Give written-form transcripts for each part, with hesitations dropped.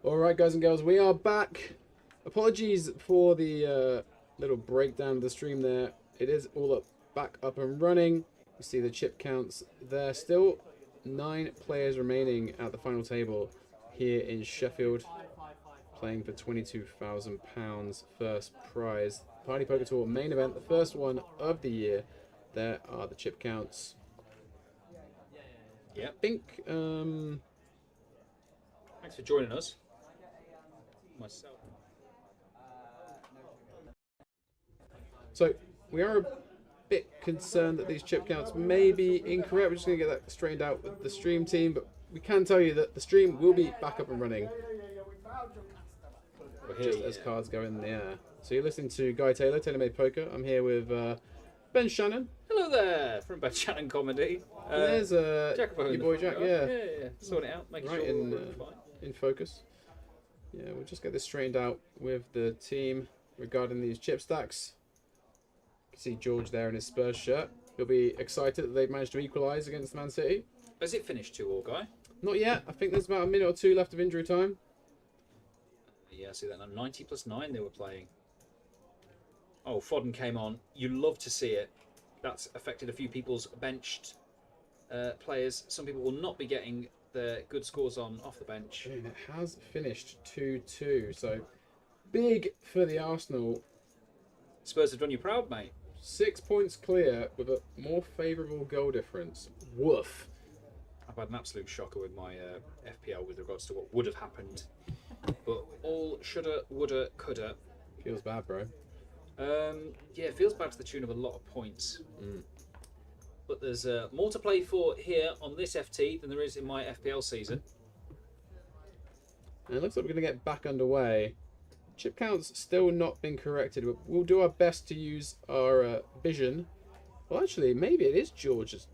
Alright guys and girls, we are back. Apologies for the little breakdown of the stream there. It is all back up and running. You see the chip counts there. Still 9 players remaining at the final table here in Sheffield, playing for £22,000 first prize. Party Poker Tour main event, the first one of the year. There are the chip counts. Yeah. I think thanks for joining us. Myself. So we are a bit concerned that these chip counts may be incorrect. We're just going to get that straightened out with the stream team, but we can tell you that the stream will be back up and running just as cards go in the air. So you're listening to Guy Taylor, Taylor Made Poker. I'm here with Ben Shannon. Hello there, from Ben Shannon Comedy. There's your boy Jack, yeah. Sorting it out, making right sure in focus. Yeah, we'll just get this straightened out with the team regarding these chip stacks. You can see George there in his Spurs shirt. He'll be excited that they've managed to equalise against Man City. Has it finished 2-2, Guy? Not yet. I think there's about a minute or two left of injury time. Yeah, I see that now. 90 plus 9 they were playing. Oh, Fodden came on. You love to see it. That's affected a few people's benched players. Some people will not be getting their good scores on off the bench. And it has finished 2-2. So big for the Arsenal. Spurs have done you proud, mate. 6 points clear with a more favourable goal difference. Woof. I've had an absolute shocker with my FPL with regards to what would have happened. But all shoulda, woulda, coulda. Feels bad, bro. Yeah, it feels bad to the tune of a lot of points. But there's more to play for here on this FT than there is in my FPL season. And it looks like we're going to get back underway. Chip count's still not been corrected, but we'll do our best to use our vision. Well, actually, maybe it is George's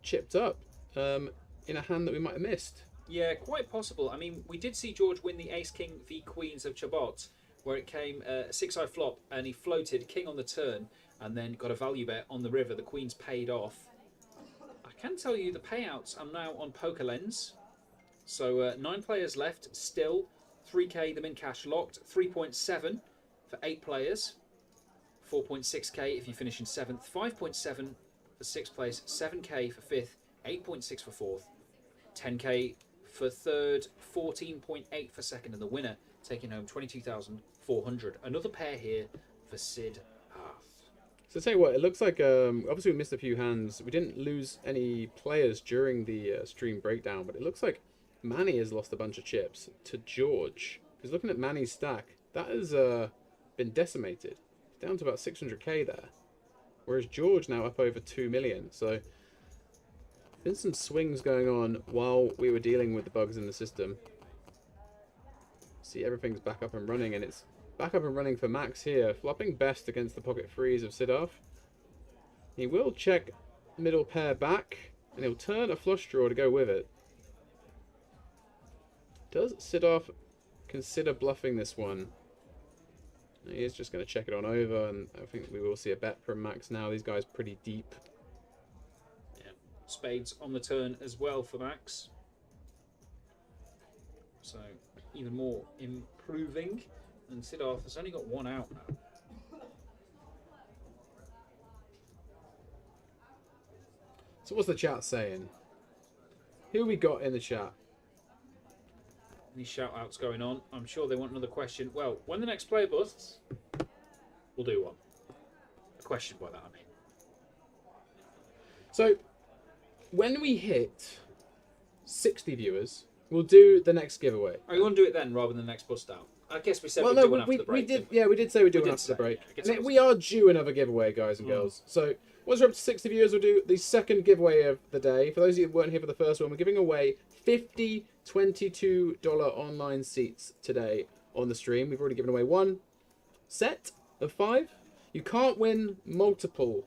chipped up in a hand that we might have missed. Yeah, quite possible. I mean, we did see George win the Ace-King v Queens of Chabot, where it came a 6-eye flop, and he floated King on the turn, and then got a value bet on the river. The Queens paid off. I can tell you the payouts are now on Poker Lens. So 9 players left, still 3k the min cash locked, 3.7 for 8 players, 4.6k if you finish in 7th, 5.7 for 6th place, 7k for 5th, 8.6 for 4th, 10k for 3rd, 14.8 for 2nd, and the winner taking home 22,400. Another pair here for Sid Hearth. So tell you what, it looks like obviously we missed a few hands. We didn't lose any players during the stream breakdown, but it looks like Manny has lost a bunch of chips to George. Because looking at Manny's stack, that has been decimated. It's down to about 600k there. Whereas George now up over 2 million. So been some swings going on while we were dealing with the bugs in the system. See, everything's back up and running, and it's back up and running for Max here. Flopping best against the pocket freeze of Sidorf. He will check middle pair back, and he'll turn a flush draw to go with it. Does Sidorf consider bluffing this one? He is just going to check it on over, and I think we will see a bet from Max now. These guys pretty deep. Yeah. Spades on the turn as well for Max. So even more improving. And Sidorf has only got 1 out now. So what's the chat saying? Who we got in the chat? Any shout outs going on? I'm sure they want another question. Well, when the next player busts, we'll do one. A question by that, I mean. So, when we hit 60 viewers, we'll do the next giveaway. Oh, you want to do it then rather than the next bust out? I guess we said we'd no, do one after the break. we did say we'd do one did after the say, break. yeah, I guess And we are due another giveaway, guys and girls. So, once we're up to 60 viewers, we'll do the second giveaway of the day. For those of you who weren't here for the first one, we're giving away 50 $22 online seats today on the stream. We've already given away 1 set of 5. You can't win multiple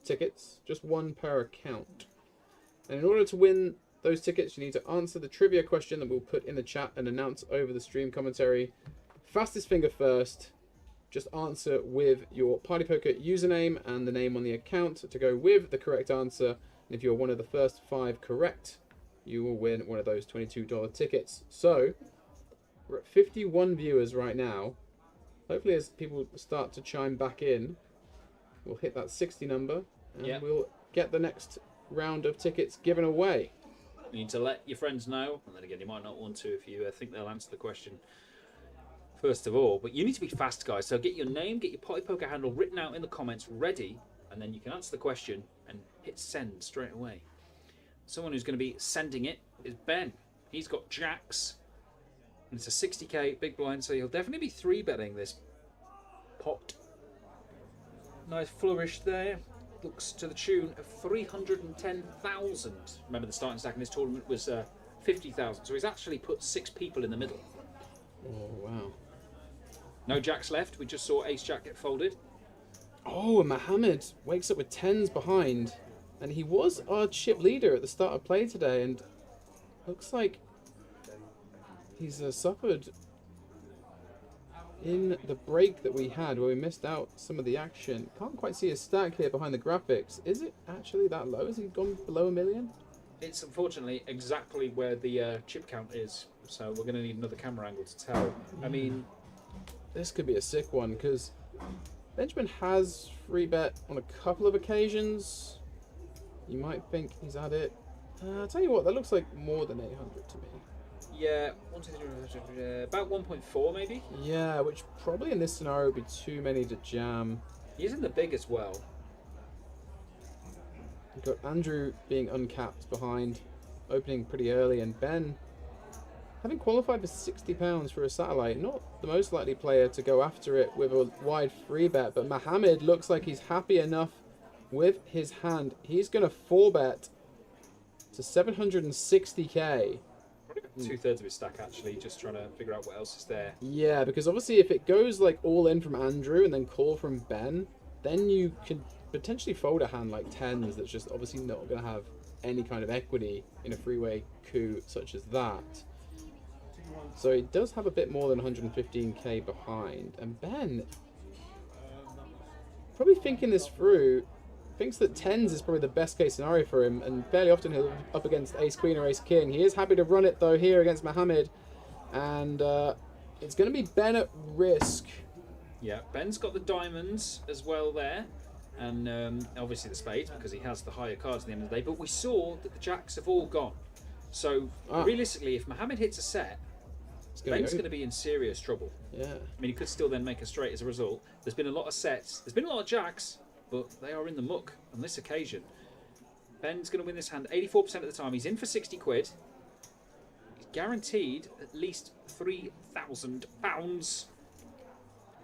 tickets, just 1 per account. And in order to win those tickets, you need to answer the trivia question that we'll put in the chat and announce over the stream commentary. Fastest finger first. Just answer with your Party Poker username and the name on the account to go with the correct answer. And if you're one of the first 5 correct, you will win one of those $22 tickets. So, we're at 51 viewers right now. Hopefully as people start to chime back in, we'll hit that 60 number and we'll get the next round of tickets given away. You need to let your friends know, and then again, you might not want to if you think they'll answer the question first of all. But you need to be fast, guys. So get your name, get your Party Poker handle written out in the comments ready, and then you can answer the question and hit send straight away. Someone who's going to be sending it is Ben. He's got jacks, and it's a 60k big blind, so he'll definitely be 3-betting this pot. Nice flourish there. Looks to the tune of 310,000. Remember, the starting stack in this tournament was 50,000, so he's actually put 6 people in the middle. Oh, wow. No jacks left. We just saw ace jack get folded. Oh, and Mohammed wakes up with 10s behind. And he was our chip leader at the start of play today, and looks like he's suffered in the break that we had where we missed out some of the action. Can't quite see his stack here behind the graphics. Is it actually that low? Has he gone below 1 million? It's unfortunately exactly where the chip count is, so we're going to need another camera angle to tell. I mean, this could be a sick one because Benjamin has free bet on a couple of occasions. You might think he's had it I'll tell you what, that looks like more than 800 to me. Yeah, about 1.4 maybe. Yeah, which probably in this scenario would be too many to jam. He isn't the big as well. You've got Andrew being uncapped behind, opening pretty early, and Ben having qualified for £60 for a satellite. Not the most likely player to go after it with a wide free bet, but Mohammed looks like he's happy enough with his hand. He's going to 4-bet to 760k. Two-thirds of his stack actually, just trying to figure out what else is there. Yeah, because obviously if it goes like all in from Andrew and then call from Ben, then you can potentially fold a hand like tens that's just obviously not going to have any kind of equity in a freeway coup such as that. So it does have a bit more than 115k behind, and Ben probably thinking this through, thinks that tens is probably the best case scenario for him, and fairly often he'll up against ace queen or ace king. He is happy to run it though here against Mohammed, and it's going to be Ben at risk. Yeah, Ben's got the diamonds as well there, and obviously the spades because he has the higher cards at the end of the day. But we saw that the jacks have all gone. So realistically, if Mohammed hits a set, Ben's going to be in serious trouble. Yeah. I mean, he could still then make a straight as a result. There's been a lot of sets. There's been a lot of jacks, but they are in the muck on this occasion. Ben's going to win this hand 84% of the time. He's in for 60 quid. He's guaranteed at least £3,000.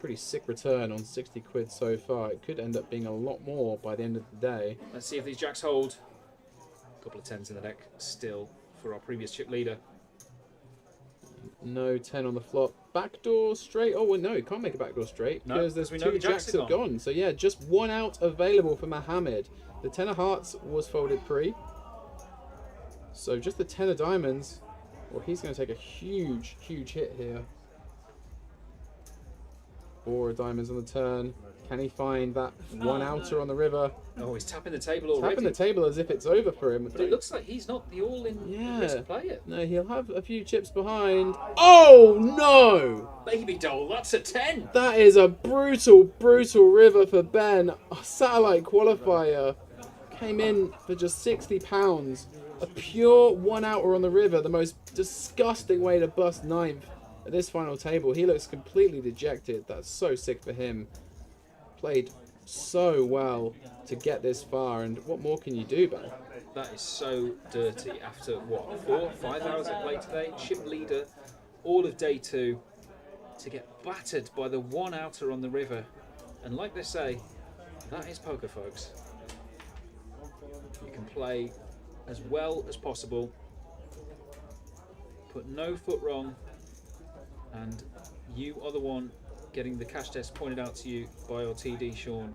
Pretty sick return on 60 quid so far. It could end up being a lot more by the end of the day. Let's see if these jacks hold. A couple of tens in the deck still for our previous chip leader. No 10 on the flop. Backdoor straight. Oh, well, no, you can't make a backdoor straight because there's two jacks have gone. So, yeah, just one out available for Mohammed. The 10 of hearts was folded pre. So, just the 10 of diamonds. Well, he's going to take a huge, huge hit here. 4 of diamonds on the turn. Can he find that one outer on the river? Oh, he's tapping the table already. Tapping the table as if it's over for him. But it looks like he's not the all-in risk player. No, he'll have a few chips behind. Oh, no! Baby doll, that's a 10. That is a brutal, brutal river for Ben. A satellite qualifier. Came in for just £60. A pure one outer on the river. The most disgusting way to bust ninth at this final table. He looks completely dejected. That's so sick for him. Played so well to get this far, and what more can you do, Ben? That is so dirty after what, 4 or 5 hours of play today, chip leader all of day 2 to get battered by the one outer on the river. And like they say, that is poker, folks. You can play as well as possible, put no foot wrong, and you are the one getting the cash test pointed out to you by our TD, Sean.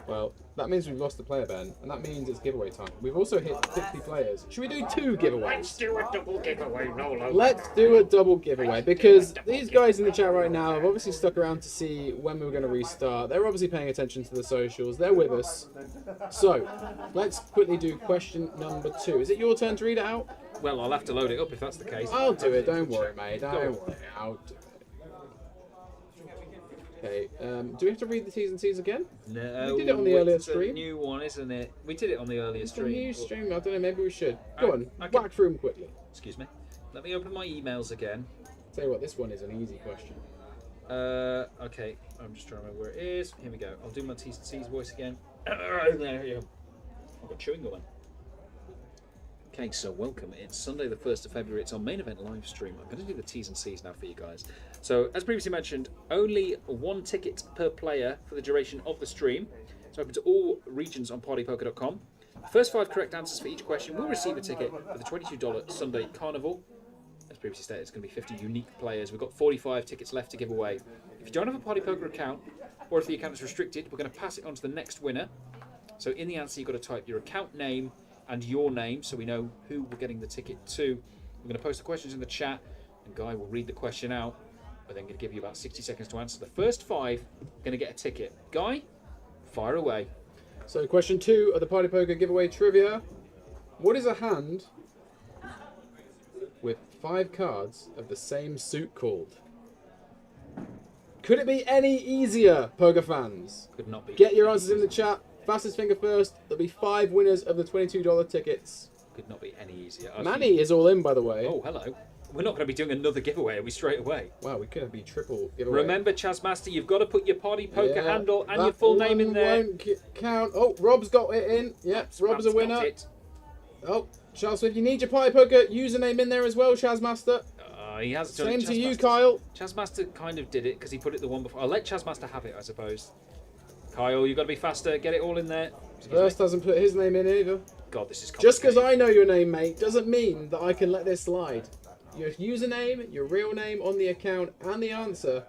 Well, that means we've lost the player, Ben, and that means it's giveaway time. We've also hit 50 players. Should we do 2 giveaways? Let's do a double giveaway, Nolo. Let's do a double giveaway, because these guys in the chat right now have obviously stuck around to see when we were going to restart. They're obviously paying attention to the socials. They're with us. So, let's quickly do question number 2. Is it your turn to read it out? Well, I'll have to load it up if that's the case. I'll do it. Don't worry, mate. Don't worry. I'll do it. Okay, do we have to read the T's and C's again? No, we did it on the earlier stream. It's a new one, isn't it? We did it on the earlier stream. It's a new stream. I don't know. Maybe we should. Go on. Okay. Whack through them quickly. Excuse me. Let me open my emails again. Tell you what, this one is an easy question. Okay. I'm just trying to remember where it is. Here we go. I'll do my T's and C's voice again. There you go. I've got chewing going. Okay, so welcome. It's Sunday the 1st of February. It's our main event live stream. I'm going to do the T's and C's now for you guys. So, as previously mentioned, only 1 ticket per player for the duration of the stream. It's open to all regions on partypoker.com. First 5 correct answers for each question will receive a ticket for the $22 Sunday Carnival. As previously stated, it's going to be 50 unique players. We've got 45 tickets left to give away. If you don't have a Party Poker account, or if the account is restricted, we're going to pass it on to the next winner. So, in the answer, you've got to type your account name and your name so we know who we're getting the ticket to. We're going to post the questions in the chat, and Guy will read the question out. We're then going to give you about 60 seconds to answer. The first 5 are going to get a ticket. Guy, fire away. So, question 2 of the Party Poker giveaway trivia. What is a hand with 5 cards of the same suit called? Could it be any easier, poker fans? Could not be. Get your answers in the chat. Fastest finger first. There'll be 5 winners of the $22 tickets. Could not be any easier. Manny is all in, by the way. Oh, hello. We're not going to be doing another giveaway, are we, straight away? Wow, we could be triple giveaway. Remember, Chazmaster, you've got to put your party poker Yeah, handle and that your full name in one there. Won't count. Oh, Rob's got it in. Yeah, Rob's a winner. got it. Oh, Charles Swift, you need your party poker username in there as well, Shazmaster. He has done Same it. to you, Chazmaster's- Kyle. Chazmaster kind of did it because he put it the one before. I'll let Chazmaster have it, I suppose. Kyle, you've got to be faster. Get it all in there. Excuse First me. doesn't put his name in either. God, this is Just because complicated. I know your name, mate, doesn't mean that I can let this slide. Your username, your real name on the account, and the answer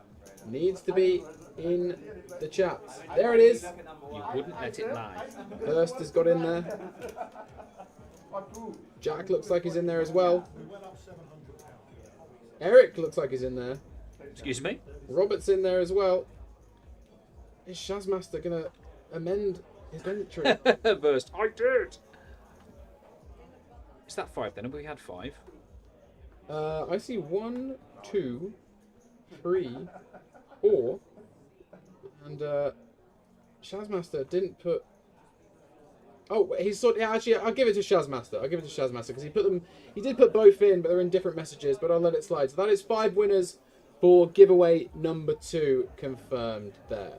needs to be in the chat. There it is. You wouldn't let it lie. First has got in there. Jack looks like he's in there as well. Eric looks like he's in there. Excuse me? Robert's in there as well. Is Shazmaster gonna amend his entry? Burst. I did. Is that 5 then? Have we had 5? I see 1, 2, 3, 4, and Shazmaster didn't put. Oh, he's sort. Yeah, actually, I'll give it to Shazmaster. I'll give it to Shazmaster because he put them. He did put both in, but they're in different messages. But I'll let it slide. So that is 5 winners for giveaway number 2 confirmed there.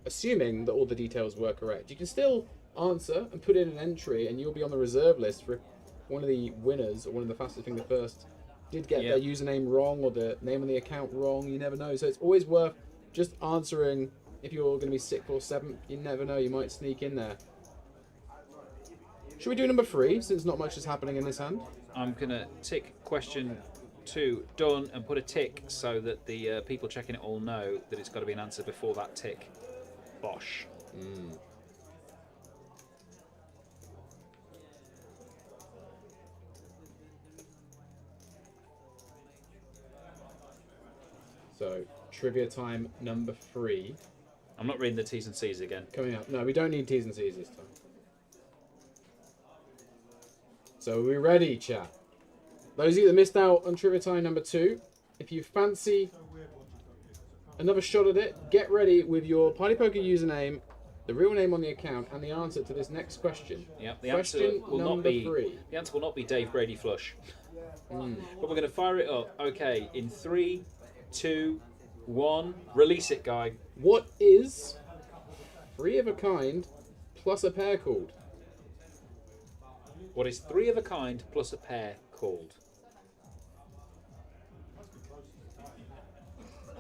Assuming that all the details were correct, you can still answer and put in an entry, and you'll be on the reserve list for one of the winners or one of the fastest finger first did get their username wrong or the name on the account wrong. You never know. So it's always worth just answering. If you're going to be 6th or 7th, you never know. You might sneak in there. Should we do number 3 since not much is happening in this hand? I'm going to tick question 2 done and put a tick so that the people checking it all know that it's got to be an answer before that tick. Bosh. So, trivia time number 3. I'm not reading the T's and C's again. Coming up. No, we don't need T's and C's this time. So, are we ready, chat? Those of you that missed out on trivia time number 2, if you fancy another shot at it, get ready with your Party Poker username, the real name on the account, and the answer to this next question. Yeah, the Question answer will not number be 3. the answer will not be Dave Brady flush. But we're going to fire it up. Okay, in 3, 2, 1, release it, guy. What is 3 of a kind plus a pair called? What is 3 of a kind plus a pair called?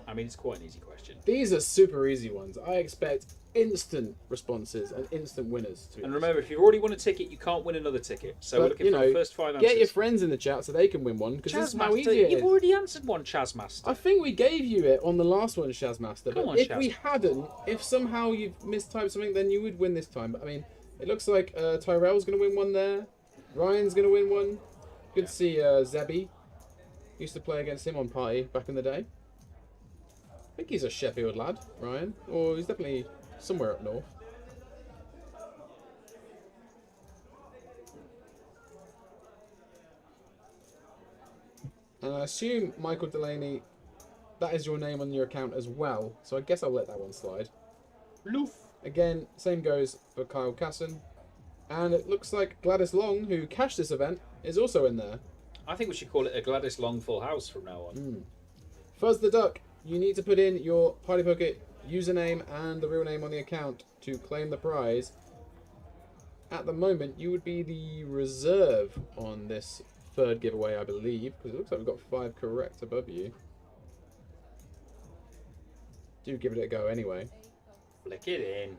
I mean, it's quite an easy question. These are super easy ones. I expect instant responses and instant winners. To And remember, if you've already won a ticket, you can't win another ticket. So we're looking for the first 5 answers. Get your friends in the chat so they can win one, because this is how easy Chazmaster, it you've is. already answered one, Chazmaster. I think we gave you it on the last one, Shazmaster. Come But on, if Shaz. we hadn't, if somehow you've mistyped something, then you would win this time. But I mean, it looks like Tyrell's going to win one there. Ryan's going to win one. Good to see Zebby. Used to play against him on Party back in the day. I think he's a Sheffield lad, Ryan. Or he's definitely somewhere up north. And I assume, Michael Delaney, that is your name on your account as well. So I guess I'll let that one slide. Loof. Again, same goes for Kyle Casson. And it looks like Gladys Long, who cashed this event, is also in there. I think we should call it a Gladys Long full house from now on. Fuzz the Duck, you need to put in your Party Poker username and the real name on the account to claim the prize. At the moment, you would be the reserve on this third giveaway, I believe, because it looks like we've got 5 correct above you. Do give it a go anyway. Flick it in.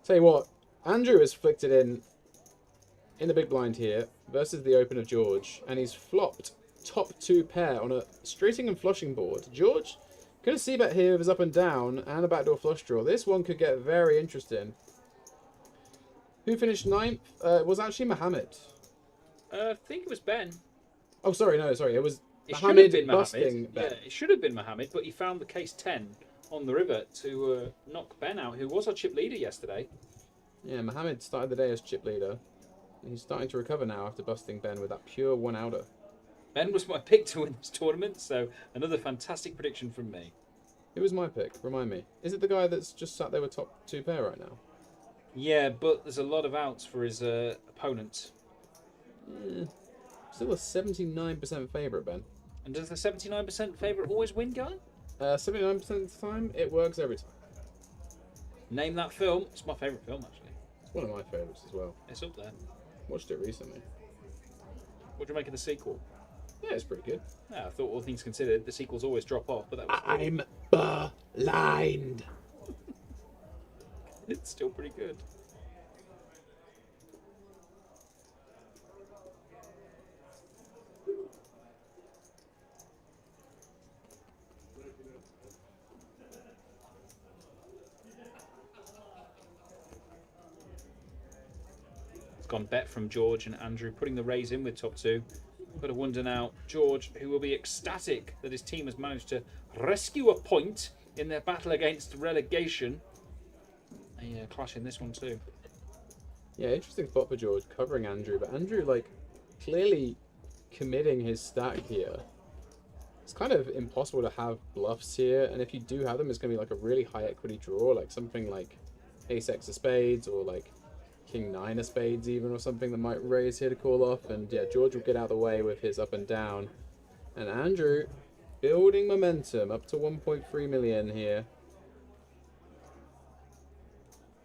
Tell you what, Andrew has flicked it in the big blind here versus the opener George, and he's flopped top 2 pair on a straighting and flushing board. George, gonna see bet here with his up and down and a backdoor flush draw. This one could get very interesting. Who finished 9th? It was actually Mohammed. I think it was Ben. Oh, sorry, no, sorry. It was It should have been busting Mohammed. Ben. Yeah, it should have been Mohammed, but he found the case 10 on the river to knock Ben out, who was our chip leader yesterday. Yeah, Mohammed started the day as chip leader. And he's starting to recover now after busting Ben with that pure 1-outer. Ben was my pick to win this tournament, so another fantastic prediction from me. Who was my pick? Remind me. Is it the guy that's just sat there with top 2 pair right now? Yeah, but there's a lot of outs for his opponent. Still a 79% favourite, Ben. And does the 79% favourite always win, guy? 79% of the time, it works every time. Name that film. It's my favourite film, actually. It's one of my favourites as well. It's up there. Watched it recently. What do you make of the sequel? Yeah, it's pretty good. Yeah, I thought all things considered, the sequels always drop off, but that was I'm blind. it's still pretty good. It's gone bet from George and Andrew, putting the raise in with top two. But I wonder now, George, who will be ecstatic that his team has managed to rescue a point in their battle against relegation. A clash in this one too. Yeah, interesting spot for George, covering Andrew, but Andrew, like, clearly committing his stack here. It's kind of impossible to have bluffs here, and if you do have them, it's going to be like a really high equity draw, like something like Ace-X of spades, or like King-9 of spades even, or something that might raise here to call off, and yeah, George will get out of the way with his up and down. And Andrew, building momentum, up to 1.3 million here.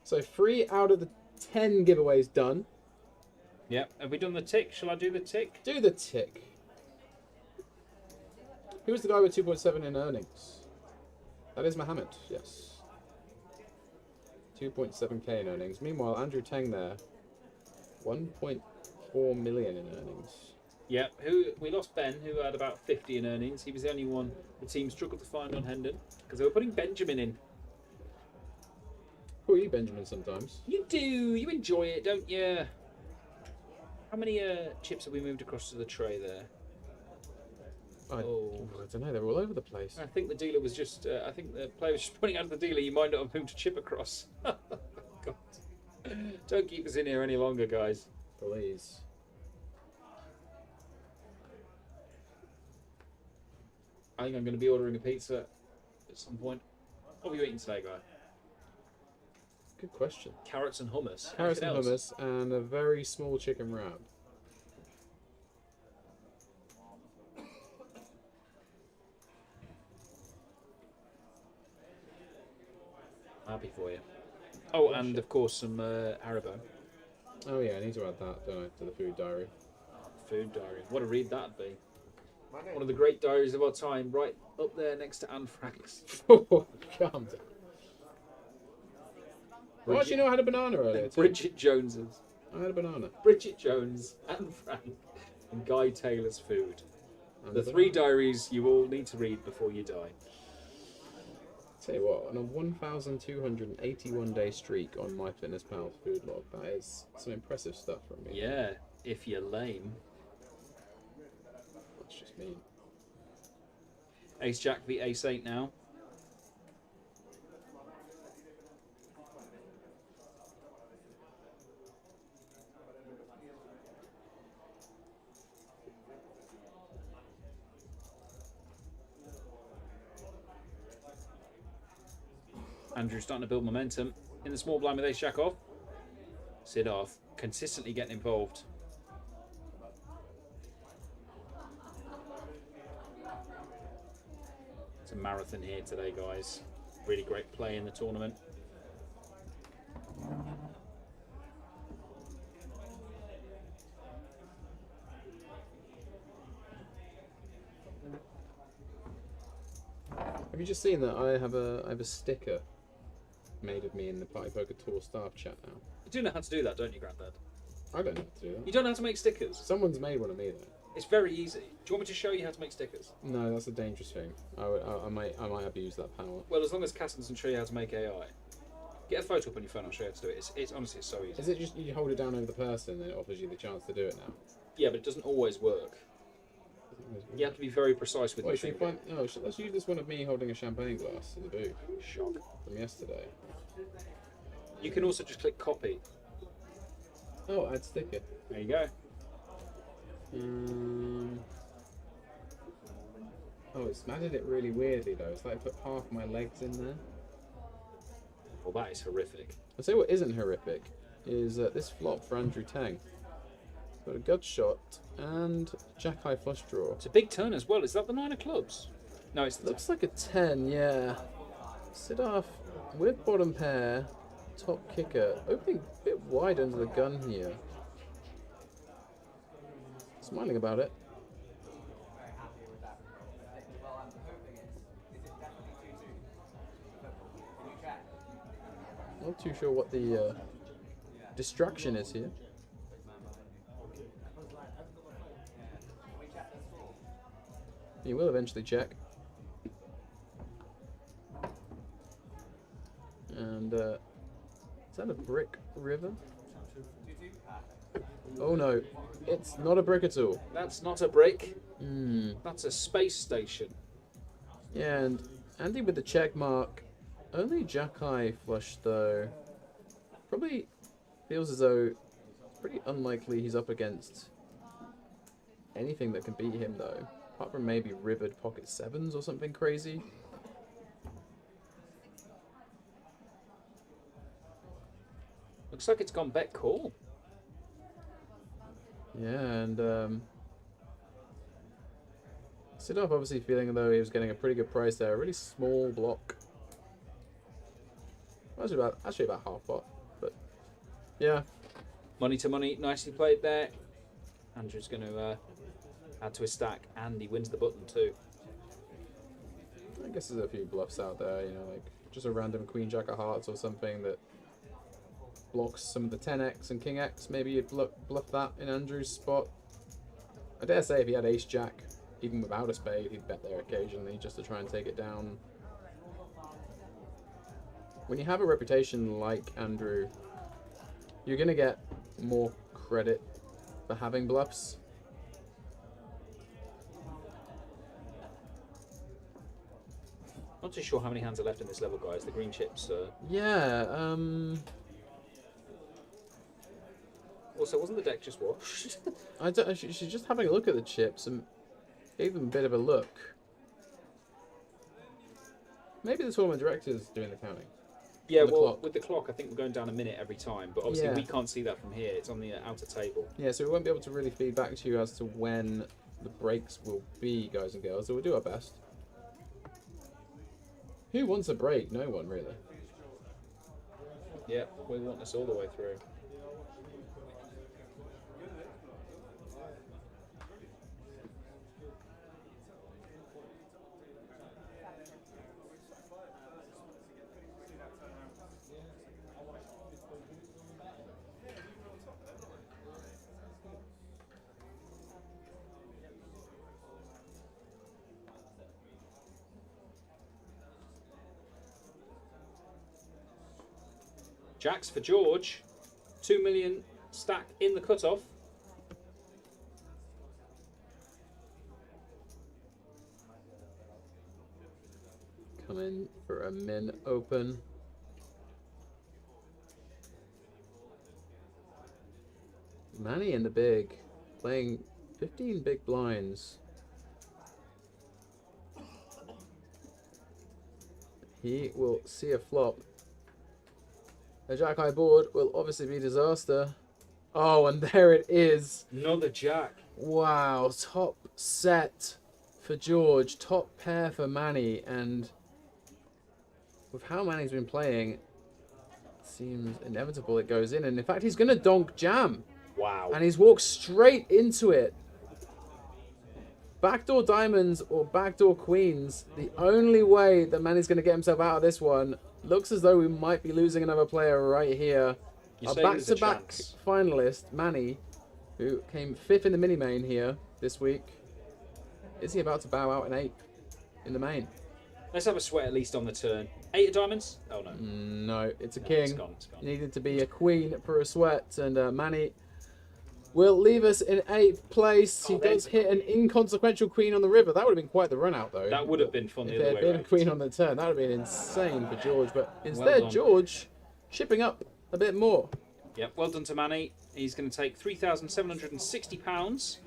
So 3 out of the 10 giveaways done. Yep. Have we done the tick? Shall I do the tick? Do the tick. Who was the guy with 2.7 in earnings? That is Mohammed, yes. 2.7k in earnings. Meanwhile, Andrew Tang there, 1.4 million in earnings. Yep. We lost Ben, who had about 50 in earnings. He was the only one the team struggled to find on Hendon because they were putting Benjamin in. Call you Benjamin sometimes. You do. You enjoy it, don't you? How many chips have we moved across to the tray there? I don't know, they're all over the place. I think the dealer was just. I think the player was just pointing out to the dealer, you might not have moved a chip across. God. Don't keep us in here any longer, guys. Please. I think I'm going to be ordering a pizza at some point. What are you eating today, guy? Good question. Carrots and hummus. Carrots Anything and else? hummus and a very small chicken wrap. Happy for you. Oh, and of course some Haribo. Oh yeah, I need to add that, don't I, to the food diary. Food diary. What a read that'd be. One of the great diaries of our time, right up there next to Anne Frank's. Oh, calm down. Well, actually, no, I had a banana earlier too. Bridget Jones's. I had a banana. Bridget Jones, Anne Frank, and Guy Taylor's food. And The a three banana. diaries you all need to read before you die. Tell you what, on a 1,281 day streak on MyFitnessPal food log, that is some impressive stuff from me. Yeah, if you're lame. That's just me. Ace Jack v Ace 8 now. Andrew's starting to build momentum in the small blind with Ace Jack off. Sid off, consistently getting involved. It's a marathon here today, guys. Really great play in the tournament. Have you just seen that I have a sticker made of me in the Party Poker Tour staff chat now? You do know how to do that, don't you, Grandad? I don't know how to do that. You don't know how to make stickers. Someone's made one of me though. It's very easy. Do you want me to show you how to make stickers? No, that's a dangerous thing. I might abuse that power. Well, as long as Cass doesn't show you how to make AI. Get a photo up on your phone, I'll show you how to do it. It's honestly, it's so easy. Is it just you hold it down over the person and it offers you the chance to do it now? Yeah, but it doesn't always work. You have to be very precise with your Wait, should we finger. find? No, let's use this one of me holding a champagne glass in the booth Shock. from yesterday. You can also just click copy. Oh, add sticker. There you go. Oh, it's matted it really weirdly though. It's like I put half my legs in there. Well, that is horrific. I'll say what isn't horrific is this flop for Andrew Tang. Got a gut shot and jack high flush draw. It's a big turn as well. Is that the 9 of clubs? No, it's the Looks like a 10, yeah. Sit off with bottom pair, top kicker. Opening a bit wide under the gun here. Smiling about it. Not too sure what the distraction is here. He will eventually check. And is that a brick river? Oh no, it's not a brick at all. That's not a brick. Hmm. That's a space station. Yeah, and Andy with the check mark. Only jack high flush though. Probably feels as though it's pretty unlikely he's up against anything that can beat him though. Apart from maybe rivered pocket sevens or something crazy. Looks like it's gone bet call. Yeah, and Sidorf obviously feeling though he was getting a pretty good price there. A really small block. Actually about half pot, but yeah. Money to money, nicely played there. Andrew's going to add to his stack, and he wins the button too. I guess there's a few bluffs out there, you know, like just a random queen jack of hearts or something that blocks some of the 10x and king x. Maybe you'd bluff that in Andrew's spot. I dare say if he had ace jack, even without a spade, he'd bet there occasionally just to try and take it down. When you have a reputation like Andrew, you're going to get more credit for having bluffs. Not too sure how many hands are left in this level, guys. The green chips. Yeah, Also, wasn't the deck just washed? she's just having a look at the chips and gave them a bit of a look. Maybe the tournament director's doing the counting. Yeah, the well, clock. with the clock, I think we're going down a minute every time, but obviously Yeah. we can't see that from here. It's on the outer table. Yeah, so we won't be able to really feed back to you as to when the breaks will be, guys and girls, so we'll do our best. Who wants a break? No one, really. Yeah, we want this all the way through. Jacks for George. 2 million stack in the cutoff. Come in for a min open. Manny in the big, playing 15 big blinds. He will see a flop. A jack high board will obviously be disaster. Oh, and there it is. Another jack. Wow, top set for George, top pair for Manny, and with how Manny's been playing, it seems inevitable it goes in. And in fact, he's going to donk jam. Wow. And he's walked straight into it. Backdoor diamonds or backdoor queens. The only way that Manny's going to get himself out of this one. Looks as though we might be losing another player right here. You're Our saying there's a back-to-back chance. finalist, Manny, who came 5th in the mini-main here this week. Is he about to bow out in 8th in the main? Let's have a sweat at least on the turn. 8 of diamonds? Oh no. No, it's a No, king. it's gone, it's gone. Needed to be a queen for a sweat, and Manny will leave us in 8th place. He Oh, does there's a hit an inconsequential queen on the river. That would have been quite the run out, though. That would have been fun If the there other had way been a around. queen on the turn, that would have been insane for George. But instead, done. George chipping up a bit more. Yep, well done to Manny. He's going to take £3,760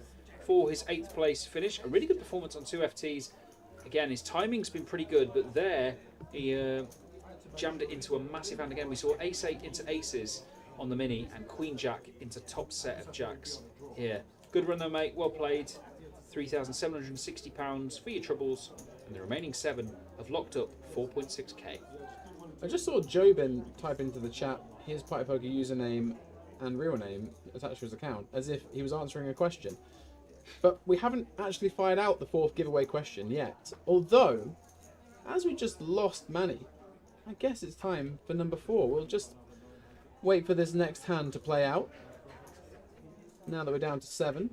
for his 8th place finish. A really good performance on 2 FTs. Again, his timing's been pretty good, but there he jammed it into a massive hand again. We saw ace-8 into aces on the mini and queen-jack into top set of jacks here. Good run though, mate. Well played. £3,760 for your troubles, and the remaining 7 have locked up 4.6k. I just saw Jobin type into the chat his Party Poker username and real name attached to his account, as if he was answering a question. But we haven't actually fired out the 4th giveaway question yet. Although, as we just lost Manny, I guess it's time for number 4. We'll just wait for this next hand to play out. Now that we're down to 7.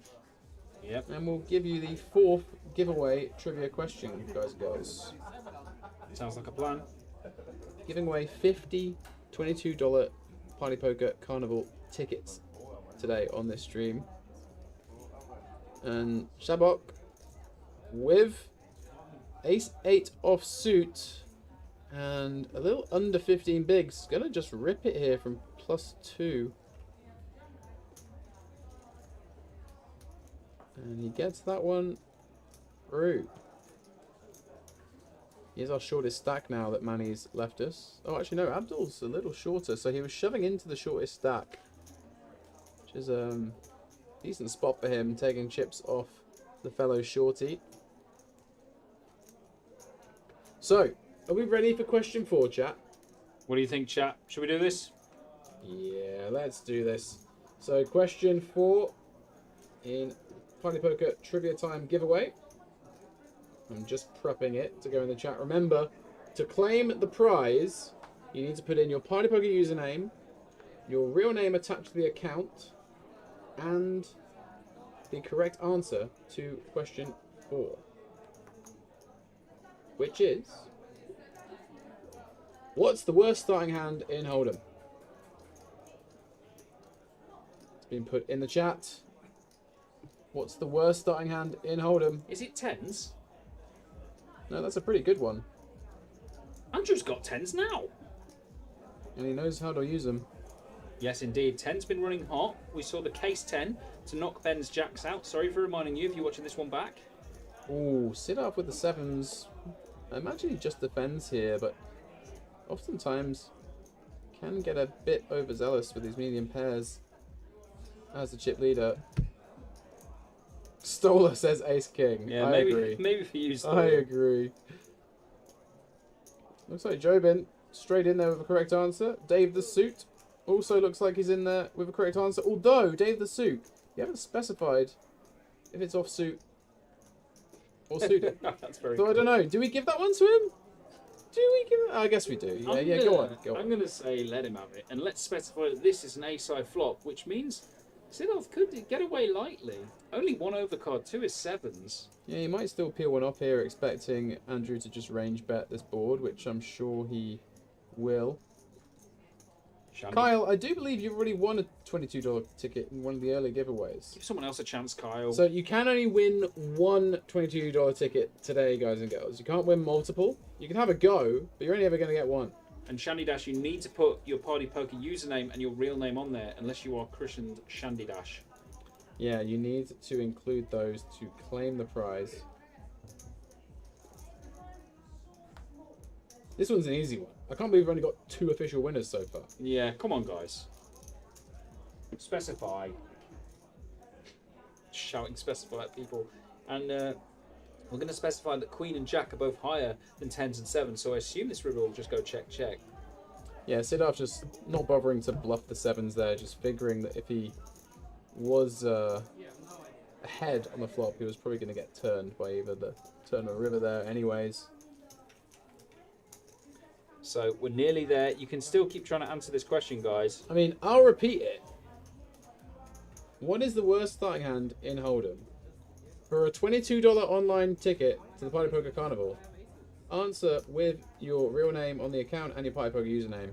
Yep. And we'll give you the 4th giveaway trivia question, guys and girls. Sounds like a plan. Giving away 50 $22 Party Poker Carnival tickets today on this stream. And Shabok with ace-8 offsuit and a little under 15 bigs. Gonna just rip it here from +2. And he gets that one through. Here's our shortest stack now that Manny's left us. Oh, actually, no, Abdul's a little shorter, so he was shoving into the shortest stack, which is a decent spot for him, taking chips off the fellow shorty. So, are we ready for question 4, chat? What do you think, chat? Should we do this? Yeah, let's do this. So, question 4 in Party Poker Trivia Time giveaway. I'm just prepping it to go in the chat. Remember, to claim the prize, you need to put in your Party Poker username, your real name attached to the account, and the correct answer to question 4. Which is, what's the worst starting hand in Hold'em? It's been put in the chat. What's the worst starting hand in Hold'em? Is it 10s? No, that's a pretty good one. Andrew's got 10s now. And he knows how to use them. Yes, indeed. 10's been running hot. We saw the case 10 to knock Ben's jacks out. Sorry for reminding you if you're watching this one back. Ooh, sit up with the 7s. I imagine he just defends here, but oftentimes can get a bit overzealous with these medium pairs as the chip leader. Stoller says ace king. Yeah, I agree. Maybe for you, I Stoller. agree. Looks like Jobin straight in there with a correct answer. Dave the Suit also looks like he's in there with a correct answer. Although, Dave the Suit, you haven't specified if it's offsuit or suited. That's very So cool. I don't know. Do we give that one to him? Do we give it? I guess we do. Yeah, go on. I'm going to say let him have it. And let's specify that this is an ace-high flop, which means Sidolf could get away lightly. Only one overcard, 2 is 7s. Yeah, he might still peel one off here, expecting Andrew to just range bet this board, which I'm sure he will. Shandy. Kyle, I do believe you've already won a $22 ticket in one of the early giveaways. Give someone else a chance, Kyle. So you can only win one $22 ticket today, guys and girls. You can't win multiple. You can have a go, but you're only ever going to get one. And Shandy Dash, you need to put your Party Poker username and your real name on there, unless you are christened Shandy Dash. Yeah, you need to include those to claim the prize. This one's an easy one. I can't believe we've only got 2 official winners so far. Yeah, come on, guys. Specify. Shouting specify at people. And we're going to specify that Queen and Jack are both higher than 10s and 7s, so I assume this river will just go check, check. Yeah, Sidolf just not bothering to bluff the 7s there, just figuring that if he was ahead on the flop, he was probably going to get turned by either the turn or river there anyways. So we're nearly there. You can still keep trying to answer this question, guys. I mean, I'll repeat it. What is the worst starting hand in Hold'em? For a $22 online ticket to the Party Poker Carnival, answer with your real name on the account and your Party Poker username.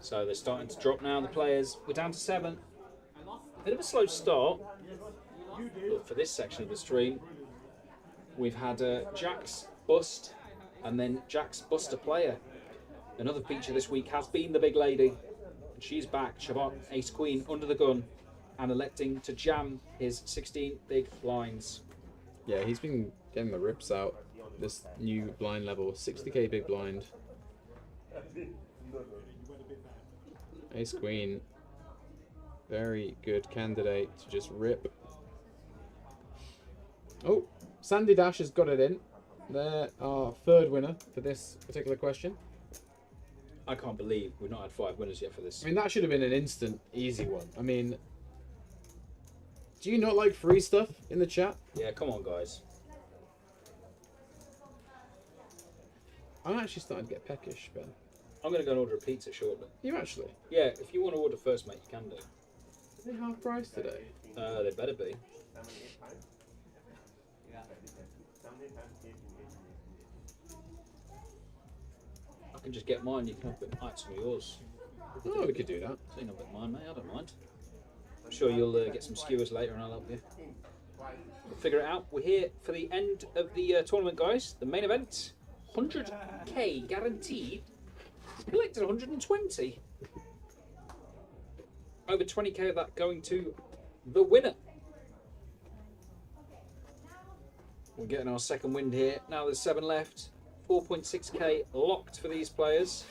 So they're starting to drop now, the players. We're down to 7. Bit of a slow start. But for this section of the stream, we've had Jack's bust And then Jack's Buster player. Another feature this week has been the big lady. And she's back. Shabbat, ace queen, under the gun. And electing to jam his 16 big blinds. Yeah, he's been getting the rips out. This new blind level, 60k big blind. Ace queen. Very good candidate to just rip. Oh, Sandy Dash has got it in. They're our third winner for this particular question. I can't believe we've not had 5 winners yet for this. I mean, that should have been an instant, easy one. I mean, do you not like free stuff in the chat? Yeah, come on, guys. I'm actually starting to get peckish, Ben. I'm going to go and order a pizza shortly. You actually? Yeah, if you want to order first, mate, you can do. Are they half price today? They better be. I can just get mine, you can have some of yours. Oh, we could do that. So you know, bit mine, mate, I don't mind. I'm sure you'll get some skewers later and I'll help you. We'll figure it out. We're here for the end of the tournament, guys. The main event. 100k guaranteed. Collected 120. Over 20k of that going to the winner. We're getting our second wind here. Now there's 7 left. 4.6k locked for these players.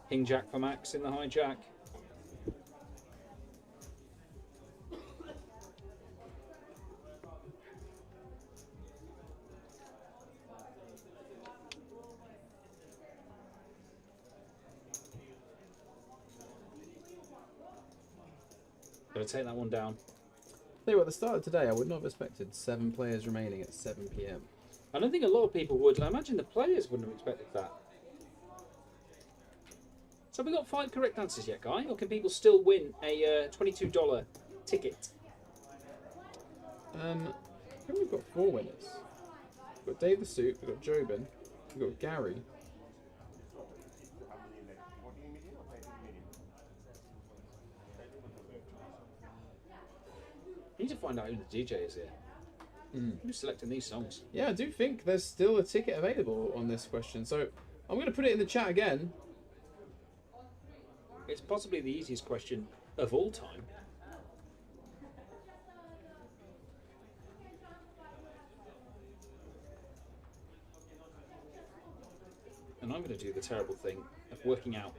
King Jack for Max in the hijack. Gonna take that one down. Tell you what, at the start of today, I would not have expected 7 players remaining at 7 p.m. I don't think a lot of people would. I imagine the players wouldn't have expected that. So have we got 5 correct answers yet, Guy? Or can people still win a $22 ticket? I think we've got 4 winners. We've got Dave the Suit, we've got Jobin, we've got Gary. I need to find out who the DJ is here. Who's selecting these songs? Yeah, I do think there's still a ticket available on this question, so I'm going to put it in the chat again. It's possibly the easiest question of all time. And I'm going to do the terrible thing of working out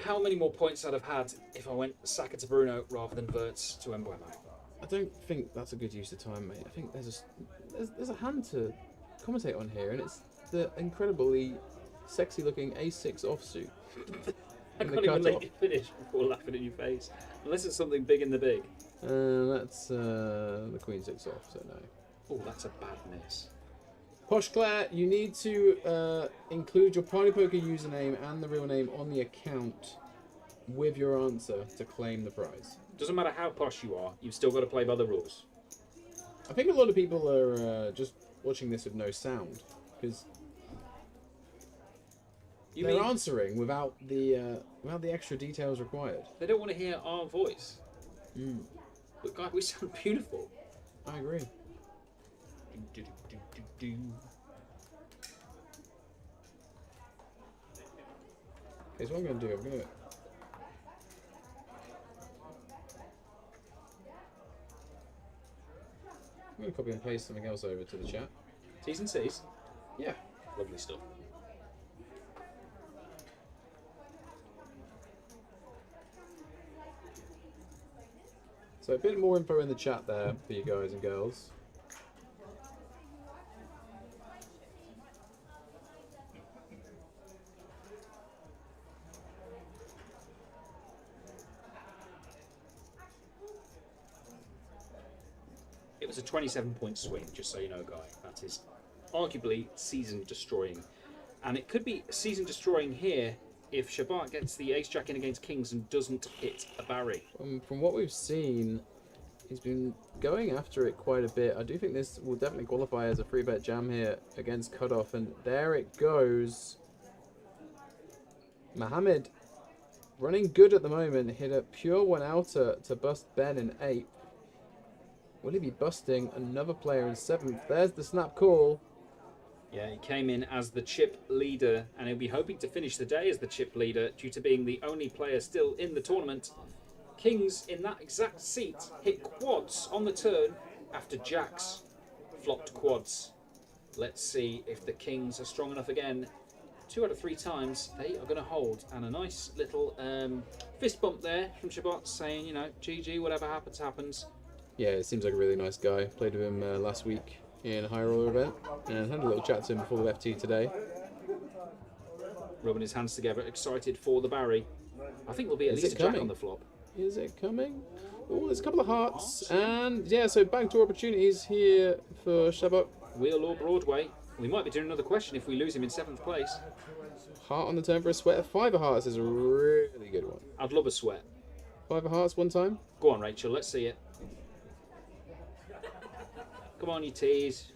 how many more points I'd have had if I went Saka to Bruno rather than Wirtz to Mbuemo. I don't think that's a good use of time, mate. I think there's a hand to commentate on here, and it's the incredibly sexy-looking A6 offsuit. I can't even let you finish before laughing in your face. Unless it's something big in the big. That's the Queen 6 off, so no. Oh, that's a bad miss. Posh Claire, you need to include your Party Poker username and the real name on the account with your answer to claim the prize. Doesn't matter how posh you are, you've still got to play by the rules. I think a lot of people are just watching this with no sound because they're answering without the extra details required. They don't want to hear our voice. But God, we sound beautiful. I agree. Okay, so what I'm going to do, I'm going to copy and paste something else over to the chat. T's and C's? Yeah. Lovely stuff. So a bit more info in the chat there for you guys and girls. It was a 27-point swing, just so you know, Guy. That is arguably season-destroying. And it could be season-destroying here if Shabbat gets the ace-jack in against kings and doesn't hit a Barry. From what we've seen, he's been going after it quite a bit. I do think this will definitely qualify as a free bet jam here against cutoff. And there it goes. Mohammed running good at the moment. Hit a pure one outer to bust Ben in 8th. Will he be busting another player in 7th? There's the snap call. Yeah, he came in as the chip leader, and he'll be hoping to finish the day as the chip leader due to being the only player still in the tournament. Kings in that exact seat hit quads on the turn after jacks flopped quads. Let's see if the Kings are strong enough again. 2 out of 3 times they are going to hold, and a nice little fist bump there from Shabbat saying, you know, GG, whatever happens, happens. Yeah, it seems like a really nice guy. Played with him last week in a high roller event and had a little chat to him before the FT today. Rubbing his hands together, excited for the Barry. I think there'll be at least a jack on the flop. Is it coming? Oh, there's a couple of hearts. And yeah, so backdoor opportunities here for Shabbat. Wheel or Broadway. We might be doing another question if we lose him in 7th place. Heart on the turn for a sweat. 5 of hearts is a really good one. I'd love a sweat. 5 of hearts one time. Go on, Rachel, let's see it. Come on, you tease.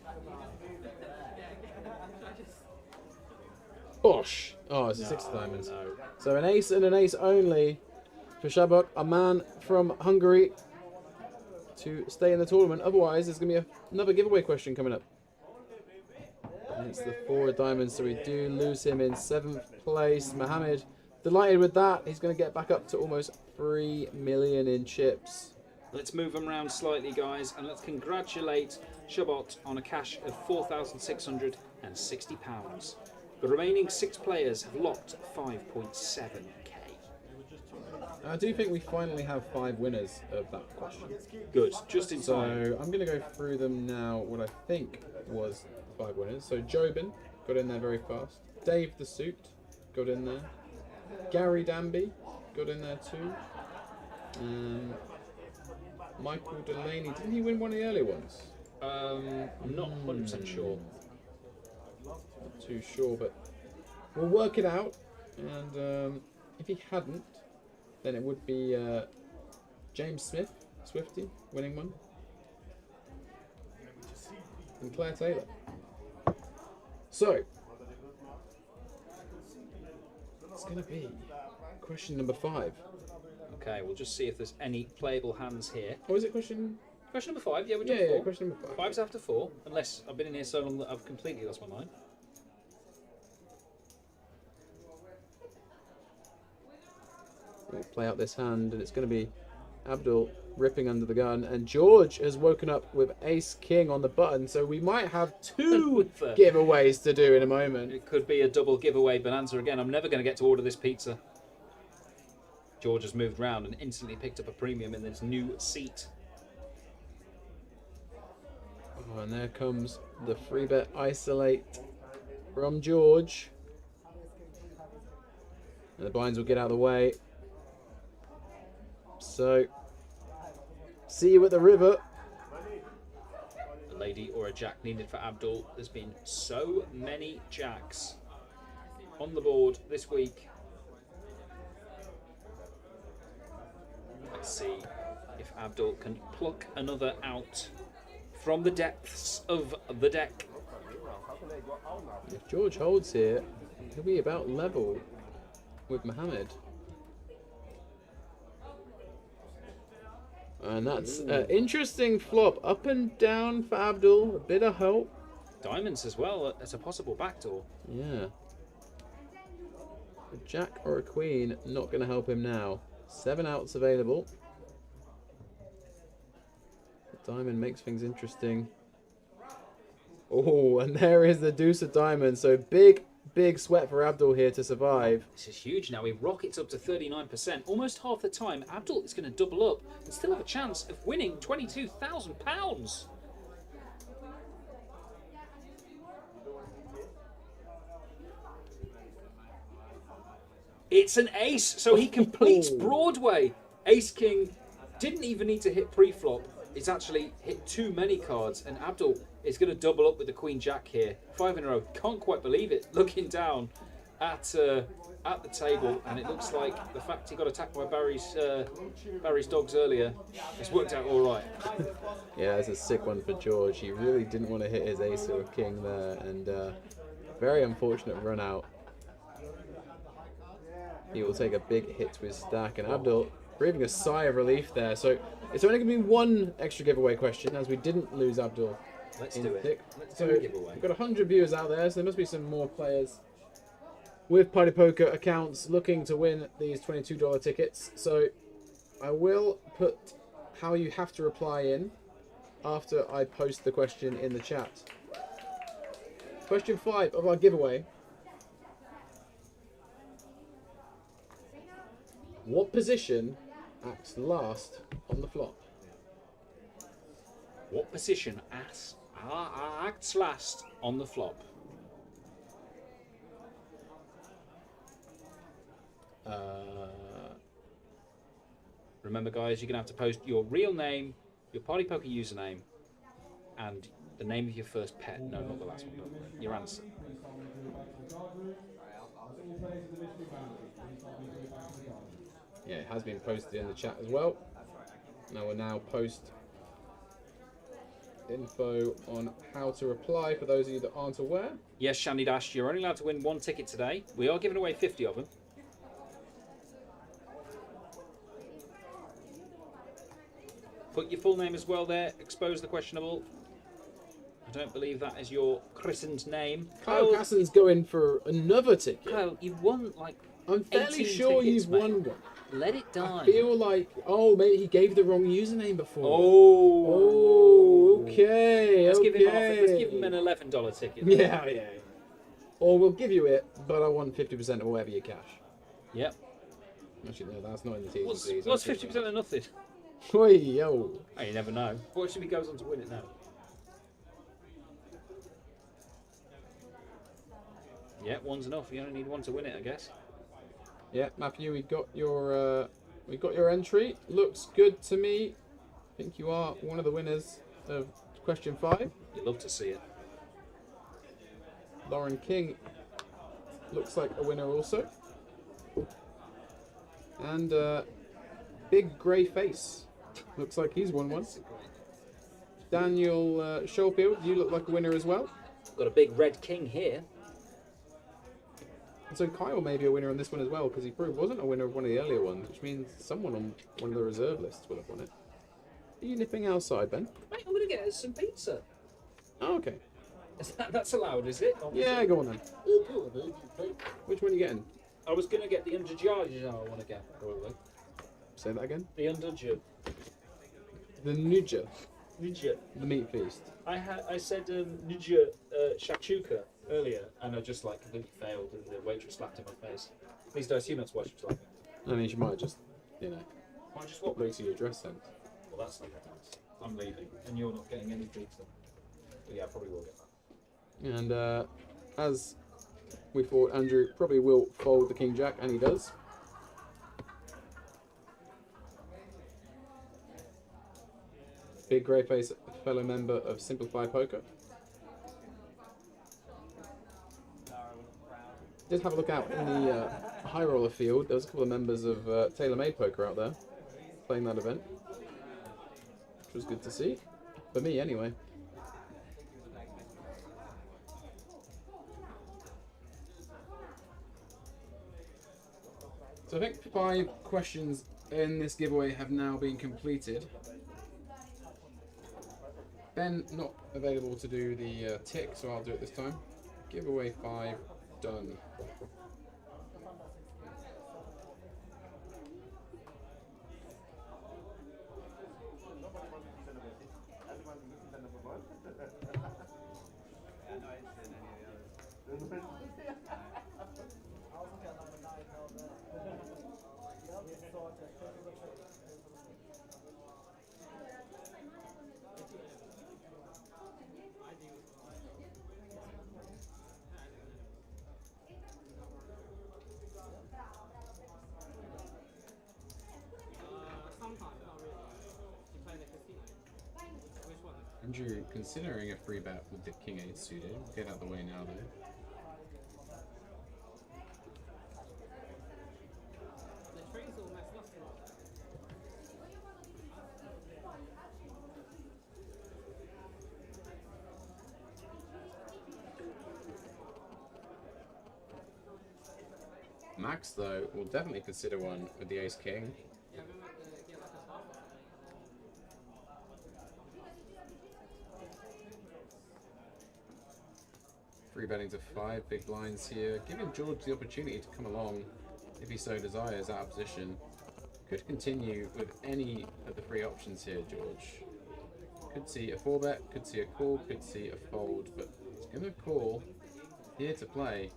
Bosh! Oh, it's a 6 of diamonds. No. So an ace and an ace only for Shabbat, a man from Hungary, to stay in the tournament. Otherwise, there's going to be another giveaway question coming up. And it's the 4 of diamonds, so we do lose him in 7th place. Mohammed, delighted with that. He's going to get back up to almost 3 million in chips. Let's move them around slightly, guys, and let's congratulate Shabbat on a cash of £4,660. The remaining 6 players have locked 5.7k. I do think we finally have 5 winners of that question. Good, just in So time. I'm going to go through them now, what I think was 5 winners. So Jobin got in there very fast. Dave the Suit got in there. Gary Danby got in there too. Michael Delaney, didn't he win one of the early ones? I'm not 100% sure. Not too sure, but we'll work it out. And if he hadn't, then it would be James Smith, Swifty, winning one. And Claire Taylor. So, it's going to be question number 5. Okay, we'll just see if there's any playable hands here. Oh, is it question? Question number 5, yeah, we're Yeah, doing 4. question number 5. 5's after 4, unless I've been in here so long that I've completely lost my mind. We'll play out this hand, and it's going to be Abdul ripping under the gun, and George has woken up with Ace King on the button, so we might have 2 giveaways to do in a moment. It could be a double giveaway bonanza again. I'm never going to get to order this pizza. George has moved round and instantly picked up a premium in this new seat. Oh, and there comes the free bet isolate from George. And the blinds will get out of the way. So, see you at the river. A lady or a jack needed for Abdul. There's been so many jacks on the board this week. Let's see if Abdul can pluck another out from the depths of the deck. If George holds here, he'll be about level with Mohammed. And that's an interesting flop. Up and down for Abdul. A bit of help. Diamonds as well as a possible backdoor. Yeah. A jack or a queen, not going to help him now. 7 outs available. The diamond makes things interesting. Oh, and there is the deuce of diamonds. So big sweat for Abdul here to survive. This is huge now. He rockets up to 39%. Almost half the time, Abdul is going to double up and still have a chance of winning £22,000. It's an ace, so he completes Broadway. Ace King didn't even need to hit pre-flop. He's actually hit too many cards, and Abdul is going to double up with the Queen Jack here. 5 in a row. Can't quite believe it. Looking down at the table, and it looks like the fact he got attacked by Barry's dogs earlier has worked out all right. Yeah, it's a sick one for George. He really didn't want to hit his ace or king there, and very unfortunate run out. he will take a big hit to his stack. And Abdul breathing a sigh of relief there. So it's only going to be one extra giveaway question, as we didn't lose Abdul. Let's do it. Thick. Let's So do a giveaway. we've got 100 viewers out there, so there must be some more players with Party Poker accounts looking to win these $22 tickets. So I will put how you have to reply in after I post the question in the chat. Question 5 of our giveaway. What position acts last on the flop? What position acts last on the flop? Remember, guys, you're going to have to post your real name, your Party Poker username, and the name of your first pet. No, not the last one. Your answer. Yeah, it has been posted in the chat as well. Now we'll now post info on how to reply for those of you that aren't aware. Yes, Shandy Dash, you're only allowed to win one ticket today. We are giving away 50 of them. Put your full name as well there. Expose the questionable. I don't believe that is your christened name. Kyle Cassen's going for another ticket. Kyle, you've won like I'm fairly 18 sure tickets, you've mate. won one. Let it die. I feel like, oh, maybe he gave the wrong username before. Oh. Okay. Let's okay. give him off. Let's give him an $11 ticket. Yeah, yeah. Or we'll give you it, but I want 50% of whatever you cash. Yep. Actually, no, that's not in the T's and What's C's. 50% of nothing? Oi, yo. Oh, you never know. What if he goes on to win it now? Yeah, one's enough. You only need one to win it, I guess. Yeah, Matthew, we got your entry. Looks good to me. I think you are one of the winners of question 5. You'd love to see it. Lauren King looks like a winner also. And Big Grey Face looks like he's won one. Daniel Schofield, you look like a winner as well. Got a big red king here. And so Kyle may be a winner on this one as well, because he proved wasn't a winner of one of the earlier ones, which means someone on one of the reserve lists will have won it. Are you nipping outside, Ben? Mate, I'm going to get us some pizza. Oh, okay. That's allowed, is it? Yeah, go on then. Which one are you getting? I was going to get the underjudge. I want to get, probably. Say that again. The underjudge. The Nuja, Nudja. the meat feast. I said Nudja shakshuka earlier, and I just like completely failed, and the waitress slapped in my face. Please don't assume that's what she was like. I mean, she might just, I just what? look to your dress sense. Well, that's not nice. I'm leaving, and you're not getting any pizza. But yeah, I probably will get that. And as we thought, Andrew probably will fold the King Jack, and he does. Big Grey Face, fellow member of Simplify Poker. Did have a look out in the high roller field. There was a couple of members of Tailor Made Poker out there playing that event, which was good to see. For me, anyway. So I think 5 questions in this giveaway have now been completed. Ben not available to do the tick, so I'll do it this time. Giveaway 5 done. Andrew considering a free bet with the King 8 suited. Get out of the way now though. Max, though, will definitely consider one with the ace-king. Free betting to 5 big blinds here, giving George the opportunity to come along if he so desires out of position. Could continue with any of the free options here, George. Could see a 4-bet, could see a call, could see a fold, but he's going to call here to play.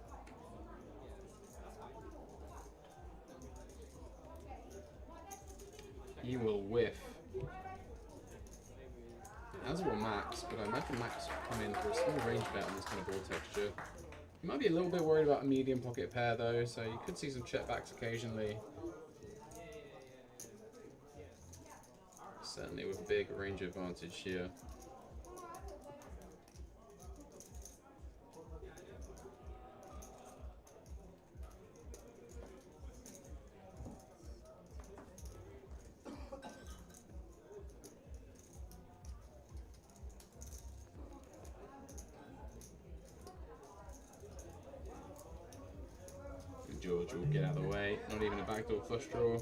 He will whiff. As will Max, but I imagine Max will come in for a small range bet on this kind of ball texture. He might be a little bit worried about a medium pocket pair though, so you could see some check backs occasionally. Certainly with a big range advantage here. George will get out of the way, not even a backdoor flush draw.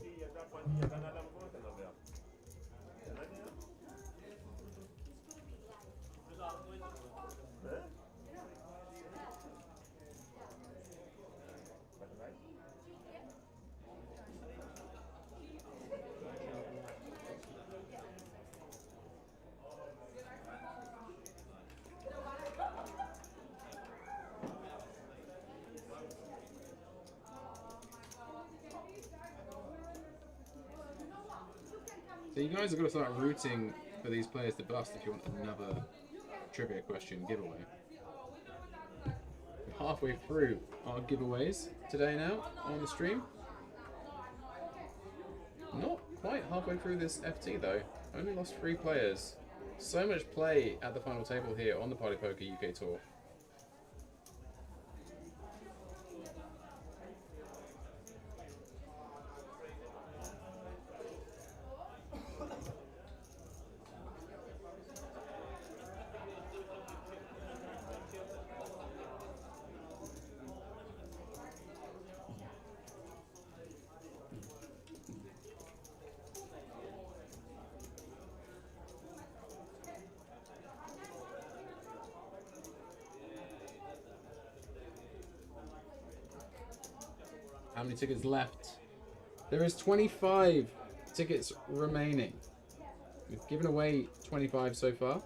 So you guys have got to start rooting for these players to bust if you want another trivia question giveaway. We're halfway through our giveaways today now on the stream. Not quite halfway through this FT though. Only lost 3 players. So much play at the final table here on the Party Poker UK Tour. How many tickets left? There is 25 tickets remaining. We've given away 25 so far.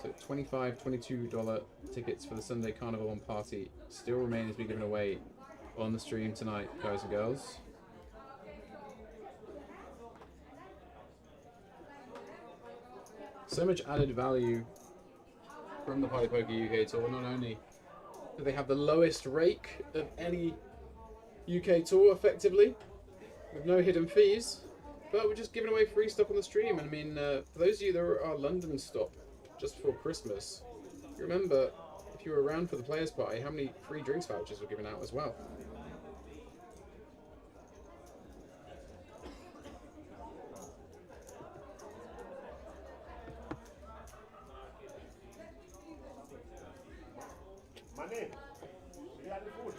So $25, $22 tickets for the Sunday Carnival and Party still remain to be given away on the stream tonight, guys and girls. So much added value from the Party Poker UK Tour. Not only do they have the lowest rake of any UK tour, effectively, with no hidden fees, but we're just giving away free stuff on the stream. And I mean, for those of you that are our London stop just before Christmas, you remember, if you were around for the Players' Party, how many free drinks vouchers were given out as well. Manny, we had the food.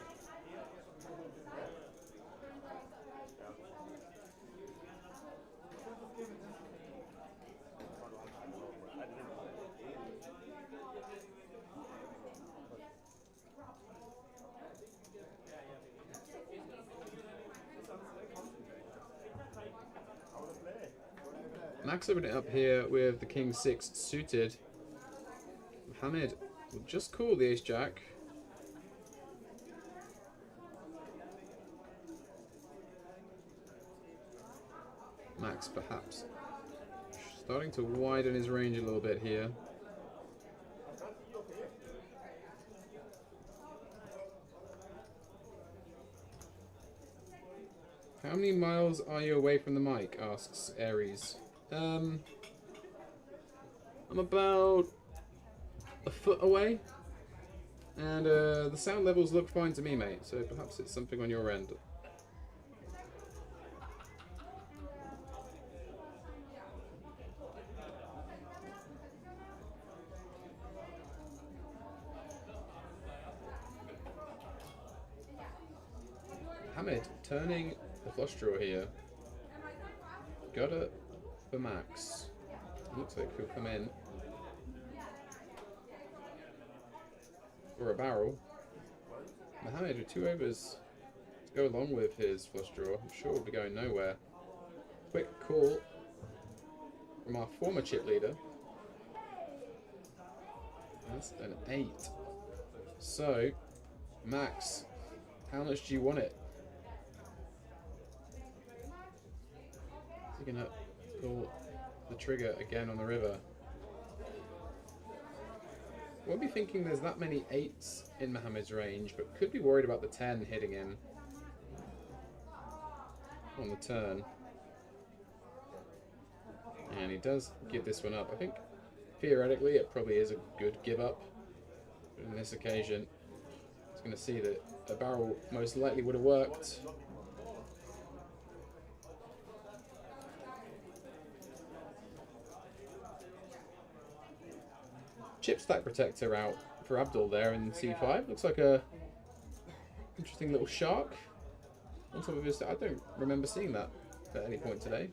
Max opened it up here with the King 6 suited. Mohammed will just call the Ace Jack. Max perhaps starting to widen his range a little bit here. How many miles are you away from the mic? Asks Aries. I'm about a foot away, and the sound levels look fine to me, mate, so perhaps it's something on your end. Mohammed turning the flush draw here. Gutter for Max. Looks like he'll come in. Or a barrel. Mohammed with 2 overs to go along with his flush draw. I'm sure we'll be going nowhere. Quick call from our former chip leader. That's an 8. So, Max, how much do you want it? Is he gonna pull the trigger again on the river? Won't be thinking there's that many 8s in Mohammed's range, but could be worried about the 10 hitting him on the turn. And he does give this one up. I think theoretically it probably is a good give up. But on this occasion, he's going to see that a barrel most likely would have worked. Chip stack protector out for Abdul there in C5. Looks like a interesting little shark on top of his. I don't remember seeing that at any point today.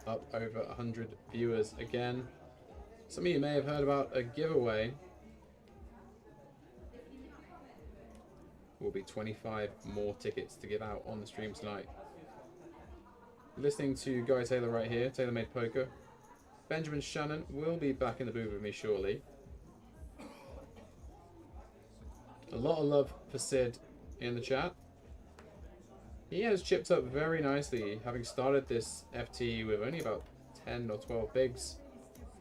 Up over 100 viewers again. Some of you may have heard about a giveaway. Will be 25 more tickets to give out on the stream tonight. Listening to Guy Taylor right here, Taylor Made Poker. Benjamin Shannon will be back in the booth with me shortly. A lot of love for Sid in the chat. He has chipped up very nicely, having started this FT with only about 10 or 12 bigs,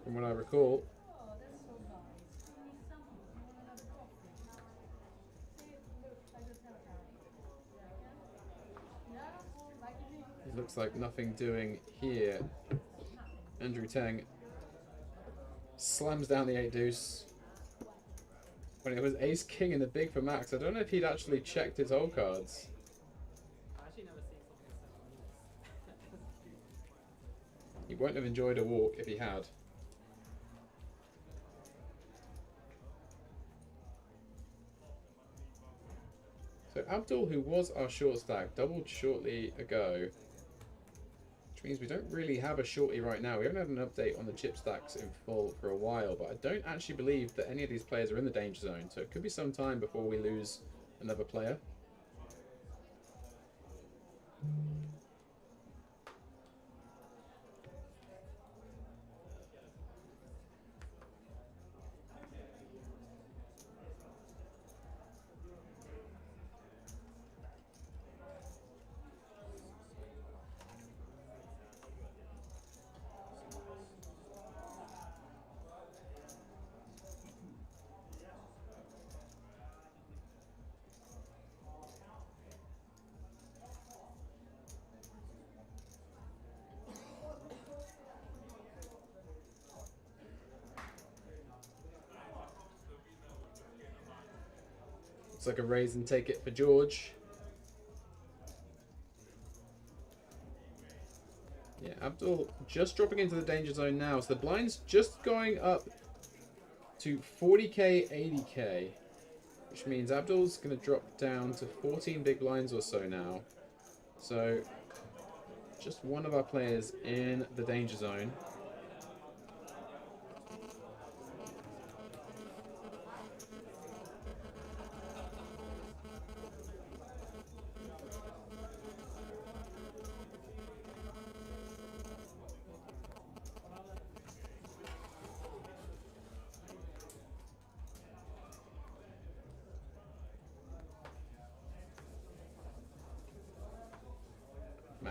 from what I recall. It looks like nothing doing here. Andrew Teng slams down the 8 deuce. When it was ace king in the big for Max, I don't know if he'd actually checked his whole cards. He won't have enjoyed a walk if he had. So Abdul, who was our short stack, doubled shortly ago. Which means we don't really have a shorty right now. We haven't had an update on the chip stacks in full for a while, but I don't actually believe that any of these players are in the danger zone. So it could be some time before we lose another player. Looks like a raise and take it for George. Yeah, Abdul just dropping into the danger zone now. So the blind's just going up to 40k, 80k. Which means Abdul's going to drop down to 14 big blinds or so now. So just one of our players in the danger zone.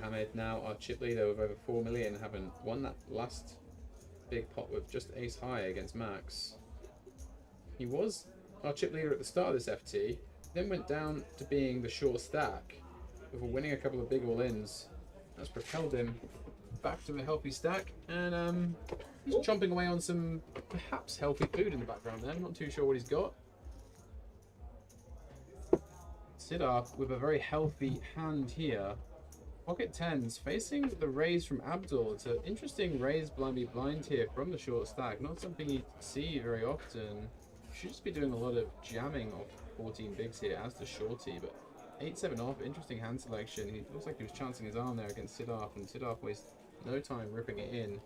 Mohammed, now our chip leader with over 4 million, having won that last big pot with just ace high against Max. He was our chip leader at the start of this FT, then went down to being the short stack before winning a couple of big all-ins. That's propelled him back to a healthy stack, and he's chomping away on some perhaps healthy food in the background there. I'm not too sure what he's got. Siddharth with a very healthy hand here. Pocket tens facing the raise from Abdul. It's an interesting raise blind here from the short stack. Not something you see very often. Should just be doing a lot of jamming off 14 bigs here as the shorty, but 8-7 off, interesting hand selection. He looks like he was chancing his arm there against Siddharth, and Siddharth wastes no time ripping it in,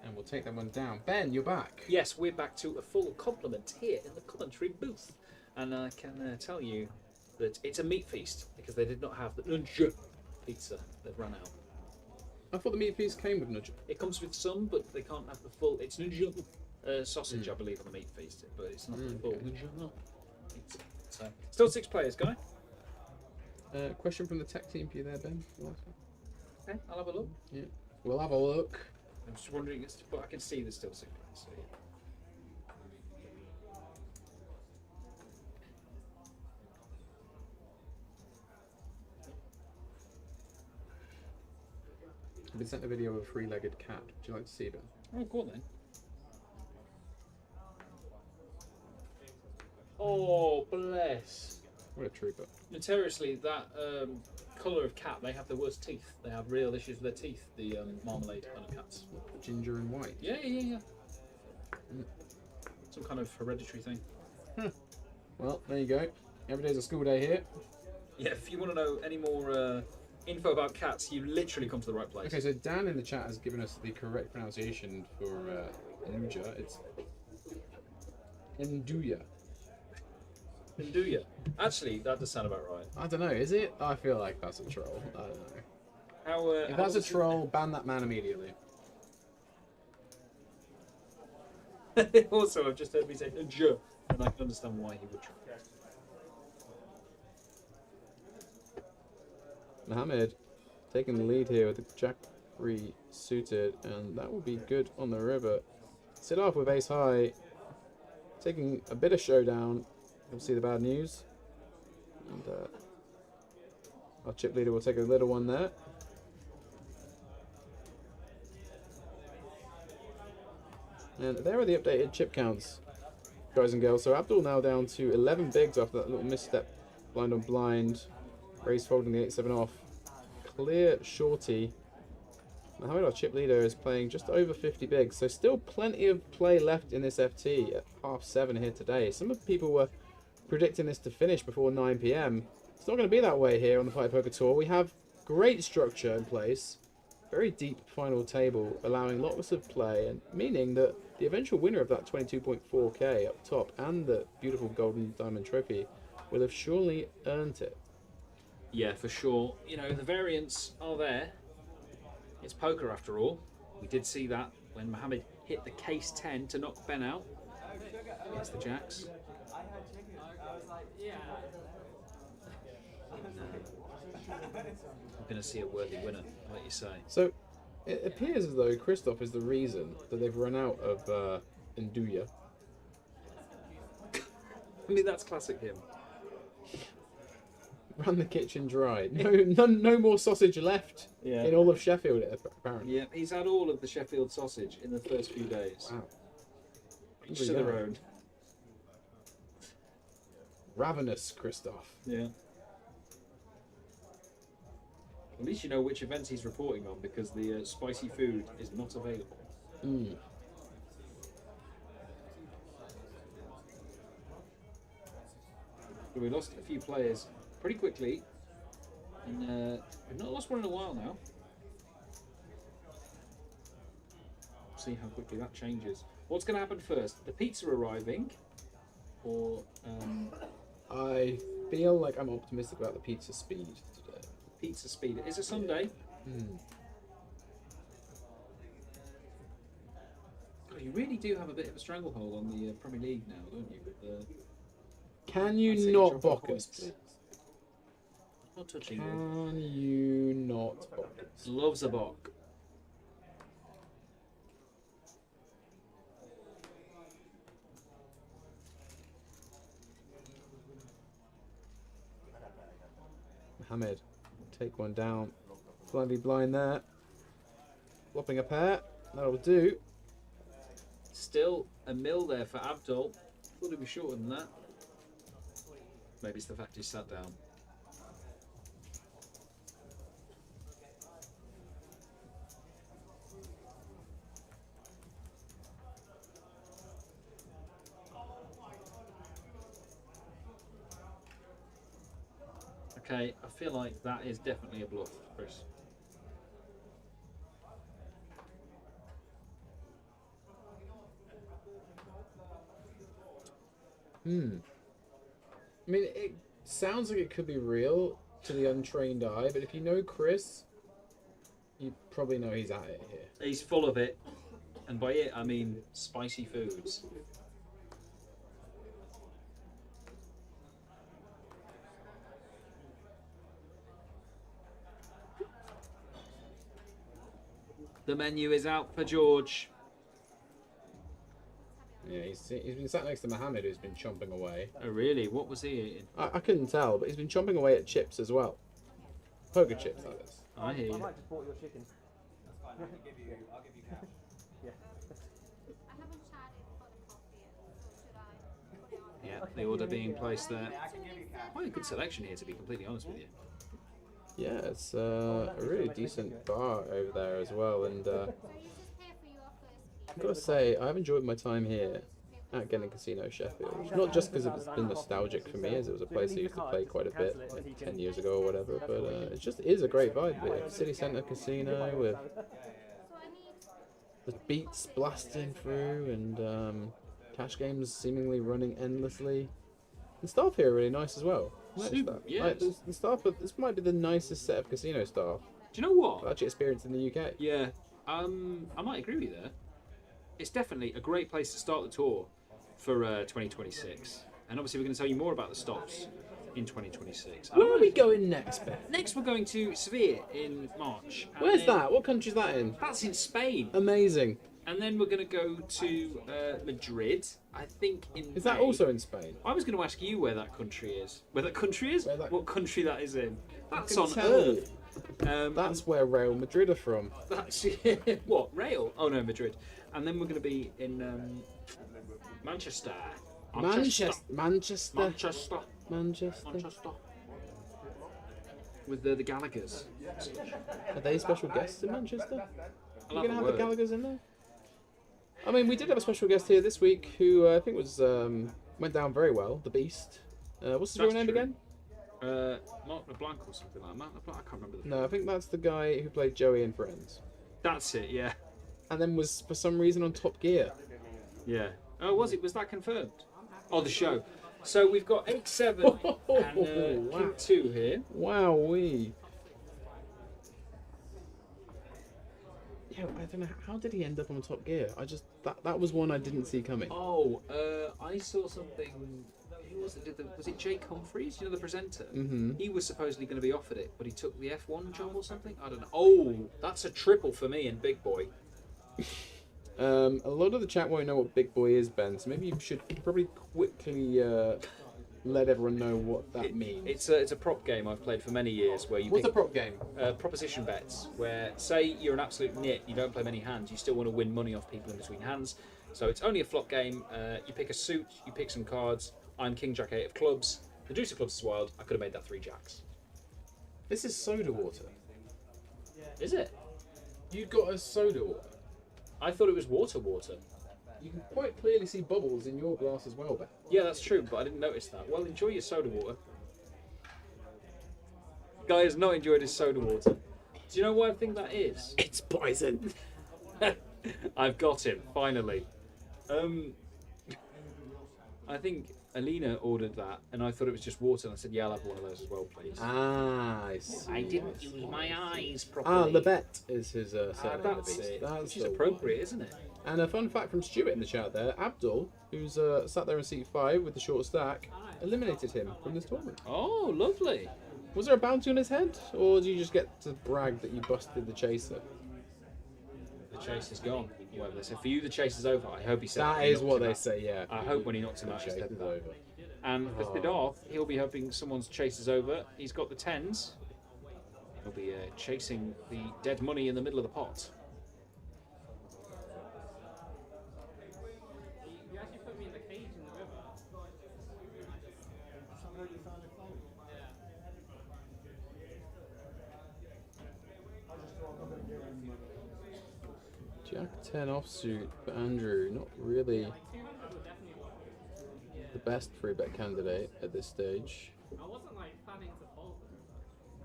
and we'll take that one down. Ben, you're back. Yes, we're back to a full complement here in the commentary booth, and I can tell you that it's a meat feast because they did not have the nudge pizza. They've run out. I thought the meat feast came with nudge. It comes with some, but they can't have the full. It's nudge sausage, I believe, on the meat feast, but it's not the full pizza. So, still 6 players, guy. Question from the tech team for you there, Ben. Okay, I'll have a look. Yeah, we'll have a look. I'm just wondering, but I can see there's still 6 players. So yeah. I've been sent a video of a 3-legged cat. Would you like to see Ben? Oh, go on then. Oh, bless. What a trooper. Notoriously, that colour of cat, they have the worst teeth. They have real issues with their teeth, the marmalade kind of cats. Ginger and white. Yeah. Some kind of hereditary thing. Well, there you go. Every day's a school day here. Yeah, if you want to know any more info about cats, you literally come to the right place. Okay, so Dan in the chat has given us the correct pronunciation for Nuja. It's Nduja. Nduja. Actually, that does sound about right. I don't know, is it? I feel like that's a troll. I don't know. How, If that's a troll, ban that man immediately. Also, I've just heard me say Nduja, and I can understand why he would try. Mohammed taking the lead here with the Jack 3 suited, and that will be good on the river. Sit off with ace high, taking a bit of showdown. You'll see the bad news. And our chip leader will take a little one there. And there are the updated chip counts, guys and girls. So Abdul now down to 11 bigs after that little misstep, blind on blind. Race folding the 8-7 off. Clear shorty. Mohammed, our chip leader, is playing just over 50 bigs, so still plenty of play left in this FT at 7:30 here today. Some of the people were predicting this to finish before 9 PM. It's not going to be that way here on the Pipe Poker Tour. We have great structure in place, very deep final table, allowing lots of play, and meaning that the eventual winner of that 22.4k up top and the beautiful golden diamond trophy will have surely earned it. Yeah, for sure. You know, the variants are there. It's poker after all. We did see that when Mohammed hit the case 10 to knock Ben out against the jacks. I'm going to see a worthy winner, I'll let you say. So it appears as though Christoph is the reason that they've run out of Nduja. I mean, that's classic him. Run the kitchen dry. No more sausage left in all of Sheffield, apparently. Yeah, he's had all of the Sheffield sausage in the first few days. Wow. Each to their own. Ravenous, Christoph. Yeah. At least you know which events he's reporting on, because the spicy food is not available. Mm. So we lost a few players pretty quickly, and we've not lost one in a while now. See how quickly that changes. What's going to happen first? The pizza arriving, or I feel like I'm optimistic about the pizza speed today. pizza speed? It's a Sunday. Mm. God, you really do have a bit of a stranglehold on the Premier League now, don't you? With the Can you I'd say not drop off book us, points. please? Not touching you. Can you not pocket? Loves a bok. Mohammed, take one down. Slightly blind there. Flopping a pair. That'll do. Still a mil there for Abdul. Thought he'd be shorter than that. Maybe it's the fact he sat down. Okay, I feel like that is definitely a bluff, Chris. I mean, it sounds like it could be real to the untrained eye, but if you know Chris, you probably know he's at it here. He's full of it, and by it I mean spicy foods. The menu is out for George. Yeah, he's been sat next to Mohammed, who's been chomping away. Oh really? What was he eating? I couldn't tell, but he's been chomping away at chips as well. Poker chips, that is. I hear I you. might just bought your chicken. That's fine. I'll give you cash. Yeah. I haven't tried it for the coffee yet, so should I put it on? Yeah, the order being placed there. Yeah, I can give you cash. Quite a good selection here, to be completely honest with you. Yeah, it's a really decent bar over there as well, and So you just pay for your first I've got to say, I've enjoyed my time here at Getting Casino Sheffield. Not just because it's been nostalgic for me, as it was a place I used to play quite a bit, like 10 years ago or whatever, but it just is a great vibe here. City Centre Casino with So I need the beats blasting through and cash games seemingly running endlessly. The staff here are really nice as well. Noticed that. Yes. Like, the staff, this might be the nicest set of casino staff Do you know what? I've actually experienced in the UK. Yeah, I might agree with you there. It's definitely a great place to start the tour for 2026. And obviously we're going to tell you more about the stops in 2026. Where are we going next, Ben? Next we're going to Seville in March. And Where's then- that? What country's that in? That's in Spain. Amazing. And then we're going to go to Madrid, I think in Is that May. also in Spain? I was going to ask you where that country is. Where that country is? Where that- What country that is in? That's can on tell Earth. That's where Real Madrid are from. That's what Rail? Oh no, Madrid. And then we're going to be in Manchester. Manchester. Manchester. Manchester. With the Gallaghers. Are they special guests in Manchester? I'll Are you going to a have the word. Gallaghers in there? I mean, we did have a special guest here this week who I think was went down very well. The Beast. What's his real That's name true. again? Mark LeBlanc or something like that. Mark LeBlanc, I can't remember the No, I think that's the guy who played Joey in Friends, That's it, yeah. and then was for some reason on Top Gear. Yeah. Oh, was it? Was that confirmed? Oh, the show. So we've got 8-7 and Wow. King 2 here. Wowee. Yeah, I don't know. How did he end up on Top Gear? That was one I didn't see coming. Oh, I saw something. Who was it? Was it Jake Humphries? You know, the presenter. Mm-hmm. He was supposedly going to be offered it, but he took the F1 job or something. I don't know. Oh, that's a triple for me in Big Boy. A lot of the chat won't know what Big Boy is, Ben. So maybe you should probably quickly let everyone know what that means. It's a prop game I've played for many years where you What's a pick prop game? proposition bets. Where say you're an absolute nit, you don't play many hands, you still want to win money off people in between hands. So it's only a flop game. You pick a suit, you pick some cards. I'm King Jack 8 of clubs. The deuce of clubs is wild. I could have made that 3 jacks. This is soda water. Is it? You got a soda water. I thought it was water. You can quite clearly see bubbles in your glass as well, Ben. Yeah, that's true, but I didn't notice that. Well, enjoy your soda water. Guy has not enjoyed his soda water. Do you know what I think that is? It's poison. I've got him, finally. I think Alina ordered that, and I thought it was just water, and I said, yeah, I'll have one of those as well, please. I see. I didn't use my eyes properly. Lebet is his surname. That's the Beast. it. That's Which is the appropriate, isn't it? And a fun fact from Stuart in the chat there, Abdul, who's sat there in seat 5 with the short stack, eliminated him from this tournament. Oh, lovely. Was there a bounty on his head, or do you just get to brag that you busted the chaser? The chase is gone. Whatever they say. For you, the chase is over. I hope he said That when he is knocked what him they out. say, yeah. I hope when he knocks him The out, he chase said is that. over. And for Sidorf, he'll be hoping someone's chase is over. He's got the 10s. He'll be chasing the dead money in the middle of the pot. You actually put me in the cage in the river. Jack 10 offsuit for Andrew. Not really 200 would definitely work. the best free bet candidate at this stage. I wasn't like planning to fold them.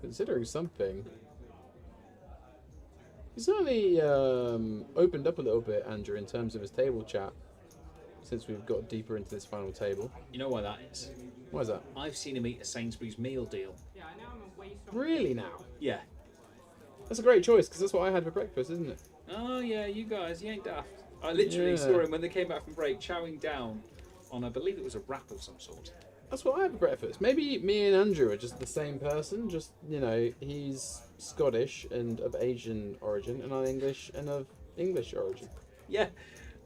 Considering something. He's certainly opened up a little bit, Andrew, in terms of his table chat since we've got deeper into this final table. You know why that is? Why is that? I've seen him eat a Sainsbury's meal deal. Yeah, I know I'm a way stronger. Really now? Yeah. That's a great choice, because that's what I had for breakfast, isn't it? Oh yeah, you guys, you ain't daft. I literally Yeah. saw him when they came back from break, chowing down on, I believe it was a wrap of some sort. That's what I had for breakfast. Maybe me and Andrew are just the same person, just, you know, he's Scottish and of Asian origin, and I'm English and of English origin. Yeah,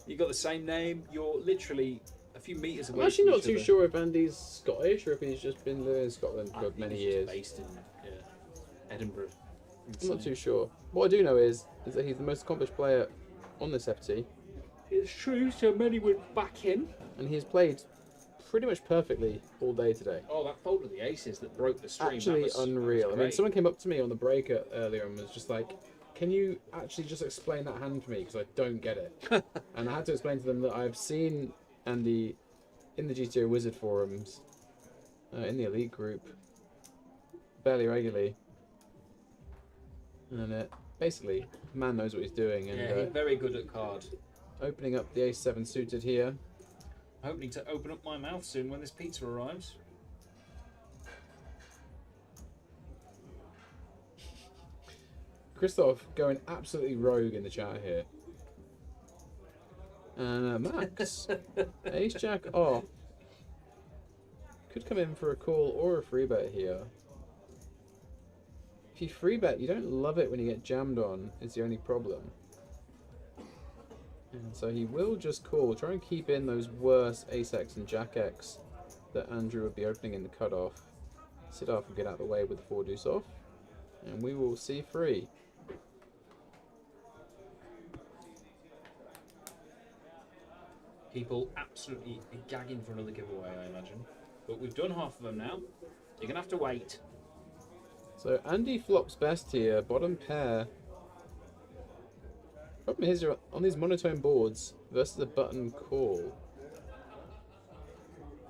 you got the same name. You're literally a few meters away. I'm actually from not each too other. sure if Andy's Scottish or if he's just been living in Scotland I for think many he's just years. based in Edinburgh. I'm not too sure. What I do know is that he's the most accomplished player on this FT, It's true, so many would back him. and he's played pretty much perfectly all day today. Oh, that fold of the aces that broke the stream. Actually that was unreal. I mean, great. someone came up to me on the break earlier and was just like, "Can you actually just explain that hand for me? Because I don't get it." And I had to explain to them that I've seen Andy in the GTO Wizard forums, in the elite group, fairly regularly, and basically, man knows what he's doing. And Yeah, he's very good at card. opening up the Ace 7 suited here. Hoping to open up my mouth soon when this pizza arrives. Christoph going absolutely rogue in the chat here. And Max, Ace Jack off. Could come in for a call or a free bet here. If you free bet, you don't love it when you get jammed on, is the only problem. And so he will just call, try and keep in those worse Ace X and Jack X that Andrew would be opening in the cutoff. Sidorf will get out of the way with the 4 deuce off, and we will see free. People absolutely gagging for another giveaway, I imagine. But we've done half of them now. You're gonna have to wait. So Andy flops best here, bottom pair. Problem is, you're on these monotone boards versus a button call,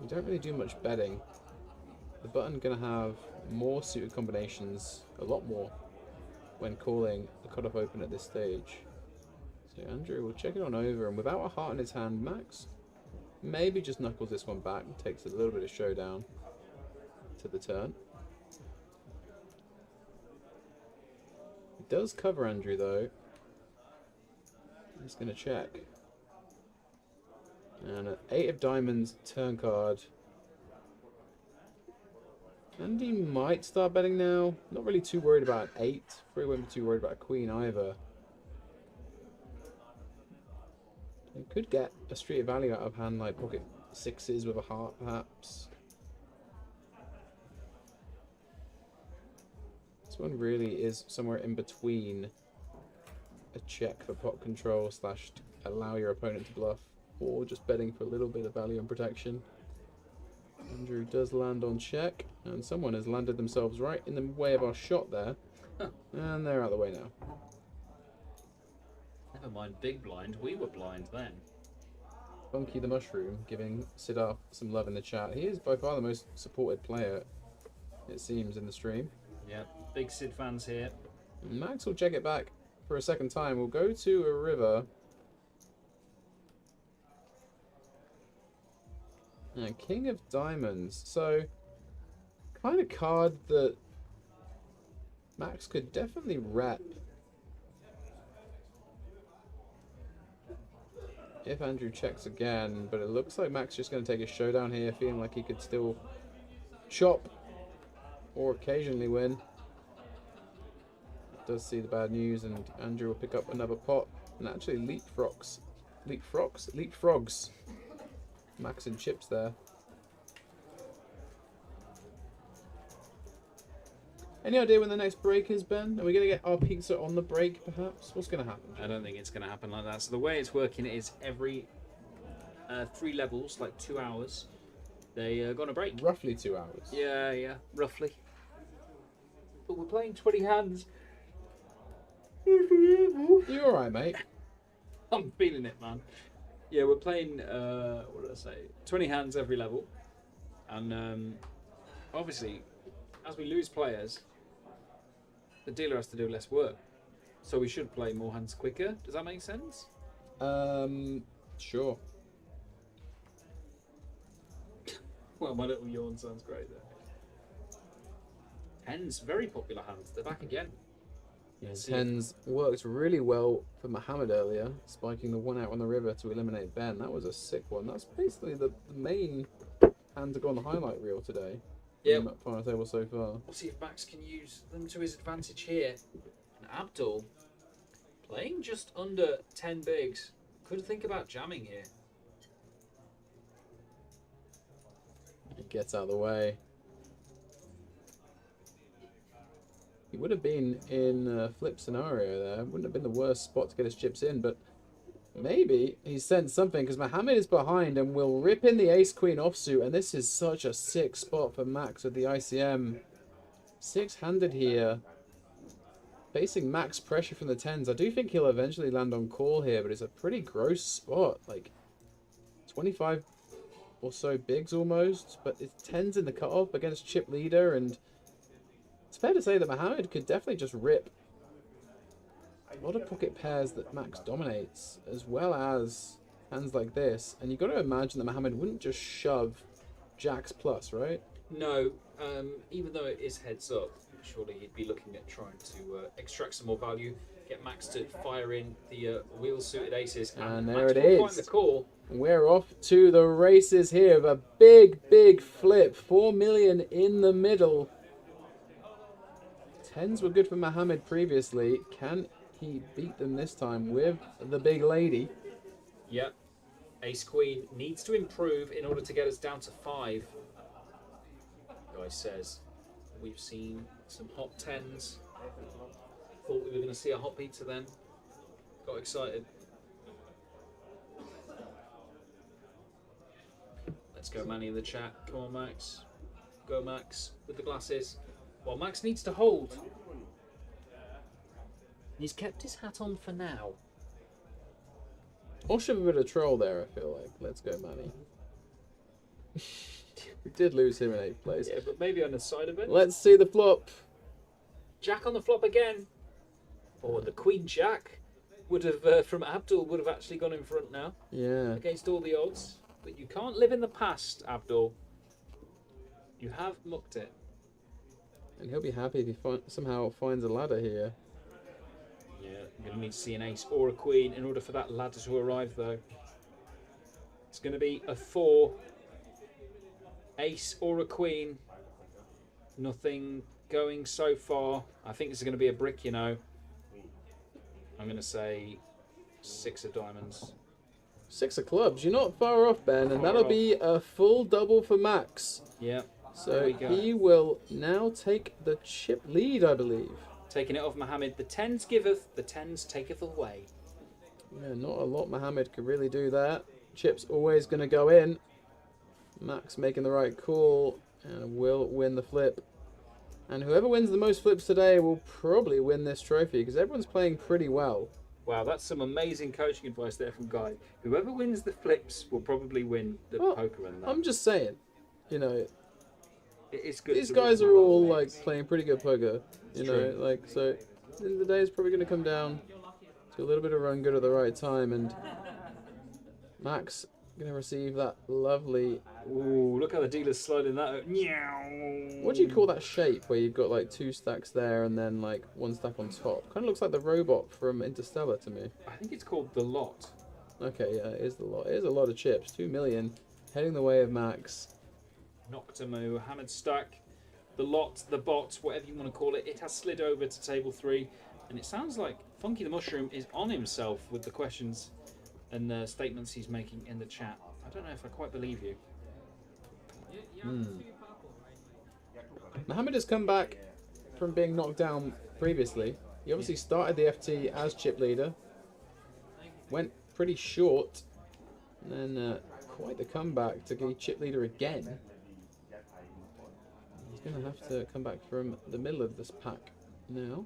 you don't really do much betting. The button gonna have more suited combinations, a lot more, when calling the cutoff open at this stage. So Andrew will check it on over, and without a heart in his hand, Max maybe just knuckles this one back and takes a little bit of showdown to the turn. It does cover Andrew though. He's going to check. And an 8 of diamonds turn card. Andy might start betting now. Not really too worried about an 8. Probably won't be too worried about a queen either. He could get a street of value out of hand, like pocket 6s with a heart perhaps. This one really is somewhere in between a check for pot control / allow your opponent to bluff, or just betting for a little bit of value and protection. Andrew does land on check, and someone has landed themselves right in the way of our shot there. And they're out of the way now. Never mind big blind, we were blind then. Funky the Mushroom giving Sidorf some love in the chat. He is by far the most supported player, it seems, in the stream. Yeah, big Sid fans here. And Max will check it back for a second time. We'll go to a river. And King of Diamonds. So, kind of card that Max could definitely rep if Andrew checks again, but it looks like Max just going to take a showdown here, feeling like he could still chop or occasionally win. Does see the bad news, and Andrew will pick up another pot and actually leapfrogs Max and chips there. Any idea when the next break is, Ben? Are we going to get our pizza on the break, perhaps? What's going to happen? I don't think it's going to happen like that. So the way it's working is every 3 levels, like 2 hours, they are going to break. Roughly 2 hours. Yeah, roughly. But we're playing 20 hands. You alright, mate? I'm feeling it, man. Yeah, we're playing, what did I say? 20 hands every level. And obviously, as we lose players, the dealer has to do less work. So we should play more hands quicker. Does that make sense? Sure. Well, my little yawn sounds great there. Hens, very popular hands. They're back again. Yeah, tens worked really well for Mohammed earlier, spiking the 1 out on the river to eliminate Ben. That was a sick one. That's basically the main hand to go on the highlight reel today. Yeah. Final table so far. We'll see if Max can use them to his advantage here. And Abdul, playing just under 10 bigs, could think about jamming here. He gets out of the way. He would have been in a flip scenario there. Wouldn't have been the worst spot to get his chips in, but maybe he sensed something because Mohammed is behind and will rip in the ace-queen offsuit, and this is such a sick spot for Max with the ICM. Six-handed here. Facing max pressure from the tens. I do think he'll eventually land on call here, but it's a pretty gross spot. Like 25 or so bigs almost, but it's tens in the cutoff against chip leader, and it's fair to say that Mohammed could definitely just rip a lot of pocket pairs that Max dominates, as well as hands like this. And you've got to imagine that Mohammed wouldn't just shove jacks plus, right? No, even though it is heads up, surely he'd be looking at trying to extract some more value, get Max to fire in the wheel-suited aces, And Max there it will is. find the call. We're off to the races here. A big flip. 4 million in the middle. Tens were good for Mohammed previously. Can he beat them this time with the big lady? Yep. Ace Queen needs to improve in order to get us down to 5. Guy says we've seen some hot tens. Thought we were going to see a hot pizza then. Got excited. Let's go, Manny, in the chat. Come on, Max. Go, Max, with the glasses. Well, Max needs to hold. He's kept his hat on for now. Or should have been a troll there, I feel like. Let's go, Manny. We did lose him in 8th place. Yeah, but maybe on the side of it. Let's see the flop. Jack on the flop again. Or the Queen Jack would have, from Abdul, would have actually gone in front now. Yeah. Against all the odds. But you can't live in the past, Abdul. You have mucked it. And he'll be happy if he somehow finds a ladder here. Yeah, I'm going to need to see an ace or a queen in order for that ladder to arrive, though. It's going to be a 4. Ace or a queen. Nothing going so far. I think this is going to be a brick, you know. I'm going to say 6 of diamonds. 6 of clubs. You're not far off, Ben, and that'll be a full double for Max. Yeah. So he will now take the chip lead, I believe. Taking it off Mohammed. The tens giveth, the tens taketh away. Yeah, not a lot Mohammed could really do that. Chip's always going to go in. Max making the right call and will win the flip. And whoever wins the most flips today will probably win this trophy because everyone's playing pretty well. Wow, that's some amazing coaching advice there from Guy. Whoever wins the flips will probably win the poker and that. I'm just saying, you know, it's good. these guys are all like playing pretty good poker, you know, true. like so. At the end of the day, it's probably going to come down to a little bit of run good at the right time, and Max going to receive that lovely. Ooh, look how the dealer's sliding that. What do you call that shape where you've got like 2 stacks there and then like 1 stack on top? Kind of looks like the robot from Interstellar to me. I think it's called the lot. Okay, yeah, it is the lot. It is a lot of chips. 2 million heading the way of Max. Knocked a Mohammed stack. the lot, the bot, whatever you want to call it, it has slid over to table 3, and it sounds like Funky the Mushroom is on himself with the questions and statements he's making in the chat. I don't know if I quite believe you. You have two purple, right? Mohammed has come back from being knocked down previously. He obviously started the FT as chip leader, went pretty short, and then quite the comeback to be chip leader again. He's going to have to come back from the middle of this pack now.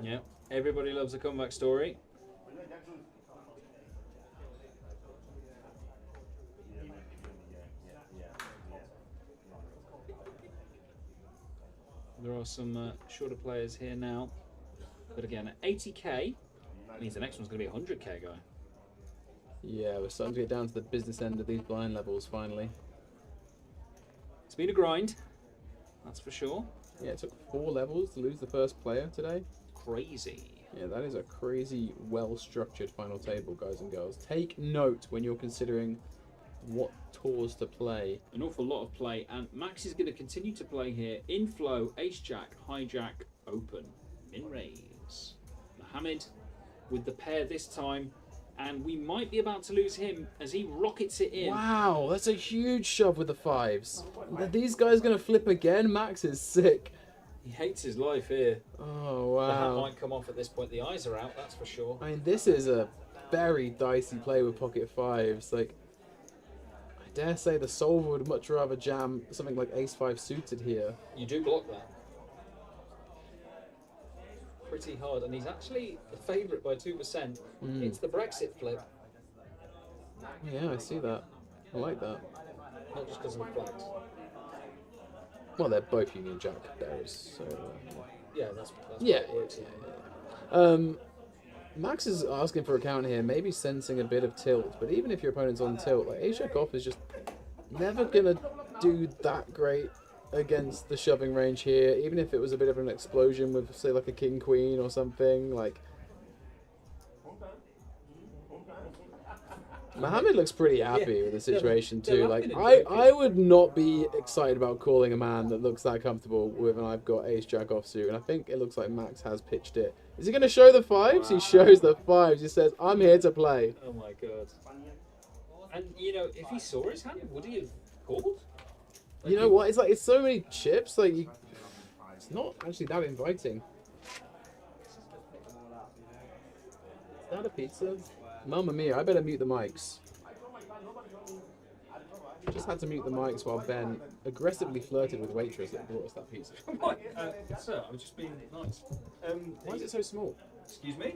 Yeah, everybody loves a comeback story. There are some shorter players here now, but again, 80k means the next one's going to be a 100k guy. Yeah, we're starting to get down to the business end of these blind levels finally. It's been a grind, that's for sure. Yeah, it took 4 levels to lose the first player today. Crazy. Yeah, that is a crazy, well-structured final table, guys and girls. Take note when you're considering what tours to play. An awful lot of play, and Max is going to continue to play here. In flow, ace jack, hijack, open, min raise. Mohammed with the pair this time, and we might be about to lose him as he rockets it in. Wow, that's a huge shove with the 5s. Are these guys going to flip again? Max is sick. He hates his life here. Oh, The hat wow. might come off at this point. The eyes are out, that's for sure. I mean, this is a very dicey play with pocket 5s. Like, I dare say the solver would much rather jam something like ace-5 suited here. You do block that. Pretty hard, and he's actually the favourite by 2%. It's the Brexit flip, Yeah, I see that. I like that. not just because of the flags. Well, they're both Union Jack bearers, so... Yeah, that's Yeah, how it works. Max is asking for a count here, maybe sensing a bit of tilt, but even if your opponent's on tilt, like ace jack off is just never gonna do that great against the shoving range here, even if it was a bit of an explosion with, say, like a king queen or something. Like, Mohammed looks pretty happy with the situation too. Like, I would not be excited about calling a man that looks that comfortable with an I've got ace jack off suit, and I think it looks like Max has pitched it. Is he going to show the 5s? He shows the 5s. He says, I'm here to play. Oh my god. And, you know, if he saw his hand, would he have called? Like, You know what? It's like, it's so many chips, like, it's not actually that inviting. Is that a pizza? Mamma mia, I better mute the mics. Just had to mute the mics while Ben aggressively flirted with waitress that brought us that pizza. Sir, I was just being nice. Why is it so small? Excuse me?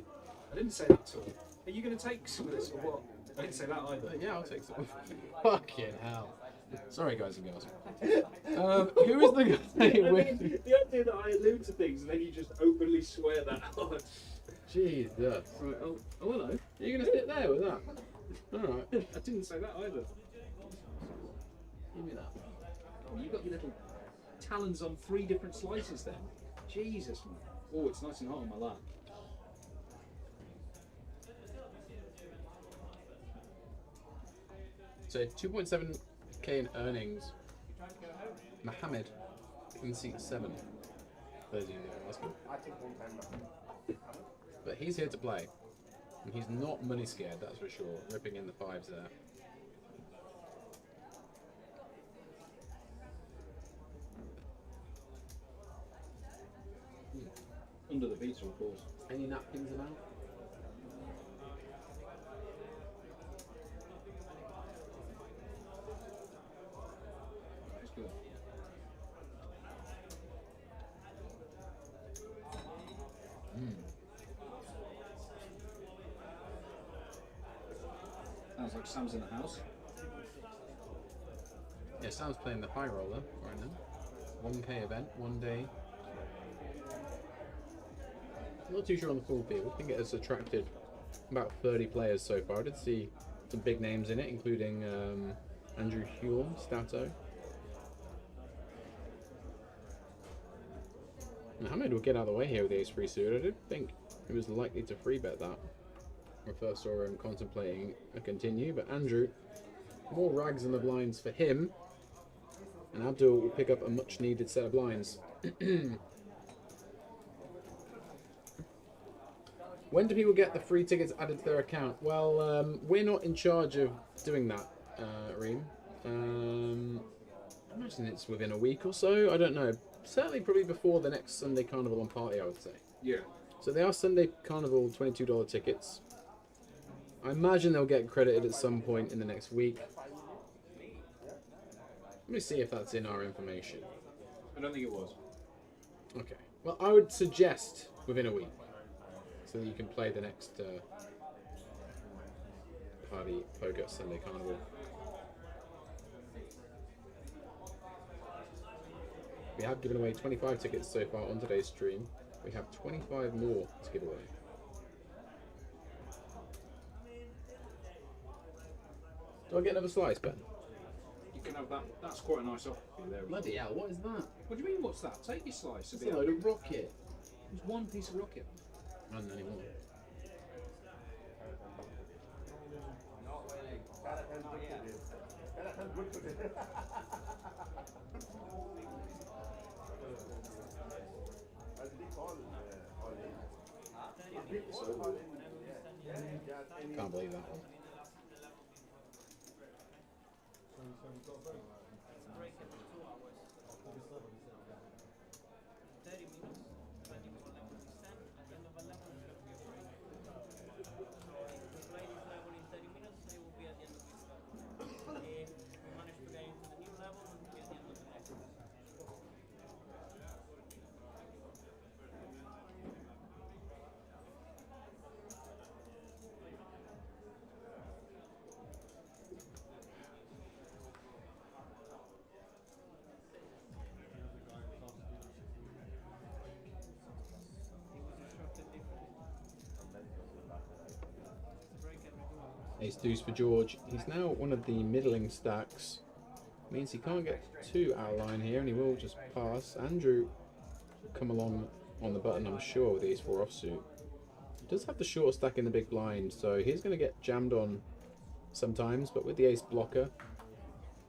I didn't say that at all. Are you going to take some of this or what? I didn't say that either. Yeah, I'll take some. Fucking hell. Sorry, guys and girls. Who is the guy with... The idea that I allude to things and then you just openly swear that hard. Jesus. Right, oh hello. Are you going to sit there with that? Alright. I didn't say that either. Give me that. Oh, you got your little talons on 3 different slices then. Jesus, man. Oh, it's nice and hot on my lap. So 2.7k in earnings. Mohammed in seat 7. Those of you that are asking. But he's here to play. And he's not money scared, that's for sure. Ripping in the 5s there. Under the pizza, of course. Any napkins about? That's good. Sounds like Sam's in the house. Yeah, Sam's playing the high roller right now. 1k event, 1 day. Not too sure on the full field. I think it has attracted about 30 players so far. I did see some big names in it, including Andrew Hume, Stato. Mohammed will get out of the way here with the ace-3 suit. I did think he was likely to free bet that. I first saw him contemplating a continue, but Andrew, more rags in the blinds for him. And Abdul will pick up a much needed set of blinds. When do people get the free tickets added to their account? Well, we're not in charge of doing that, Reem. I imagine it's within a week or so. I don't know. Certainly probably before the next Sunday Carnival on Party, I would say. Yeah. So they are Sunday Carnival $22 tickets. I imagine they'll get credited at some point in the next week. Let me see if that's in our information. I don't think it was. Okay. Well, I would suggest within a week, so that you can play the next Party Poker Sunday Carnival. We have given away 25 tickets so far on today's stream. We have 25 more to give away. Do I get another slice, Ben? You can have that. That's quite a nice offer there. Bloody hell, what is that? What do you mean, what's that? Take your slice. It's a load of rocket. It's one piece of rocket. I don't know anymore. Can't believe that one. Ace deuce for George. He's now one of the middling stacks. Means he can't get too out of line here, and he will just pass. Andrew will come along on the button, I'm sure, with the ace four offsuit. He does have the short stack in the big blind, so he's going to get jammed on sometimes, but with the ace blocker,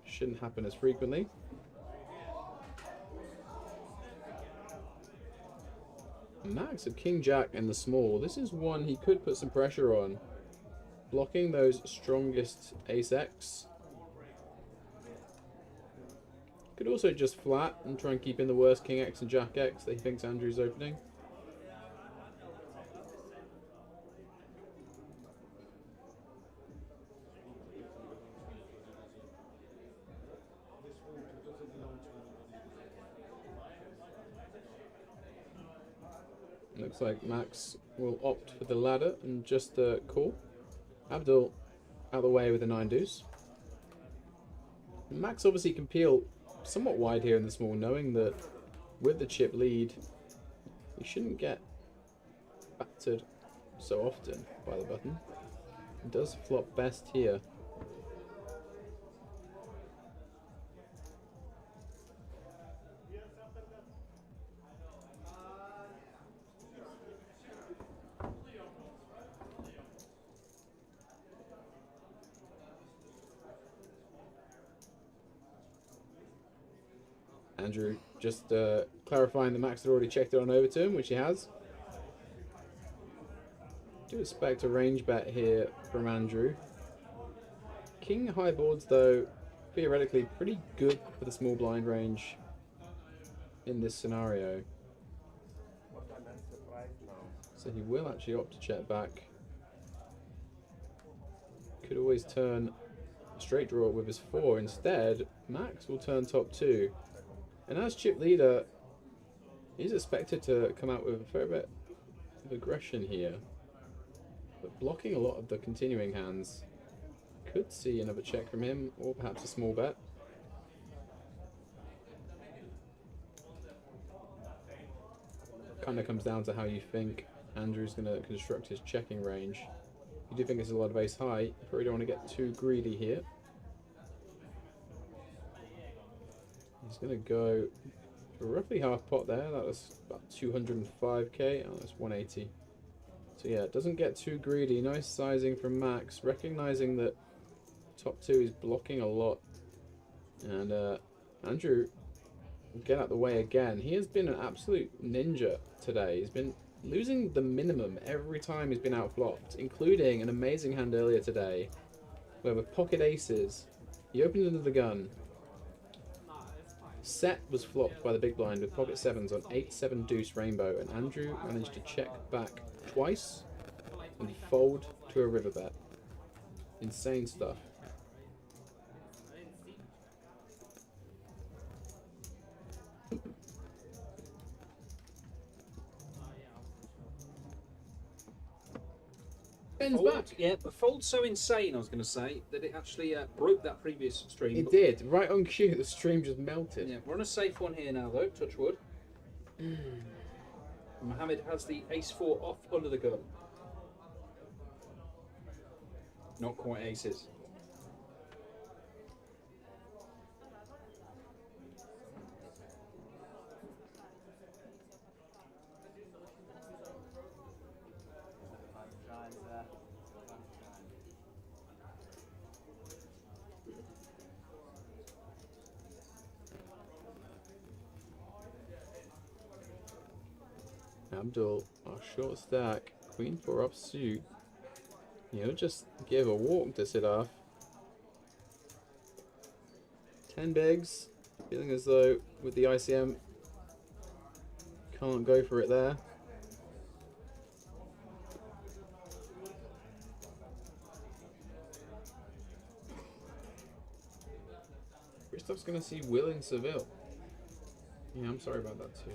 shouldn't happen as frequently. Max of King Jack and the small. This is one he could put some pressure on. Blocking those strongest ace X. Could also just flat and try and keep in the worst King X and Jack X that he thinks Andrew's opening. Looks like Max will opt for the ladder and just call. Abdul out of the way with a 9 deuce. Max obviously can peel somewhat wide here in the small, knowing that with the chip lead, he shouldn't get battered so often by the button. He does flop best here. Andrew just clarifying that Max had already checked it on over to him, which he has. Do expect a range bet here from Andrew. King high boards, though, theoretically pretty good for the small blind range in this scenario. So he will actually opt to check back. Could always turn a straight draw with his 4. Instead, Max will turn top 2. And as chip leader, he's expected to come out with a fair bit of aggression here. But blocking a lot of the continuing hands. Could see another check from him, or perhaps a small bet. Kind of comes down to how you think Andrew's going to construct his checking range. You do think it's a lot of ace high, you probably don't want to get too greedy here. He's going to go for roughly half pot there. That was about 205k. Oh, that's 180. So yeah, it doesn't get too greedy. Nice sizing from Max, recognizing that top 2 is blocking a lot. And Andrew will get out the way again. He has been an absolute ninja today. He's been losing the minimum every time he's been outflopped, including an amazing hand earlier today, where with pocket aces, he opened into the gun. Set was flopped by the big blind with pocket sevens on 8-7 deuce rainbow, and Andrew managed to check back twice and fold to a river bet. Insane stuff. Ben's Fold, back. yeah, a fold so insane, I was going to say, that it actually broke that previous stream. It did. Right on cue, the stream just melted. Yeah, we're on a safe one here now, though. Touch wood. Mohammed has the ace-4 off under the gun. Not quite aces. Abdul, our short stack, queen 4 offsuit. He'll just give a walk to Siddharth. 10 bigs, feeling as though with the ICM can't go for it there. Christoph's going to see Will in Seville. Yeah, I'm sorry about that too.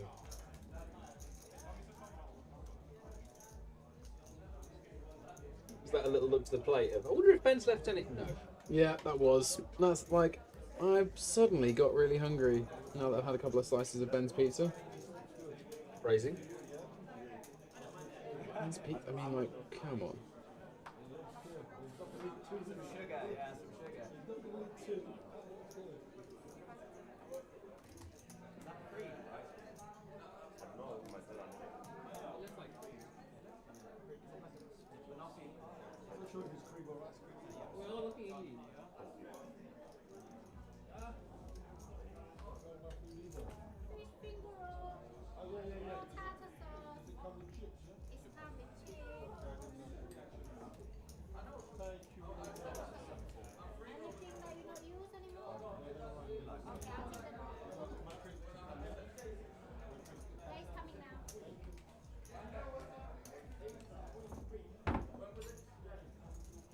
Is that a little look to the plate of, I wonder if Ben's left any? No. Yeah, that was. That's like, I've suddenly got really hungry now that I've had a couple of slices of Ben's pizza. Phrasing. Ben's pizza, I mean, like, come on. Some sugar, yeah, some sugar. We're all looking at you. Fish finger roll. No tartar sauce. It's come with cheese. Anything that you not use anymore? Okay, I'll take them all. Ray's coming now.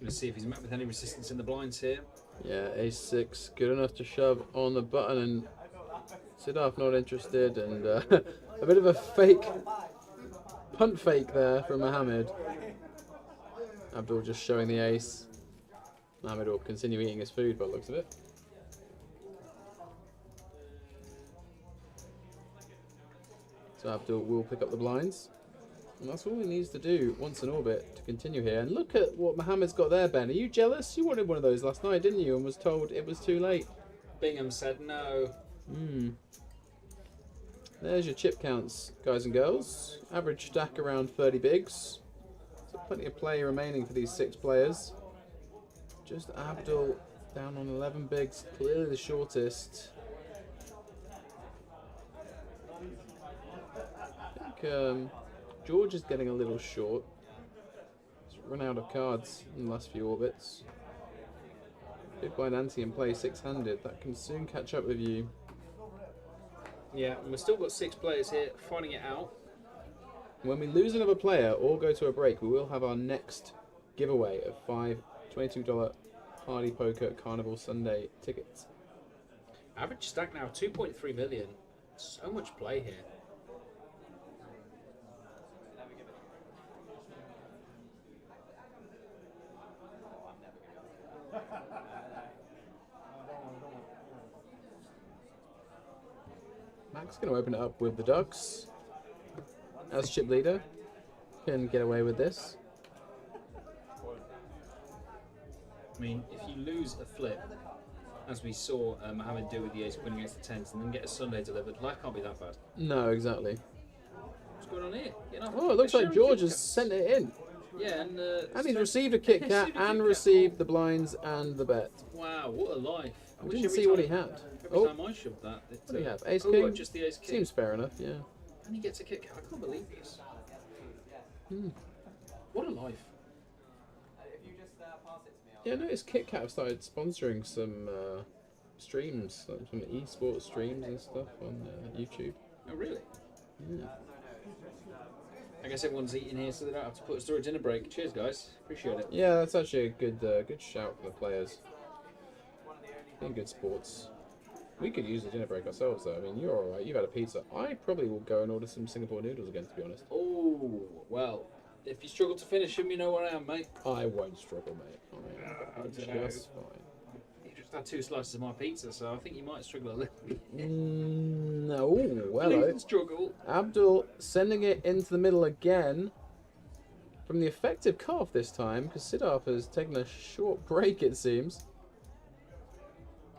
Let's see if he's met with any resistance in the blinds here. Yeah, ace-6, good enough to shove on the button, and Siddharth not interested, and a bit of a fake, punt fake there from Mohammed. Abdul just showing the ace. Mohammed will continue eating his food by the looks of it. So Abdul will pick up the blinds. And that's all he needs to do once in orbit to continue here. And look at what Mohammed's got there, Ben. Are you jealous? You wanted one of those last night, didn't you? And was told it was too late. Bingham said no. There's your chip counts, guys and girls. Average stack around 30 bigs. So plenty of play remaining for these 6 players. Just Abdul down on 11 bigs, clearly the shortest. I think George is getting a little short. He's run out of cards in the last few orbits. Big blind ante in play 6-handed. That can soon catch up with you. Yeah, and we've still got 6 players here fighting it out. When we lose another player or go to a break, we will have our next giveaway of 5 $22 Hardy Poker Carnival Sunday tickets. Average stack now 2.3 million. So much play here. Mac's going to open it up with the Ducks. As chip leader, can get away with this. I mean, if you lose a flip, as we saw Mohammed do with the ace queen against the tens, and then get a Sunday delivered, life can't be that bad. No, exactly. What's going on here? Oh, it looks like George has sent it in. Yeah, and And he's received a Kit Kat and received the blinds and the bet. Wow, what a life. I wish didn't every see what time- he had. Every Oh, time I shoved that, it, what do you have? Ace oh, king? what, just the ace king. Seems fair enough, yeah. And he gets a kick. I can't believe this. Hmm. What a life. If you just pass it to me, Yeah, I noticed KitKat have started sponsoring some streams, like some esports streams and stuff on YouTube. Oh, really? Yeah. I guess everyone's eating here so they don't have to put us through a dinner break. Cheers, guys. Appreciate it. Yeah, that's actually a good shout for the players. Being good sports. We could use a dinner break ourselves, though. I mean, you're alright. You've had a pizza. I probably will go and order some Singapore noodles again, to be honest. Oh, well, if you struggle to finish them, you know where I am, mate. I won't struggle, mate. I'm just fine. You just had 2 slices of my pizza, so I think you might struggle a little bit. No, well, Please struggle. Abdul sending it into the middle again. From the effective cutoff this time, because Siddharth has taken a short break, it seems.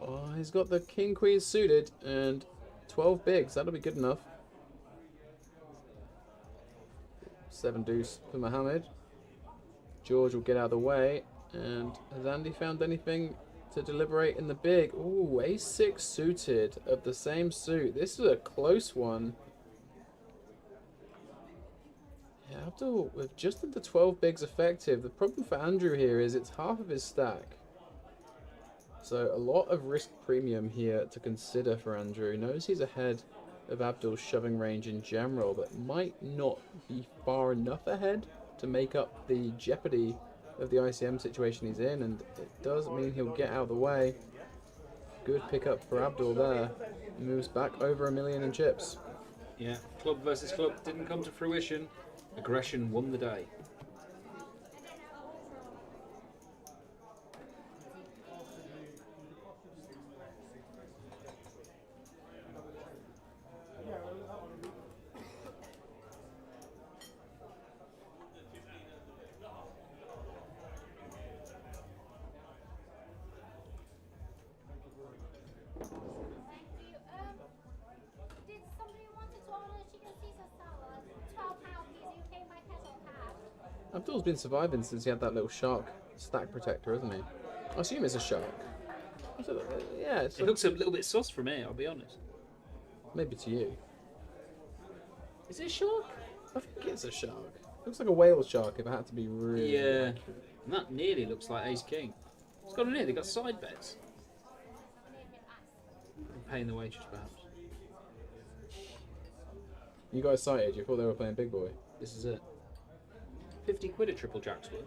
Oh, he's got the king queen suited and 12 bigs. That'll be good enough. 7 deuce for Mohammed. George will get out of the way. And has Andy found anything to deliberate in the big? Ooh, ace 6 suited of the same suit. This is a close one. Yeah, Abdul with just under 12 bigs effective. The problem for Andrew here is it's half of his stack. So a lot of risk premium here to consider for Andrew. He knows he's ahead of Abdul's shoving range in general, but might not be far enough ahead to make up the jeopardy of the ICM situation he's in, and it does mean he'll get out of the way. Good pickup for Abdul there. Moves back over 1 million in chips. Yeah, club versus club didn't come to fruition. Aggression won the day. Did somebody wanted to order chicken Caesar salad? £12, please. You pay by cash or card? Abdul's been surviving since he had that little shark stack protector, hasn't he? I assume it's a shark. Yeah, it's It looks a little bit sus from here, I'll be honest. maybe to you. Is it a shark? I think it's a shark. Looks like a whale shark if it had to be really. Yeah. And that nearly looks like ace king. What's going on here? They've got side bets. Paying the waitress, perhaps. You guys sighted, you thought they were playing big boy. This is it. 50 quid at triple jacks worth.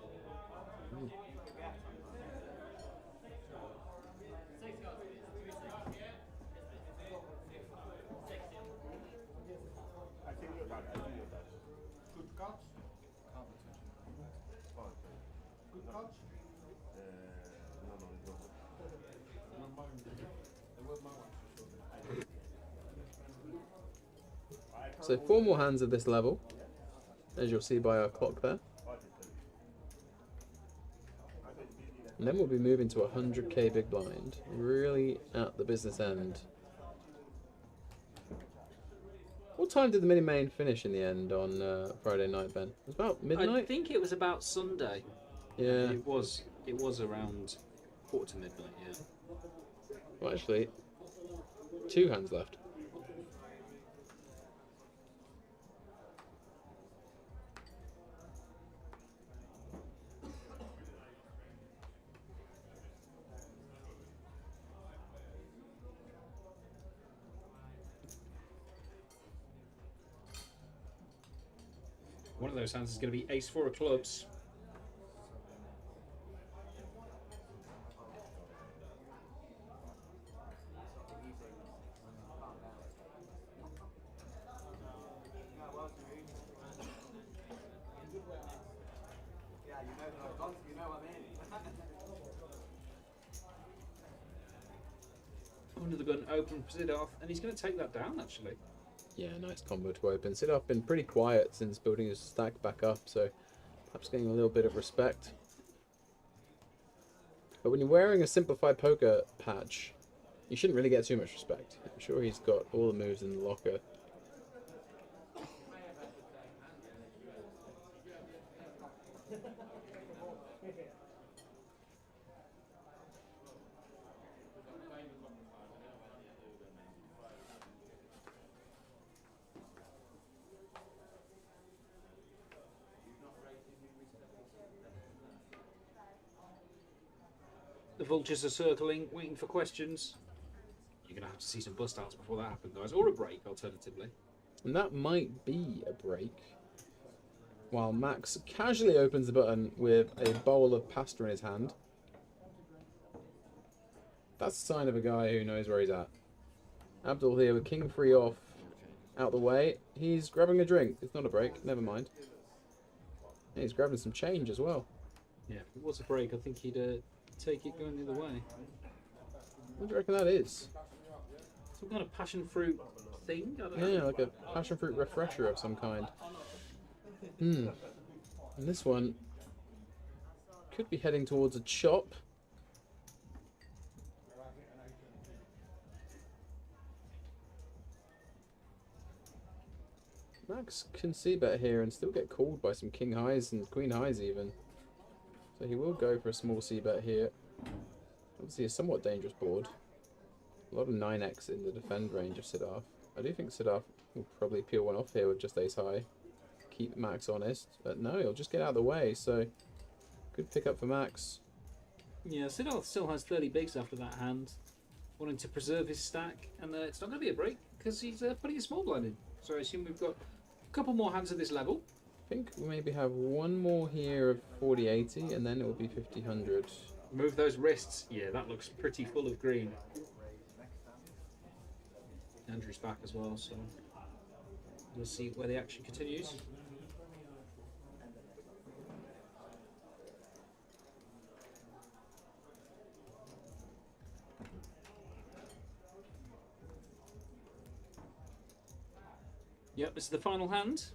I think you're back. I think you're back. Good catch. Good catch. No, it's not. So 4 more hands of this level, as you'll see by our clock there. And then we'll be moving to 100k big blind, really at the business end. What time did the mini main finish in the end on Friday night, Ben? It was about I midnight? think it was about Sunday. Yeah. It was around quarter to midnight, yeah. Well, actually, 2 hands left. One of those hands is going to be ace 4 of clubs. Yeah, you know what I mean. Under the gun, open, sit off, and he's going to take that down actually. Yeah, nice combo to open. Siddharth been pretty quiet since building his stack back up, so perhaps getting a little bit of respect. But when you're wearing a simplified poker patch, you shouldn't really get too much respect. I'm sure he's got all the moves in the locker. The vultures are circling, waiting for questions. You're going to have to see some bust outs before that happens, guys. Or a break, alternatively. And that might be a break. While Max casually opens the button with a bowl of pasta in his hand. That's a sign of a guy who knows where he's at. Abdul here with King 3 off, out the way. He's grabbing a drink. It's not a break, never mind. And he's grabbing some change as well. Yeah, if it was a break, I think he'd take it going the other way. What do you reckon that is? Some kind of passion fruit thing? I don't know. Yeah, like a passion fruit refresher of some kind. And this one could be heading towards a chop. Max can see better here and still get called by some king highs and queen highs even. So he will go for a small c-bet here. Obviously a somewhat dangerous board. A lot of 9x in the defend range of Siddharth. I do think Siddharth will probably peel one off here with just ace high. Keep Max honest. But no, he'll just get out of the way. So good pick up for Max. Yeah, Siddharth still has 30 bigs after that hand. Wanting to preserve his stack. And it's not going to be a break because he's putting a small blind in. So I assume we've got a couple more hands at this level. I think we maybe have one more here of 40-80 and then it will be 50-100. Move those wrists. Yeah, that looks pretty full of green. Andrew's back as well, so we'll see where the action continues. Yep, this is the final hand.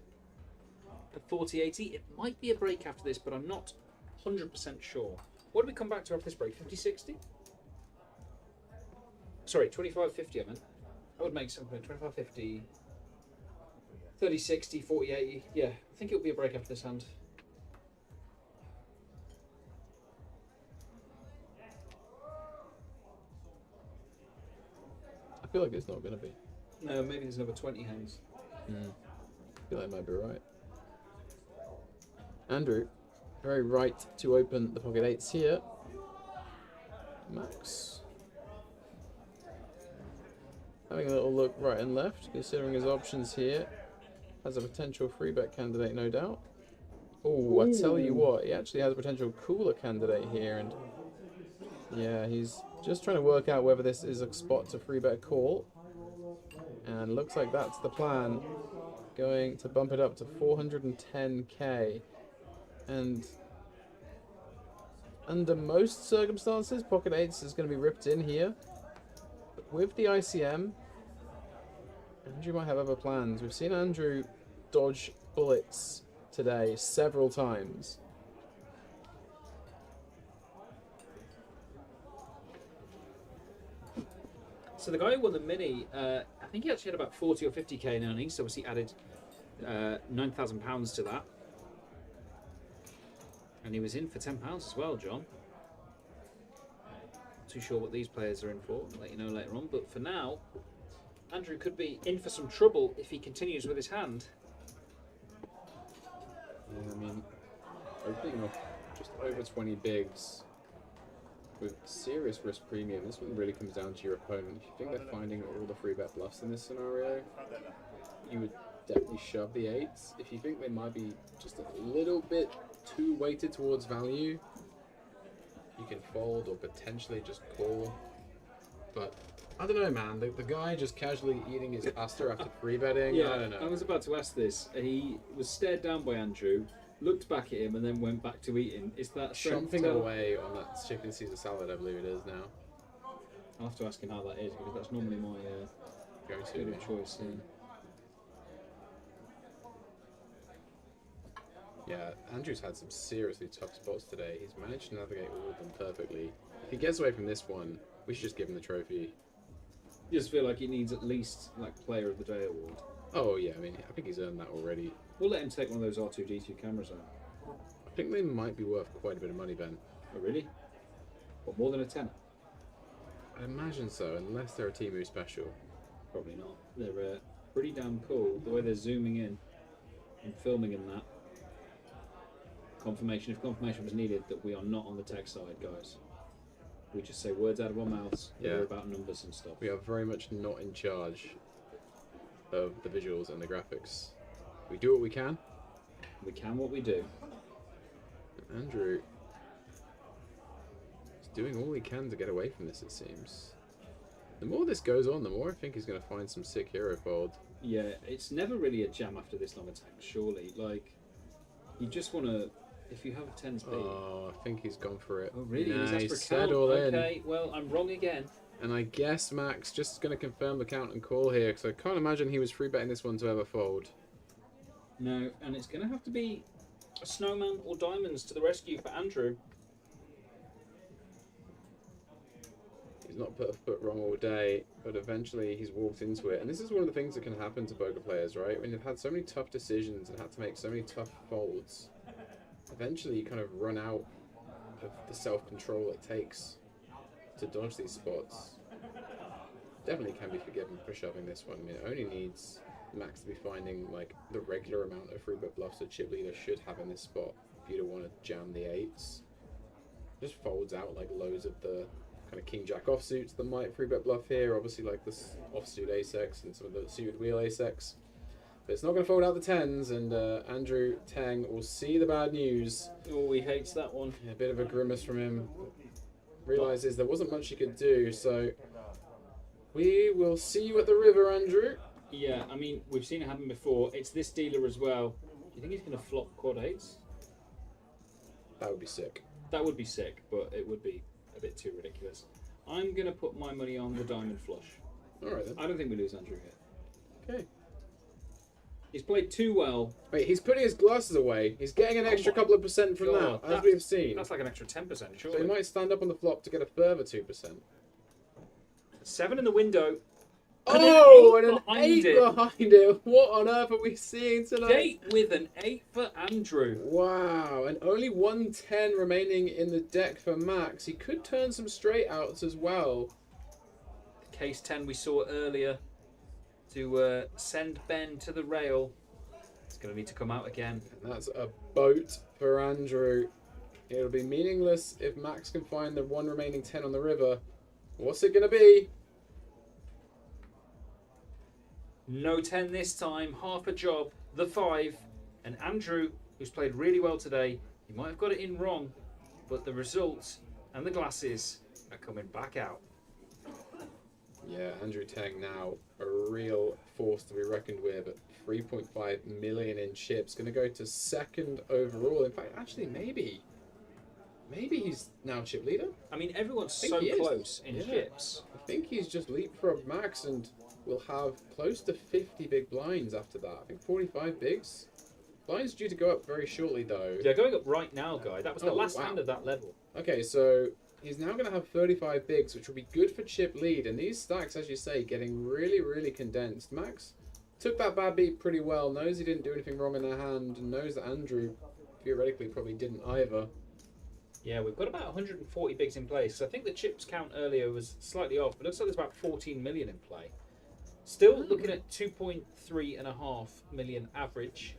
At 40-80. It might be a break after this, but I'm not 100% sure. What do we come back to after this break? 50-60? Sorry, 25-50 I meant. That would make something. 25-50, 30-60, 40-80. Yeah, I think it'll be a break after this hand. I feel like it's not going to be. No, maybe there's another 20 hands. I feel like I might be right. Andrew, very right to open the pocket eights here. Max. Having a little look right and left, considering his options here. Has a potential free bet candidate, no doubt. Oh, I tell you what, he actually has a potential cooler candidate here. And yeah, he's just trying to work out whether this is a spot to free bet call. And looks like that's the plan. Going to bump it up to 410k. And under most circumstances, pocket eights is going to be ripped in here. But with the ICM, Andrew might have other plans. We've seen Andrew dodge bullets today several times. So the guy who won the mini, I think he actually had about 40 or 50k in earnings. So obviously added £9,000 to that. And he was in for £10 as well, John. Not too sure what these players are in for. I'll let you know later on. But for now, Andrew could be in for some trouble if he continues with his hand. Yeah, I mean, opening off just over 20 bigs with serious risk premium, this one really comes down to your opponent. If you think they're finding all the free bet bluffs in this scenario, you would definitely shove the eights. If you think they might be just a little bit too weighted towards value, you can fold or potentially just call. But I don't know, man. The guy just casually eating his pasta after free betting. Yeah, I don't know. I was about to ask this. He was stared down by Andrew, looked back at him, and then went back to eating. Is that Chomping away on that chicken Caesar salad, I believe it is now. I'll have to ask him how that is because that's normally my Go-to. choice. Yeah, Andrew's had some seriously tough spots today. He's managed to navigate all of them perfectly. If he gets away from this one, we should just give him the trophy. You just feel like he needs at least like Player of the Day award. Oh yeah, I mean, I think he's earned that already. We'll let him take one of those R2D2 cameras out. I think they might be worth quite a bit of money, Ben. Oh really? What, more than a tenner? I imagine so, unless they're a Temu special. Probably not. They're pretty damn cool. The way they're zooming in and filming in that. Confirmation, if confirmation was needed, that we are not on the tech side, guys. We just say words out of our mouths. Yeah. They're about numbers and stuff. We are very much not in charge of the visuals and the graphics. We do what we can. We can what we do. Andrew is doing all he can to get away from this, it seems. The more this goes on, the more I think he's going to find some sick hero fold. Yeah, it's never really a jam after this long attack, surely. Like, you just want to... If you have a 10 speed... Oh, I think he's gone for it. Oh, really? Nah, He's asked he for a said count. all in. Okay, well, I'm wrong again. And I guess Max just going to confirm the count and call here, because I can't imagine he was free betting this one to ever fold. No, and it's going to have to be a snowman or diamonds to the rescue for Andrew. He's not put a foot wrong all day, but eventually he's walked into it. And this is one of the things that can happen to poker players, right? When you've had so many tough decisions and had to make so many tough folds, eventually you kind of run out of the self-control it takes to dodge these spots. Definitely can be forgiven for shoving this one. I mean, it only needs Max to be finding like the regular amount of free bet bluffs a chip leader should have in this spot if you don't want to jam the 8s. Just folds out like loads of the kind of king jack offsuits that might free bet bluff here. Obviously like this offsuit ace-x and some of the suited wheel ace-x. But it's not going to fold out the 10s, and Andrew Tang will see the bad news. Oh, he hates that one. Yeah, a bit of a grimace from him. Realises there wasn't much he could do, so we will see you at the river, Andrew. Yeah, I mean, we've seen it happen before. It's this dealer as well. Do you think he's going to flop quad 8s? That would be sick. That would be sick, but it would be a bit too ridiculous. I'm going to put my money on the diamond flush. Alright then. I don't think we lose Andrew here. Okay. He's played too well. Wait, he's putting his glasses away. He's getting an extra couple of percent from God, that, as we've seen. That's like an extra 10%, So he surely. might stand up on the flop to get a further 2%. 7 in the window. Oh, and and an an 8 8 behind behind it. What on earth are we seeing tonight? Date with an 8 for Andrew. Wow, and only 110 remaining in the deck for Max. He could turn some straight outs as well. Case 10 we saw earlier to send Ben to the rail. It's going to need to come out again. And that's a boat for Andrew. It'll be meaningless if Max can find the one remaining 10 on the river. What's it going to be? No 10 this time, half a job, the 5. And Andrew, who's played really well today, he might have got it in wrong, but the results and the glasses are coming back out. Yeah, Andrew Tang now a real force to be reckoned with at 3.5 million in chips. Going to go to second overall. In fact, actually, maybe he's now chip leader. I mean, everyone's I think so he is. close in Yeah. chips. I think he's just leapfrogged Max and will have close to 50 big blinds after that. I think 45 bigs. Blinds due to go up very shortly though. They're going up right now, guy. That was the Oh, last wow. hand of that level. Okay, so he's now going to have 35 bigs, which will be good for chip lead. And these stacks, as you say, getting really, really condensed. Max took that bad beat pretty well, knows he didn't do anything wrong in their hand, and knows that Andrew theoretically probably didn't either. Yeah, we've got about 140 bigs in place. I think the chips count earlier was slightly off, but it looks like there's about 14 million in play. Still looking at 2.3.5 million average.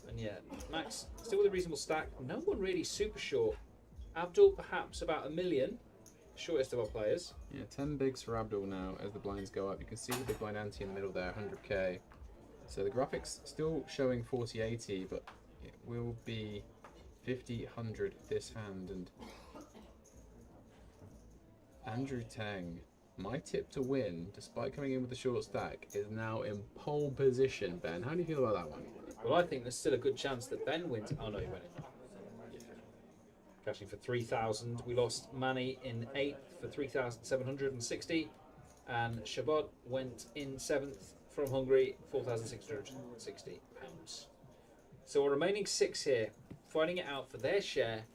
And yeah, Max still with a reasonable stack. No one really super short. Abdul perhaps about 1 million, shortest of our players. Yeah, 10 bigs for Abdul now as the blinds go up. You can see the big blind ante in the middle there, 100k. So the graphics still showing 40-80, but it will be 50-100 this hand. And Andrew Tang, my tip to win, despite coming in with a short stack, is now in pole position. Ben, how do you feel about that one? Well, I think there's still a good chance that Ben wins. Oh no, he went in. Cashing for 3,000. We lost Manny in 8th for 3,760. And Shabbat went in 7th from Hungary, £4,660. So our remaining 6 here, fighting it out for their share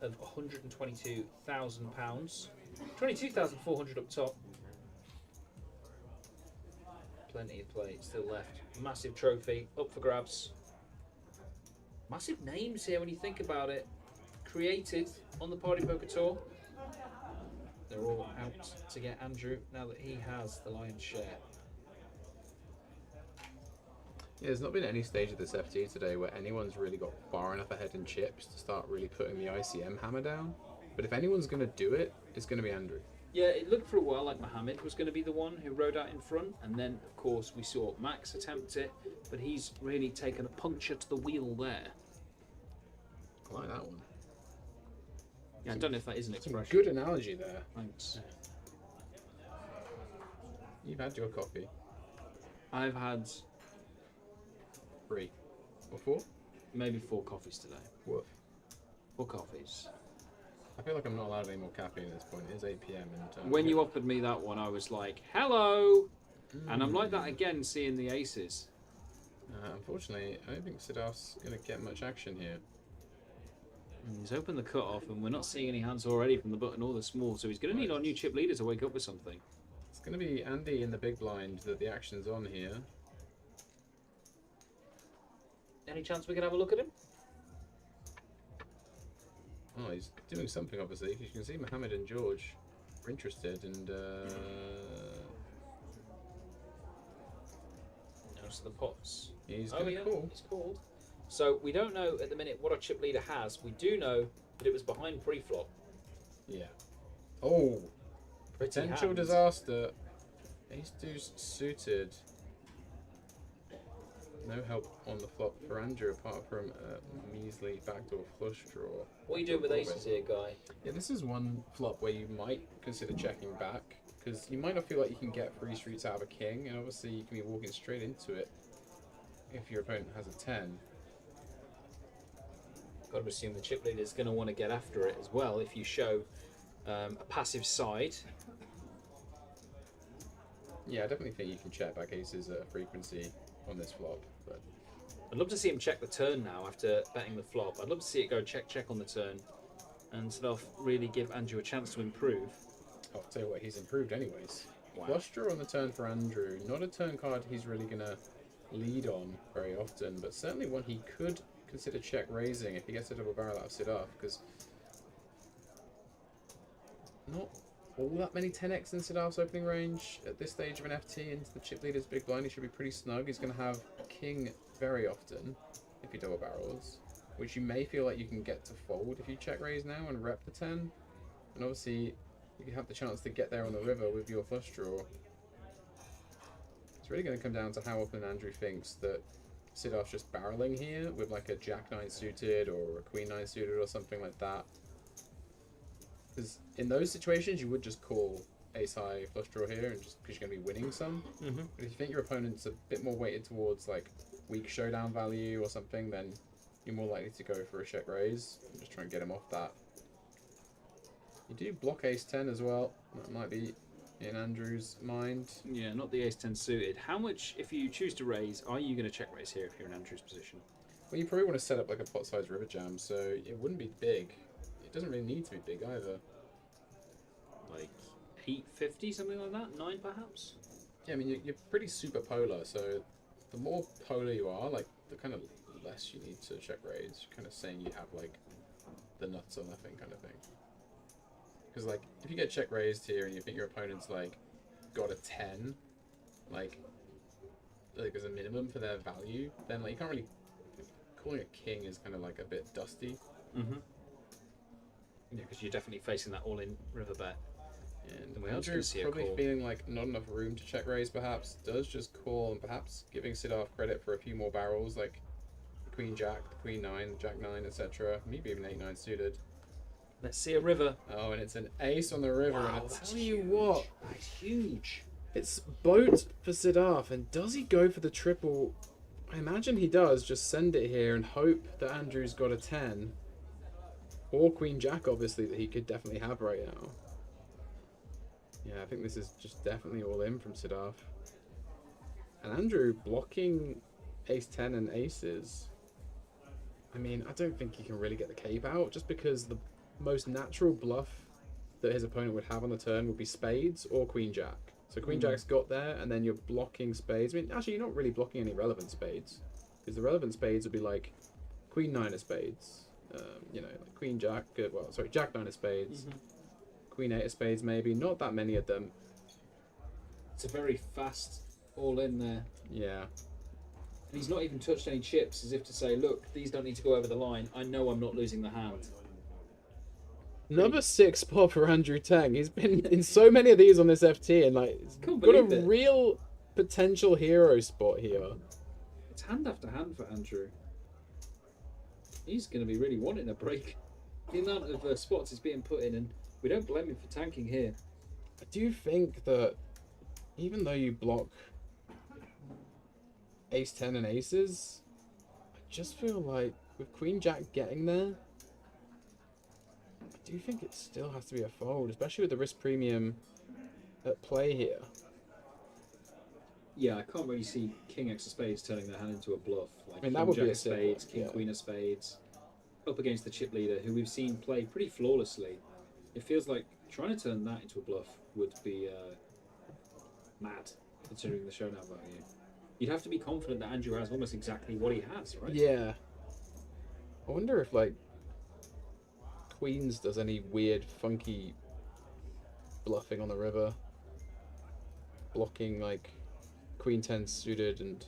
of £122,000. 22,400 up top. Plenty of play still left. Massive trophy up for grabs. Massive names here when you think about it. Created on the Party Poker Tour. They're all out to get Andrew now that he has the lion's share. Yeah, there's not been any stage of this FT today where anyone's really got far enough ahead in chips to start really putting the ICM hammer down. But if anyone's going to do it, it's going to be Andrew. Yeah, it looked for a while like Mohammed was going to be the one who rode out in front, and then, of course, we saw Max attempt it, but he's really taken a puncture to the wheel there. I like that one. Yeah, I don't know if that is an Some expression. good analogy there. Thanks. You've had your coffee. I've had 3 or 4. maybe 4 coffees today. Woof. 4 coffees. I feel like I'm not allowed any more caffeine at this point. It is 8 p.m. and When you offered me that one, I was like, hello! And I'm like that again, seeing the aces. Unfortunately, I don't think Sidaf's going to get much action here. He's opened the cut-off, and we're not seeing any hands already from the button or the small, so he's going to need our new chip leader to wake up with something. It's going to be Andy in the big blind that the action's on here. Any chance we can have a look at him? Oh, he's doing something, obviously. You can see Mohammed and George are interested, and Notice the pots. he's going to call. He's called. So we don't know at the minute what our chip leader has. We do know that it was behind pre-flop. Yeah. Oh, Pretty potential hands. disaster. Ace deuce suited. No help on the flop for Andrew apart from a measly backdoor flush draw. What are you doing with aces here, guy? Yeah, this is one flop where you might consider checking back because you might not feel like you can get 3 streets out of a king, and obviously you can be walking straight into it if your opponent has a 10. Got to assume the chip leader is going to want to get after it as well if you show a passive side. Yeah, I definitely think you can check back aces at a frequency on this flop, but I'd love to see him check the turn now after betting the flop. I'd love to see it go check on the turn and sort of really give Andrew a chance to improve. I'll tell you what, he's improved anyways. Wow. Flush draw on the turn for Andrew. Not a turn card he's really going to lead on very often, but certainly one he could consider check raising if he gets a double barrel out of Sidaf, because not all that many 10x in Sidaf's opening range at this stage of an FT into the chip leader's big blind. He should be pretty snug. He's going to have king very often if he double barrels, which you may feel like you can get to fold if you check raise now and rep the 10. And obviously, if you have the chance to get there on the river with your flush draw, it's really going to come down to how often Andrew thinks that Sidaf's just barreling here with like a jack-9 suited or a queen-9 suited or something like that. Because in those situations, you would just call ace-high flush draw here, and just because you're going to be winning some. But if you think your opponent's a bit more weighted towards like weak showdown value or something, then you're more likely to go for a check raise and just try and get him off that. You do block ace-10 as well. That might be in Andrew's mind. Yeah, not the ace-10 suited. How much, if you choose to raise, are you going to check raise here if you're in Andrew's position? Well, you probably want to set up like a pot-sized river jam, so it wouldn't be big. It doesn't really need to be big either. Like 850, something like that? 9 perhaps? Yeah, I mean, you're pretty super polar, so the more polar you are, like, the kind of less you need to check raise. You're kind of saying you have, like, the nuts or nothing kind of thing. Because, like, if you get check raised here and you think your opponent's, like, got a 10, like as a minimum for their value, then, like, you can't really... Calling a king is kind of, like, a bit dusty. Mm-hmm. Yeah, because you're definitely facing that all-in river bet. And we are just Andrew gonna see a probably call. feeling like not enough room to check raise, perhaps, does just call, and perhaps giving Sidaf credit for a few more barrels, like the Queen Jack, the Queen 9, the Jack 9, etc. Maybe even 8-9 suited. Let's see a river. Oh, and it's an ace on the river, Wow, and I that's tell you huge. what, That's huge. it's boat for Sidaf, and does he go for the triple? I imagine he does, just send it here and hope that Andrew's got a 10. Or Queen Jack, obviously, that he could definitely have right now. Yeah, I think this is just definitely all in from Sidaf. And Andrew blocking ace-10 and aces. I mean, I don't think he can really get the cape out, just because the most natural bluff that his opponent would have on the turn would be spades or Queen Jack. So Queen Jack's got there, and then you're blocking spades. I mean, actually, you're not really blocking any relevant spades, because the relevant spades would be like Queen 9 of spades. You know, like Queen Jack, Jack 9 of spades, Queen 8 of spades maybe, not that many of them. It's a very fast all-in there. Yeah. And he's not even touched any chips, as if to say, look, these don't need to go over the line. I know I'm not losing the hand. Number 6 spot for Andrew Tang. He's been in so many of these on this FT and like he's Can't got a believe it. real potential hero spot here. It's hand after hand for Andrew. He's going to be really wanting a break. The amount of spots he's being put in, and we don't blame him for tanking here. I do think that even though you block ace 10 and aces, I just feel like with queen jack getting there, I do think it still has to be a fold, especially with the risk premium at play here. Yeah, I can't really see king x of spades turning their hand into a bluff. Like I mean, that king would be jack a of simple, spades, king yeah. queen of spades, up against the chip leader, who we've seen play pretty flawlessly. It feels like trying to turn that into a bluff would be mad, considering the showdown value. You'd have to be confident that Andrew has almost exactly what he has, right? Yeah. I wonder if like queens does any weird funky bluffing on the river, blocking like queen 10 suited and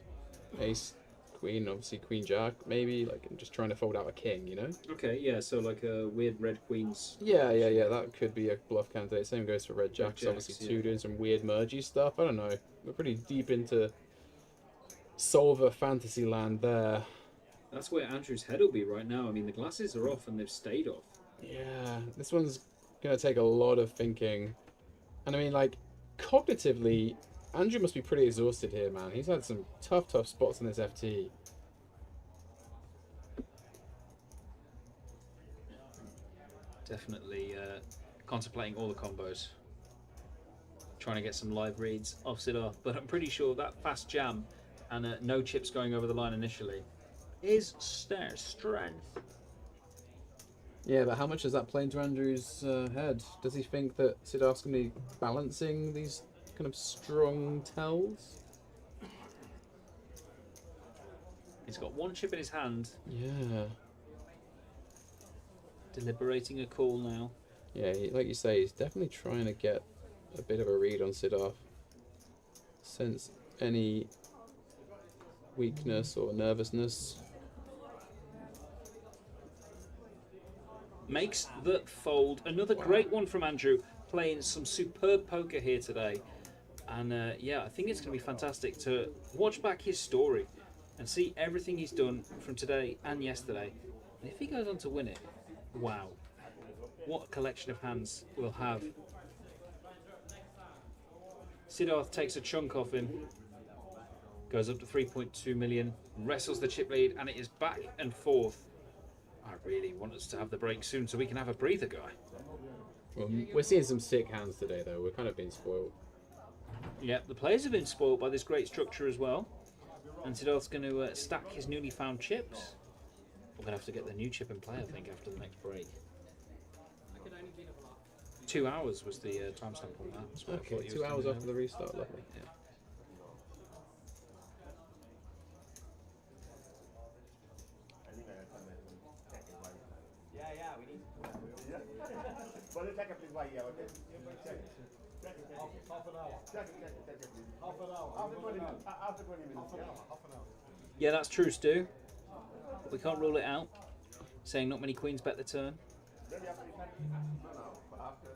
ace queen, obviously queen jack maybe, like, and just trying to fold out a king, you know? Okay, yeah, so like a weird red queens. Yeah, that could be a bluff candidate. Same goes for red jacks, jacks, obviously yeah. too, doing some weird mergy stuff. I don't know. We're pretty deep into solver fantasy land there. That's where Andrew's head will be right now. I mean, the glasses are off and they've stayed off. Yeah, this one's gonna take a lot of thinking. And I mean, like, cognitively, Andrew must be pretty exhausted here, man. He's had some tough spots in this FT. Definitely contemplating all the combos. Trying to get some live reads off Sidor, but I'm pretty sure that fast jam and no chips going over the line initially is their strength. Yeah, but how much does that play into Andrew's head? Does he think that Siddharth's going to be balancing these kind of strong tells? He's got one chip in his hand, Yeah. deliberating a call now. Yeah, like you say, he's definitely trying to get a bit of a read on Siddharth. Sense any weakness or nervousness. Makes the fold. Another great one from Andrew, playing some superb poker here today. And yeah, I think it's going to be fantastic to watch back his story and see everything he's done from today and yesterday. And if he goes on to win it, wow, what a collection of hands we'll have. Siddharth takes a chunk off him, goes up to 3.2 million, wrestles the chip lead, and it is back and forth. I really want us to have the break soon so we can have a breather, guy. Well, we're seeing some sick hands today, though. We're kind of being spoiled. Yeah, the players have been spoiled by this great structure as well. And Siddharth's going to stack his newly found chips. We're going to have to get the new chip in play, I think, after the next break. 2 hours was the timestamp on that. That's what I Okay, thought he 2 was hours doing after the restart, lovely. Yeah. Yeah, we need to. But the second please, why, yeah, okay? Half an hour. Check it, please. Half an hour. After 20 minutes, yeah? Half an hour. Yeah, that's true, Stu. We can't rule it out. Saying not many queens bet the turn. Maybe after the second? No, after.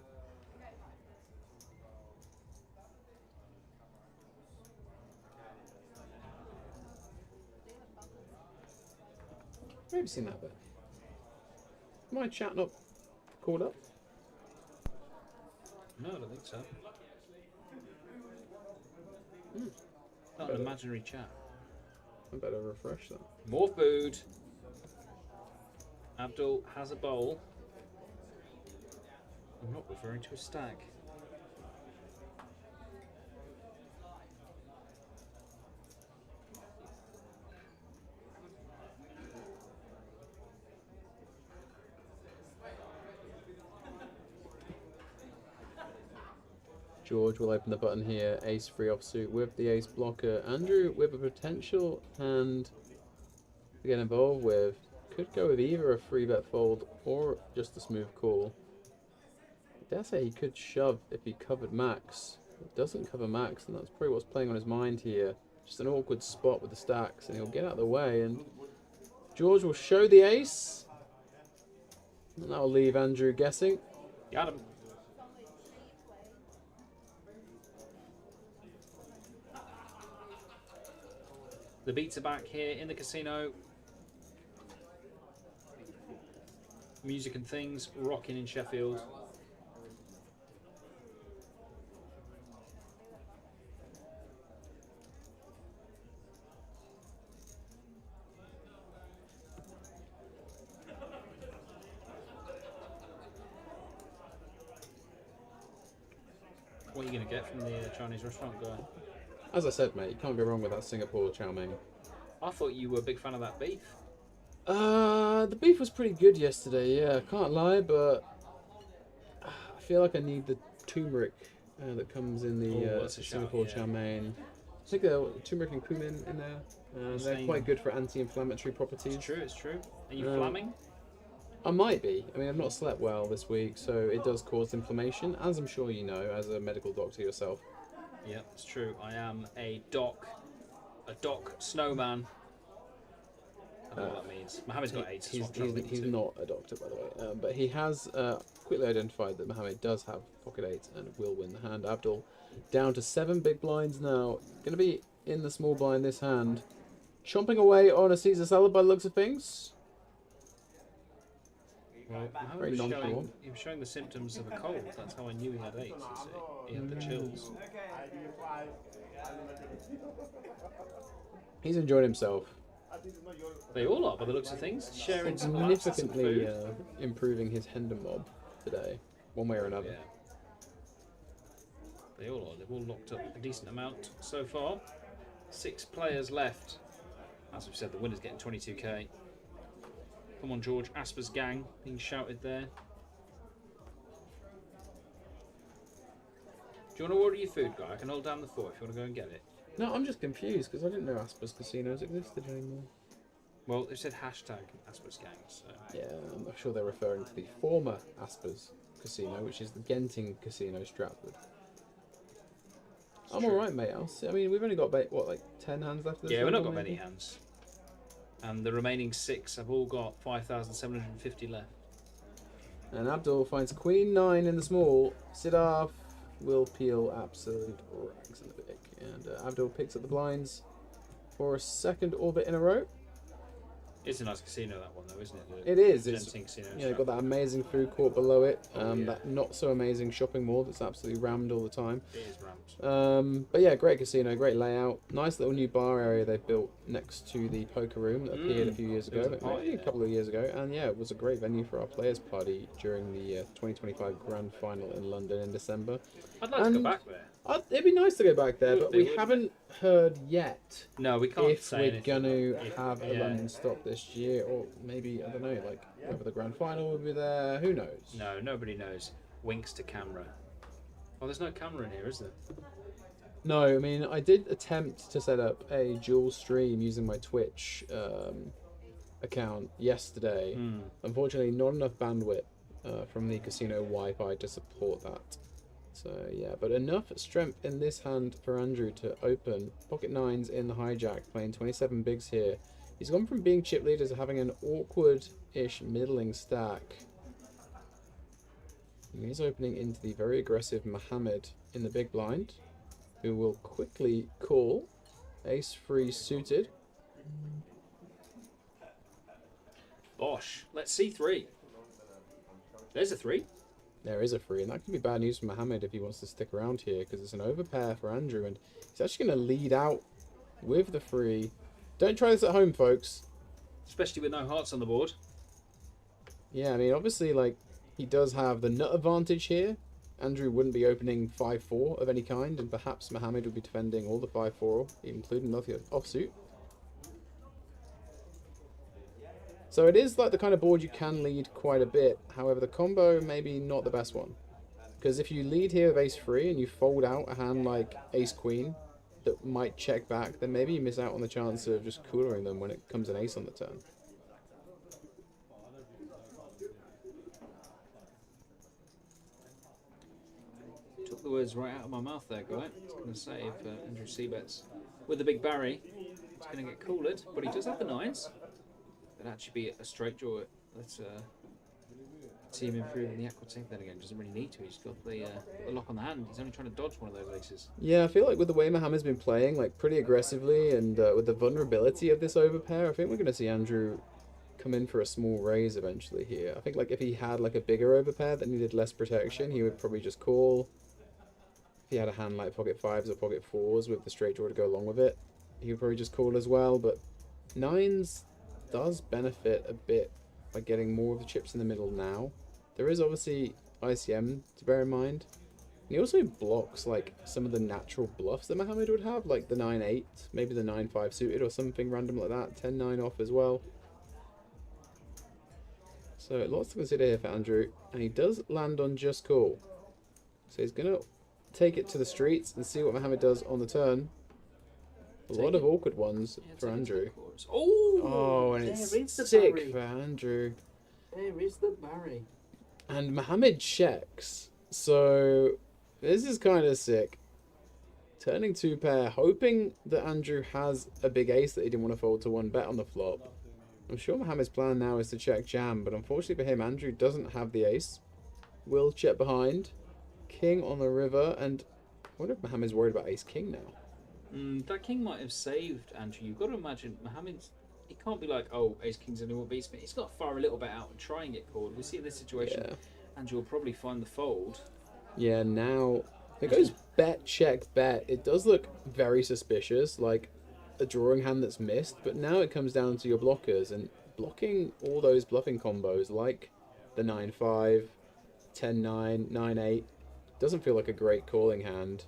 Maybe seen that bit. My chat not called up? No, I don't think so. Not an imaginary chat. I better refresh that. More food. Abdul has a bowl. I'm not referring to a stack. George will open the button here. Ace free offsuit with the ace blocker. Andrew with a potential hand to get involved with. Could go with either a free bet fold or just a smooth call. I dare say he could shove if he covered max. It doesn't cover max, and that's probably what's playing on his mind here. Just an awkward spot with the stacks, and he'll get out of the way. And George will show the ace, and that'll leave Andrew guessing. Got him. The beats are back here in the casino. Music and things rocking in Sheffield. What are you going to get from the Chinese restaurant guy? As I said, mate, you can't go wrong with that Singapore chow mein. I thought you were a big fan of that beef. The beef was pretty good yesterday, yeah, can't lie, but I feel like I need the turmeric that comes in the that's a shout, Singapore yeah. chow mein. I think there turmeric and cumin in there. They're saying- quite good for anti-inflammatory properties. It's true, it's true. Are you Um, flamming? I might be. I mean, I've not slept well this week, so it does cause inflammation, as I'm sure you know, as a medical doctor yourself. Yeah, it's true. I am a doc snowman. I don't know what that means. Mohammed's got AIDS. He's, That's what I'm he's, he's to. not a doctor, by the way, but he has quickly identified that Mohammed does have pocket 8 and will win the hand. Abdul down to 7 big blinds now. Going to be in the small blind this hand. Chomping away on a Caesar salad by the looks of things. Well, Mohammed Very was showing, nonchalant. he was showing the symptoms of a cold. That's how I knew he had AIDS, you see. He had the chills. He's enjoyed himself. They all are, by the looks of things. Sharing some laughs and some Significantly food. improving his Hendon mob today, one way or another. Yeah. They all are. They've all locked up a decent amount so far. 6 players left. As we've said, the winner's getting 22k. Come on, George. Asper's gang being shouted there. Do you want to order your food, guy? I can hold down the fort if you want to go and get it. No, I'm just confused because I didn't know Asper's casinos existed anymore. Well, they said hashtag Asper's gang, so... Yeah, I'm sure they're referring to the former Asper's casino, which is the Genting Casino, Stratford. I'm true. alright, mate. I mean, we've only got, what, like 10 hands left of this Yeah, we've not round, got maybe? many hands. And the remaining 6 have all got 5,750 left. And Abdul finds Queen 9 in the small. Siddharth will peel absolute rags in the big. And Abdul picks up the blinds for a second orbit in a row. It's a nice casino, that one, though, isn't it? It is. It's, Genting Casino. you know, got that amazing food court below it. Oh, yeah. That not so amazing shopping mall that's absolutely rammed all the time. It is ramped. But yeah, great casino, great layout. Nice little new bar area they've built next to the poker room that appeared a few years There was ago, a party maybe a there. couple of years ago. And yeah, it was a great venue for our players' party during the 2025 Grand Final in London in December. I'd like to And go back there. It'd be nice to go back there, Would but be, we wouldn't haven't heard yet No, we can't if say we're anything. going to If- have a yeah. London stop this year, or maybe, I don't know, like whether the Grand Final will be there, who knows? No, nobody knows. Winks to camera. Oh, there's no camera in here, is there? No, I mean, I did attempt to set up a dual stream using my Twitch account yesterday. Unfortunately, not enough bandwidth from the casino Wi-Fi to support that. So, yeah, but enough strength in this hand for Andrew to open. Pocket 9s in the hijack, playing 27 bigs here. He's gone from being chip leader to having an awkward-ish middling stack. And he's opening into the very aggressive Mohammed in the big blind, who will quickly call ace-free suited. Bosh. Let's see 3. There's a 3. There is a free, and that could be bad news for Mohammed if he wants to stick around here, because it's an overpair for Andrew, and he's actually going to lead out with the free. Don't try this at home, folks. Especially with no hearts on the board. Yeah, I mean, obviously, like, he does have the nut advantage here. Andrew wouldn't be opening 5-4 of any kind, and perhaps Mohammed would be defending all the 5-4, including the offsuit. So it is like the kind of board you can lead quite a bit. However, the combo maybe not the best one. Because if you lead here with ace-3 and you fold out a hand like ace-queen that might check back, then maybe you miss out on the chance of just coolering them when it comes an ace on the turn. Took the words right out of my mouth there, guy. I was going to say if Andrew Seabets with the big Barry, he's going to get cooled, but he does have the 9s. Could actually be a straight draw. Let's see him improving the aqua take then again. Doesn't really need to. He's got the lock on the hand. He's only trying to dodge one of those aces. Yeah, I feel like with the way Mohammed's been playing, like pretty aggressively, and with the vulnerability of this overpair, I think we're going to see Andrew come in for a small raise eventually here. I think like if he had like a bigger overpair that needed less protection, he would probably just call. If he had a hand like pocket fives or pocket fours with the straight draw to go along with it, he would probably just call as well. But nines does benefit a bit by getting more of the chips in the middle now. There is obviously ICM to bear in mind. He also blocks like some of the natural bluffs that Mohammed would have, like the 9-8, maybe the 9-5 suited or something random like that. 10-9 off as well. So lots to consider here for Andrew, and he does land on just call. So he's gonna take it to the streets and see what Mohammed does on the turn. A lot of awkward ones for Andrew. Oh, and it's sick for Andrew. There is the Barry. And Mohammed checks. So this is kind of sick. Turning two pair, hoping that Andrew has a big ace that he didn't want to fold to one bet on the flop. I'm sure Mohammed's plan now is to check jam, but unfortunately for him, Andrew doesn't have the ace. Will check behind. King on the river, and I wonder if Mohammed's worried about ace king now. That king might have saved Andrew. You've got to imagine Mohammed's. He can't be like, oh, ace king's only what beats me. He's got to fire a little bit out and try and get called. We see in this situation, Andrew will probably find the fold. Yeah, now it goes bet, check, bet. It does look very suspicious, like a drawing hand that's missed, but now it comes down to your blockers, and blocking all those bluffing combos like the 9-5, 10-9, 9-8 doesn't feel like a great calling hand.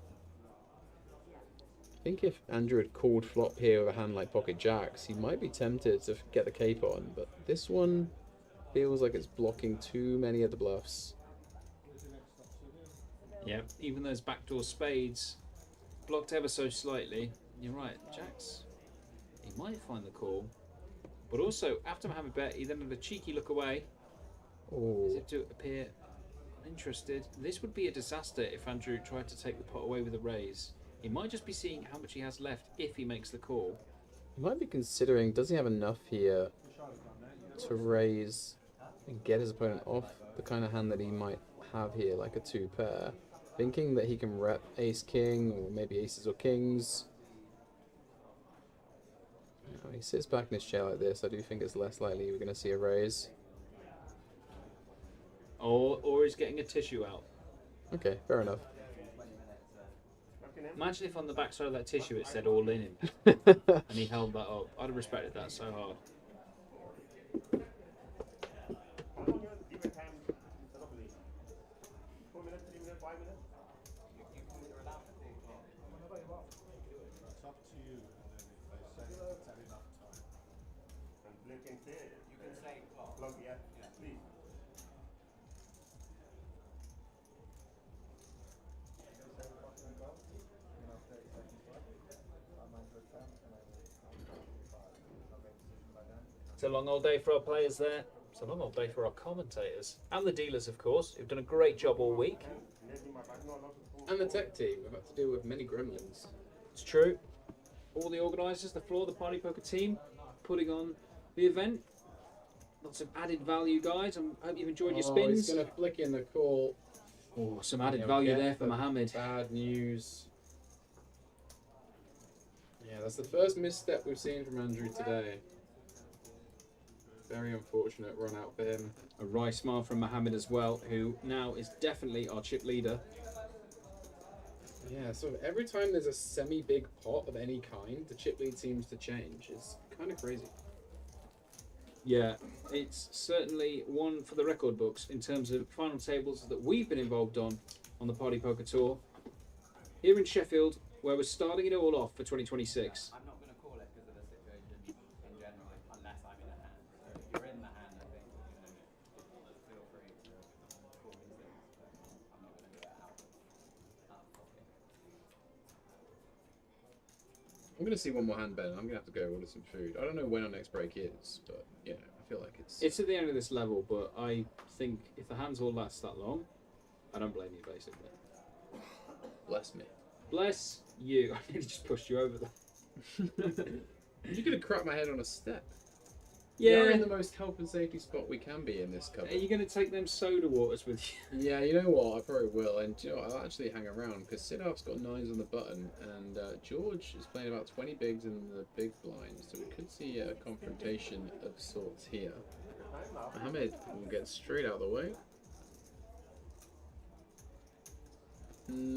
I think if Andrew had called flop here with a hand like pocket jacks, he might be tempted to get the cape on, but this one feels like it's blocking too many of the bluffs. Yeah, even those backdoor spades blocked ever so slightly. You're right, jacks. He might find the call, but also after Mohammed bet, he then had a cheeky look away, as if to appear uninterested. This would be a disaster if Andrew tried to take the pot away with a raise. He might just be seeing how much he has left if he makes the call. He might be considering, does he have enough here to raise and get his opponent off the kind of hand that he might have here, like a two pair. Thinking that he can rep ace king or maybe aces or kings. Now, he sits back in his chair like this. I do think it's less likely we're going to see a raise. Or he's getting a tissue out. Okay, fair enough. Imagine if on the backside of that tissue it said all in and he held that up. I'd have respected that so hard. It's a long old day for our players there. It's a long old day for our commentators. And the dealers, of course, who've done a great job all week. And the tech team. We've had to deal with many gremlins. It's true. All the organisers, the floor, the Party Poker team, putting on the event. Lots of added value, guys. I hope you've enjoyed your spins. He's going to flick in the call. Oh, some added value there for Mohammed. Bad news. Yeah, that's the first misstep we've seen from Andrew today. Very unfortunate run out for him. A wry smile from Mohammed as well, who now is definitely our chip leader. Yeah, so every time there's a semi-big pot of any kind, the chip lead seems to change. It's kind of crazy. Yeah, it's certainly one for the record books in terms of final tables that we've been involved on the Party Poker Tour. Here in Sheffield, where we're starting it all off for 2026. I'm not going to call it because of the situation in general, unless I'm in a hand. So if you're in the hand, I think, feel free to call these things, but I'm not going to do it out of pocket. I'm going to see one more hand, Ben. I'm going to have to go order some food. I don't know when our next break is, but, you know, I feel like it's... It's at the end of this level, but I think if the hands all last that long, I don't blame you, basically. Bless me. Bless you. I nearly just pushed you over there. You could have cracked my head on a step. You're Yeah. in the most health and safety spot we can be in this Are cover. you going to take them soda waters with you? Yeah, you know what? I probably will. And do you know what? I'll actually hang around because Sidharth's got 9s on the button, and George is playing about 20 bigs in the big blind, so we could see a confrontation of sorts here. Mohammed will get straight out of the way.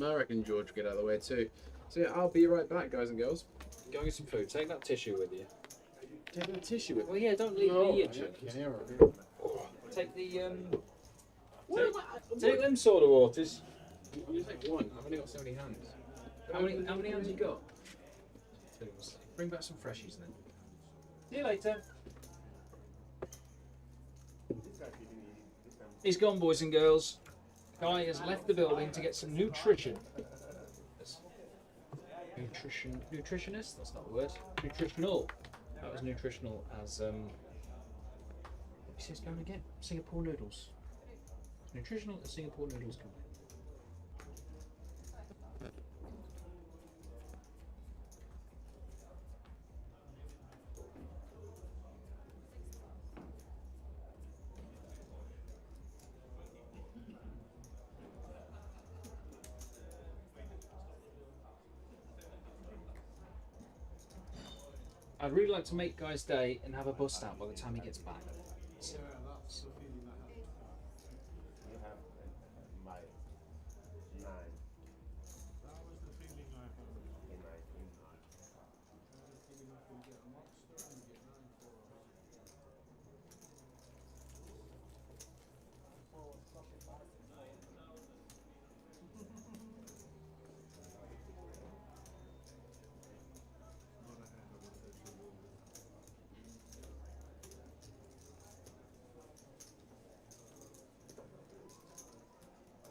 I reckon George will get out of the way too. So yeah, I'll be right back, guys and girls. Go get some food. Take that tissue with you. Taking a tissue with Well, yeah, don't leave Oh, me okay, injured. yeah, right. Take the What am I- take them soda waters. I'm gonna take one. I've only got so many hands. How many hands you got? Two. Bring back some freshies then. See you later. He's gone, boys and girls. Guy has left the building to get some nutrition. Nutritionist? That's not the word. Nutritional. That was nutritional as what he says going again. Singapore noodles. Nutritional as Singapore noodles come. I'd really like to make Guy's day and have a bust out by the time he gets back. You have my 9. That was the feeling I had. Okay, 9. I had a feeling I could get a monster and get 9 for us. Not a hand of official rule.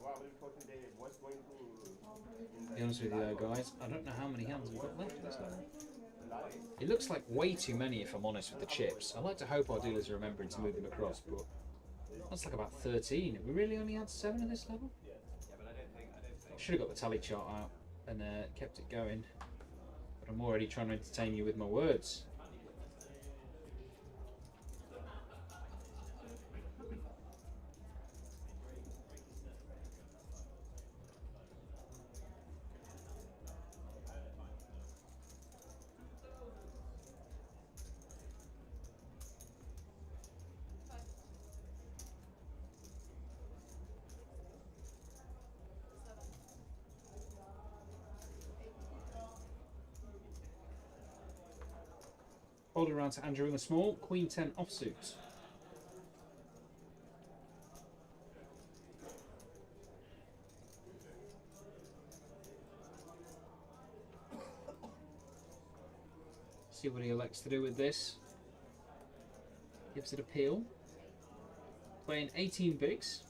Wow, we're talking there. What's going to To be honest with you though, guys, I don't know how many hands we've got left in this level. live? It looks like way too many if I'm honest with the chips. I like to hope our dealers are remembering to move them across, but that's like about 13. Have we really only had 7 in this level? Yeah, but I don't think Should have got the tally chart out and kept it going. But I'm already trying to entertain you with my words. Hold around to Andrew in the small, Queen 10 offsuit. See what he elects to do with this. Gives it a peel. Playing 18 bigs.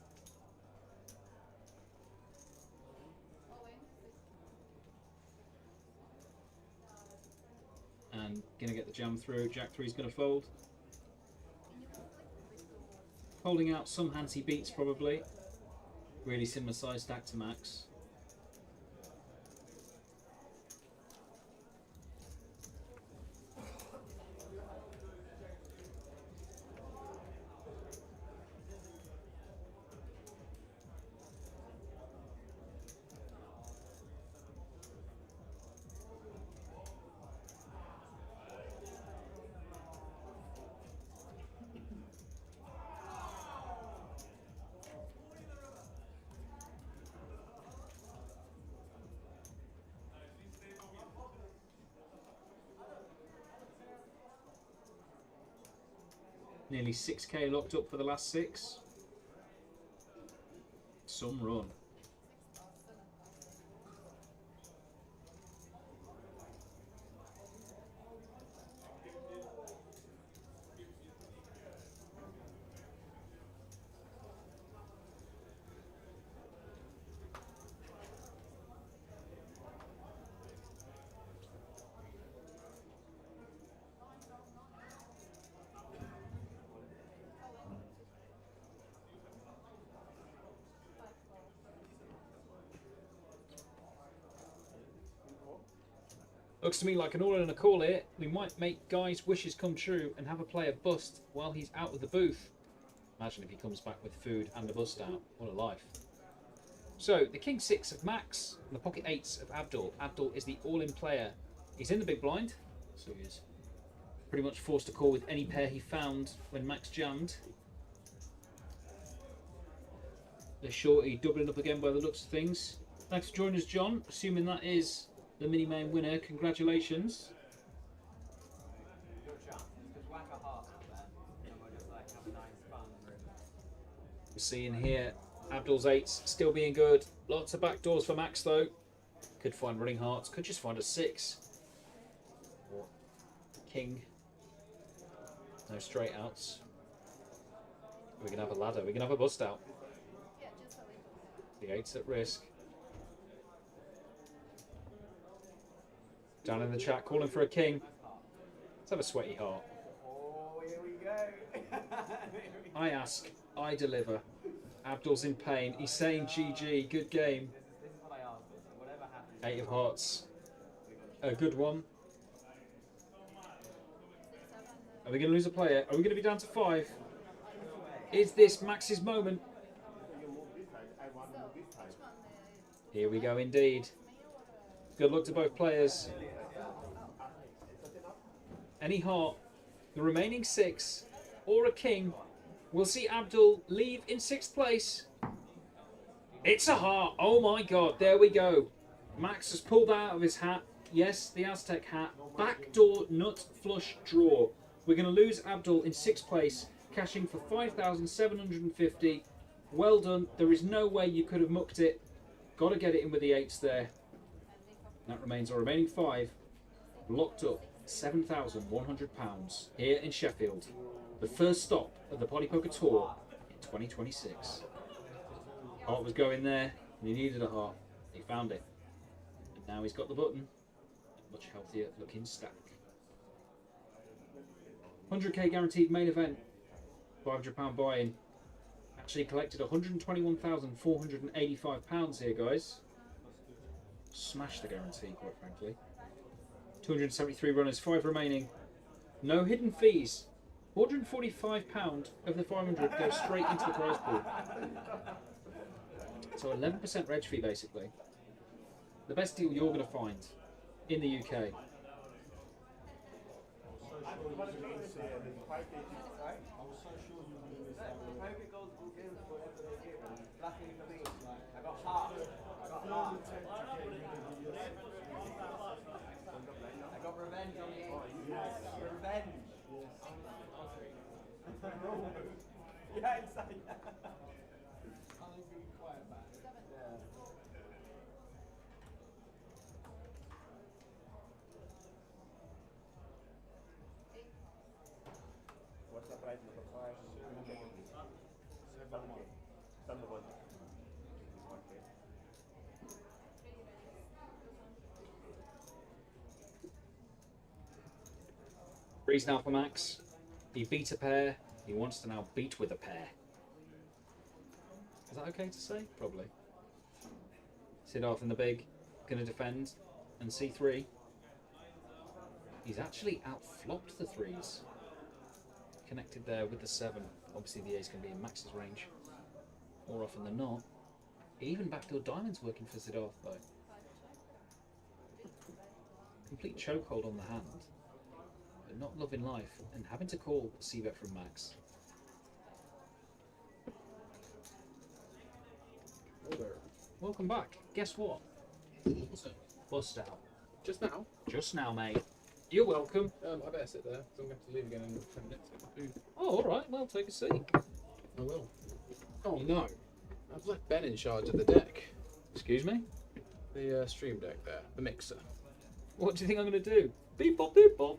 And gonna get the jam through. Jack 3 is gonna fold. Holding out some hands he beats probably. Really similar size stack to Max. Nearly 6k locked up for the last 6. Some run. Looks to me like an all in a call here. We might make Guy's wishes come true and have a player bust while he's out of the booth. Imagine if he comes back with food and a bust out. What a life. So, the King 6 of Max and the Pocket 8s of Abdul. Abdul is the all-in player. He's in the big blind, so he is pretty much forced to call with any pair he found when Max jammed. The shorty doubling up again by the looks of things. Thanks for joining us, John. Assuming that is the mini-main winner. Congratulations. Good chance. Just whack a heart out there, and we'll just like have a nice fun room. We're seeing here Abdul's 8s still being good. Lots of back doors for Max though. Could find running hearts. Could just find a 6. Or King. No straight outs. We can have a ladder. We can have a bust out. The 8's at risk. Down in the chat, calling for a king. Let's have a sweaty heart. Oh, here we go. I ask, I deliver. Abdul's in pain. He's saying GG, good game. This is what I asked for. Whatever happens. 8 of hearts. A good one. Are we going to lose a player? Are we going to be down to 5? Is this Max's moment? Here we go indeed. Good luck to both players. Any heart, the remaining 6, or a king, will see Abdul leave in 6th place. It's a heart. Oh my god, there we go. Max has pulled out of his hat. Yes, the Aztec hat. Backdoor nut flush draw. We're going to lose Abdul in 6th place, cashing for 5,750. Well done. There is no way you could have mucked it. Got to get it in with the 8s there. That remains our remaining 5. Locked up £7,100 here in Sheffield. The first stop of the Potty Poker Tour in 2026. Heart was going there, and he needed a heart. He found it. And now he's got the button. A much healthier looking stack. 100k guaranteed main event. £500 buy-in. Actually collected £121,485 here, guys. Smashed the guarantee, quite frankly. 273 runners, 5 remaining. No hidden fees. £445 of the 500 goes straight into the prize pool. So 11% reg fee, basically. The best deal you're going to find in the UK. I got revenge on you. Revenge. Yeah, inside. What's the price number 5? 7 1. Threes now for Max. He beat a pair. He wants to now beat with a pair. Is that okay to say? Probably. Siddharth in the big. Going to defend. And C3. He's actually outflopped the 3s. Connected there with the 7. Obviously the ace can be in Max's range. More often than not. Even backdoor diamonds working for Siddharth though. Complete chokehold on the hand. But not loving life and having to call a C-bet from Max. Welcome back. Guess what? Bust out. Just now? Just now, mate. You're welcome. I better sit there, so I'm going to have to leave again in 10 minutes. Get my food. Oh, alright. Well, take a seat. I will. Oh no. I've left Ben in charge of the deck. Excuse me? The stream deck there. The mixer. What do you think I'm going to do? Beep bop, beep bop.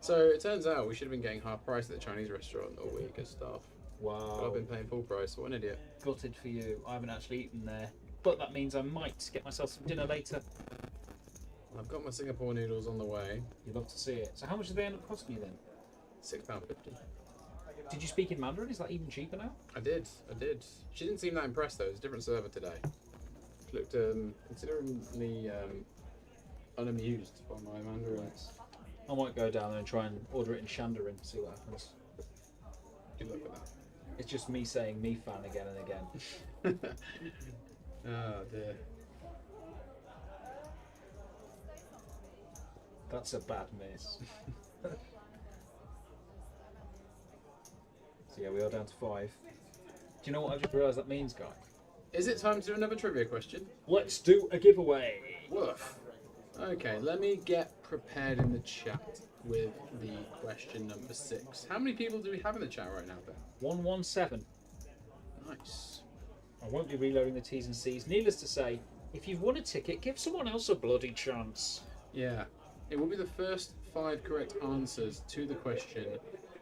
So it turns out we should have been getting half price at the Chinese restaurant all week as staff. But Wow. I've been paying full price. What an idiot. Gutted for you. I haven't actually eaten there. But that means I might get myself some dinner later. I've got my Singapore noodles on the way. You'd love to see it. So how much did they end up costing you then? £6.50. Did you speak in Mandarin? Is that even cheaper now? I did. She didn't seem that impressed though. It's a different server today. Looked considerably unamused by my mandarins. I might go down there and try and order it in Shandarin and see what happens. Good luck with that. It's just me saying me fan again and again. Oh dear. That's a bad miss. So yeah, we are down to 5. Do you know what I've just realised that means, guy? Is it time to do another trivia question? Let's do a giveaway. Woof. Okay, let me get prepared in the chat with the question number 6. How many people do we have in the chat right now, Ben? 117. Nice. I won't be reloading the T's and C's. Needless to say, if you've won a ticket, give someone else a bloody chance. Yeah. It will be the first 5 correct answers to the question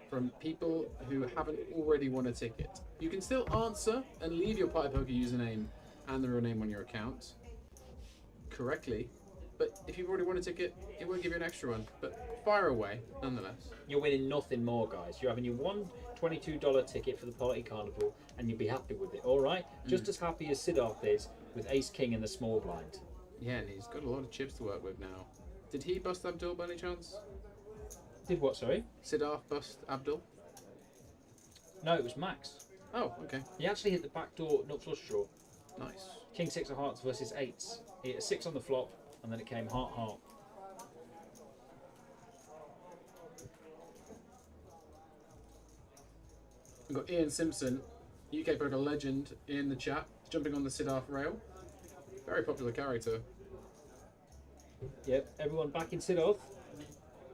from people who haven't already won a ticket. You can still answer and leave your Party Poker username and the real name on your account correctly, but if you've already won a ticket, it won't give you an extra one. But fire away, nonetheless. You're winning nothing more, guys. You're having your $22 ticket for the Party Carnival, and you'll be happy with it, all right? Just as happy as Siddharth is with Ace King in the small blind. Yeah, and he's got a lot of chips to work with now. Did he bust Abdul by any chance? Did what, sorry? Siddharth bust Abdul? No, it was Max. Oh, okay. He actually hit the backdoor nut flush draw. Nice. King 6 of hearts versus 8s. He hit a 6 on the flop, and then it came heart, heart. We've got Ian Simpson, UK poker legend, in the chat, jumping on the Siddharth rail. Very popular character. Yep, everyone back in Siddharth.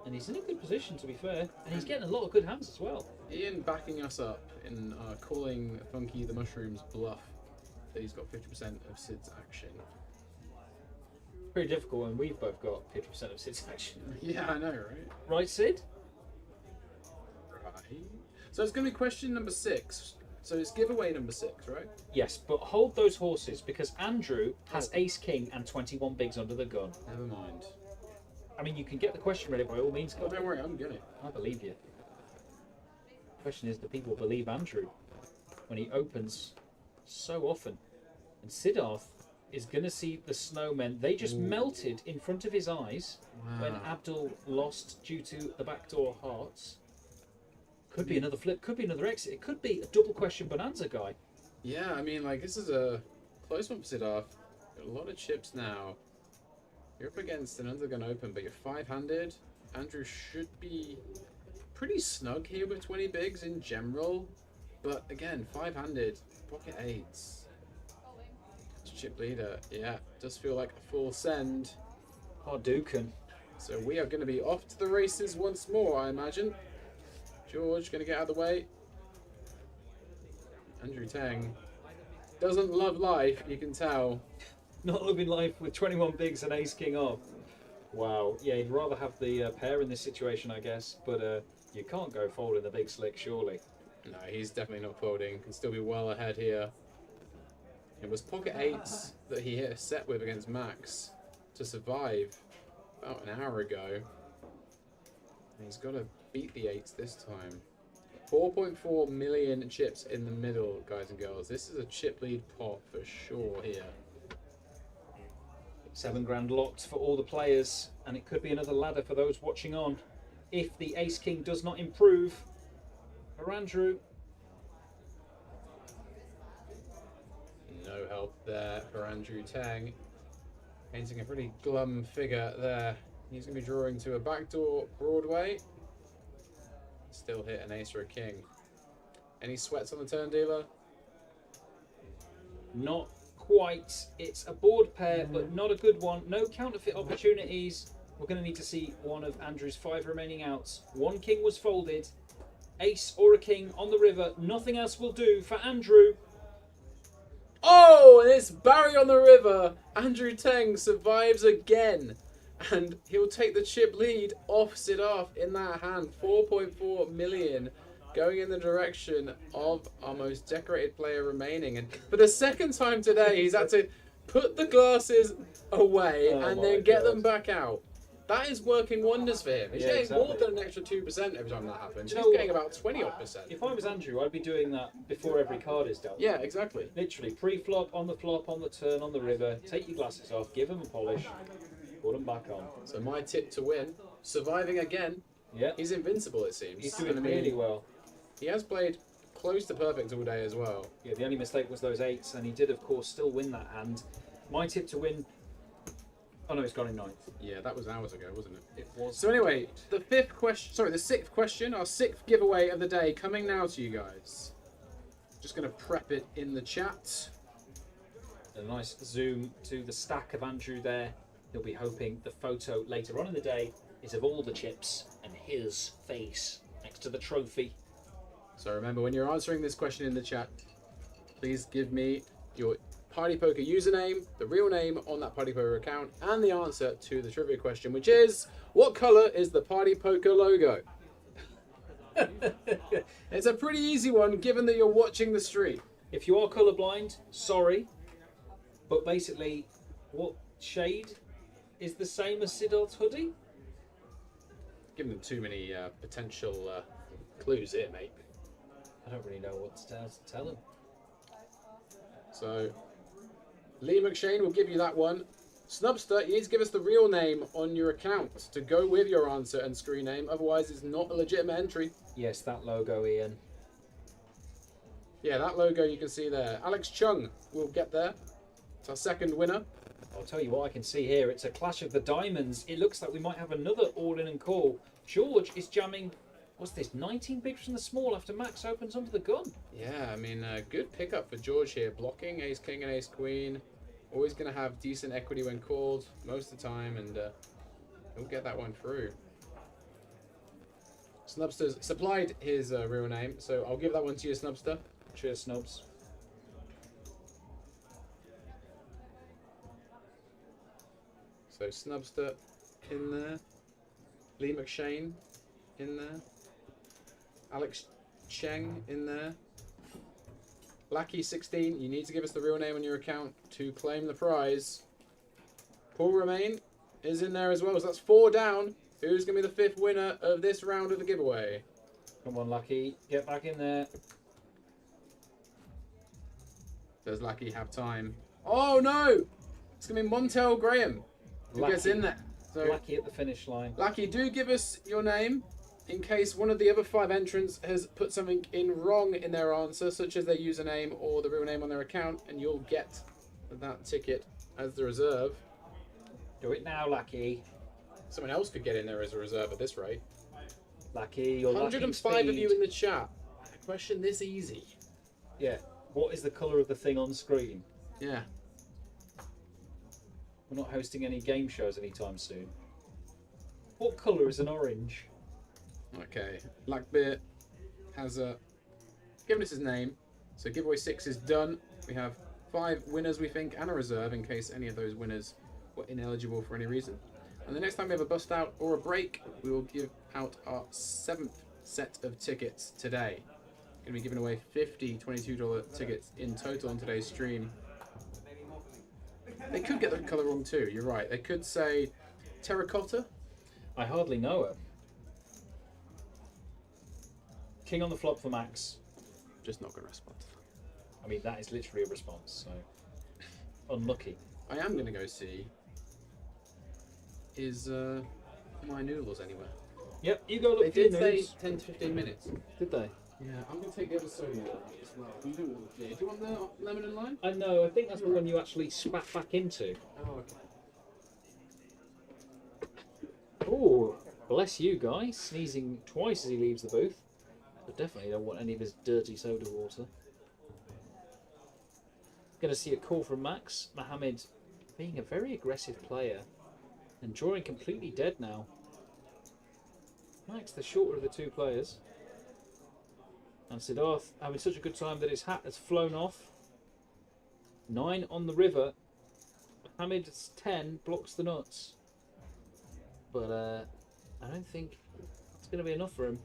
And he's in a good position, to be fair. And he's getting a lot of good hands as well. Ian backing us up in calling Funky the Mushroom's bluff that he's got 50% of Sid's action. Pretty difficult when we've both got 50% of Sid's action. Yeah, I know, right? Right, Sid? Right. So it's going to be question number 6. So it's giveaway number 6, right? Yes, but hold those horses because Andrew has Ace King and 21 bigs under the gun. Never mind. I mean, you can get the question ready by all means. Oh, don't worry, I'm getting it. I believe you. The question is, do people believe Andrew when he opens so often? And Siddharth is going to see the snowmen. They just melted in front of his eyes when Abdul lost due to the backdoor hearts. Could be another flip, could be another exit. It could be a double question bonanza, guy. Yeah, I mean, like, this is a close one for Siddharth. Got a lot of chips now. You're up against an undergun open, but you're 5-handed. Andrew should be pretty snug here with 20 bigs in general. But again, 5-handed, pocket 8s. Chip leader, yeah, does feel like a full send. Hadouken. So we are going to be off to the races once more, I imagine. George going to get out of the way. Andrew Tang doesn't love life, you can tell. Not living life with 21 bigs and Ace King off. Wow. Yeah, he'd rather have the pair in this situation, I guess. But you can't go folding the big slick, surely. No, he's definitely not folding. Can still be well ahead here. It was pocket 8s that he hit a set with against Max to survive about an hour ago. And he's got to beat the 8s this time. 4.4 million chips in the middle, guys and girls. This is a chip lead pot for sure here. $7 locked for all the players, and it could be another ladder for those watching on. If the Ace King does not improve for Andrew. No help there for Andrew Tang. Painting a pretty glum figure there. He's going to be drawing to a backdoor Broadway. Still hit an ace or a king. Any sweats on the turn, dealer? Not quite. It's a board pair, but not a good one. No counterfeit opportunities. We're going to need to see one of Andrew's 5 remaining outs. 1 king was folded. Ace or a king on the river. Nothing else will do for Andrew. Oh, and it's Barry on the river. Andrew Tang survives again. And he'll take the chip lead off Siddharth in that hand. 4.4 million going in the direction of our most decorated player remaining. And for the second time today, he's had to put the glasses away and then get them back out. that is working wonders for him. He's Yeah, getting exactly. more than an extra 2% every time that happens. Do you He's know getting what? about 20-odd%. If I was Andrew, I'd be doing that before every card is dealt. Yeah, exactly. Literally, pre-flop, on the turn, on the river, take your glasses off, give them a polish, put them back on. So my tip to win, surviving again. Yeah, He's invincible, it seems. he's doing And I mean, really well. He has played close to perfect all day as well. Yeah, the only mistake was those 8s, and he did, of course, still win that hand. My tip to win... Oh, no, it's gone in 9th. Yeah, that was hours ago, wasn't it? It was. So anyway, the 6th question, our 6th giveaway of the day, coming now to you guys. Just going to prep it in the chat. A nice zoom to the stack of Andrew there. He'll be hoping the photo later on in the day is of all the chips and his face next to the trophy. So remember, when you're answering this question in the chat, please give me your Party Poker username, the real name on that Party Poker account, and the answer to the trivia question, which is, what colour is the Party Poker logo? It's a pretty easy one, given that you're watching the stream. If you are colourblind, sorry, but basically, what shade is the same as Siddharth's hoodie? Giving them too many potential clues here, mate. I don't really know what to tell him. So, Lee McShane will give you that one. Snubster, you need to give us the real name on your account to go with your answer and screen name, otherwise it's not a legitimate entry. Yes, that logo, Ian. Yeah, that logo you can see there. Alex Chung will get there. It's our second winner. I'll tell you what I can see here. It's a clash of the diamonds. It looks like we might have another all-in and call. George is jamming, what's this, 19 bigs from the small after Max opens onto the gun. Yeah, I mean, good pickup for George here. Blocking Ace King and Ace Queen. Always going to have decent equity when called most of the time, and he'll get that one through. Snubster's supplied his real name, so I'll give that one to you, Snubster. Cheers, Snubs. So Snubster in there. Lee McShane in there. Alex Cheng in there. Lackey16, you need to give us the real name on your account to claim the prize. Paul Romain is in there as well, so that's 4 down. Who's going to be the 5th winner of this round of the giveaway? Come on, Lucky. Get back in there. Does Lackey have time? Oh no! It's going to be Montel Graham who gets in there. So, Lucky at the finish line. Lackey, do give us your name in case one of the other 5 entrants has put something in wrong in their answer, such as their username or the real name on their account, and you'll get that ticket as the reserve. Do it now, Lucky. Someone else could get in there as a reserve at this rate. Lucky, you're 105 of you in the chat. A question this easy. Yeah. What is the colour of the thing on screen? Yeah. We're not hosting any game shows anytime soon. What colour is an orange? Okay. Blackbeard has given us his name. So giveaway 6 is done. We have 5 winners, we think, and a reserve in case any of those winners were ineligible for any reason. And the next time we have a bust out or a break, we will give out our 7th set of tickets today. Going to be giving away 50 $22 tickets in total on today's stream. They could get the colour wrong too, you're right. They could say terracotta. I hardly know her. King on the flop for Max. Just not going to respond. I mean, that is literally a response, so... Unlucky. I am going to go see is my noodles anywhere. Yep, you go look They for your did say noodles. 10 to 15 minutes. Did they? Yeah, I'm going to take the other soda as well. You don't want the Do you want the lemon and lime? I know, I think that's the one you actually spat back into. Oh, okay. Oh, bless you, guy. Sneezing twice as he leaves the booth. But definitely don't want any of his dirty soda water. Going to see a call from Max. Mohammed being a very aggressive player and drawing completely dead now. Max, the shorter of the 2 players. And Siddharth having such a good time that his hat has flown off. 9 on the river. Mohammed's 10 blocks the nuts. But I don't think it's going to be enough for him.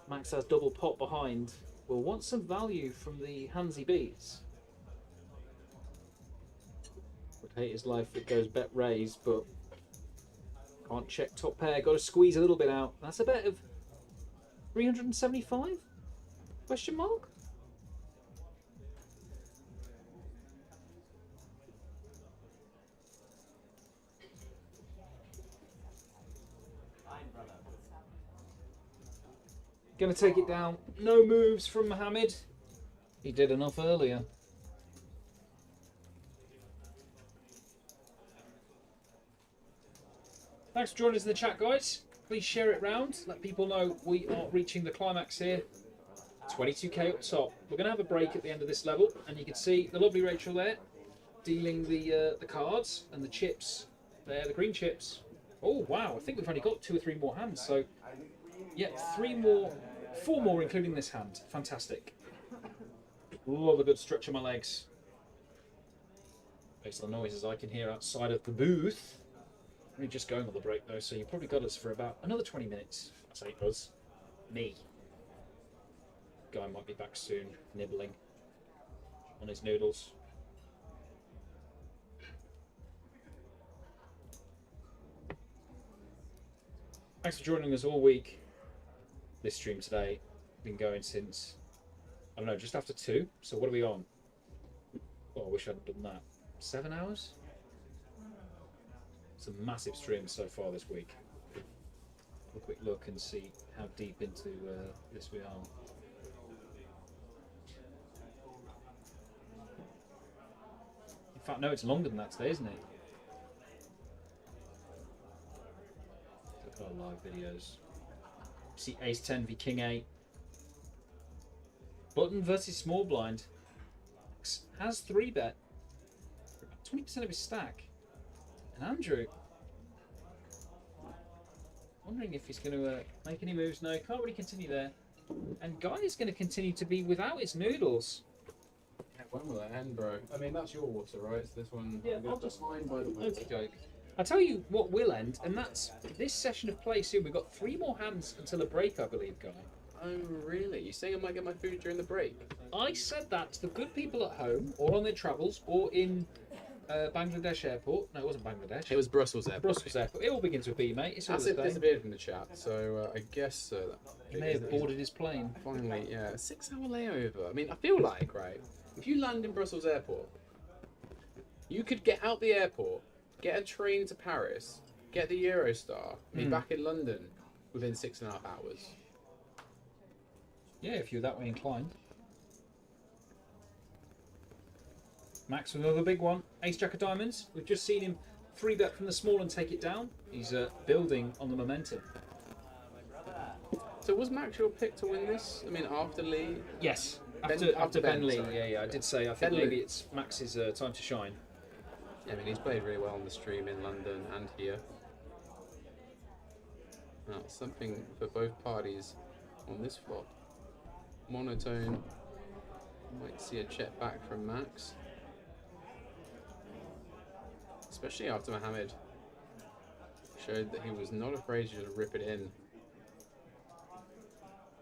Max has double pot behind. Will want some value from the hands he beats. Would hate his life if it goes bet raised, but Can't check top pair. Got to squeeze a little bit out. That's a bet of 375? Question mark? Gonna take it down. No moves from Mohammed. He did enough earlier. Thanks for joining us in the chat, guys. Please share it round. Let people know we are reaching the climax here. 22k up top. We're going to have a break at the end of this level, and you can see the lovely Rachel there dealing the cards and the chips. There, the green chips. Oh wow! I think we've only got 2 or 3 more hands. So, yeah, 4 more, including this hand. Fantastic. Love a good stretch of my legs. Based on the noises I can hear outside of the booth. We're just going on the break though, so you probably got us for about another 20 minutes. I say us. Me. Guy might be back soon, nibbling on his noodles. Thanks for joining us all week. This stream today been going since, I don't know, just after 2. So what are we on? Oh, I wish I'd done that. 7 hours? It's a massive stream so far this week. Have a quick look and see how deep into this we are. In fact, no, it's longer than that today, isn't it? Look at our live videos. See Ace 10 v King 8. Button versus small blind. Has 3-bet. 20% of his stack. And Andrew. Wondering if he's going to make any moves. No, can't really continue there. And Guy is going to continue to be without his noodles. When will that end, bro? I mean, that's your water, right? So this one, Yeah, I'll just mine by the water joke. I'll tell you what will end, and that's this session of play soon. We've got 3 more hands until a break, I believe, Guy. Oh, really? You saying I might get my food during the break? I said that to the good people at home, or on their travels, or in Bangladesh airport. No, it wasn't Bangladesh. It was Brussels Airport. Brussels airport. It all begins with B, mate. It's all the Asif same. disappeared from the chat, so I guess that He may have boarded his plane. finally, yeah, a 6-hour layover. I mean, I feel like, right, if you land in Brussels Airport, you could get out the airport, get a train to Paris, get the Eurostar, be back in London within 6.5 hours. Yeah, if you're that way inclined. Max with another big one. Ace Jack of Diamonds. We've just seen him 3-bet from the small and take it down. He's building on the momentum. So was Max your pick to win this? I mean, after Lee? Yes. Ben- After Ben Ben, Lee, sorry. yeah, I did say I think Ben Lee. maybe it's Max's time to shine. I mean, he's played really well on the stream in London and here. Now, something for both parties on this flop. Monotone. Might see a check back from Max. Especially after Mohammed showed that he was not afraid to just rip it in.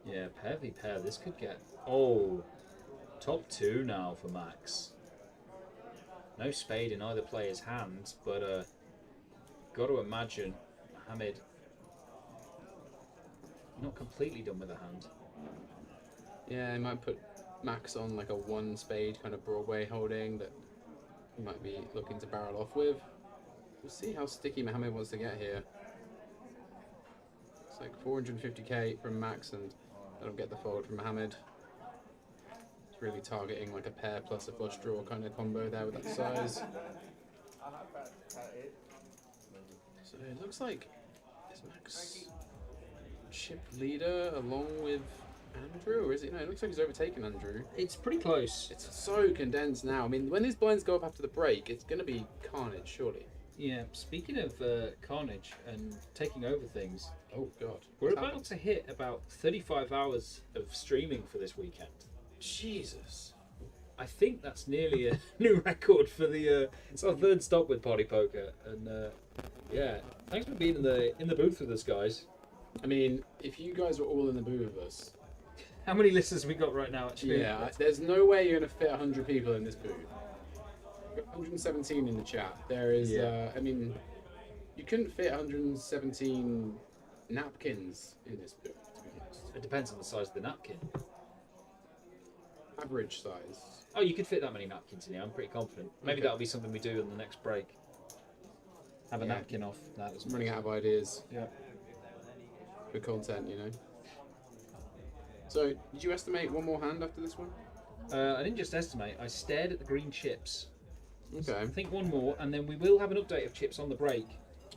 Yeah, pair v pair. This could get... Oh, top 2 now for Max. No spade in either player's hands, but got to imagine Mohammed not completely done with the hand. Yeah, he might put Max on like a 1 spade kind of Broadway holding that he might be looking to barrel off with. We'll see how sticky Mohammed wants to get here. It's like 450k from Max, and that'll get the fold from Mohammed. It's really targeting like a pair plus a flush draw kind of combo there with that size. So it looks like is Max chip leader along with Andrew, or is it? No, it looks like he's overtaken Andrew. It's pretty close. It's so condensed now. I mean, when these blinds go up after the break, it's going to be carnage, surely. Yeah, speaking of carnage and taking over things, Oh, God. we're about to hit about 35 hours of streaming for this weekend. Jesus. I think that's nearly a new record for the. It's our 3rd stop with Party Poker, and yeah, thanks for being in the booth with us, guys. I mean, if you guys were all in the booth with us, How many listeners have we got right now? Actually, yeah, there's no way you're going to fit 100 people in this booth. We've got 117 in the chat. There is, Yeah. I mean, You couldn't fit 117 napkins in this book, to be honest. It depends on the size of the napkin. Average size. Oh, you could fit that many napkins in here. I'm pretty confident. Maybe Okay. that'll be something we do on the next break. Have a Yeah. napkin off. That was I'm running out of ideas Yeah. for content, you know. So, did you estimate one more hand after this one? I didn't just estimate. I stared at the green chips. Okay. I think one more, and then we will have an update of chips on the break.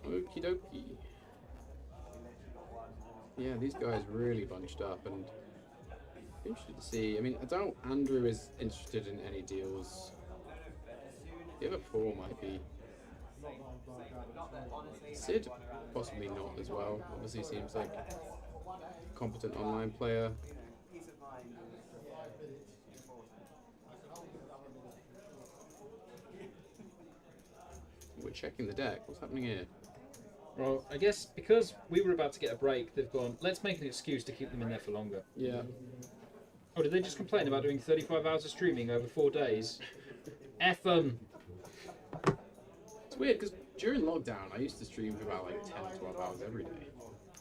Okie dokie. Yeah, these guys really bunched up, and interested to see. I mean, I doubt Andrew is interested in any deals. The other four might be. Sid, possibly not as well. Obviously, seems like a competent online player. We're checking the deck. What's happening here? Well, I guess because we were about to get a break, they've gone, let's make an excuse to keep them in there for longer. Yeah. Oh, did they just complain about doing 35 hours of streaming over 4 days? F them. It's weird because during lockdown, I used to stream for about like 10 or 12 hours every day.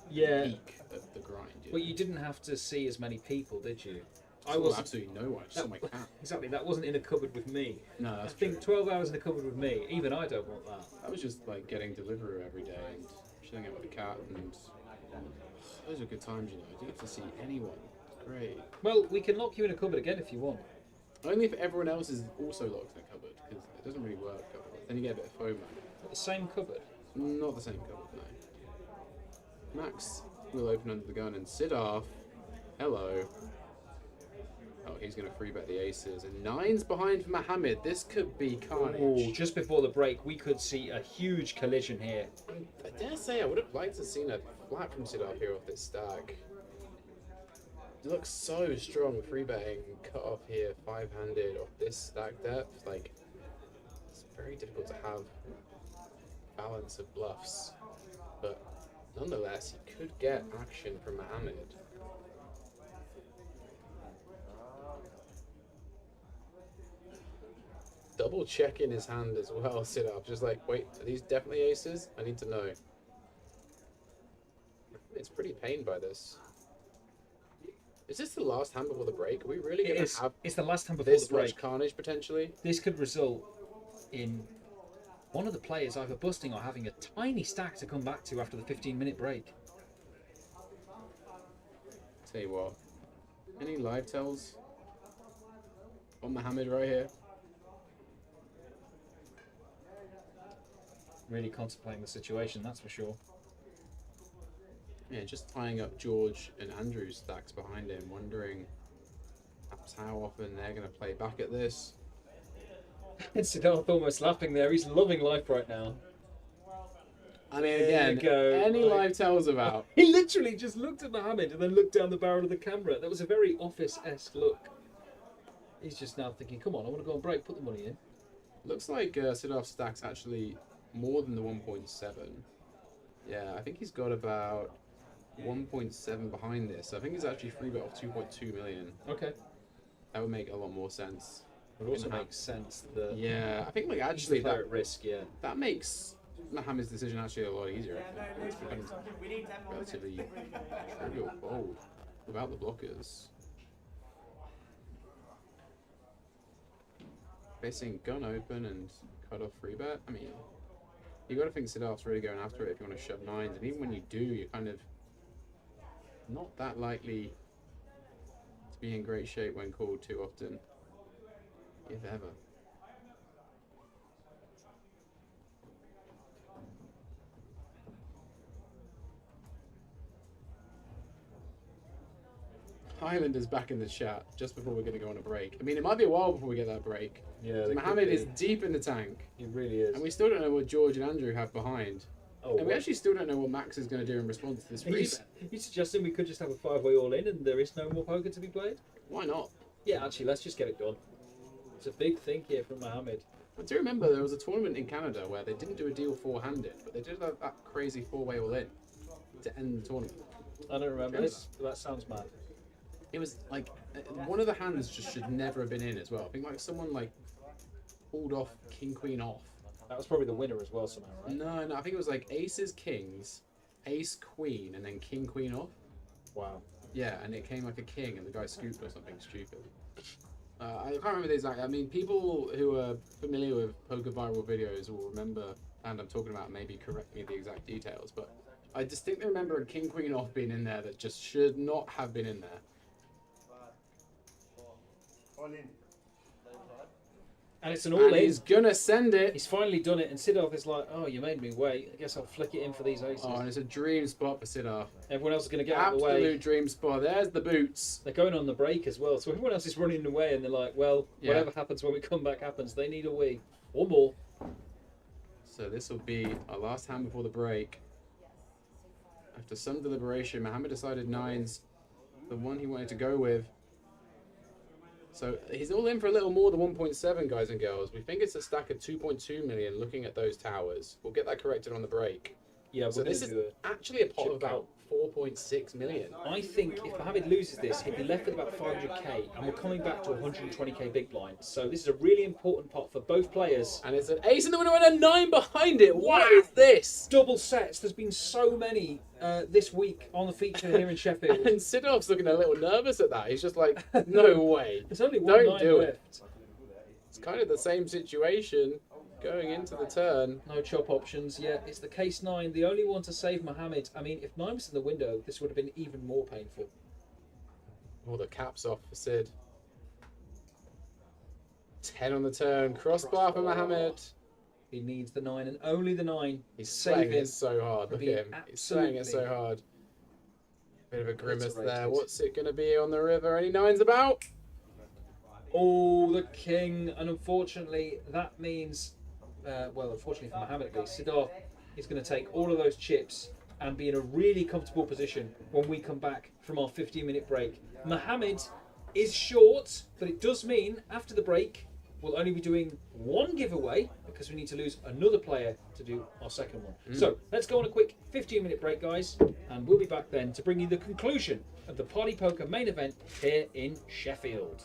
Yeah. Peak of the grind. Well, you didn't have to see as many people, did you? I was absolutely no one. I just saw my cat. Exactly, that wasn't in a cupboard with me. No, I that's think true. 12 hours in a cupboard with me, even I don't want that. That was just like getting Deliveroo every day and chilling out with the cat, and those are good times, you know. You didn't have to see anyone. It's great. Well, we can lock you in a cupboard again if you want. Only if everyone else is also locked in a cupboard, because it doesn't really work otherwise. Then you get a bit of FOMO. The same cupboard. Not the same cupboard, no. Max will open under the gun and Siddharth. Hello. Oh, he's going to free bet the aces. And 9's behind for Mohammed. This could be carnage. Oh, just before the break, we could see a huge collision here. I dare say I would have liked to have seen a flat from Siddharth here off this stack. It looks so strong, free betting, cut off here, 5-handed off this stack depth. Like, it's very difficult to have balance of bluffs. But nonetheless, he could get action from Mohammed. Double checking his hand as well, Siddharth. Just like, wait, are these definitely aces? I need to know. It's pretty pained by this. Is this the last hand before the break? Are we really going to have It's the last time before this the break. much carnage potentially? This could result in one of the players either busting or having a tiny stack to come back to after the 15-minute break. Tell you what, any live tells on Mohammed right here? Really contemplating the situation, that's for sure. Yeah, just tying up George and Andrew's stacks behind him, wondering perhaps how often they're going to play back at this. And Siddharth almost laughing there. He's loving life right now. I mean, There again, you go. any live tells about. He literally just looked at Mohammed and then looked down the barrel of the camera. That was a very Office-esque look. He's just now thinking, come on, I want to go on break, put the money in. Looks like Siddharth's stack's actually more than the 1.7. Yeah, I think he's got about 1.7 behind this. I think he's actually free bet off 2.2 million. Okay. That would make a lot more sense. It also In that- makes sense that Yeah, I think like he's actually the player that at risk, yeah. that makes Mohammed's decision actually a lot easier. I think. It's become We need 10 more relatively minutes. trivial fold without the blockers. Facing gun open and cut off free bet. I mean, you got to think Siddharth's really going after it if you want to shove 9s, and even when you do, you're kind of not that likely to be in great shape when called too often, if ever. Highlander's back in the chat just before we're going to go on a break. I mean, it might be a while before we get that break. Yeah, Mohammed is deep in the tank, He really is. and we still don't know what George and Andrew have behind. Oh, And we what? actually still don't know what Max is going to do in response to this free bet. You suggesting we could just have a 5-way all-in and there is no more poker to be played? Why not? Yeah, actually, let's just get it done. It's a big thing here from Mohammed. I do remember there was a tournament in Canada where they didn't do a deal 4-handed, but they did have that crazy 4-way all-in to end the tournament. I don't remember Remember this, but that sounds mad. It was like one of the hands just should never have been in as well. I think like someone like pulled off King Queen off That was probably the winner as well somehow, right? No, I think it was like aces, kings, ace, queen, and then king, queen off. Wow. Yeah, and it came like a king, and the guy scooped or something stupid. I can't remember the exact. I mean, people who are familiar with poker viral videos will remember, and I'm talking about, maybe correct me the exact details, but I distinctly remember a king, queen off being in there that just should not have been in there. All in. And it's an And all-in. he's gonna send it. He's finally done it, and Sidolf is like, "Oh, you made me wait. I guess I'll flick it in for these aces." Oh, and it's a dream spot for Sidar. Everyone else is going to get out of the Absolute way. dream spot. There's the boots. They're going on the break as well, so everyone else is running away, and they're like, "Well, Yeah. whatever happens when we come back happens. They need a wee or more." So this will be our last hand before the break. After some deliberation, Mohammed decided nines, the one he wanted to go with. So he's all in for a little more than 1.7, guys and girls. We think it's a stack of 2.2 million looking at those towers. We'll get that corrected on the break. Yeah, So we're this going is to do it. actually a pot chip of about 4.6 million. I think if Mohammed loses this, he'd be left with about 500k, and we're coming back to 120k big blind. So this is a really important pot for both players. And it's an ace in the window and a 9 behind it. What is this? Double sets. There's been so many this week on the feature here in Sheffield. And Sidolf's looking a little nervous at that. He's just like, no way. There's only one Don't 9 do left. it. It's kind of the same situation going into the turn. No chop options. Yeah, it's the case 9, the only one to save Mohammed. I mean, if 9 was in the window, this would have been even more painful. Oh, the cap's off for Sid. 10 on the turn. Crossbar for Mohammed. He needs the 9 and only the 9. He's Save swaying him. it so hard. Look at Being him. He's swaying it so absolutely hard. Bit of a grimace there. obliterated. What's it going to be on the river? Any nines about? Oh, the king. And unfortunately, that means, well, unfortunately for Mohammed at least, Sidar is going to take all of those chips and be in a really comfortable position when we come back from our 15-minute break. Mohammed is short, but it does mean after the break, we'll only be doing one giveaway because we need to lose another player to do our second one. So let's go on a quick 15-minute break, guys, and we'll be back then to bring you the conclusion of the Party Poker main event here in Sheffield.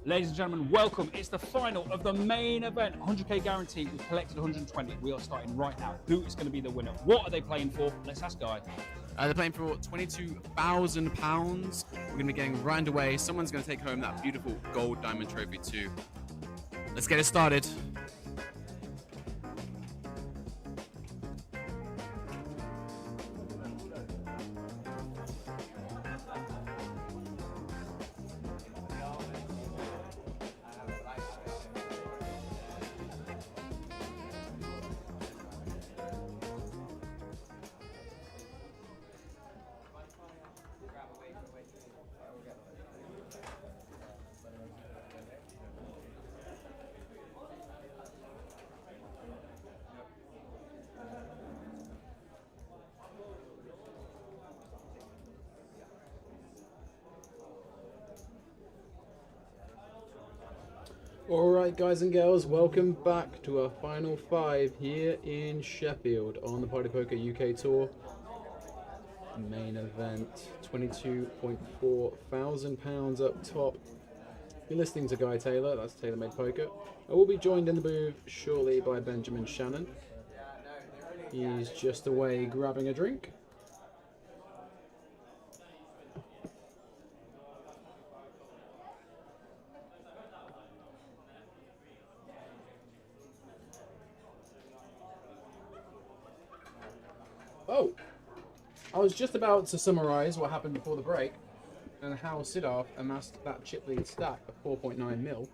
Ladies and gentlemen, welcome. It's the final of the main event. 100k guarantee. We've collected 120. We are starting right now. Who is going to be the winner? What are they playing for? Let's ask Guy. They're playing for £22,000. We're going to be getting right underway. Someone's going to take home that beautiful gold diamond trophy too. Let's get it started. Alright guys and girls, welcome back to our final 5 here in Sheffield on the Party Poker UK Tour. Main event, £22.4 thousand up top. You're listening to Guy Taylor, that's Taylor Made Poker. I will be joined in the booth shortly by Benjamin Shannon. He's just away grabbing a drink. Oh, I was just about to summarise what happened before the break and how Siddharth amassed that chip lead stack of 4.9 mil.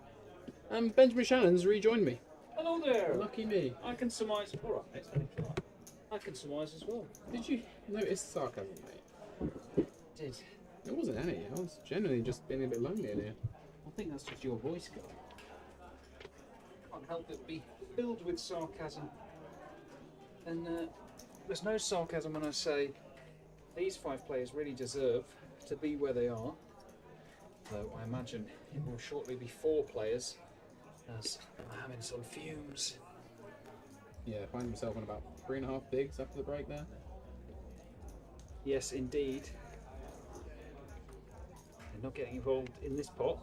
And Benjamin Shannon's rejoined me. Hello there. Lucky me. I can surmise. All right, I can surmise as well. Did you notice sarcasm, mate? Did. There wasn't any. I was generally just being a bit lonely in here. I think that's just your voice, Guy. Can't help but be filled with sarcasm. And there's no sarcasm when I say these 5 players really deserve to be where they are. Though I imagine it will shortly be 4 players, as Mohammed's on fumes. Yeah, find himself on about 3.5 bigs after the break there. Yes, indeed. They're not getting involved in this pot.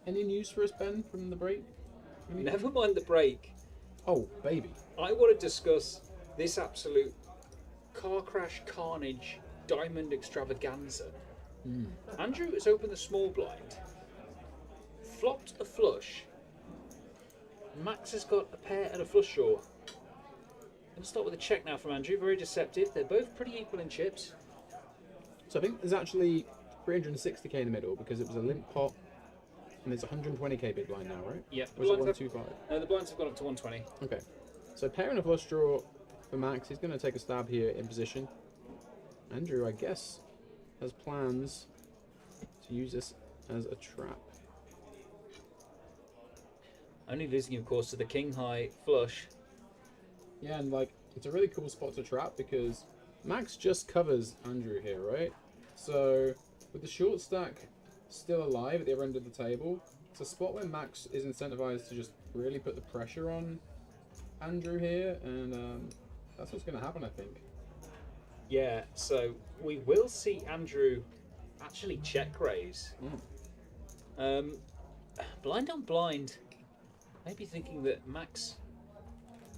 Any news for us, Ben, from the break? Never mind the break. Oh, baby. I want to discuss this absolute car crash carnage diamond extravaganza. Andrew has opened the small blind, flopped a flush. Max has got a pair and a flush draw. Let's start with a check now from Andrew. Very deceptive. They're both pretty equal in chips. So I think there's actually 360k in the middle because it was a limp pot. And it's 120k big blind now, right? Yeah. Or is it 125? No, the blinds have gone up to 120. Okay. So pair and a flush draw for Max. He's going to take a stab here in position. Andrew, I guess, has plans to use this as a trap. Only losing, of course, to the king high flush. Yeah, and like, it's a really cool spot to trap because Max just covers Andrew here, right? So with the short stack still alive at the other end of the table, it's a spot where Max is incentivized to just really put the pressure on Andrew here, and that's what's going to happen, I think. Yeah, so we will see Andrew actually check raise. Blind on blind, maybe thinking that Max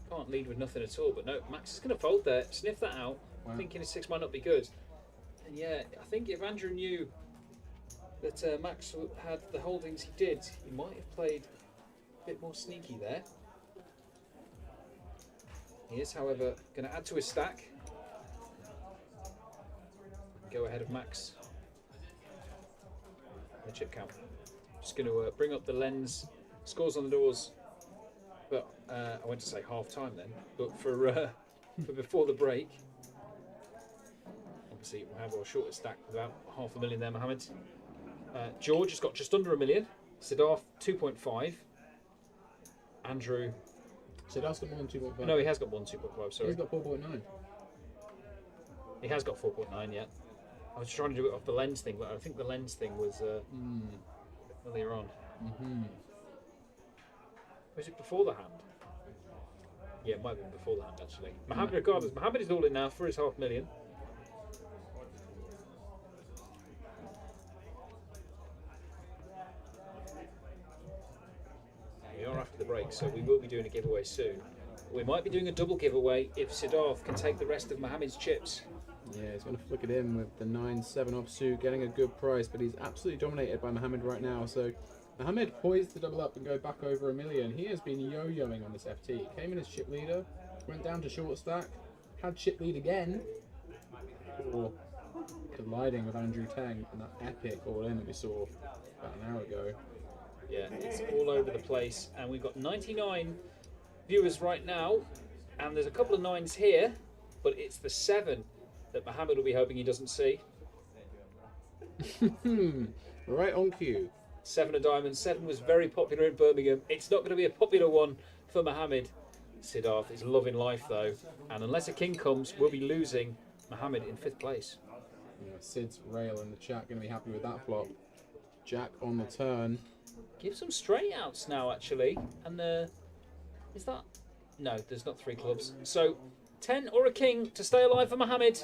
can't lead with nothing at all, but no, Max is going to fold there, sniff that out, thinking his 6 might not be good. And yeah, I think if Andrew knew that Max had the holdings he did, he might have played a bit more sneaky there. He is, however, going to add to his stack. Go ahead of Max. The chip count. Just going to bring up the lens. Scores on the doors. But I went to say half time then. But for before the break. Obviously, we'll have our shortest stack with about 500,000 there, Mohammed. George has got just under 1 million. Siddharth 2.5. Andrew. Siddharth's got more than 2.5. No, he has got more than 2.5. Sorry. He's got 4.9. He has got 4.9. Yeah. I was trying to do it off the lens thing, but I think the lens thing was earlier on. Was it before the hand? Yeah, it might have been before the hand actually. Mohammed, regardless, Mohammed is all in now for his 500,000. week, so we will be doing a giveaway soon. We might be doing a double giveaway if Siddharth can take the rest of Mohammed's chips. Yeah, he's going to flick it in with the 9-7 offsuit, getting a good price, but he's absolutely dominated by Mohammed right now. So Mohammed poised to double up and go back over 1 million. He has been yo-yoing on this FT. Came in as chip leader, went down to short stack, had chip lead again, or colliding with Andrew Tang and that epic all-in that we saw about an hour ago. Yeah, it's all over the place, and we've got 99 viewers right now, and there's a couple of 9s here, but it's the 7 that Mohammed will be hoping he doesn't see. Right on cue. 7 of diamonds. 7 was very popular in Birmingham. It's not going to be a popular one for Mohammed. Siddharth is loving life though, and unless a king comes, we'll be losing Mohammed in 5th place. Yeah, Sid's rail in the chat going to be happy with that flop. Jack on the turn. Give some straight outs now, actually. And is that? No, there's not 3 clubs. So 10 or a king to stay alive for Mohammed.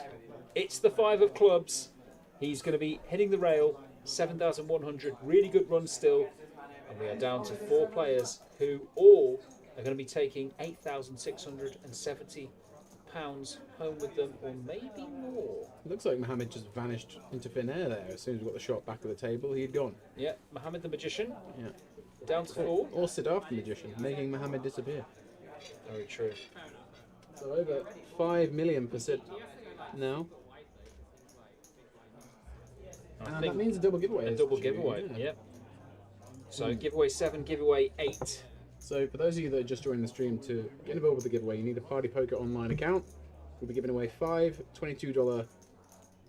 It's the 5 of clubs. He's going to be hitting the rail. 7,100. Really good run still. And we are down to 4 players who all are going to be taking £8,670 home with them, or maybe more. It looks like Mohammed just vanished into thin air there. As soon as we got the shot back of the table, he'd gone. Yeah, Mohammed the Magician. Yeah. Down to 4. Or Siddharth the Magician, making Mohammed disappear. Very true. So over 5 million for Sid now. And that means a double giveaway. A double giveaway, yep. So giveaway 7, giveaway 8. So for those of you that are just joining the stream, to get involved with the giveaway, you need a Party Poker online account. We'll be giving away 5 $22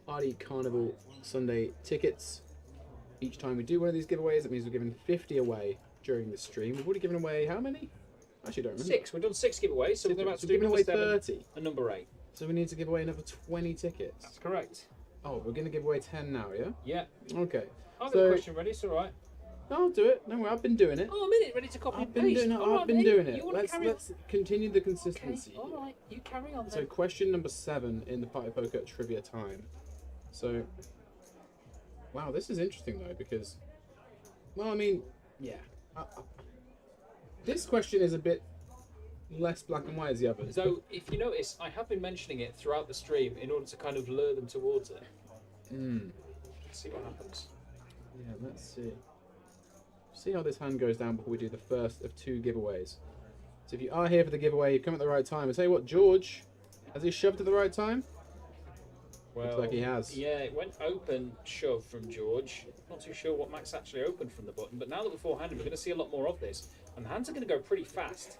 Party Carnival Sunday tickets each time we do one of these giveaways. That means we're giving 50 away during the stream. We've already given away how many? I actually don't remember. 6. We've done 6 giveaways, so we're about to do giving number away 7 30. and number 8. So we need to give away another 20 tickets. That's correct. Oh, we're going to give away 10 now, yeah? Yeah. Okay. I've got a question ready, it's alright. I'll do it. No, I've been doing it. Oh, a minute, ready to copy I've and been paste. doing it. All I've right, been mate. doing it. You wanna carry Let's continue the consistency. Okay, alright, you carry on then. So question number 7 in the Party Poker trivia time. So, wow, this is interesting though, because, well, I mean, yeah. This question is a bit less black and white as the others. So, if you notice, I have been mentioning it throughout the stream in order to kind of lure them towards it. Let's see what happens. Yeah, let's see. See how this hand goes down before we do the first of 2 giveaways. So if you are here for the giveaway, you've come at the right time. I'll tell you what, George, has he shoved at the right time? Well, Looks like he has. Yeah, it went open shove from George. Not too sure what Max actually opened from the button, but now that we're four-handed, we're going to see a lot more of this. And the hands are going to go pretty fast.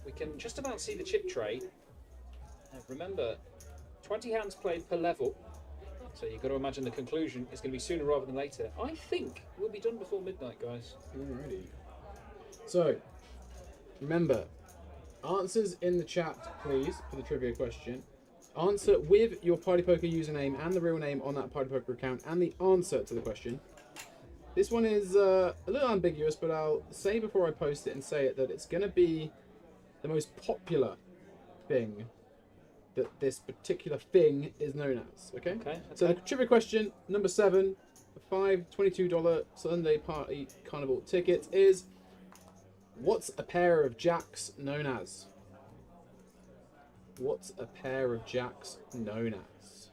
We can just about see the chip tray. Remember, 20 hands played per level. So you've got to imagine the conclusion is going to be sooner rather than later. I think we'll be done before midnight, guys. Alrighty. So, remember, answers in the chat, please, for the trivia question. Answer with your Party Poker username and the real name on that Party Poker account and the answer to the question. This one is a little ambiguous, but I'll say before I post it and say it that it's going to be the most popular thing that this particular thing is known as. Okay? So the trivia question, number 7, the 5 $22 Sunday Party Carnival ticket is, what's a pair of jacks known as? What's a pair of jacks known as?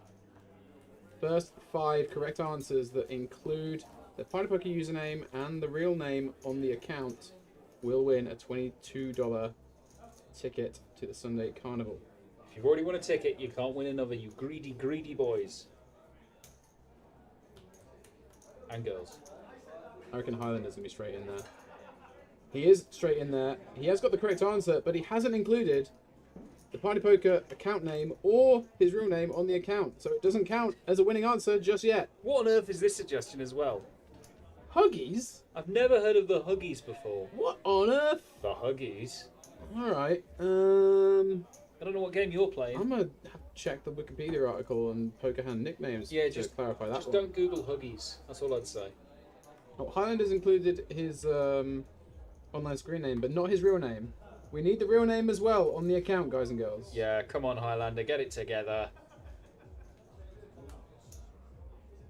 First 5 correct answers that include the Party Poker username and the real name on the account will win a $22 ticket to the Sunday Carnival. If you've already won a ticket, you can't win another, you greedy, greedy boys. And girls. I reckon Highlander's going to be straight in there. He is straight in there. He has got the correct answer, but he hasn't included the Party Poker account name or his real name on the account. So it doesn't count as a winning answer just yet. What on earth is this suggestion as well? Huggies? I've never heard of the Huggies before. What on earth? The Huggies? Alright, I don't know what game you're playing. I'm going to have to check the Wikipedia article on poker hand nicknames Yeah, to just clarify that Just one. don't Google Huggies. That's all I'd say. Oh, Highlander's included his online screen name, but not his real name. We need the real name as well on the account, guys and girls. Yeah, come on, Highlander, get it together.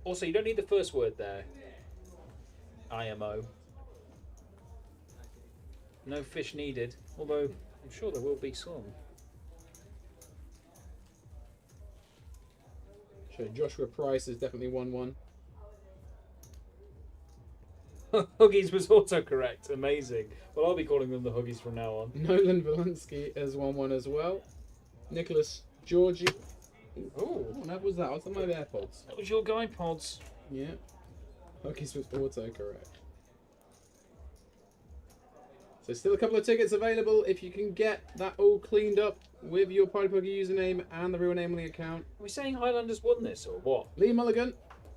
Also, you don't need the first word there. IMO. No fish needed, although I'm sure there will be some. So Joshua Price has definitely won one. Huggies was autocorrect. Amazing. Well, I'll be calling them the Huggies from now on. Nolan Valinsky has won one as well. Nicholas Georgie. Oh, What was that? What's on my AirPods? that was your guy, Pods. Yeah. Huggies was autocorrect. So still a couple of tickets available if you can get that all cleaned up with your Party Poker username and the real name on the account. Are we saying Highlanders won this or what? Lee Mulligan,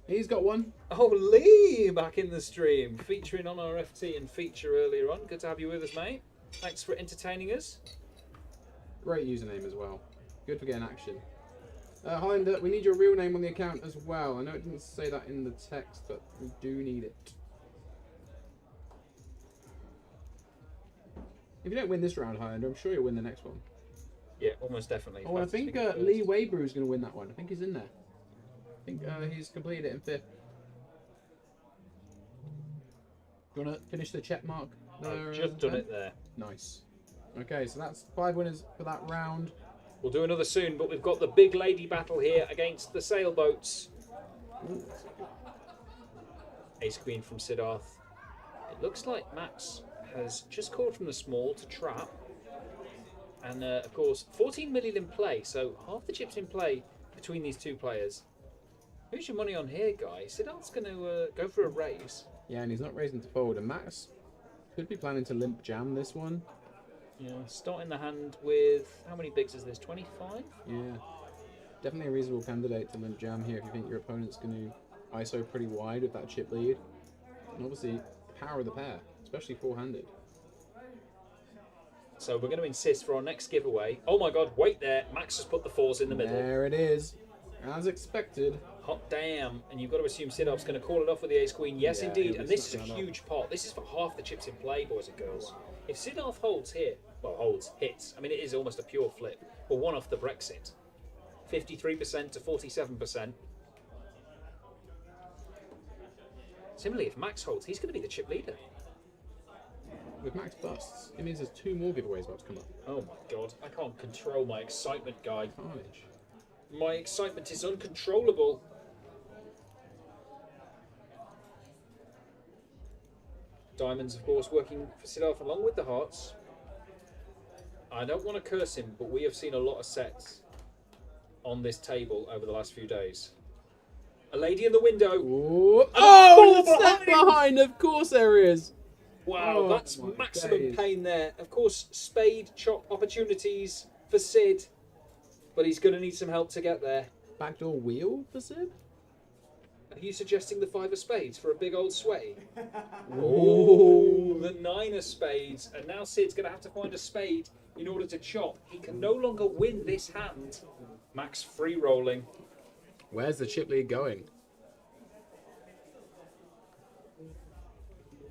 he's got one. Oh, Lee back in the stream, featuring on our FT and feature earlier on. Good to have you with us, mate. Thanks for entertaining us. Great username as well. Good for getting action. Highlander, we need your real name on the account as well. I know it didn't say that in the text, but we do need it. If you don't win this round, Highlander, I'm sure you'll win the next one. Yeah, almost definitely. Oh, I think Lee Weber is going to win that one. I think he's in there. I think he's completed it in 5th. Do you want to finish the check mark there? I've just done it there. Nice. Okay, so that's 5 winners for that round. We'll do another soon, but we've got the big lady battle here against the sailboats. Ooh. Ace Queen from Siddharth. It looks like Max has just called from the small to trap. And of course, 14 million in play, so half the chips in play between these two players. Who's your money on here, guys? Siddharth's going to go for a raise. Yeah, and he's not raising to fold. And Max could be planning to limp jam this one. Yeah, starting the hand with, how many bigs is this, 25? Yeah. Definitely a reasonable candidate to limp jam here if you think your opponent's going to ISO pretty wide with that chip lead. And obviously, the power of the pair, especially four-handed. So we're going to insist for our next giveaway. Oh my god, wait there. Max has put the 4s in the middle. There it is. As expected. Hot damn. And you've got to assume Siddharth's going to call it off with the ace queen. Yes, Yeah, indeed. he'll And be this is a snatching that huge pot. This is for half the chips in play, boys and girls. If Siddharth holds here, well, holds, hits. I mean, it is almost a pure flip. But one off the Brexit. 53% to 47%. Similarly, if Max holds, he's going to be the chip leader. With Max busts, it means there's 2 more giveaways about to come up. Oh my god, I can't control my excitement, guy. Carnage. My excitement is uncontrollable. Diamonds, of course, working for Siddharth along with the hearts. I don't want to curse him, but we have seen a lot of sets on this table over the last few days. A lady in the window. Ooh. And a Oh, four the step behind! Of course there is! Wow, Oh that's my maximum days. pain there. Of course, spade chop opportunities for Sid, but he's going to need some help to get there. Backdoor wheel for Sid? Are you suggesting the 5 of spades for a big old sweaty? Ooh. The 9 of spades, and now Sid's going to have to find a spade in order to chop. He can no longer win this hand. Max free rolling. Where's the chip lead going?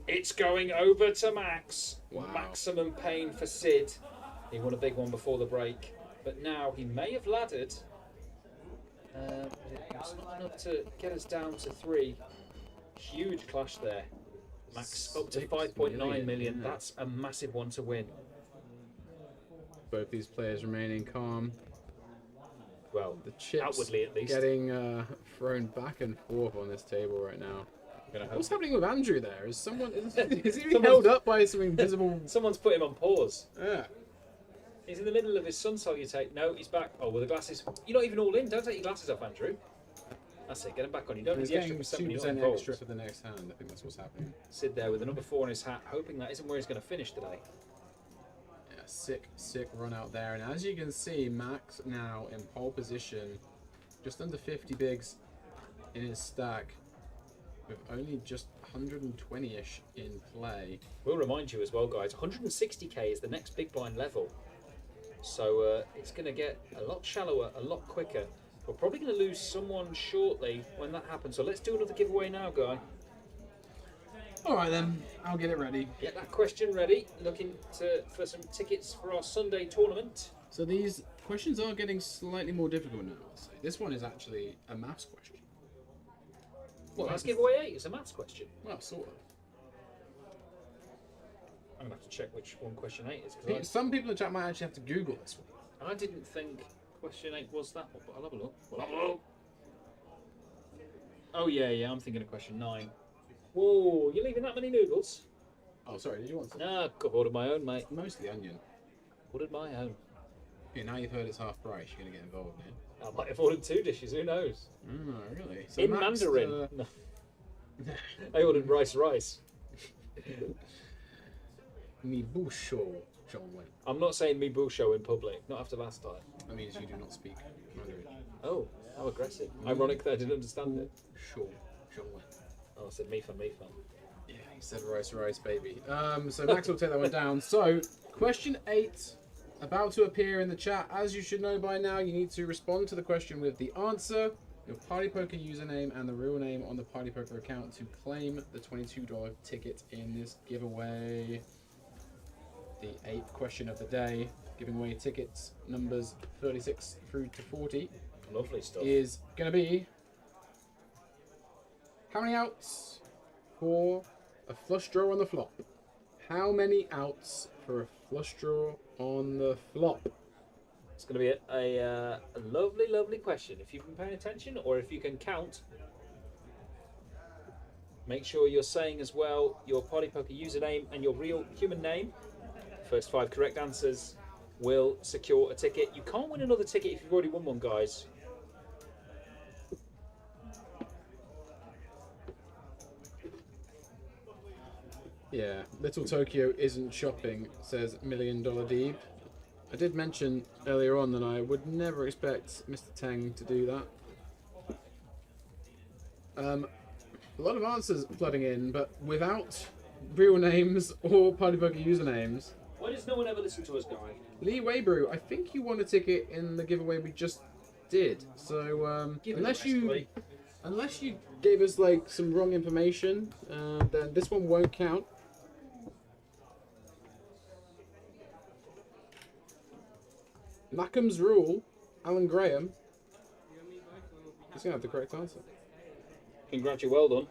It's going over to Max. Wow. Maximum pain for Sid. He won a big one before the break, but now he may have laddered. It's not enough to get us down to 3. Huge clash there. Max up to 5.9 million. Yeah. That's a massive one to win. Both these players remaining calm. Well, The chips outwardly at least. getting thrown back and forth on this table right now. What's happening with Andrew there? Is someone is he being Someone's- held up by some invisible? Someone's put him on pause. Yeah. He's in the middle of his sun salutate. No, he's back. Oh, with the glasses. You're not even all in. Don't take your glasses off, Andrew. That's it. Get him back on. You don't need He's the extra getting percent when you're not 2% involved. extra for the next hand. I think that's what's happening. Sid there with the number 4 on his hat, hoping that isn't where he's going to finish today. Yeah, sick run out there. And as you can see, Max now in pole position, just under 50 bigs in his stack, with only just 120-ish in play. We'll remind you as well, guys, 160k is the next big blind level. So it's going to get a lot shallower, a lot quicker. We're probably going to lose someone shortly when that happens. So let's do another giveaway now, guy. All right then, I'll get it ready. Get that question ready. Looking for some tickets for our Sunday tournament. So these questions are getting slightly more difficult now, I'll say. This one is actually a maths question. Well, that's giveaway 8. It's a maths question. Well, sort of. I'm gonna have to check which one question 8 is. 'Cause Some people in the chat might actually have to Google this one. I didn't think question 8 was that one, but I'll have a look. We'll have a look. Oh yeah, I'm thinking of question 9. Whoa, you leaving that many noodles? Oh, sorry, did you want some? Nah, I've ordered my own, mate. Mostly onion. Ordered my own. Yeah, now you've heard it's half price, you're going to get involved in. I might have ordered 2 dishes, who knows? Oh, really? So In Max, Mandarin. No. I ordered rice. Mi busho, John Wayne. I'm not saying me busho in public, not after last time. That means you do not speak Mandarin. Oh, how aggressive. Ironic that I didn't understand it. Sure, John Wayne. Oh, I said me fan. Yeah, he said rice, baby. So Max will take that one down. So, question 8, about to appear in the chat. As you should know by now, you need to respond to the question with the answer, your Party Poker username, and the real name on the Party Poker account to claim the $22 ticket in this giveaway. The 8th question of the day, giving away tickets numbers 36 through to 40. Lovely stuff. Is going to be how many outs for a flush draw on the flop? How many outs for a flush draw on the flop? It's going to be a lovely question. If you've been paying attention, or if you can count, make sure you're saying as well your Party Poker username and your real human name. First 5 correct answers will secure a ticket. You can't win another ticket if you've already won one, guys. Yeah, Little Tokyo isn't shopping, says $1 Million Deeb. I did mention earlier on that I would never expect Mr. Tang to do that. A lot of answers flooding in, but without real names or Party Poker usernames. Why does no one ever listen to us, guy? Lee Waybrew, I think you won a ticket in the giveaway we just did. So unless you gave us like some wrong information, then this one won't count. Mackham's Rule, Alan Graham. He's gonna have the correct answer. Congratulations, well done.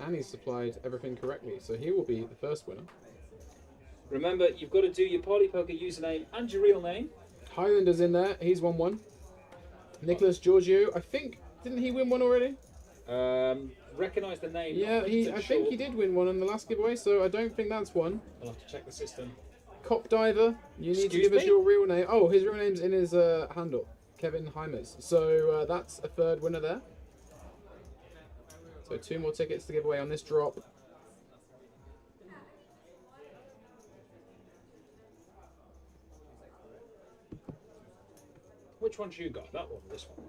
And he's supplied everything correctly, so he will be the first winner. Remember, you've got to do your Party Poker username and your real name. Highlander's in there, he's won one. Nicholas Giorgio, I think, didn't he win one already? Recognise the name. Yeah, I think he did win one in the last giveaway, so I don't think that's one. I'll have to check the system. Cop Diver, you need to give us your real name. Oh, his real name's in his handle, Kevin Heimers. So that's a third winner there. So 2 more tickets to give away on this drop. Which one's you got? That one or this one?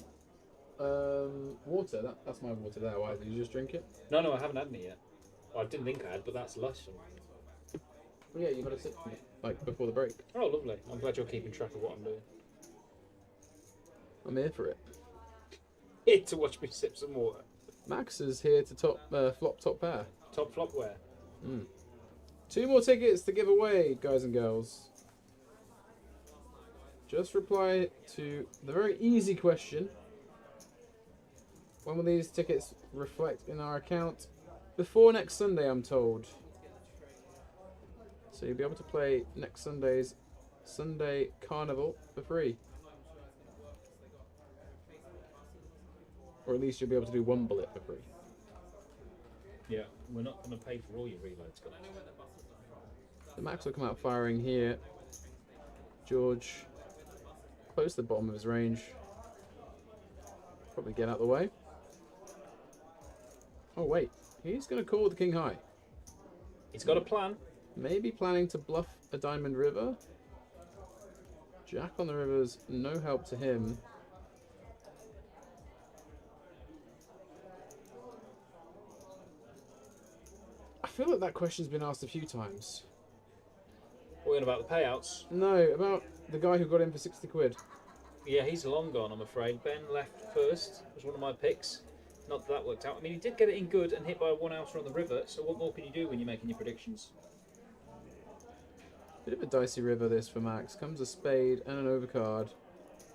Water. That's my water there. Why, did you just drink it? No, I haven't had any yet. Well, I didn't think I had, but that's lush. Well, yeah, you got to sip from it, like before the break. Oh, lovely. I'm glad you're keeping track of what I'm doing. I'm here for it. Here to watch me sip some water. Max is here to flop top pair. Top flop wear. 2 more tickets to give away, guys and girls. Just reply to the very easy question. When will these tickets reflect in our account? Before next Sunday, I'm told. So you'll be able to play next Sunday's Sunday Carnival for free. Or at least you'll be able to do 1 bullet for free. Yeah, we're not going to pay for all your reloads, guys. The Max will come out firing here. George, close to the bottom of his range. Probably get out of the way. Oh wait, he's going to call the King High. He's got a plan. Maybe planning to bluff a Diamond River. Jack on the river's no help to him. I feel like that question's been asked a few times. What about the payouts? No, about the guy who got in for 60 quid. Yeah, he's long gone, I'm afraid. Ben left first. Was one of my picks. Not that that worked out. I mean, he did get it in good and hit by a 1-outer on the river, so what more can you do when you're making your predictions? Bit of a dicey river this for Max. Comes a spade and an overcard.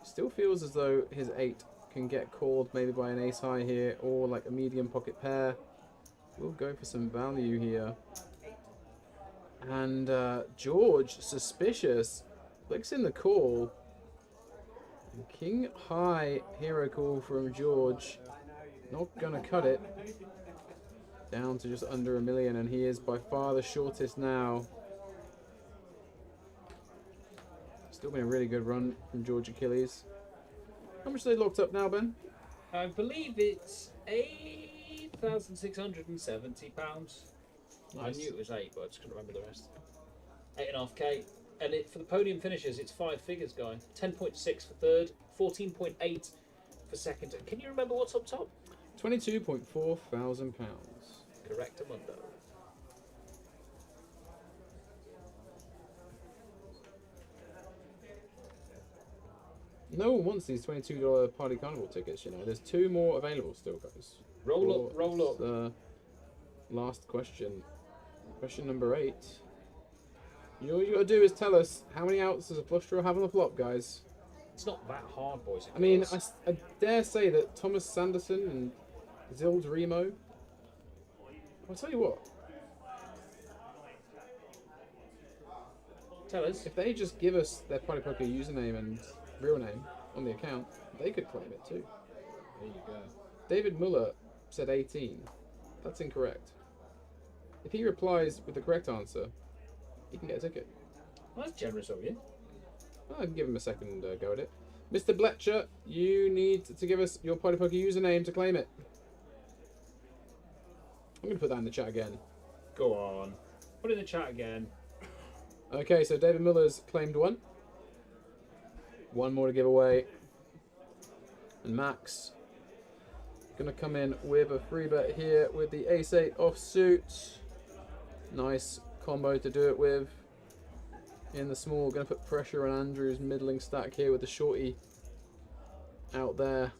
Still feels as though his 8 can get called maybe by an ace high here or like a medium pocket pair. We'll go for some value here. And George, suspicious, clicks in the call. And King high hero call from George. Not gonna cut it. Down to just under $1 million, and he is by far the shortest now. Still been a really good run from George Achilles. How much are they locked up now, Ben? I believe it's £8,670. I Nice. knew it was 8, but I just couldn't remember the rest. 8.5k. And for the podium finishes, it's 5 figures, guy. 10.6 for third, 14.8 for second. And can you remember what's up top? £22.4 thousand. Correct, Amundo. No one wants these $22 Party Carnival tickets, you know. There's 2 more available still, guys. Roll up, roll up. Last question. Question number 8. All you gotta do is tell us how many outs does a flush draw have on the flop, guys. It's not that hard, boys and I mean, girls. I dare say that Thomas Sanderson and Zild Remo. I'll tell you what. Tell us. If they just give us their Party Poker username and real name on the account, they could claim it too. There you go. David Muller said 18. That's incorrect. If he replies with the correct answer, he can get a ticket. Well, that's generous of you. I can give him a second go at it. Mr. Bletcher, you need to give us your Party Poker username to claim it. I'm going to put that in the chat again. Go on. Put it in the chat again. Okay, so David Miller's claimed one. One more to give away. And Max going to come in with a free bet here with the Ace-8 offsuit. Nice combo to do it with. In the small, going to put pressure on Andrew's middling stack here with the shorty out there.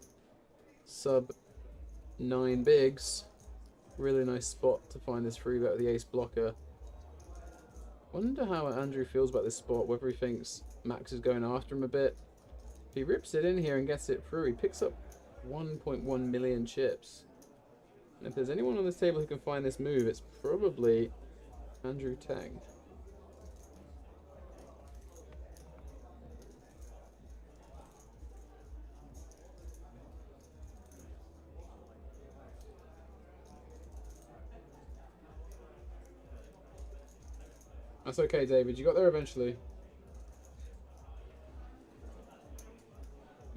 Sub 9 bigs. Really nice spot to find this free bet with the ace blocker. Wonder how Andrew feels about this spot, whether he thinks Max is going after him a bit. If he rips it in here and gets it through, he picks up 1.1 million chips. And if there's anyone on this table who can find this move, it's probably Andrew Tang. That's okay, David. You got there eventually.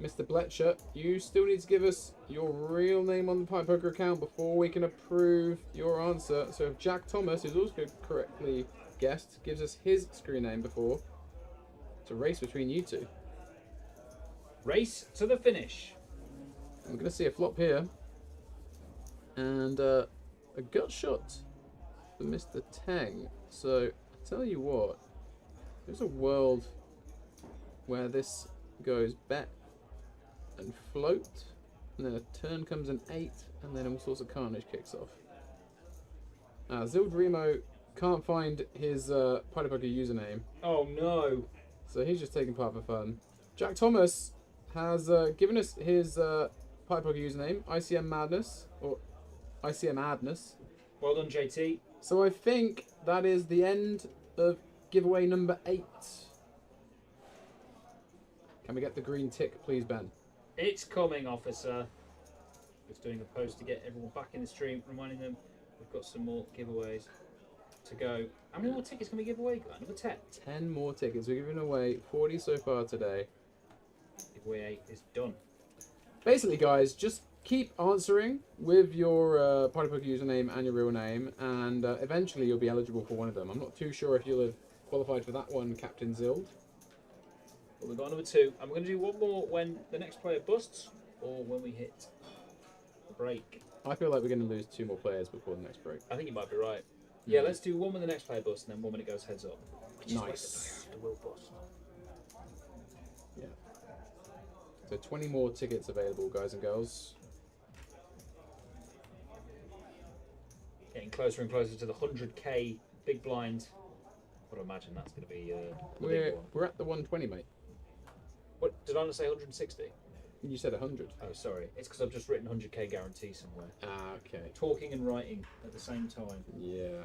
Mr. Bletcher, you still need to give us your real name on the Pipe Poker account before we can approve your answer. So if Jack Thomas, who's also correctly guessed, gives us his screen name before, it's a race between you two. Race to the finish. I'm going to see a flop here. And a gut shot for Mr. Tang. So tell you what, there's a world where this goes bet and float, and then a turn comes an 8, and then all sorts of carnage kicks off. Zild Remo can't find his Party Poker username, Oh no. so he's just taking part for fun. Jack Thomas has given us his Party Poker username, ICM Madness, or ICM Adness. Well done, JT. So I think that is the end of giveaway number 8. Can we get the green tick, please, Ben? It's coming, officer. Just doing a post to get everyone back in the stream, reminding them we've got some more giveaways to go. How many more tickets can we give away? Another 10. 10 more tickets. We're giving away 40 so far today. Giveaway 8 is done. Basically, guys, just keep answering with your Party Poker username and your real name, and eventually you'll be eligible for one of them. I'm not too sure if you'll have qualified for that one, Captain Zild. But we've got another 2, and we're going to do one more when the next player busts, or when we hit the break. I feel like we're going to lose 2 more players before the next break. I think you might be right. Yeah, let's do one when the next player busts, and then one when it goes heads up. Which is Nice. the will bust. Yeah. So 20 more tickets available, guys and girls. Getting closer and closer to the 100k big blind. I'd imagine that's going to be the big one. We're at the 120, mate. What did I not say? 160? You said 100. Oh, sorry. It's because I've just written 100k guarantee somewhere. Ah, okay. Talking and writing at the same time. Yeah.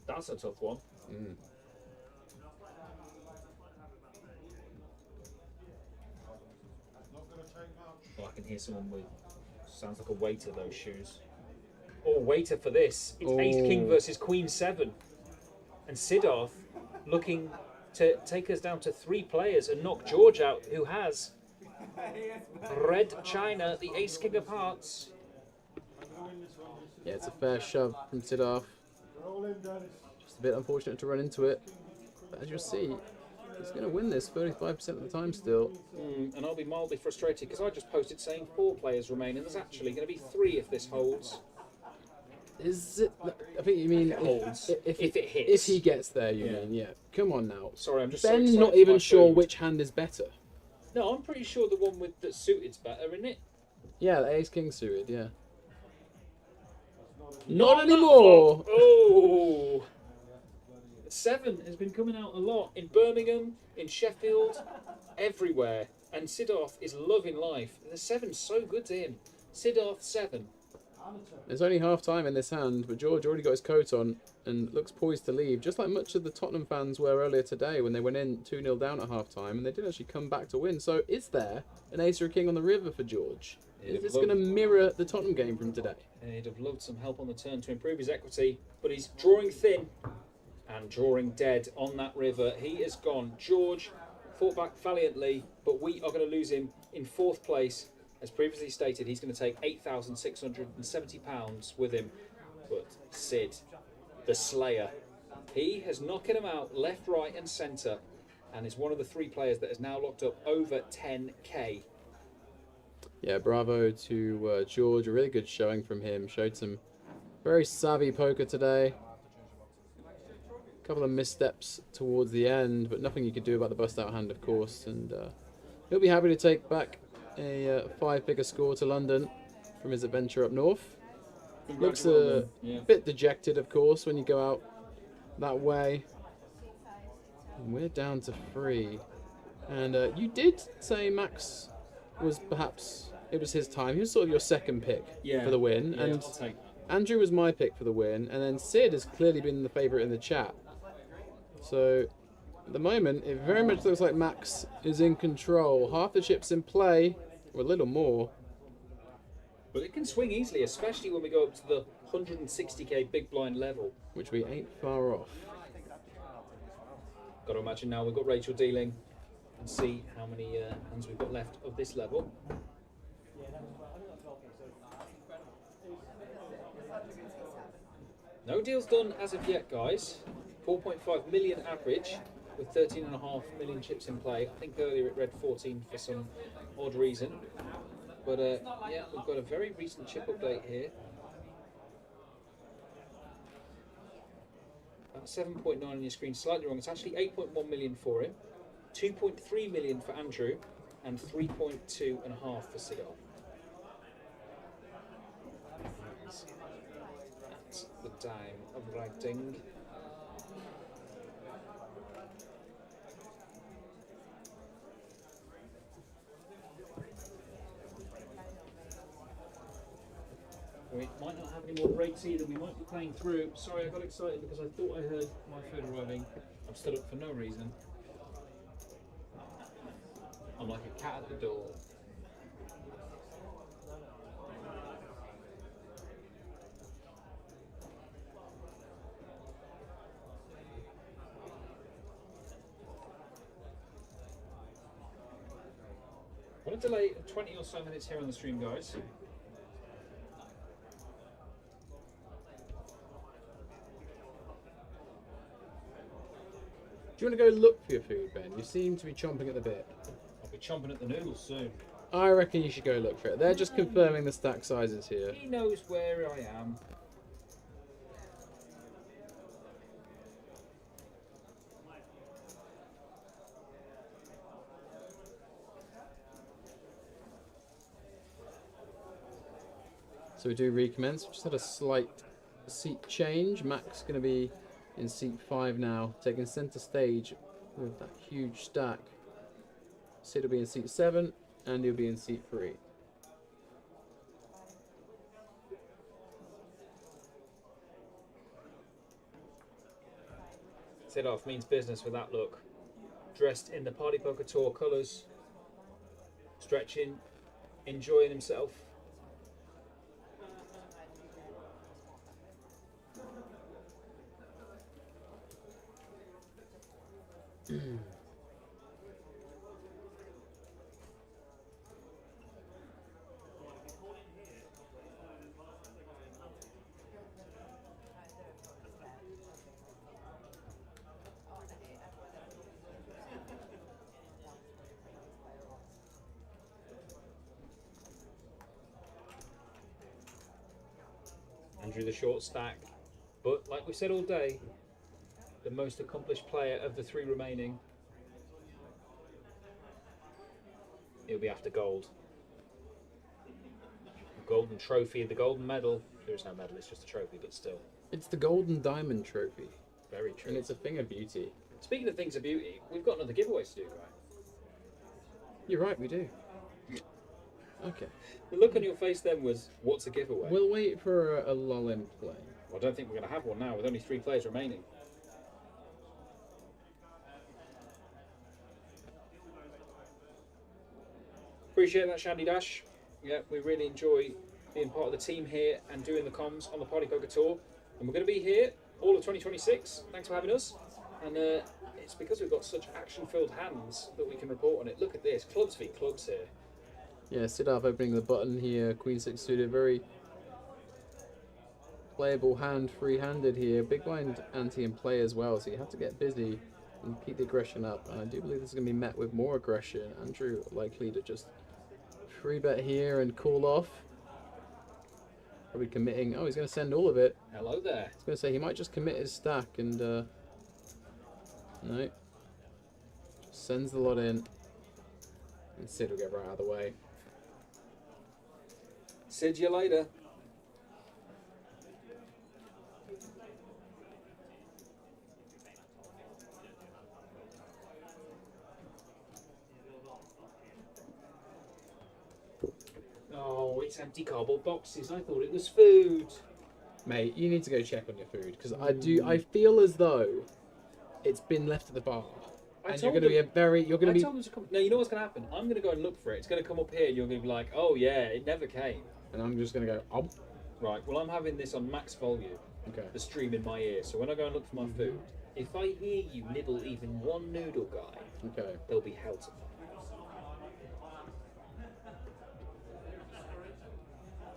That's a tough one. Mm. Oh, I can hear someone with. Sounds like a waiter, those shoes. Oh, waiter for this. It's Ace King Oh. versus Queen 7. And Sidorf looking to take us down to 3 players and knock George out, who has Red China, the Ace King of Hearts. Yeah, it's a fair shove from Sidorf. Just a bit unfortunate to run into it. But as you'll see, he's going to win this 35% of the time still. And I'll be mildly frustrated because I just posted saying 4 players remain, and there's actually going to be 3 if this holds. Is it? I think you mean Holds. If it hits. If he gets there, you Yeah. mean, yeah. Come on now. Sorry, I'm just so Ben excited not for even my sure food. which hand is better. No, I'm pretty sure the one with that suited's better, isn't it? Yeah, the Ace King suited, yeah. Not anymore! Oh! 7 has been coming out a lot in Birmingham, in Sheffield, everywhere. And Sidorf is loving life. The 7's so good to him. Sidorf 7. There's only half time in this hand, but George already got his coat on and looks poised to leave, just like much of the Tottenham fans were earlier today when they went in 2-0 down at half time and they did actually come back to win. So is there an Ace or a King on the river for George? Is this going to mirror the Tottenham game from today? He'd have loved some help on the turn to improve his equity, but he's drawing thin and drawing dead on that river. He is gone. George fought back valiantly, but we are going to lose him in 4th place. As previously stated, he's going to take £8,670 with him. But Sid, the Slayer, he has knocking him out left, right and centre and is one of the 3 players that is now locked up over 10k. Yeah, bravo to George. A really good showing from him. Showed some very savvy poker today. A couple of missteps towards the end, but nothing you could do about the bust-out hand, of course. And he'll be happy to take back a 5-figure score to London from his adventure up north. Looks a bit dejected, of course, when you go out that way. And we're down to 3. And you did say Max was perhaps... It was his time. He was sort of your second pick for the win. Yeah, And I'll take that. Andrew was my pick for the win. And then Sid has clearly been the favourite in the chat. So, at the moment, it very much looks like Max is in control. Half the chips in play, or a little more. But it can swing easily, especially when we go up to the 160k big blind level. Which we ain't far off. Got to imagine now we've got Rachel dealing and see how many hands we've got left of this level. No deals done as of yet, guys. 4.5 million average with 13.5 million chips in play. I think earlier it read 14 for some odd reason. But yeah, we've got a very recent chip update here. About 7.9 on your screen, slightly wrong. It's actually 8.1 million for him, 2.3 million for Andrew, and 3.2.5 for Sidorf. That's the time of writing. We might not have any more breaks either. We might be playing through. Sorry, I got excited because I thought I heard my food arriving. I'm stood up for no reason. I'm like a cat at the door. I want to delay 20 or so minutes here on the stream, guys. Do you want to go look for your food, Ben? You seem to be chomping at the bit. I'll be chomping at the noodles soon. I reckon you should go look for it. They're just confirming the stack sizes here. He knows where I am. So we do recommence. We just had a slight seat change. Mac's going to be in seat 5 now, taking centre stage with that huge stack. Sid will be in seat 7. and you'll be in seat 3. Sit off means business with that look. Dressed in the Party Poker Tour colours, stretching, enjoying himself. Andrew the short stack, but like we said all day, the most accomplished player of the 3 remaining. He'll be after gold. Golden trophy, the golden medal. There is no medal, it's just a trophy, but still. It's the Golden Diamond Trophy, Very true. and it's a thing of beauty. Speaking of things of beauty, we've got another giveaway to do, right? You're right, we do. Okay. The look on your face then was, what's a giveaway? We'll wait for a lull in play. Well, I don't think we're going to have one now with only 3 players remaining. Appreciate that, Shandy Dash. Yeah, we really enjoy being part of the team here and doing the comms on the Party Poker Tour. And we're going to be here all of 2026. Thanks for having us. And it's because we've got such action-filled hands that we can report on it. Look at this, clubs v clubs here. Yeah, Siddarth opening the button here. Queen 6 suited, very playable hand, free-handed here. Big blind ante in play as well, so you have to get busy and keep the aggression up. And I do believe this is going to be met with more aggression. Andrew likely to just free bet here and call off. Probably committing. Oh, he's going to send all of it. Hello there. I was going to say he might just commit his stack and no. Just sends the lot in. And Sid will get right out of the way. See you later. Oh, it's empty cardboard boxes. I thought it was food. Mate, you need to go check on your food because I feel as though it's been left at the bar. And you're going to be a very, you're going to be. Told them to come. No, you know what's going to happen? I'm going to go and look for it. It's going to come up here and you're going to be like, oh yeah, it never came. And I'm just going to go, oh. Right, well I'm having this on max volume. Okay. The stream in my ear. So when I go and look for my food, if I hear you nibble even one noodle guy, Okay. there'll be hell to pay.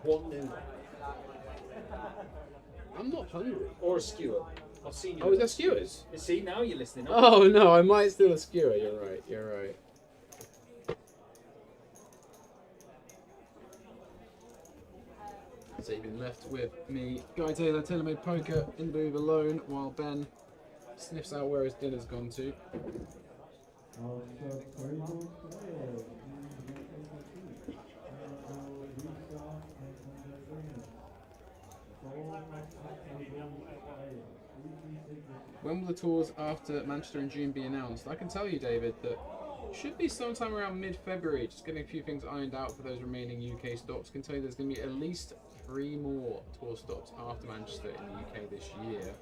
One noodle. I'm not hungry. Or a skewer. I've seen you. Oh, is that skewers? See, now you're listening. Oh no, I might steal a skewer. You're right. You're right. So you've been left with me, Guy Taylor, TaylorMade Poker, in the booth alone, while Ben sniffs out where his dinner's gone to. When will the tours after Manchester in June be announced? I can tell you, David, that should be sometime around mid-February. Just getting a few things ironed out for those remaining UK stops. Can tell you there's going to be at least 3 more tour stops after Manchester in the UK this year.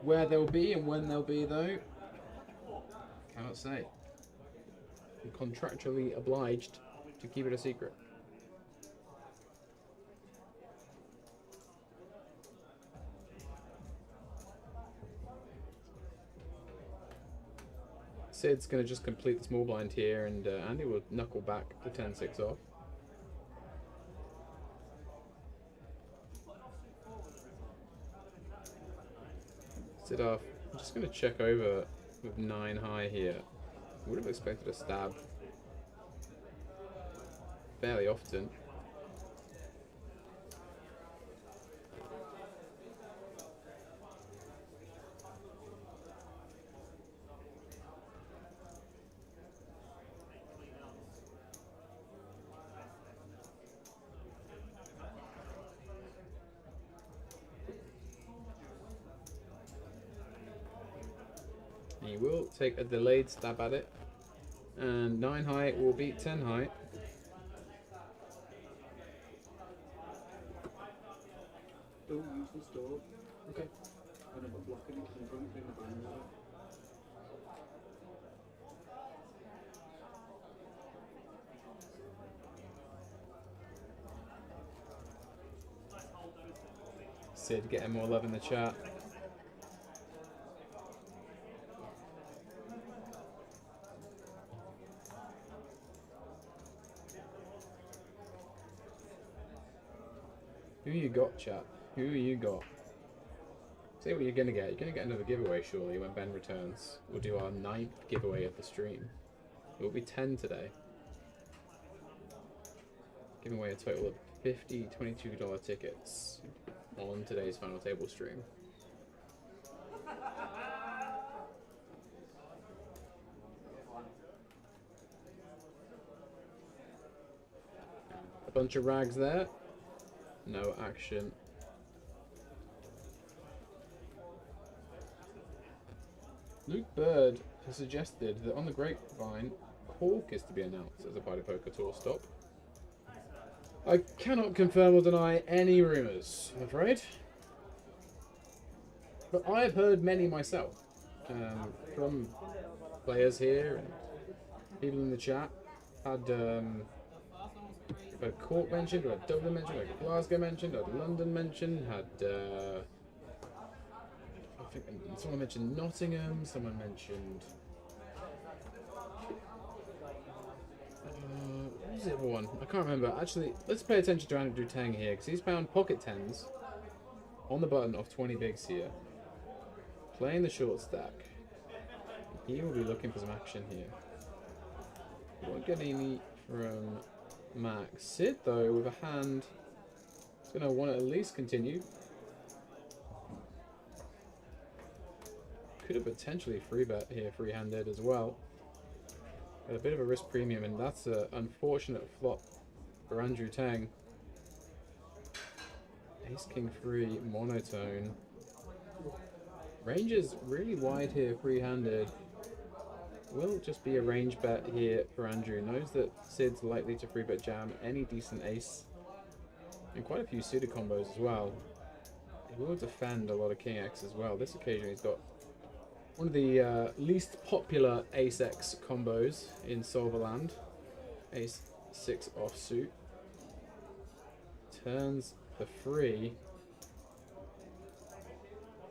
Where they'll be and when they'll be, though, cannot say. I'm contractually obliged to keep it a secret. Sid's going to just complete the small blind here, and Andy will knuckle back the 10-6 off. Siddarth, I'm just going to check over with 9 high here. Would have expected a stab fairly often. He will take a delayed stab at it. And 9 height will beat 10 height. Don't use the store. Okay. Whenever blocking it, can bring the band out. Sid getting more love in the chat. Who you got, chat? Who you got? Say what you're gonna get. You're gonna get another giveaway, surely, when Ben returns. We'll do our 9th giveaway of the stream. It will be 10 today. Giving away a total of 50 $22 tickets on today's final table stream. A bunch of rags there. No action. Luke Bird has suggested that on the grapevine, Cork is to be announced as a Party Poker Tour stop. I cannot confirm or deny any rumours, I'm afraid. But I have heard many myself, from players here and people in the chat. Had Cork mentioned, or had Dublin mentioned, had Glasgow mentioned, had London mentioned, had I think someone mentioned Nottingham, someone mentioned what was the other one? I can't remember. Actually, let's pay attention to Andrew Tang here, because he's found pocket tens on the button of 20 bigs here. Playing the short stack. He will be looking for some action here. Won't get any from Max. Sid, though, with a hand, is going to want to at least continue. Could have potentially free bet here, free-handed as well. A bit of a risk premium, and that's an unfortunate flop for Andrew Tang. Ace King 3 monotone. Range is really wide here, free-handed. Will just be a range bet here for Andrew. Knows that Sid's likely to free bet jam any decent ace, and quite a few suited combos as well. He will defend a lot of King X as well. This occasion he's got one of the least popular Ace X combos in Solverland. Ace 6 offsuit. Turns the free.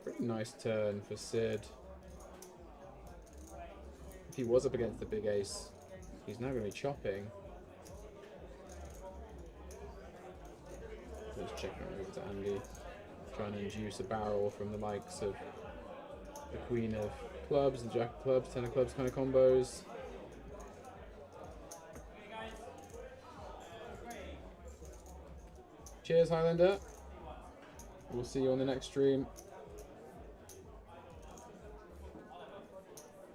Pretty nice turn for Sid. If he was up against the big ace, he's now going to be chopping. Let's check over to Andy. Trying to induce a barrel from the likes of the Queen of Clubs, the Jack of Clubs, Ten of Clubs kind of combos. Cheers, Highlander. We'll see you on the next stream.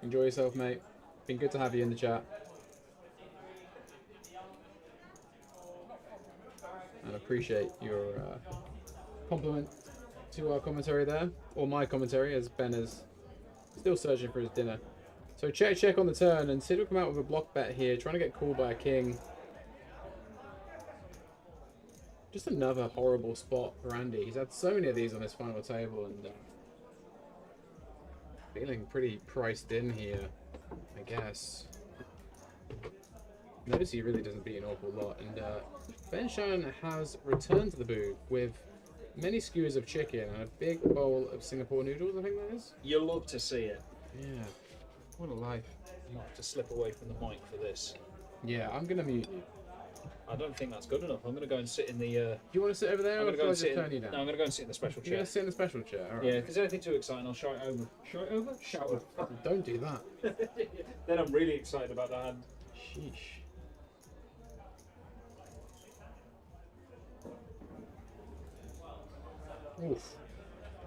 Enjoy yourself, mate. Been good to have you in the chat. And appreciate your compliment to our commentary there, or my commentary, as Ben is still searching for his dinner. So check on the turn, and Sid will come out with a block bet here, trying to get called by a king. Just another horrible spot for Andy. He's had so many of these on his final table, and feeling pretty priced in here, I guess. Notice he really doesn't beat an awful lot, and Ben Shannon has returned to the booth with many skewers of chicken and a big bowl of Singapore noodles, I think that is. You'll love to see it. Yeah, what a life. You might have to slip away from the mic for this. Yeah, I'm going to mute you. I don't think that's good enough. I'm going to go and sit in the... Do you want to sit over there, or I'm shall I going just turn you down? No, I'm going to go and sit in the special You're chair. going to sit in the special chair? All right. Yeah, if there's anything too exciting, I'll shout it over. Shout it over? Shout over. Don't do that. Then I'm really excited about that hand. Sheesh. Oof.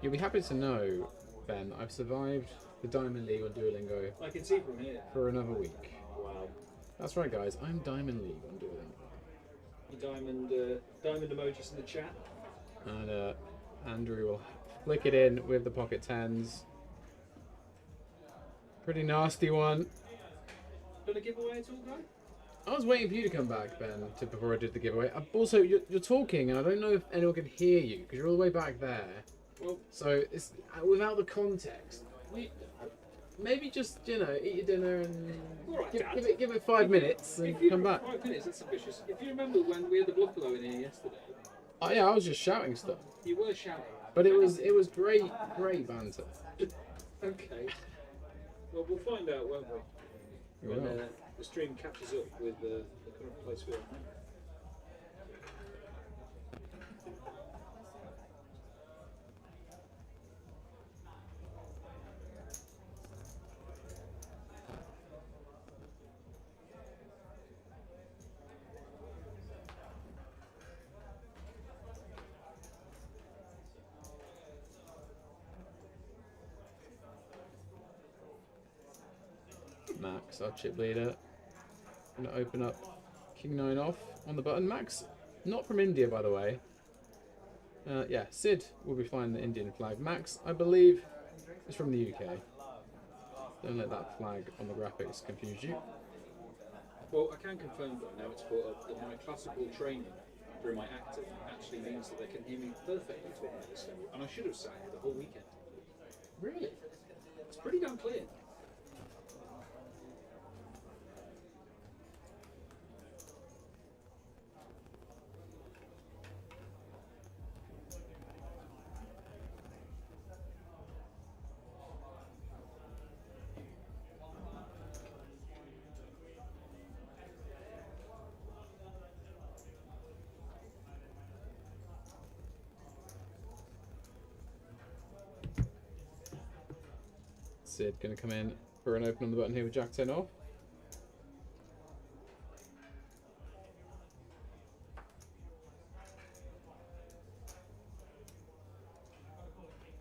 You'll be happy to know, Ben, I've survived the Diamond League on Duolingo I can see from here. for another week. Wow. That's right, guys. I'm Diamond League on Duolingo. Your diamond emojis in the chat. And Andrew will flick it in with the pocket tens. Pretty nasty one. Gonna give away at all, guy? I was waiting for you to come back, Ben, before I did the giveaway. Also, you're talking, and I don't know if anyone can hear you because you're all the way back there. Well, So it's without the context. Maybe just eat your dinner and all right, Dad. give it 5 minutes and If you come back. 5 minutes, that's ambitious. If you remember when we had the buffalo in here yesterday, Oh yeah, I was just shouting stuff, you were shouting. but it was great banter. Okay. Well, we'll find out, won't we? We When will. the stream catches up with the current place we are. Max, our chip leader, gonna open up King 9 off on the button. Max, not from India, by the way. Yeah, Sid will be flying the Indian flag. Max, I believe, is from the UK. Don't let that flag on the graphics confuse you. Well, I can confirm that now it's brought up that my classical training through my acting actually means that they can hear me perfectly talking at this level, and I should have sang it the whole weekend. Really? It's pretty damn clear. Sid gonna come in for an open on the button here with Jack 10 off.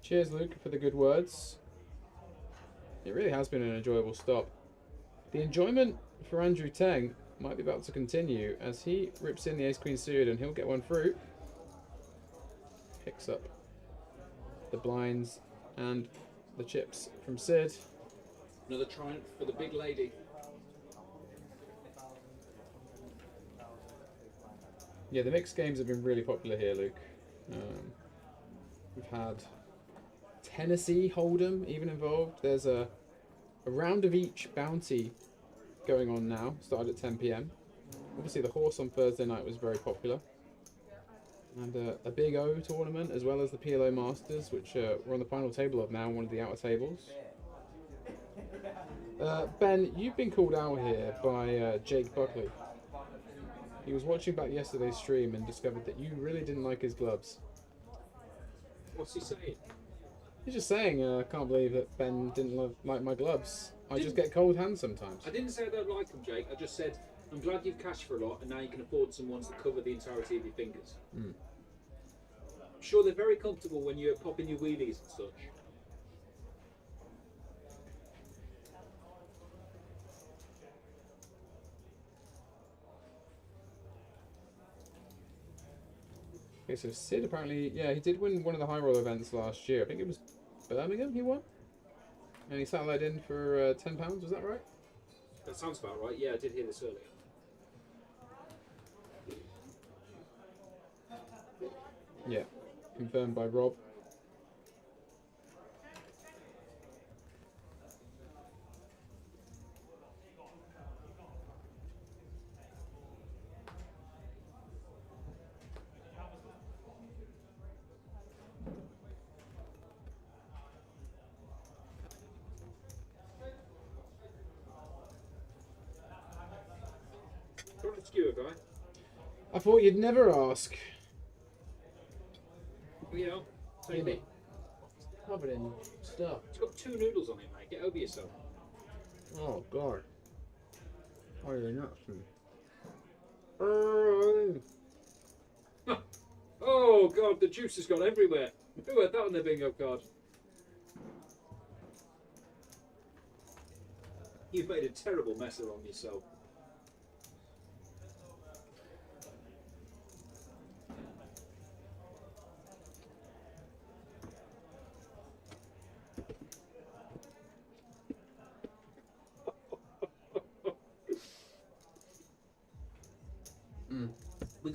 Cheers, Luke, for the good words. It really has been an enjoyable stop. The enjoyment for Andrew Teng might be about to continue as he rips in the ace-queen suited and he'll get one through. Picks up the blinds and the chips from Sid. Another triumph for the big lady. Yeah, the mixed games have been really popular here, Luke. We've had Tennessee Hold'em even involved. There's a round of each bounty going on now, started at 10 PM. Obviously the horse on Thursday night was very popular. And a Big O tournament, as well as the PLO Masters, which we're on the final table of now, one of the outer tables. Ben, you've been called out here by Jake Buckley. He was watching back yesterday's stream and discovered that you really didn't like his gloves. What's he saying? He's just saying, I can't believe that Ben didn't like my gloves. I just get cold hands sometimes. I didn't say I don't like them, Jake. I just said I'm glad you've cashed for a lot and now you can afford some ones that cover the entirety of your fingers. Mm. I'm sure they're very comfortable when you're popping your wheelies and such. Okay, so Sid apparently, yeah, he did win one of the high roll events last year. I think it was Birmingham he won. And he satellite in for £10, was that right? That sounds about right. Yeah, I did hear this earlier. Yeah, confirmed by Rob. Got a skewer guy. I thought you'd never ask. Yeah, take Really? it. Covered in stuff. It's got 2 noodles on it, mate. Get over yourself. Oh, God. Oh, you're nuts. Oh god, the juice has gone everywhere. Who had that on their bingo card? You've made a terrible mess around yourself.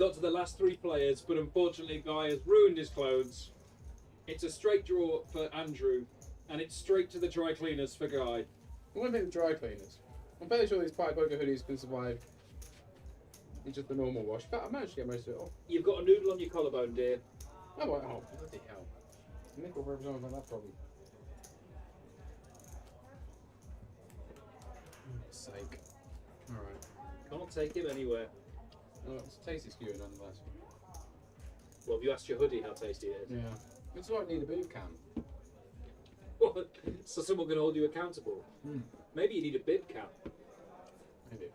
got to the last 3 players, but unfortunately, Guy has ruined his clothes. It's a straight draw for Andrew, and it's straight to the dry cleaners for Guy. I want to make the dry cleaners. I'm fairly sure these Party Poker hoodies can survive in just the normal wash, but I managed to get most of it off. You've got a noodle on your collarbone, dear. Oh, well, oh bloody hell. Nickel for everyone like that problem. For sake. Alright. Can't take him anywhere. Oh, it's a tasty skewer nonetheless. Well, have you asked your hoodie how tasty it is? Yeah. That's why I need a boob cam. What? So someone can hold you accountable? Maybe you need a bib cam. Maybe.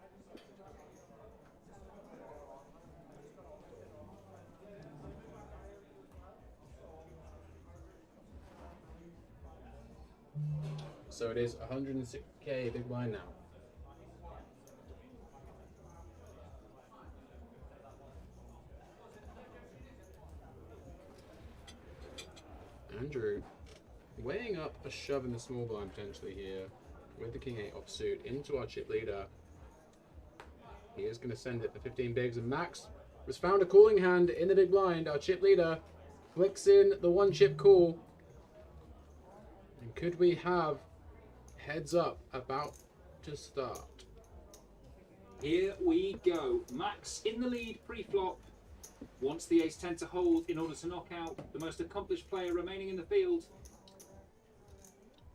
So it is 106k big blind now. Andrew weighing up a shove in the small blind potentially here with the king 8 offsuit into our chip leader. He is going to send it for 15 bigs, and Max has found a calling hand in the big blind. Our chip leader flicks in the 1 chip call. And could we have heads up about to start? Here we go. Max in the lead pre-flop. Wants the ace-10 to hold in order to knock out the most accomplished player remaining in the field.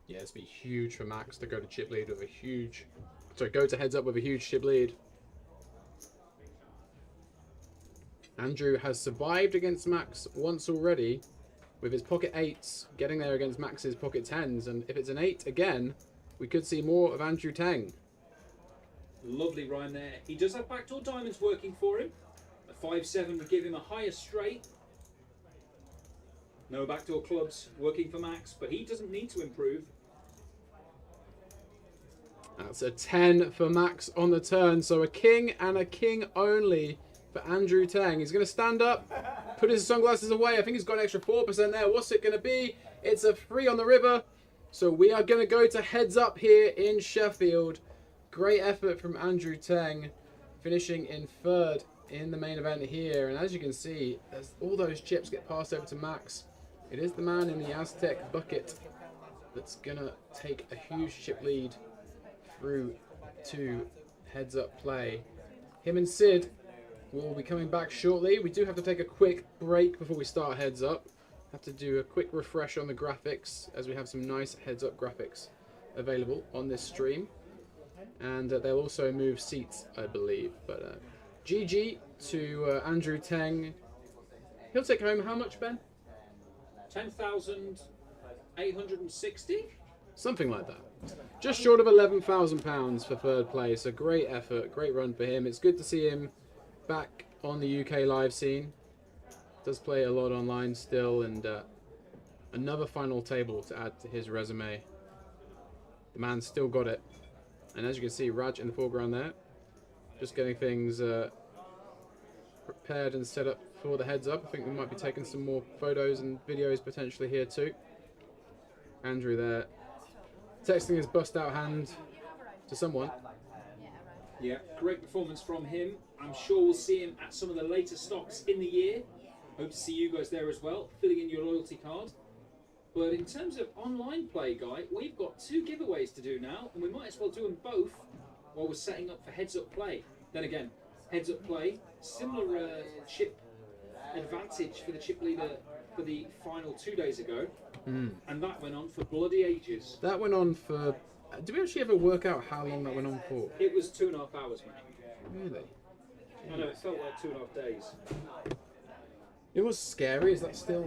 Yeah, it's be huge for Max to go to chip lead with a huge... Sorry, go to heads up with a huge chip lead. Andrew has survived against Max once already with his pocket 8s, getting there against Max's pocket 10s. And if it's an 8 again, we could see more of Andrew Teng. Lovely rhyme there. He does have backdoor diamonds working for him. A 5-7 would give him a higher straight. No backdoor clubs working for Max, but he doesn't need to improve. That's a 10 for Max on the turn. So a king and a king only for Andrew Teng. He's going to stand up, put his sunglasses away. I think he's got an extra 4% there. What's it going to be? It's a 3 on the river. So we are going to go to heads up here in Sheffield. Great effort from Andrew Teng, finishing in 3rd in the main event here. And as you can see, as all those chips get passed over to Max, it is the man in the Aztec bucket that's going to take a huge chip lead through to heads up play. Him and Sid will be coming back shortly. We do have to take a quick break before we start heads up. Have to do a quick refresh on the graphics, as we have some nice heads up graphics available on this stream. And they'll also move seats, I believe. But GG to Andrew Teng. He'll take home how much, Ben? 10,860? Something like that. Just short of £11,000 for 3rd place. A great effort, great run for him. It's good to see him back on the UK live scene. Does play a lot online still, and another final table to add to his resume. The man's still got it. And as you can see, Raj in the foreground there, just getting things prepared and set up for the heads up. I think we might be taking some more photos and videos potentially here too. Andrew there, texting his bust out hand to someone. Yeah, great performance from him. I'm sure we'll see him at some of the later stocks in the year. Hope to see you guys there as well, filling in your loyalty card. But in terms of online play, Guy, we've got 2 giveaways to do now, and we might as well do them both while we're setting up for heads up play. Then again, heads up play, similar chip advantage for the chip leader for the final 2 days ago, and that went on for bloody ages. That went on for... Did we actually ever work out how long that went on for? It was 2.5 hours, mate. Really? I know, it felt like 2.5 days. It was scary. Is that still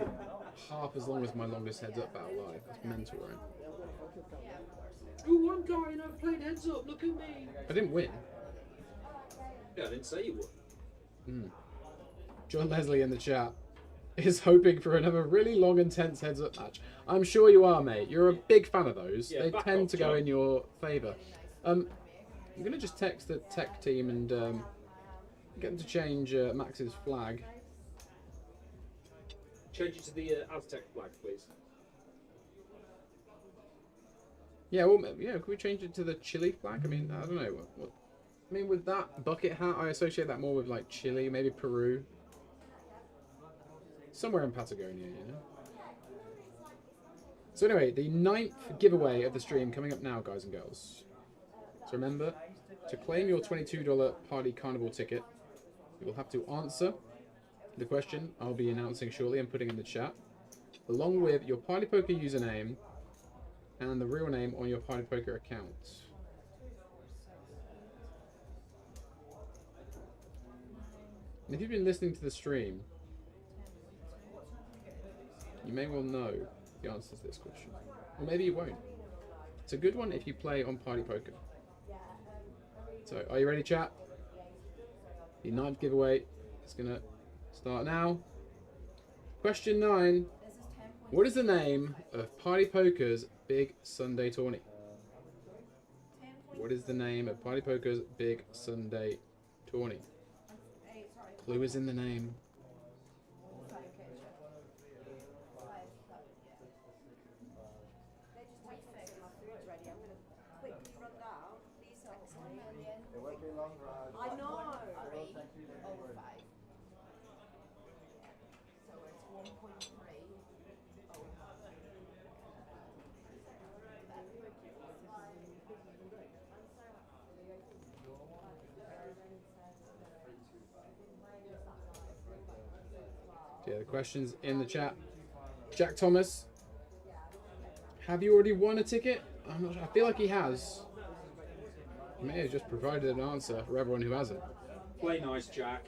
half as long as my longest heads up battle live? That's mental, right? Oh, I'm Guy and I've played heads up, look at me. I didn't win. Yeah, I didn't say you would. John Leslie in the chat is hoping for another really long, intense heads up match. I'm sure you are, mate. You're a big fan of those. Yeah, they back tend off, to go John. in your favour. I'm going to just text the tech team and get them to change Max's flag. Change it to the Aztec flag, please. Yeah, well, yeah. Can we change it to the Chile flag? I mean, I don't know. What I mean, with that bucket hat, I associate that more with like Chile, maybe Peru. Somewhere in Patagonia, you know? So anyway, the 9th giveaway of the stream coming up now, guys and girls. So remember, to claim your $22 Party Carnival ticket, you will have to answer the question I'll be announcing shortly and putting in the chat, along with your Party Poker username and the real name on your Party Poker account. And if you've been listening to the stream, you may well know the answer to this question. Or maybe you won't. It's a good one if you play on Party Poker. So, are you ready, chat? The 9th giveaway is going to start now. Question 9. What is the name of Party Poker's Big Sunday Tourney? What is the name of Party Poker's Big Sunday Tourney? Clue is in the name. I know. Yeah, the question's in the chat. Jack Thomas, have you already won a ticket? I'm not sure. I feel like he has. He may have just provided an answer for everyone who hasn't. Play nice, Jack.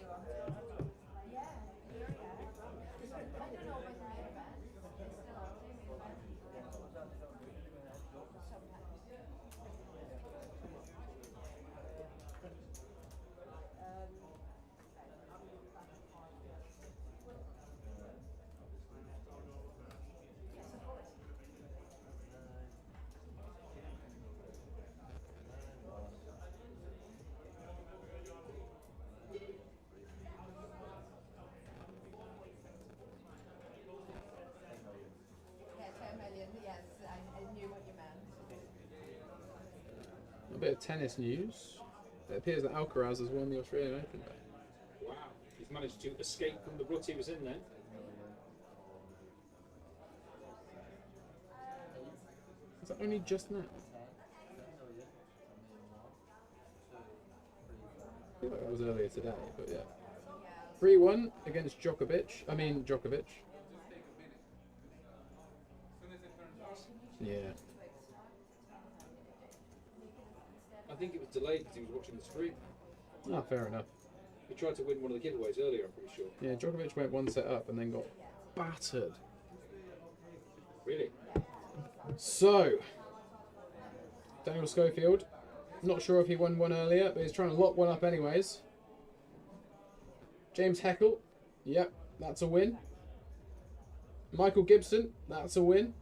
A bit of tennis news. It appears that Alcaraz has won the Australian Open. Wow, he's managed to escape from the rut he was in then. Is that only just now? I feel like it was earlier today, but yeah. 3-1 against Djokovic. Yeah. I think it was delayed because he was watching the stream. Ah, fair enough. He tried to win one of the giveaways earlier, I'm pretty sure. Yeah, Djokovic went one set up and then got battered. Really? So, Daniel Schofield. Not sure if he won one earlier, but he's trying to lock one up anyways. James Heckle. Yep, that's a win. Michael Gibson. That's a win.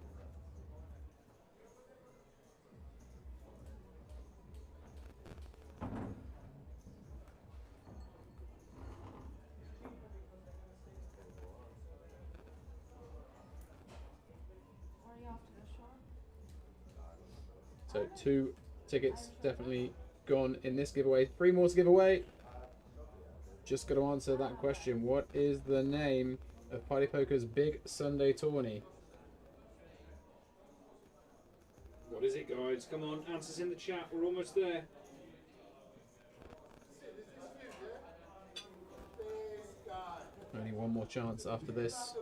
So 2 tickets definitely gone in this giveaway. 3 more to give away. Just got to answer that question. What is the name of Party Poker's Big Sunday Tourney? What is it, guys? Come on, answers in the chat. We're almost there. Only one more chance after this.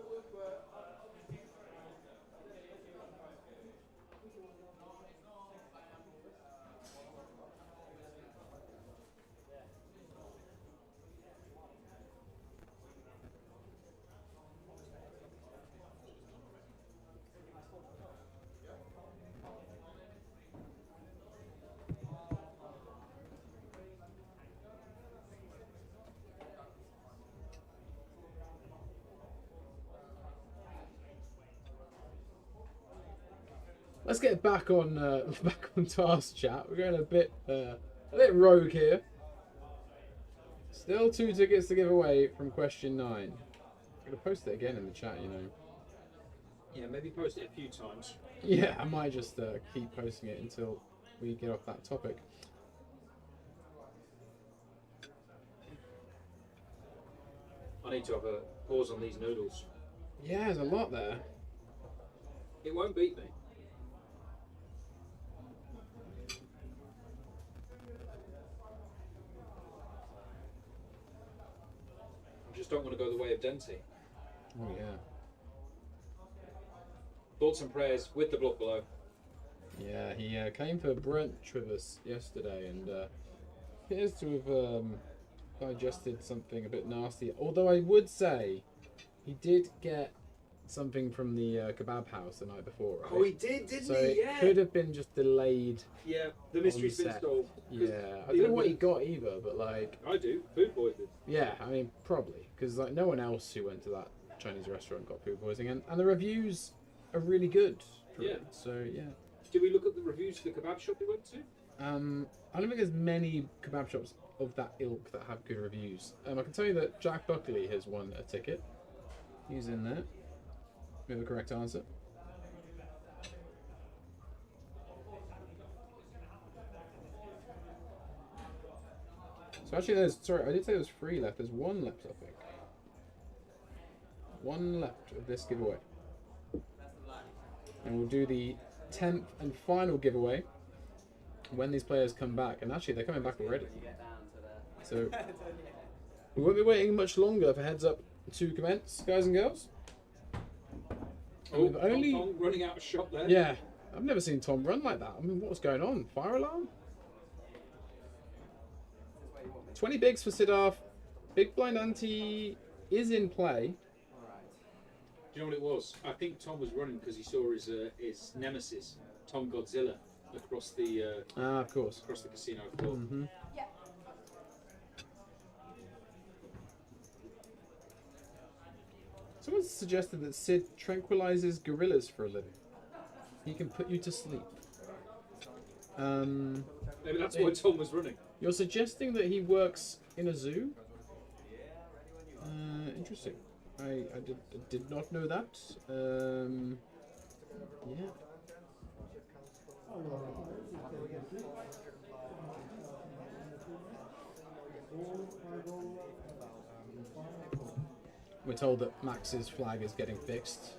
Let's get back on task, chat. We're going a bit rogue here. Still 2 tickets to give away from question 9. I'm gonna post it again in the chat, you know. Yeah, maybe post it a few times. Yeah, I might just keep posting it until we get off that topic. need to have a pause on these noodles. Yeah, there's a lot there. It won't beat me. I just don't want to go the way of Denti. Oh yeah. Thoughts and prayers with the block below. Yeah, he came for Brent Trivers yesterday and appears to have digested something a bit nasty. Although I would say he did get something from the kebab house the night before, right? Oh, he did, didn't So he? it Yeah. could have been just delayed. Yeah, the mystery's on been set. solved. 'Cause Yeah, I the don't know what he evidence- got either, but like, I do. Food poisoning. yeah, I mean probably because like no one else who went to that Chinese restaurant got food poisoning, and the reviews are really good. For Yeah. it, so yeah. Did we look at the reviews for the kebab shop we went to? I don't think there's many kebab shops of that ilk that have good reviews. I can tell you that Jack Buckley has won a ticket. He's in there. We have a correct answer. So actually sorry, I did say there's 3 left. There's 1 left, I think. 1 left of this giveaway. And we'll do the 10th and final giveaway when these players come back. And actually, they're coming back already. So we won't be waiting much longer for heads up to commence, guys and girls. Oh, we've only- Tom running out of shot there. Yeah, I've never seen Tom run like that. I mean, what's going on? Fire alarm? 20 bigs for Siddharth. Big blind ante is in play. Do you know what it was? I think Tom was running because he saw his nemesis, Tom Godzilla, across the Of course. casino floor. Mm-hmm. Yeah. Someone suggested that Sid tranquilizes gorillas for a living. He can put you to sleep. Maybe that's why Tom was running. You're suggesting that he works in a zoo? Interesting. I did not know that. Yeah. We're told that Max's flag is getting fixed.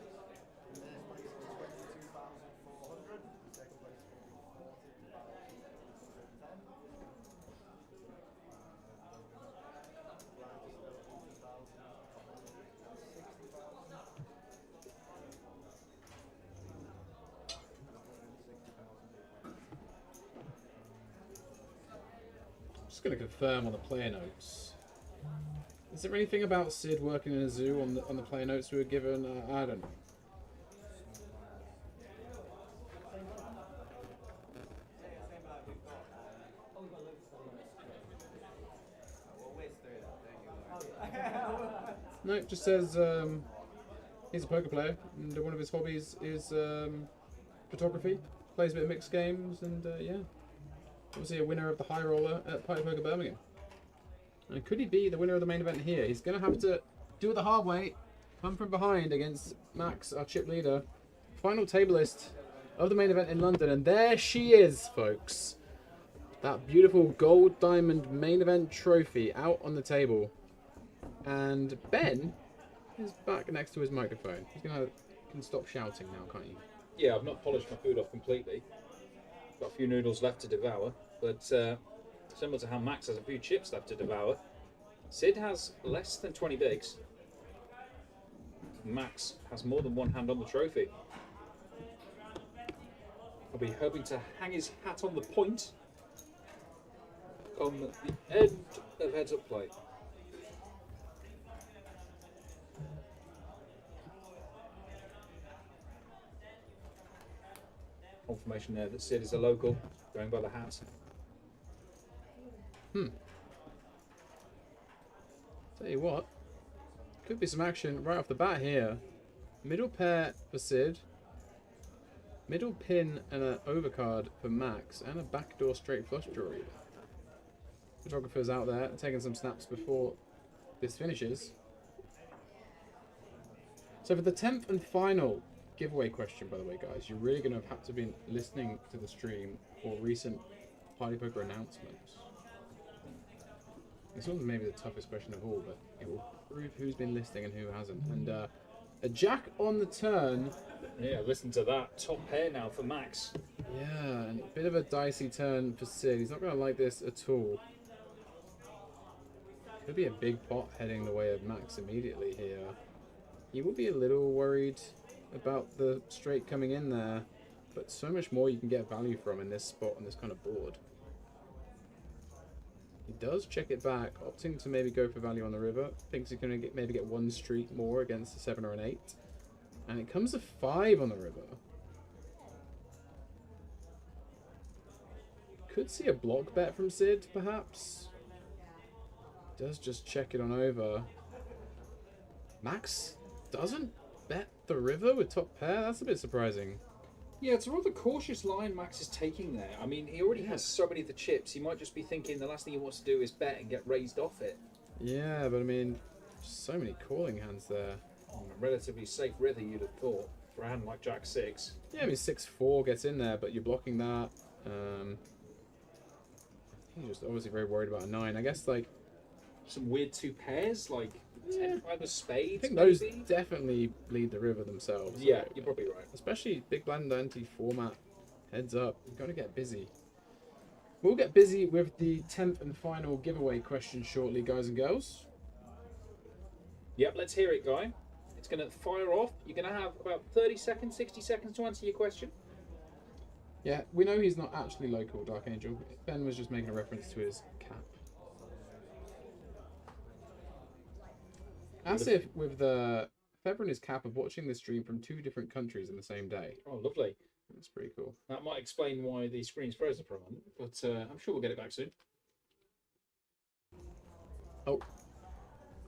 Just going to confirm on the player notes. Is there anything about Sid working in a zoo on the player notes we were given? I don't know. No, it just says he's a poker player, and one of his hobbies is photography. Plays a bit of mixed games, and yeah, obviously a winner of the high roller at Pipe Poker Birmingham. And could he be the winner of the main event here? He's going to have to do it the hard way, come from behind against Max, our chip leader. Final table list of the main event in London, and there she is, folks. That beautiful gold diamond main event trophy out on the table. And Ben is back next to his microphone. He's can stop shouting now, can't you? Yeah, I've not polished my food off completely. Got a few noodles left to devour, but similar to how Max has a few chips left to devour, Sid has less than 20 bigs. Max has more than one hand on the trophy. I'll be hoping to hang his hat on the point on the end of heads up play. Confirmation there that Sid is a local, going by the hat. Tell you what, could be some action right off the bat here. Middle pair for Sid. Middle pin and an overcard for Max, and a backdoor straight flush draw. Photographers out there taking some snaps before this finishes. So for the 10th and final giveaway question, by the way, guys, you're really going to have to be listening to the stream for recent Party Poker announcements. This one's maybe the toughest question of all, but it will prove who's been listing and who hasn't. And a jack on the turn. Yeah, listen to that. Top pair now for Max. Yeah, and a bit of a dicey turn for Sid. He's not going to like this at all. Could be a big pot heading the way of Max immediately here. He will be a little worried about the straight coming in there, but so much more you can get value from in this spot on this kind of board. He does check it back, opting to maybe go for value on the river. Thinks he's going to maybe get one street more against a 7 or an 8. And it comes to 5 on the river. Could see a block bet from Sid, perhaps. Does just check it on over. Max doesn't bet the river with top pair? That's a bit surprising. Yeah, it's a rather cautious line Max is taking there. I mean, he already has so many of the chips. He might just be thinking the last thing he wants to do is bet and get raised off it. Yeah, but I mean, so many calling hands there. A relatively safe river, you'd have thought, for a hand like Jack 6. Yeah, I mean, 6-4 gets in there, but you're blocking that. He's just obviously very worried about a 9. I guess, like... Some weird 2 pairs, like 10-5 of spades, I think maybe? those definitely lead the river themselves. Yeah, you're probably right. Especially big blind ante format. Heads up, you've got to get busy. We'll get busy with the 10th and final giveaway question shortly, guys and girls. Yep, let's hear it, Guy. It's going to fire off. You're going to have about 30 seconds, 60 seconds to answer your question. Yeah, we know he's not actually local, Dark Angel. Ben was just making a reference to his cap. As if with the feather in his cap of watching this stream from 2 different countries in the same day. Oh, lovely. That's pretty cool. That might explain why the screen's frozen for a moment, but I'm sure we'll get it back soon. Oh,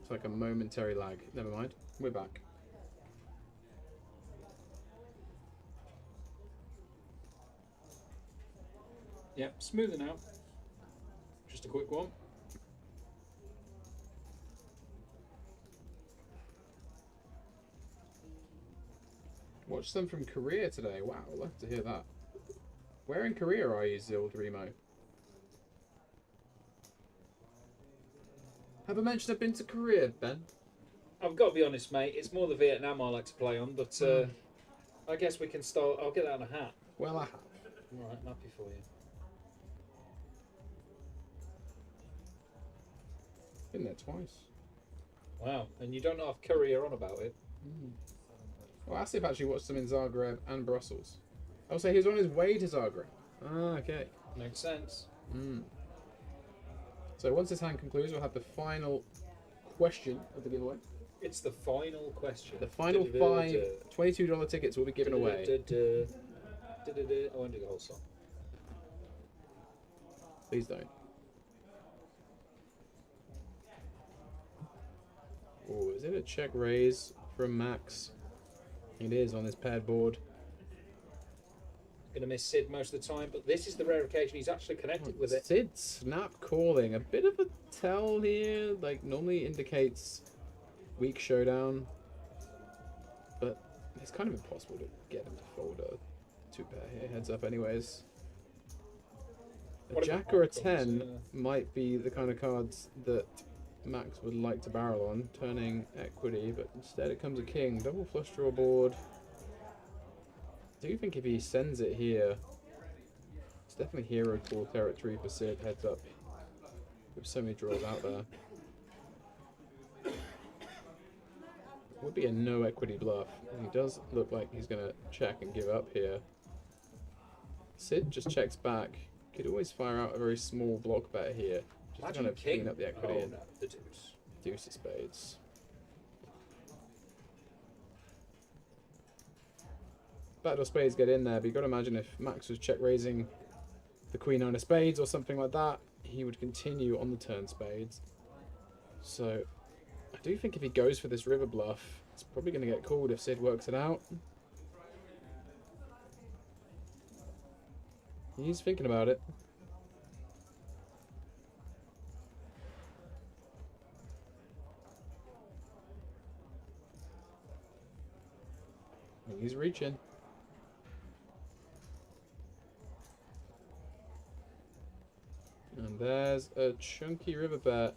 it's like a momentary lag. Never mind. We're back. Yep, smoother now. Just a quick one. Watched them from Korea today. Wow, I'd love to hear that. Where in Korea are you, Zild Remo? Have I mentioned I've been to Korea, Ben? I've got to be honest, mate. It's more the Vietnam I like to play on, but I guess we can start. I'll get that in a hat. Well, I have. All right, I'm happy for you. Been there twice. Wow, and you don't know if Curry are on about it. Well, Asif actually watched them in Zagreb and Brussels. Oh, so he was on his way to Zagreb. Ah, okay. Makes sense. So once this hand concludes, we'll have the final question of the giveaway. It's the final question. The final 5 $22 tickets will be given away. I won't do the whole song. Please don't. Oh, is it a check raise from Max? It is on this paired board. Going to miss Sid most of the time, but this is the rare occasion he's actually connected with it. Sid snap calling. A bit of a tell here. Like, normally indicates weak showdown. But it's kind of impossible to get him to fold a 2 pair here. Heads up anyways. A jack or a 10 might be the kind of cards that Max would like to barrel on, turning equity, but instead it comes a king. Double flush draw board. I do think if he sends it here, it's definitely hero call territory for Sid. Heads up. With so many draws out there. Would be a no equity bluff. He does look like he's going to check and give up here. Sid just checks back. Could always fire out a very small block bet here. Just to kind of clean up the equity and the deuce. Deuce of spades. Backdoor spades get in there, but you've got to imagine if Max was check raising the queen nine of spades or something like that, he would continue on the turn spades. So I do think if he goes for this river bluff, it's probably going to get called if Sid works it out. He's thinking about it. He's reaching. And there's a chunky river bet.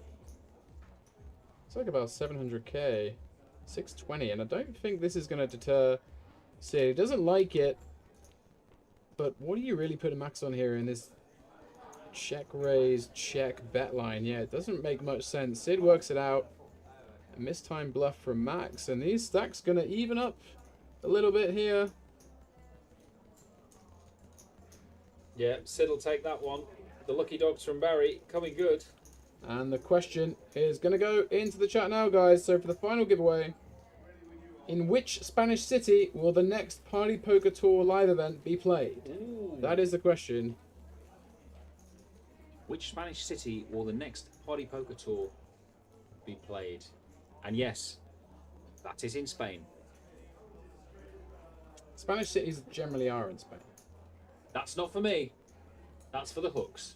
It's like about 700k. 620, and I don't think this is going to deter Sid. He doesn't like it, but what do you really put a max on here in this check raise, check bet line? Yeah, it doesn't make much sense. Sid works it out. A mistimed bluff from Max, and these stacks going to even up a little bit here. Yeah, Sid will take that one. The lucky dogs from Barry coming good. And the question is going to go into the chat now, guys. So for the final giveaway, in which Spanish city will the next Party Poker Tour live event be played? Ooh. That is the question. Which Spanish city will the next Party Poker Tour be played? And yes, that is in Spain. Spanish cities generally are in Spain. That's not for me. That's for the hooks.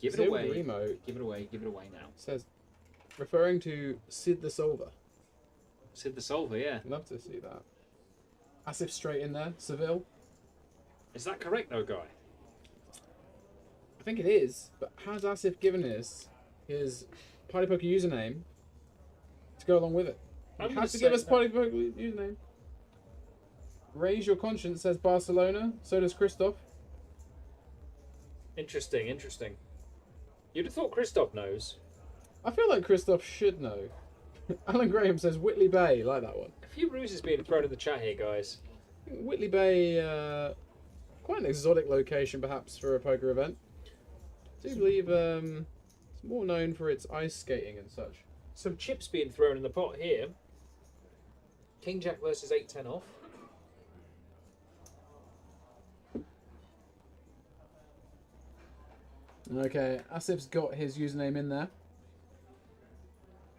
Give it Sid away. Remote Give it away. Give it away now. says, referring to Sid the Solver. Sid the Solver, yeah. Love to see that. Asif straight in there. Seville. Is that correct, though, Guy? I think it is, but has Asif given us his Party Poker username to go along with it? I'm You gonna have to say give us no. Party Poker username. Raise your conscience, says Barcelona. So does Christoph. Interesting, interesting. You'd have thought Christoph knows. I feel like Christoph should know. Alan Graham says Whitley Bay. Like that one. A few ruses being thrown in the chat here, guys. Whitley Bay, quite an exotic location perhaps for a poker event. I do believe it's more known for its ice skating and such. Some chips being thrown in the pot here. King Jack versus 8-10 off. Okay, Asif's got his username in there.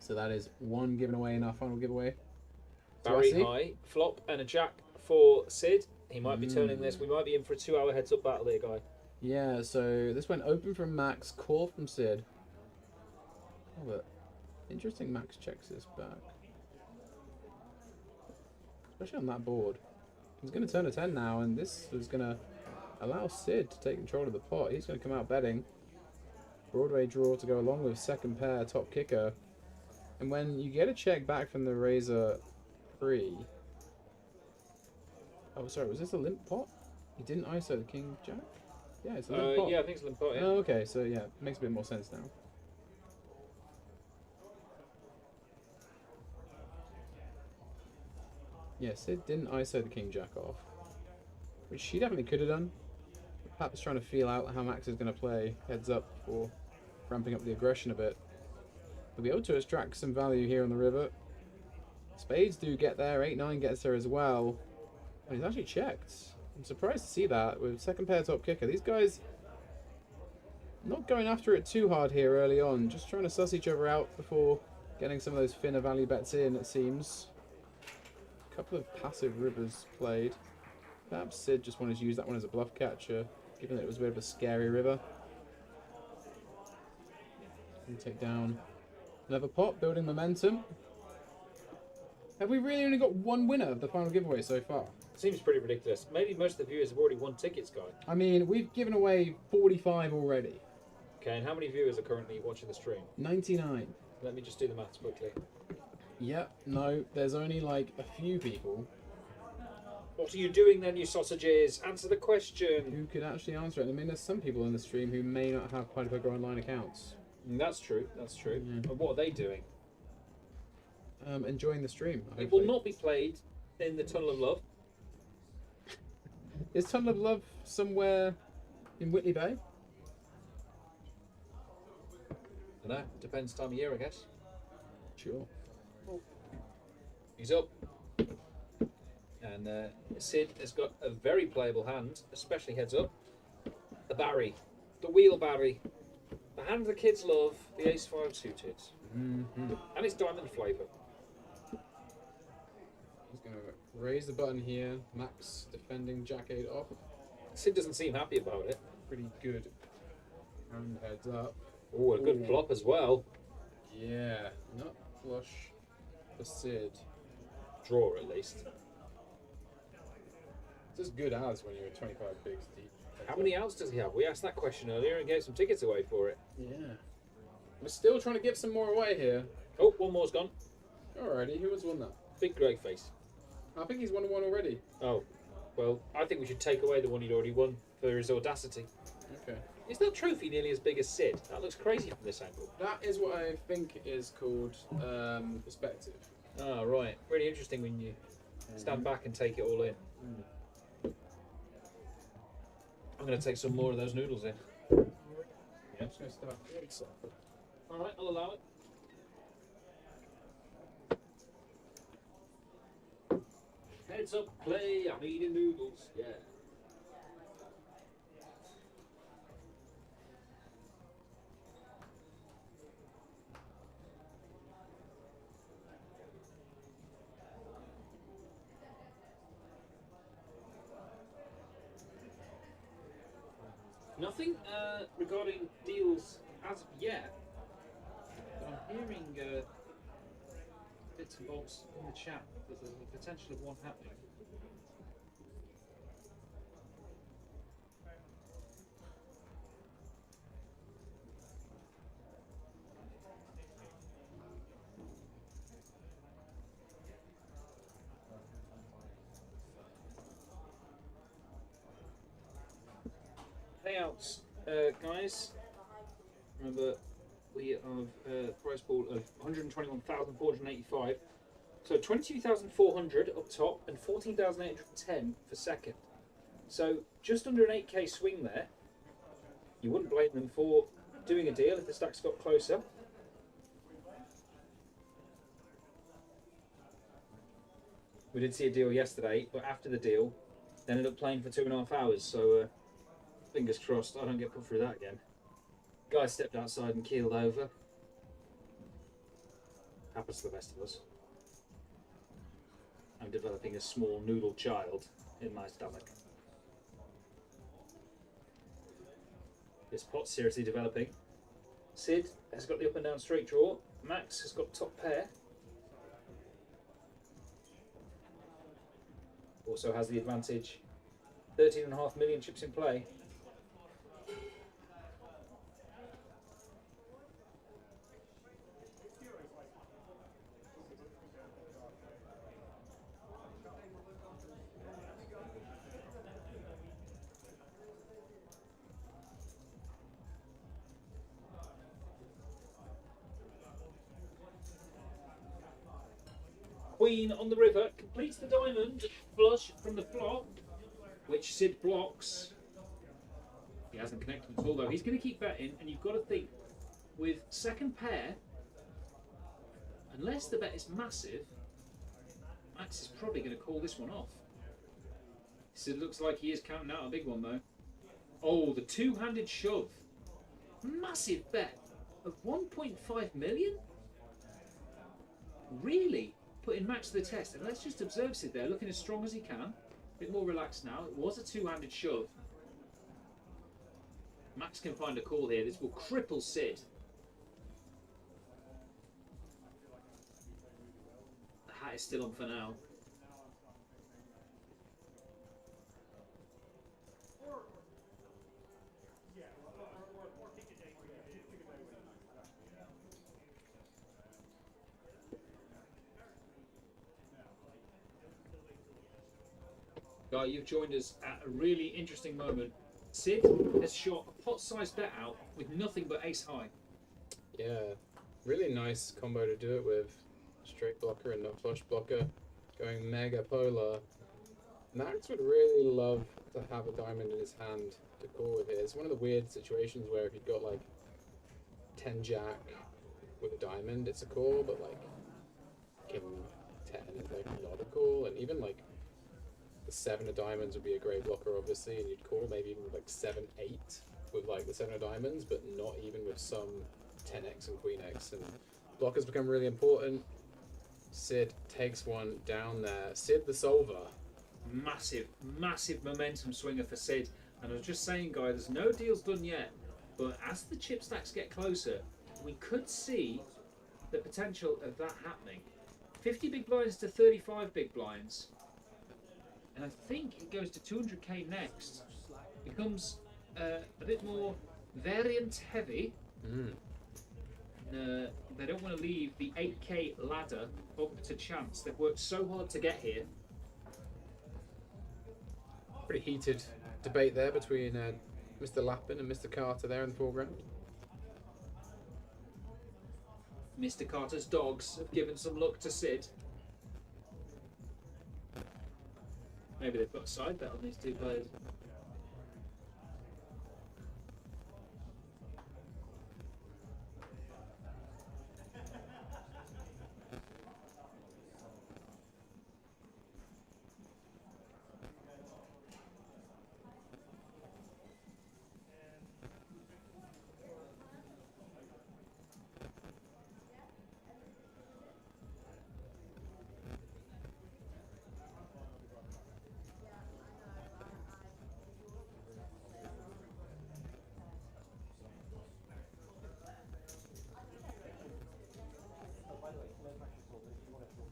So that is one given away in our final giveaway. Barry Asif. high, flop and a jack for Sid. He might be turning this. We might be in for a 2-hour heads-up battle here, Guy. Yeah, so this went open from Max, call from Sid. Oh, but interesting Max checks this back. Especially on that board. He's going to turn a 10 now, and this is going to allow Sid to take control of the pot. He's going to come out betting. Broadway draw to go along with second pair, top kicker. And when you get a check back from the Razor pre... Oh, sorry, was this a limp pot? He didn't ISO the King Jack? Yeah, it's a limp pot. Yeah, I think it's limp pot, yeah. Oh, okay, so yeah, makes a bit more sense now. Yeah, Sid didn't ISO the King Jack off, which she definitely could have done. Perhaps trying to feel out how Max is going to play heads up for ramping up the aggression a bit. We'll be able to extract some value here on the river. Spades do get there, 8-9 gets there as well. And he's actually checked. I'm surprised to see that with second pair top kicker. These guys not going after it too hard here early on, just trying to suss each other out before getting some of those thinner value bets in, it seems. A couple of passive rivers played. Perhaps Sid just wanted to use that one as a bluff catcher, given that it was a bit of a scary river. And take down another pot, building momentum. Have we really only got one winner of the final giveaway so far? Seems pretty ridiculous. Maybe most of the viewers have already won tickets, Guy. I mean, we've given away 45 already. Okay, and how many viewers are currently watching the stream? 99. Let me just do the maths quickly. Yep, no, there's only like a few people What are you doing then, you sausages? Answer the question. who could actually answer it. I mean, there's some people in the stream who may not have Party Poker Online accounts. That's true, that's true. Yeah. And what are they doing? Enjoying the stream. It will hopefully. not be played in the Tunnel of Love. Is Tunnel of Love somewhere in Whitley Bay? I don't know, depends time of year, I guess. Sure. He's up. And Sid has got a very playable hand, especially heads up. The Barry. The wheel Barry. The hand the kids love, the ace-5 suited. Mm-hmm. And it's diamond flavour. He's going to raise the button here. Max defending Jack-8 off. Sid doesn't seem happy about it. Pretty good. And heads up. Oh, a good Ooh. flop as well. Yeah, not flush for Sid. Draw at least. It's as good as when you're 25 bigs deep. How many outs does he have? We asked that question earlier and gave some tickets away for it. Yeah. We're still trying to give some more away here. Oh, one more's gone. Alrighty, who has won that? Big grey face. I think he's won one already. Oh, well, I think we should take away the one he'd already won for his audacity. Okay. Is that trophy nearly as big as Sid? That looks crazy from this angle. That is what I think is called perspective. Ah, right. Really interesting when you stand back and take it all in. I'm going to take some more of those noodles in. Yeah, I'm just going to start. Alright, I'll allow it. Heads up, play. I'm eating noodles. Yeah. Nothing regarding deals as of yet. But I'm hearing bits and bobs in the chat. There's a potential of one happening. Payouts, guys. Remember, we have prize pool of 121,485. So 22,400 up top and 14,810 for second. So just under an 8k swing there. You wouldn't blame them for doing a deal if the stacks got closer. We did see a deal yesterday, but after the deal, they ended up playing for 2.5 hours. So fingers crossed I don't get put through that again. Guy stepped outside and keeled over. Happens to the best of us. I'm developing a small noodle child in my stomach. This pot's seriously developing. Sid has got the up and down straight draw. Max has got top pair. Also has the advantage. 13.5 million chips in play. Queen on the river completes the diamond flush from the flop, which Sid blocks. He hasn't connected at all though. He's going to keep betting, and you've got to think with second pair, unless the bet is massive, Max is probably going to call this one off. Sid looks like he is counting out a big one though. Oh, the two-handed shove. Massive bet of 1.5 million? Really? Putting Max to the test, and let's just observe Sid there, looking as strong as he can. A bit more relaxed now. It was a two-handed shove. Max can find a call here. This will cripple Sid. The hat is still on for now. Guy, you've joined us at a really interesting moment. Sid has shot a pot-sized bet out with nothing but ace high. Yeah, really nice combo to do it with. Straight blocker and no flush blocker, going mega polar. Max would really love to have a diamond in his hand to call with here. It's one of the weird situations where if you've got like 10 jack with a diamond, it's a call, but like king 10 is like not a call, and even like the 7 of diamonds would be a great blocker, obviously, and you'd call maybe even with like 7-8 with like the 7 of diamonds, but not even with some 10x and queen x. And blockers become really important. Sid takes one down there. Sid the solver. Massive, massive momentum swinger for Sid. And I was just saying, guys, there's no deals done yet, but as the chip stacks get closer, we could see the potential of that happening. 50 big blinds to 35 big blinds. And I think it goes to 200k next. Becomes a bit more variant heavy. they don't want to leave the 8K ladder up to chance. They've worked so hard to get here. Pretty heated debate there between Mr. Lappin and Mr. Carter there in the foreground. Mr. Carter's dogs have given some luck to Sid. Maybe they've got a side bet on these two players.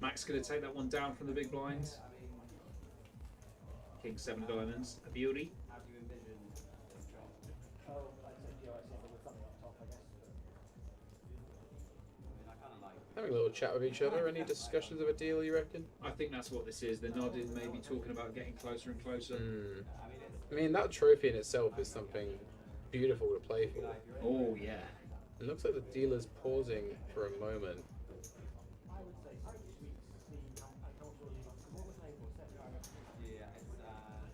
Max going to take that one down from the big blind. King 7 of diamonds, a beauty. How do you envision this job? Oh, I said GIC, but with something up top, I guess. I mean, I kind of like. Having a little chat with each other. Any discussions of a deal, you reckon? I think that's what this is. They're nodding, maybe talking about getting closer and closer. I mean, that trophy in itself is something beautiful to play for. Oh, yeah. It looks like the dealer's pausing for a moment. I would say 6 weeks, see, I'm not sure you got. What was they for? 7 hours? Yeah, it's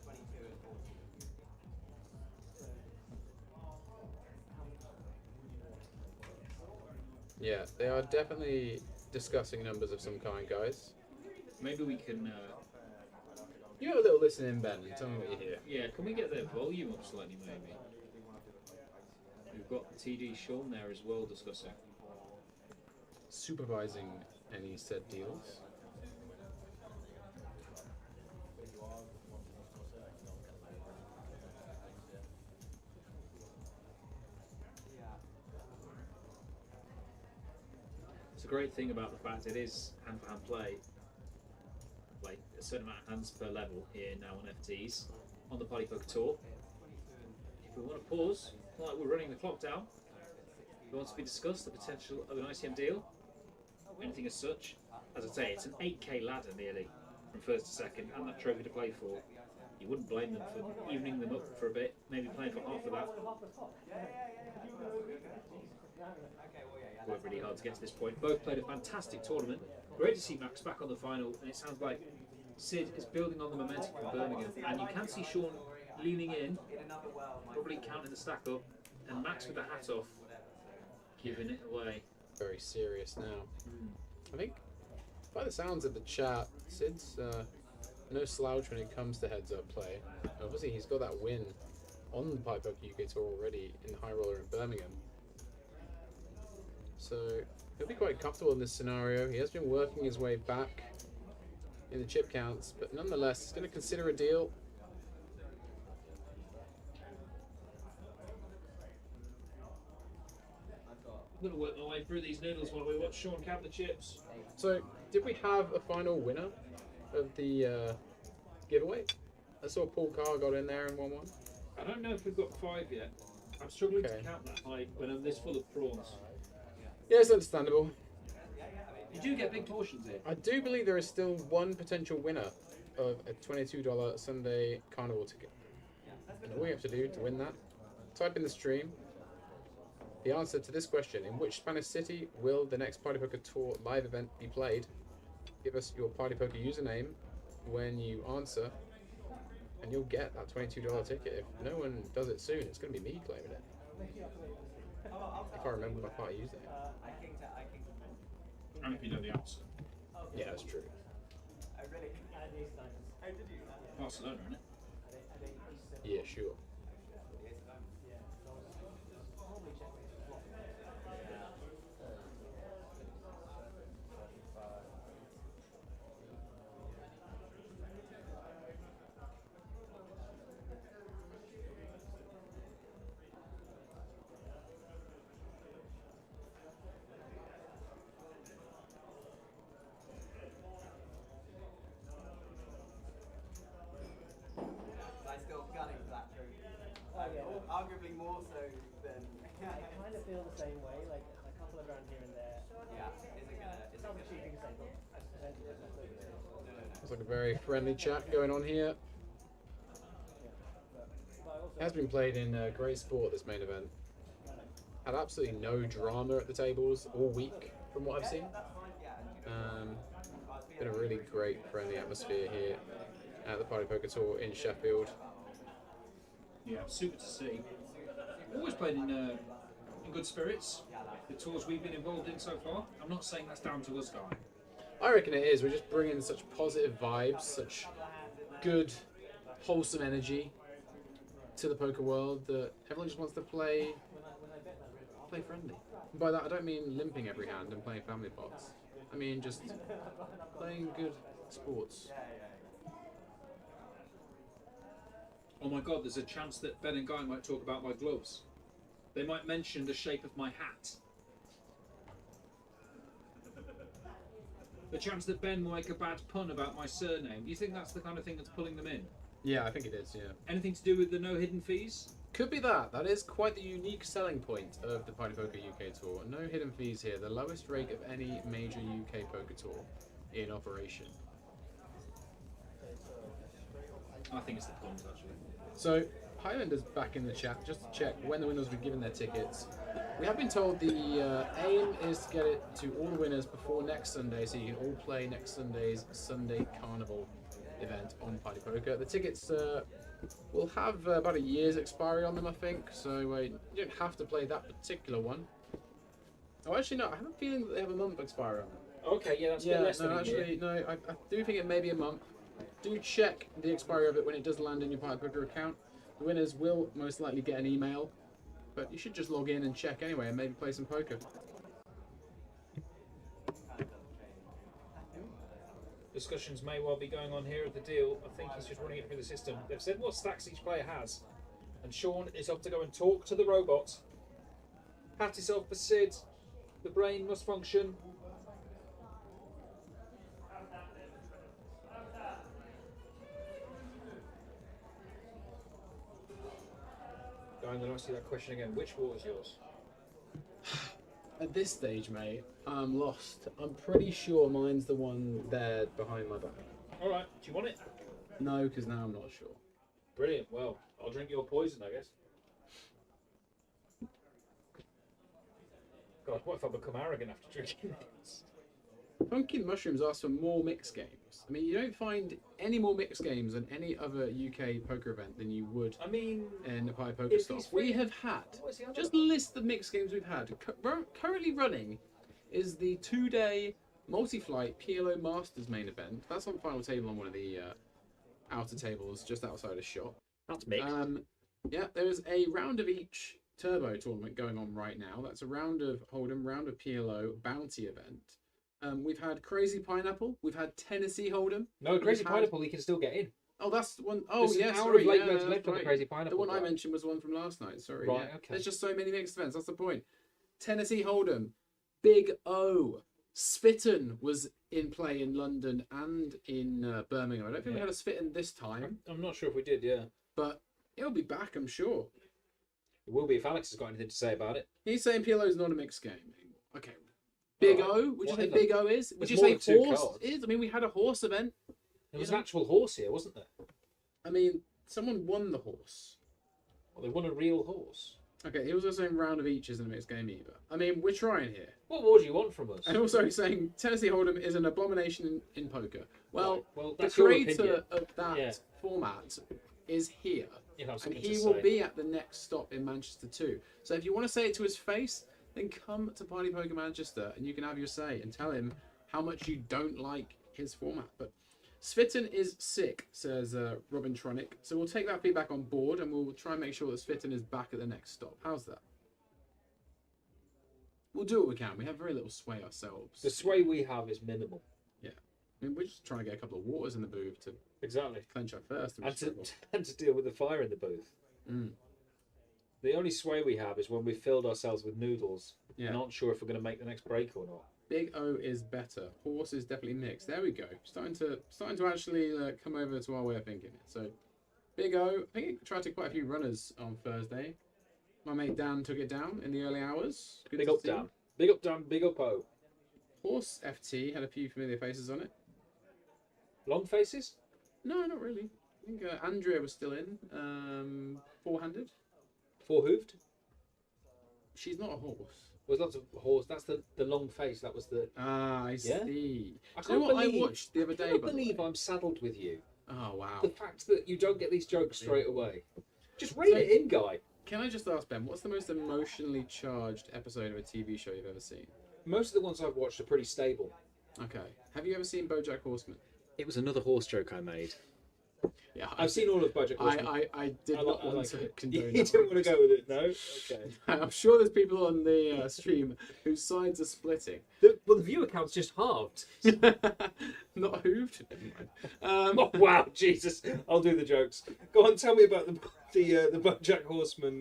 22 and 40. So, how much would you want? Yeah, they are definitely discussing numbers of some kind, guys. Maybe we can. You have a little listen in, Ben. Tell me what you hear. Yeah, can we get their volume up slightly, maybe? We've got TD Sean there as well discussing. Supervising any said deals. It's a great thing about the fact it is hand-for-hand play. Like a certain amount of hands per level here now on FTs on the Party Poker Tour. If we want to pause, like we're running the clock down, if it wants to be discussed the potential of an ICM deal, anything as such. As I say, it's an 8K ladder nearly from first to second, and that trophy to play for. You wouldn't blame them for evening them up for a bit, maybe playing for half of that. Worked really hard to get to this point. Both played a fantastic tournament. Great to see Max back on the final, and it sounds like Sid is building on the momentum from Birmingham. And you can see Sean leaning in, probably counting the stack up, and Max with the hat off, giving it away. Very serious now. I think, by the sounds of the chat, Sid's no slouch when it comes to heads-up play. Obviously, he's got that win on the Pipe Poker UK Tour already in High Roller in Birmingham. So he'll be quite comfortable in this scenario. He has been working his way back in the chip counts, but nonetheless, he's going to consider a deal. I'm going to work my way through these noodles while we watch Sean count the chips. So, did we have a final winner of the giveaway? I saw Paul Carr got in there and won one. I don't know if we've got 5 yet. I'm struggling Okay. to count that high when I'm this full of prawns. Yeah, it's understandable. You do get big portions here. I do believe there is still one potential winner of a $22 Sunday Carnival ticket. And all you have to do to win that, type in the stream the answer to this question: in which Spanish city will the next Party Poker Tour live event be played? Give us your Party Poker username when you answer, and you'll get that $22 ticket. If no one does it soon, it's going to be me claiming it. If I remember my party username. And if you know the answer. Yeah, that's true. Barcelona, isn't it? Yeah, sure. Arguably more so than. I kind of feel the same way. Like, I can't couple of around here and there. Yeah. Is it gonna? It's not the cheating side, but I presented it as a It's like a very friendly chat going on here. It has been played in great sport, this main event. Had absolutely no drama at the tables all week, from what I've seen. Been a really great friendly atmosphere here at the Party Poker Tour in Sheffield. Yeah, super to see. Always played in good spirits. The tours we've been involved in so far. I'm not saying that's down to us, guy. I reckon it is. We're just bringing such positive vibes, such good, wholesome energy to the poker world that everyone just wants to play friendly. And by that, I don't mean limping every hand and playing family pots. I mean just playing good sports. Oh my god, there's a chance that Ben and Guy might talk about my gloves. They might mention the shape of my hat. The chance that Ben will make a bad pun about my surname. Do you think that's the kind of thing that's pulling them in? Yeah, I think it is, yeah. Anything to do with the no hidden fees? Could be that. That is quite the unique selling point of the Party Poker UK Tour. No hidden fees here. The lowest rate of any major UK poker tour in operation. I think it's the puns, actually. So, Highlander's back in the chat just to check when the winners were given their tickets. We have been told the aim is to get it to all the winners before next Sunday, so you can all play next Sunday's Sunday Carnival event on Party Poker. The tickets will have about a year's expiry on them, I think, so you don't have to play that particular one. Oh, actually, no, I have a feeling that they have a month expiry on them. Okay, yeah, that's a bit less than a year. No, I do think it may be a month. Do check the expiry of it when it does land in your Party Poker account. The winners will most likely get an email, but you should just log in and check anyway and maybe play some poker. Discussions may well be going on here at the deal. I think he's just running it through the system. They've said what stacks each player has, and Sean is up to go and talk to the robot. Pat yourself for Sid. The brain must function. I'm going to ask you that question again. Which war is yours? At this stage, mate, I'm lost. I'm pretty sure mine's the one there behind my back. Alright, do you want it? No, because now I'm not sure. Brilliant. Well, I'll drink your poison, I guess. God, what if I become arrogant after drinking this? Pumpkin Mushrooms asked for more mixed games. I mean, you don't find any more mixed games on any other UK poker event than you would in the Party Poker Stop. We have had, just list the mixed games we've had. Currently running is the 2-day multi-flight PLO Masters main event. That's on final table on one of the outer tables just outside a shop. That's mixed. Yeah, there is a round of each turbo tournament going on right now. That's a round of Hold'em, round of PLO, bounty event. We've had Crazy Pineapple. We've had Tennessee Hold'em. No, Crazy Pineapple, you can still get in. Oh, that's the one. Oh, yeah, sorry. Late left on the Crazy Pineapple. The one I mentioned was one from last night. Sorry. Right, yeah. okay. There's just so many mixed events. That's the point. Tennessee Hold'em, Big O, Spitten was in play in London and in Birmingham. I don't think we had a Spitten this time. I'm not sure if we did, yeah. But it'll be back, I'm sure. It will be if Alex has got anything to say about it. He's saying PLO is not a mixed game. Okay. Big O? Would you say Big O is? Would you more say than two horse cards. is? I mean, we had a horse event. There was an actual horse here, wasn't there? I mean, someone won the horse. Well, they won a real horse. Okay, he was also saying round of each isn't a mixed game either. I mean, we're trying here. What more do you want from us? And also he's saying Tennessee Hold'em is an abomination in poker. Well, Right, well, the that's your creator opinion. of that format is here. You have And something he to will say. be at the next stop in Manchester too. So if you want to say it to his face, then come to Party Poker Manchester and you can have your say and tell him how much you don't like his format. But Svitten is sick, says Robin Tronic. So we'll take that feedback on board and we'll try and make sure that Svitten is back at the next stop. How's that? We'll do what we can. We have very little sway ourselves. The sway we have is minimal. Yeah. I mean, we're just trying to get a couple of waters in the booth to Exactly. clench our first. And to deal with the fire in the booth. Mm. The only sway we have is when we've filled ourselves with noodles Yeah. and aren't sure if we're going to make the next break or not. Big O is better. Horse is definitely mixed. There we go. Starting to actually come over to our way of thinking it. So, Big O, I think he tried to quite a few runners on Thursday. My mate Dan took it down in the early hours. Good Big to up, see Dan. him. Big up Dan, big up O. Horse FT had a few familiar faces on it. Long faces? No, not really. I think Andrea was still in. Four-handed. Four-hooved? She's not a horse. Was lots of horse. That's the long face. That was the. Ah, I Yeah? see. I Do you know can't what believe, I watched the other day? I can't by the believe way? I'm saddled with you. Oh, wow. The fact that you don't get these jokes straight away. Just read So- it in, guy. Can I just ask, Ben, what's the most emotionally charged episode of a TV show you've ever seen? Most of the ones I've watched are pretty stable. Okay. Have you ever seen BoJack Horseman? It was another horse joke I made. Yeah, I've seen all of BoJack Horseman. I did not want to condone You that. didn't want to go with it, no? Okay. I'm sure there's people on the stream whose sides are splitting. Well, the viewer count's just halved. Not hooved? Never mind. Oh, wow, Jesus. I'll do the jokes. Go on, tell me about the BoJack Horseman.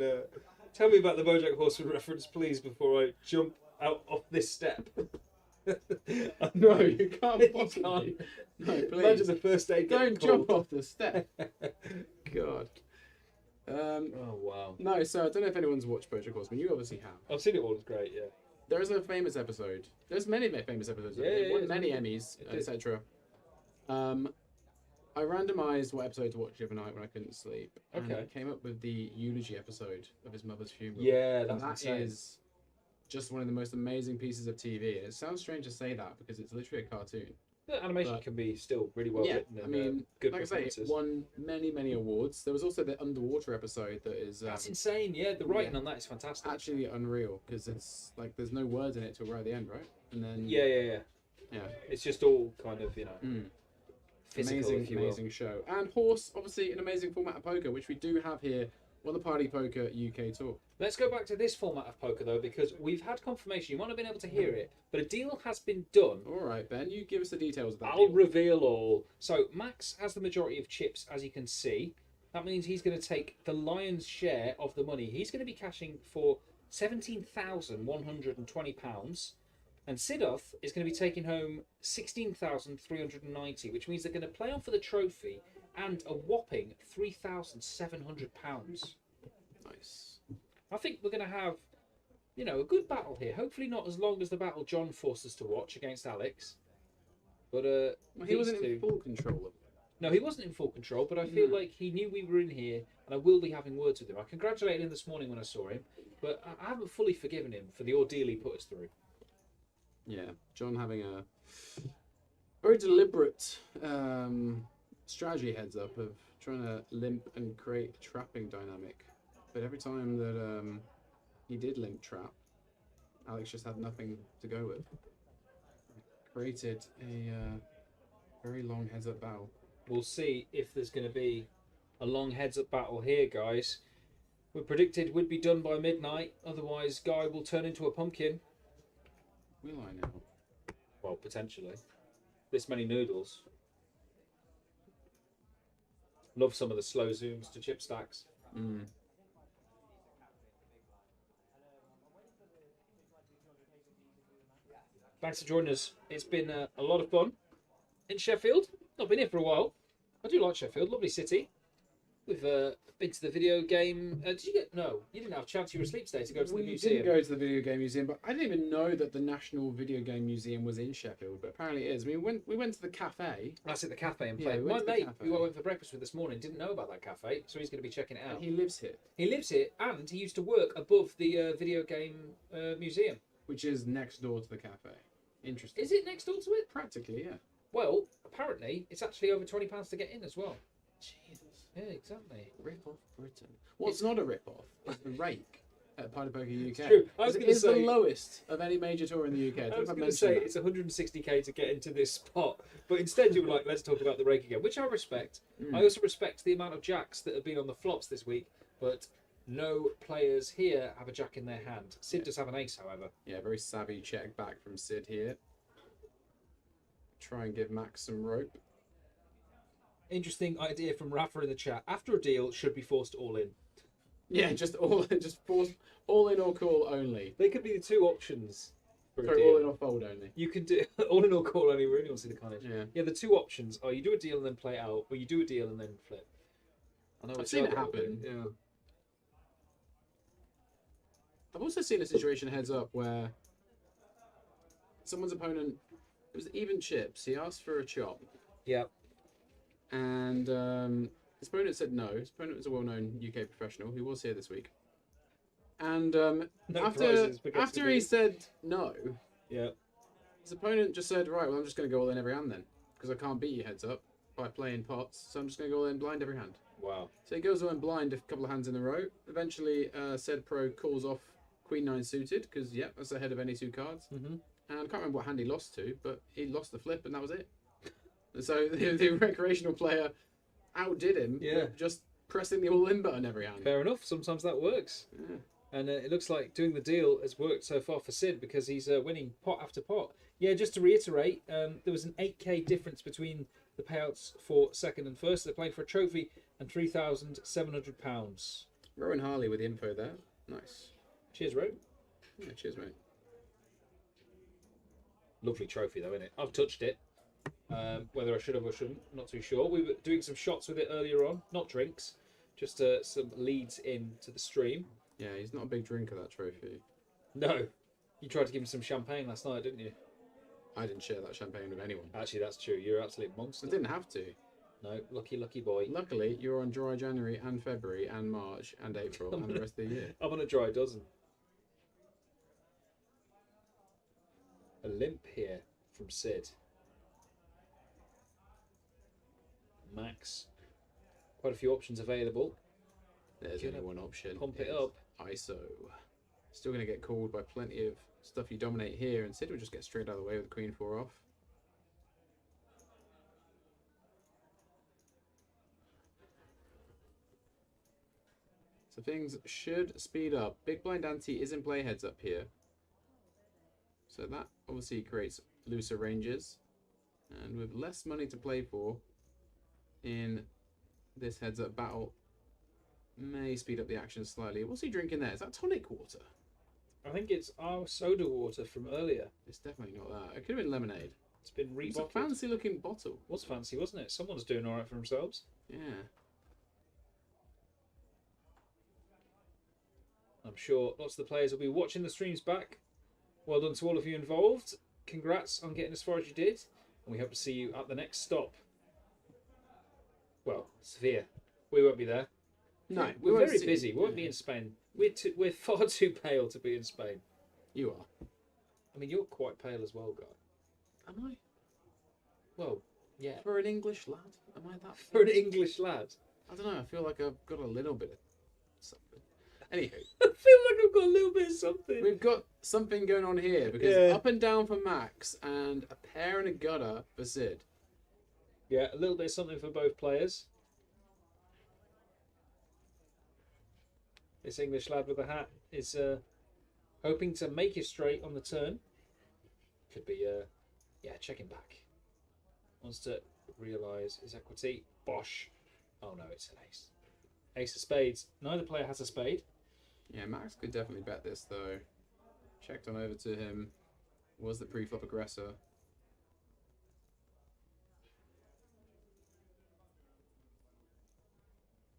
Tell me about the BoJack Horseman reference, please, before I jump out off this step. No, you can't You possibly. can't. No, please. Imagine the first aid getting Don't jump called. off the step. God. Oh, wow. No, so I don't know if anyone's watched BoJack Horseman. You obviously have. I've seen it all. It's great, yeah. There is a famous episode. There's many famous episodes. Yeah, It won yeah, many yeah. Emmys, It did. etc. I randomised what episode to watch the other night when I couldn't sleep. And Okay. I came up with the eulogy episode of his mother's funeral. Yeah, And that's that insane. is just one of the most amazing pieces of TV. And it sounds strange to say that because it's literally a cartoon. The animation but- can be still really well yeah, written and I mean, good like I say, it performances. won many awards. There was also the underwater episode that is That's insane, yeah. The writing on that is fantastic. actually unreal because it's like there's no words in it till right at the end, right? And then Yeah. yeah. It's just all kind of, physical, Amazing, if you will. amazing show. And Horse, obviously, an amazing format of poker, which we do have here on the Party Poker UK tour. Let's go back to this format of poker, though, because we've had confirmation. You might not have been able to hear it, but a deal has been done. All right, Ben, you give us the details of that. I'll deal. reveal all. So Max has the majority of chips, as you can see. That means he's going to take the lion's share of the money. He's going to be cashing for £17,120. And Sidoth is going to be taking home £16,390, which means they're going to play on for the trophy and a whopping £3,700. Nice. I think we're going to have, a good battle here. Hopefully not as long as the battle John forced us to watch against Alex. But Well, he these wasn't two- in full control of it. No, he wasn't in full control, but I feel No. like he knew we were in here, and I will be having words with him. I congratulated him this morning when I saw him, but I haven't fully forgiven him for the ordeal he put us through. Yeah, John having a very deliberate strategy heads up of trying to limp and create a trapping dynamic. But every time that he did limp trap, Alex just had nothing to go with. Created a very long heads up battle. We'll see if there's going to be a long heads-up battle here, guys. We predicted we'd be done by midnight, otherwise Guy will turn into a pumpkin. Will I now? Well, potentially. This many noodles. Love some of the slow zooms to chip stacks. Mm. Thanks for joining us. It's been a lot of fun in Sheffield. Not been here for a while. I do like Sheffield, lovely city. We've been to the video game. Did you get? No, you didn't have a chance. You were asleep today to go to the We museum. didn't go to the video game museum, but I didn't even know that the National Video Game Museum was in Sheffield. But apparently it is. We went to the cafe, That's at the cafe and Yeah, played. we My went to the mate, cafe. who I went for breakfast with this morning, didn't know about that cafe, so he's going to be checking it out. and he lives here, He lives here, and he used to work above the video game museum. which is next door to the cafe. Interesting. Is it next door to it? Practically, yeah. Well, apparently it's actually over £20 to get in as well. Jesus. Yeah, exactly. Rip off Britain. What's not a rip off is the rake at Party Poker UK. true. I was It gonna is say- the lowest of any major tour in the UK. I think was I've going to mentioned say that. it's 160k to get into this spot, but instead you were like, let's talk about the rake again, which I respect. I also respect the amount of jacks that have been on the flops this week, but no players here have a jack in their hand. Sid does have an ace, however. Yeah, very savvy check back from Sid here. Try and give Max some rope. Interesting idea from Rafa in the chat. After a deal, should be forced all in. Yeah, just force all in or call only. They could be the two options for a Sorry, deal. all in or fold only. You can do all in or call only. We only want to see the carnage. Yeah. Yeah, the two options are you do a deal and then play it out, or you do a deal and then flip. I know I've which seen I'd it rather do. happen. Yeah. I've also seen a situation heads up where someone's opponent. It was even chips. He asked for a chop, Yeah. and his opponent said no. His opponent was a well-known UK professional who was here this week. And No after prizes, but gets after to he be- said no, Yeah. his opponent just said, right, well, I'm just going to go all in every hand then, because I can't beat you heads up by playing pots, so I'm just going to go all in blind every hand. Wow. So he goes all in blind a couple of hands in a row. Eventually, said pro calls off Queen 9 suited, because, yep, that's ahead of any 2 cards. Mm-hmm. And I can't remember what hand he lost to, but he lost the flip, and that was it. And so the recreational player outdid him, Yeah. just pressing the all-in button every hand. Fair enough. Sometimes that works. Yeah. And it looks like doing the deal has worked so far for Sid because he's winning pot after pot. Yeah, just to reiterate, there was an 8k difference between the payouts for second and first. They're playing for a trophy and £3,700. Rowan Harley with the info there. Nice. Cheers, Ro. Yeah, cheers, mate. Lovely trophy, though, isn't it? I've touched it. Whether I should have or shouldn't, not too sure. We were doing some shots with it earlier on. Not drinks, just some leads into the stream. Yeah, he's not a big drinker, that trophy. No. You tried to give him some champagne last night, didn't you? I didn't share that champagne with anyone. Actually, that's true. You're an absolute monster. I didn't have to. No, lucky boy. Luckily, you're on dry January and February and March and April and the rest of the year. I'm on a dry dozen. A limp here from Sid. Max. Quite a few options available. There's only one option. Pump it It's up. ISO. Still going to get called by plenty of stuff you dominate here, and Sid will just get straight out of the way with the Queen 4 off. So things should speed up. Big blind ante is in play heads up here. So that obviously creates looser ranges. And with less money to play for in this heads up battle, may speed up the action slightly. What's he drinking there? Is that tonic water? I think it's our soda water from earlier. It's definitely not that. It could have been lemonade. It's been It's a rebottled. fancy looking bottle. Was fancy, wasn't it? Someone's doing alright for themselves. Yeah. I'm sure lots of the players will be watching the streams back. Well done to all of you involved. Congrats on getting as far as you did. And we hope to see you at the next stop. Well, Sevilla. We won't be there. No, We're won't very see- busy. We won't be in Spain. We're far too pale to be in Spain. You are. I mean, you're quite pale as well, guy. Am I? Well, yeah. For an English lad? Am I that? For an English lad. I don't know. I feel like I've got a little bit of something. Anywho, I feel like I've got a little bit of something. we've got something going on here because Yeah. up and down for Max and a pair and a gutter for Sid. Yeah, a little bit of something for both players. This English lad with the hat is hoping to make it straight on the turn. Could be, checking back. Wants to realise his equity. Bosh. Oh no, it's an ace. Ace of spades. Neither player has a spade. Yeah, Max could definitely bet this though. Checked on over to him. Was the pre-flop aggressor.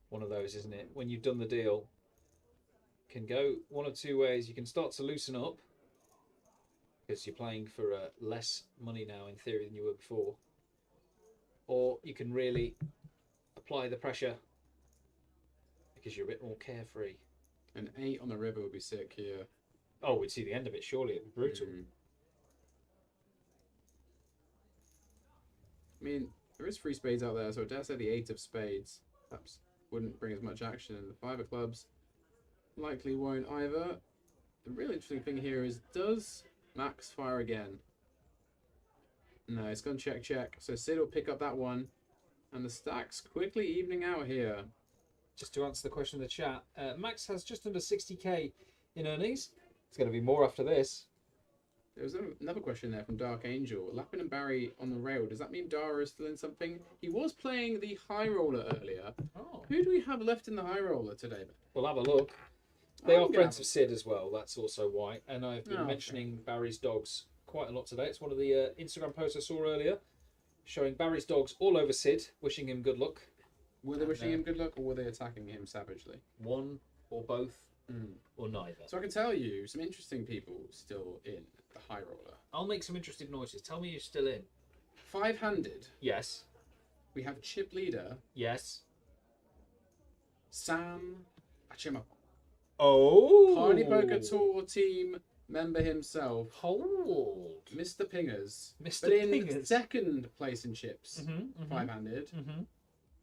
One of those, isn't it? When you've done the deal, can go one of two ways. You can start to loosen up because you're playing for less money now in theory than you were before, or you can really apply the pressure because you're a bit more carefree. An 8 on the river would be sick here. Oh, we'd see the end of it. Surely it'd be brutal. I mean, there is 3 spades out there, so I dare say the 8 of spades perhaps wouldn't bring as much action, and the 5 of clubs likely won't either. The really interesting thing here is, does Max fire again? No, it's gone check. So Sid will pick up that one, and the stack's quickly evening out here. Just to answer the question in the chat, Max has just under 60k in earnings. It's going to be more after this. There was another question there from Dark Angel. Lappin and Barry on the rail. Does that mean Dara is still in something? He was playing the high roller earlier. Oh. Who do we have left in the high roller today, Ben? We'll have a look. They I'm are gonna friends have of Sid as well. That's also why. And I've been Oh, okay. mentioning Barry's dogs quite a lot today. It's one of the Instagram posts I saw earlier, showing Barry's dogs all over Sid, wishing him good luck. Were they wishing him good luck, or were they attacking him savagely? One or both. or neither? So I can tell you some interesting people still in the high roller. I'll make some interesting noises. Tell me you're still in. 5-handed, Yes. we have chip leader Yes. Sam Achimapo. Oh. Party Poker Tour team member himself, Hold. Mr. Pingers. Mr. But in Pingers. second place in chips, Mm-hmm, 5-handed, Mm-hmm.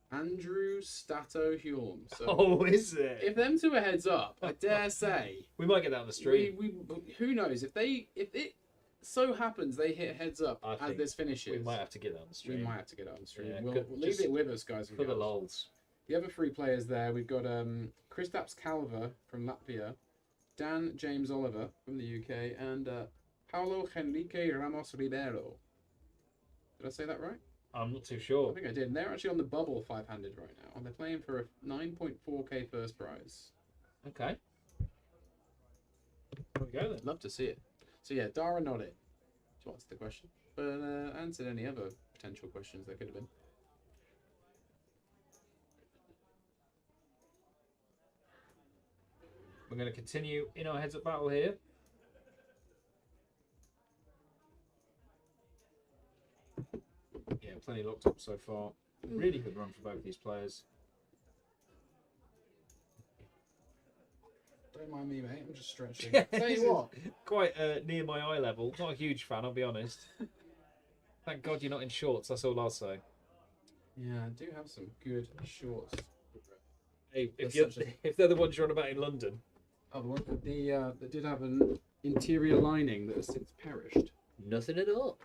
Andrew Stato Hulme. So Oh, is it? if them two are heads up, I dare say We might get that on the stream. we who knows if it so happens they hit heads up I as think this finishes. We might have to get that on the We stream. might have to get it on the stream. Yeah, we'll good- leave just it with us, guys. And For the girls. lols. The other three players there, we've got Kristaps Calver from Latvia, Dan James Oliver from the UK, and Paulo Henrique Ramos Ribeiro. Did I say that right? I'm not too I sure. think I did. And they're actually on the bubble 5-handed right now, and they're playing for a 9.4k first prize. Okay. There we go then. Love to see it. So yeah, Dara nodded to answer the question, but answered any other potential questions there could have been. We're going to continue in our heads-up battle here. Yeah, plenty locked up so far. Really good run for both these players. Don't mind me, mate. I'm just stretching. Tell you what. Quite near my eye level. Not a huge fan, I'll be honest. Thank God you're not in shorts, that's all I'll say. Yeah, I do have some good shorts. Hey, That's if they're the ones you're on about in London. Oh, the one that did have an interior lining that has since perished. Nothing at all.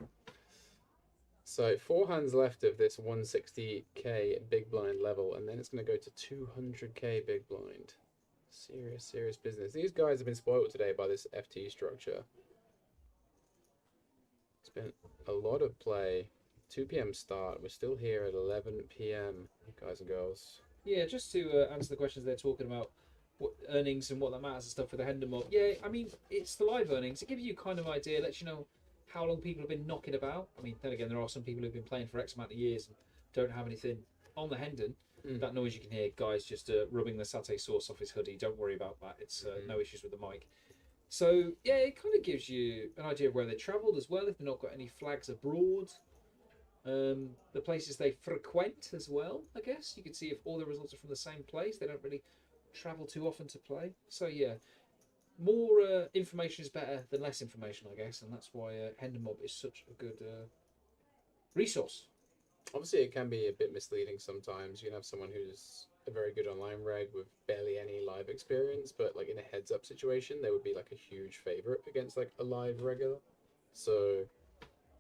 So 4 hands left of this 160k big blind level, and then it's going to go to 200k big blind. Serious business. These guys have been spoiled today by this FT structure. It's been a lot of play. 2 p.m. start. We're still here at 11 p.m. guys and girls. Yeah, just to answer the questions they're talking about, what earnings and what that matters and stuff for the Hendon mob. Yeah, I mean, it's the live earnings. It gives you kind of idea, lets you know how long people have been knocking about. I mean, then again, there are some people who've been playing for X amount of years and don't have anything on the Hendon. That noise you can hear, guys just rubbing the satay sauce off his hoodie. Don't worry about that. It's no issues with the mic. So, yeah, it kind of gives you an idea of where they travelled as well, if they've not got any flags abroad. The places they frequent as well, I guess. You can see if all the results are from the same place. They don't really travel too often to play. So, yeah, more information is better than less information, I guess. And that's why Hendon Mob is such a good resource. Obviously, it can be a bit misleading sometimes. You can have someone who's a very good online reg with barely any live experience, but like in a heads-up situation, they would be like a huge favorite against like a live regular. So,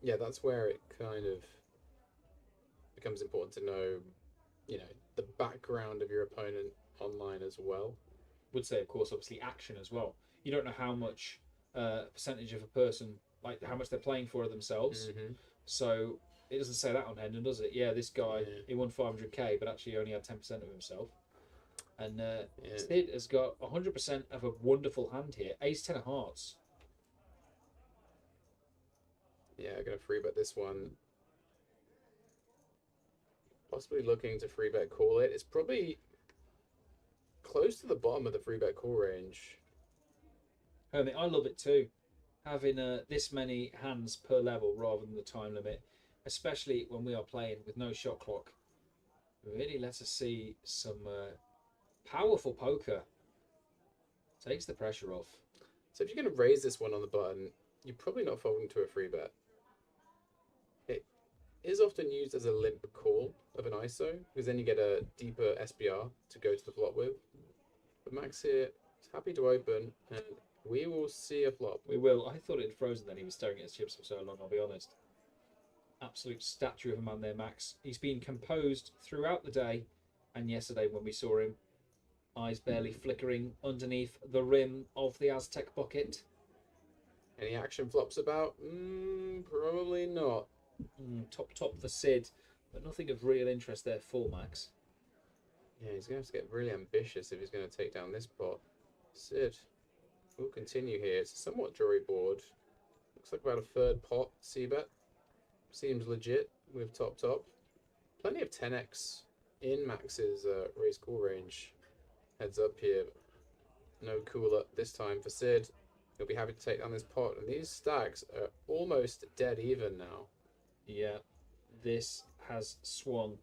yeah, that's where it kind of becomes important to know, you know, the background of your opponent online as well. Would say, of course, obviously action as well. You don't know how much percentage of a person, like how much they're playing for themselves. So it doesn't say that on Hendon, does it? Yeah, this guy, he won 500k, but actually only had 10% of himself. And Sid has got 100% of a wonderful hand here. Ace 10 of hearts. Yeah, I'm going to free bet this one. Possibly looking to free bet call it. It's probably close to the bottom of the free bet call range. Hermit, I love it too. Having this many hands per level rather than the time limit, especially when we are playing with no shot clock, really lets us see some powerful poker. Takes the pressure off. So if you're going to raise this one on the button, you're probably not folding to a free bet. It is often used as a limp call of an ISO, because then you get a deeper SBR to go to the flop with. But Max here is happy to open, and we will see a flop. We will. I thought it had frozen then. He was staring at his chips for so long, I'll be honest. Absolute statue of a man there, Max. He's been composed throughout the day, and yesterday when we saw him, eyes barely flickering underneath the rim of the Aztec bucket. Any action flops about? Probably not. Top for Sid, but nothing of real interest there for Max. Yeah, he's going to have to get really ambitious if he's going to take down this pot. Sid will continue here. It's a somewhat jury board. Looks like about a third pot, C-bet. Seems legit with top. Plenty of 10x in Max's raise call range. Heads up here. No cooler this time for Sid. He'll be happy to take down this pot, and these stacks are almost dead even now. Yeah, this has swung.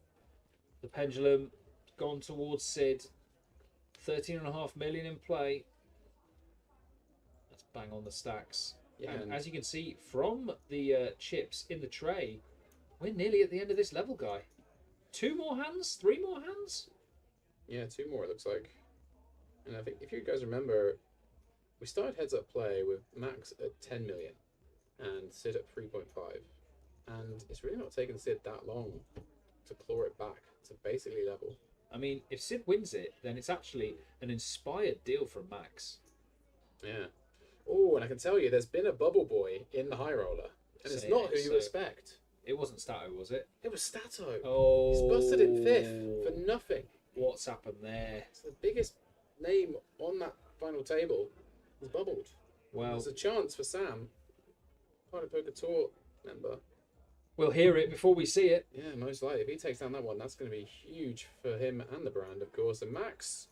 The pendulum gone towards Sid. 13.5 million in play. That's bang on the stacks. Yeah, And and as you can see from the chips in the tray, we're nearly at the end of this level, guy. 2 more hands? 3 more hands? yeah, 2 more it looks like. And I think if you guys remember, we started heads up play with Max at 10 million and Sid at 3.5. And it's really not taken Sid that long to claw it back to basically level. I mean, if Sid wins it, then it's actually an inspired deal from Max. Yeah. Oh, and I can tell you, there's been a bubble boy in the high roller, and it's not who you expect. It wasn't Stato, was it? It was Stato. Oh. He's busted in 5th for nothing. What's happened there? It's the biggest name on that final table. He's bubbled. Well, There's a chance for Sam, Party Poker Tour member. we'll hear it before we see it. Yeah, most likely. If he takes down that one, that's going to be huge for him and the brand, of course. And Max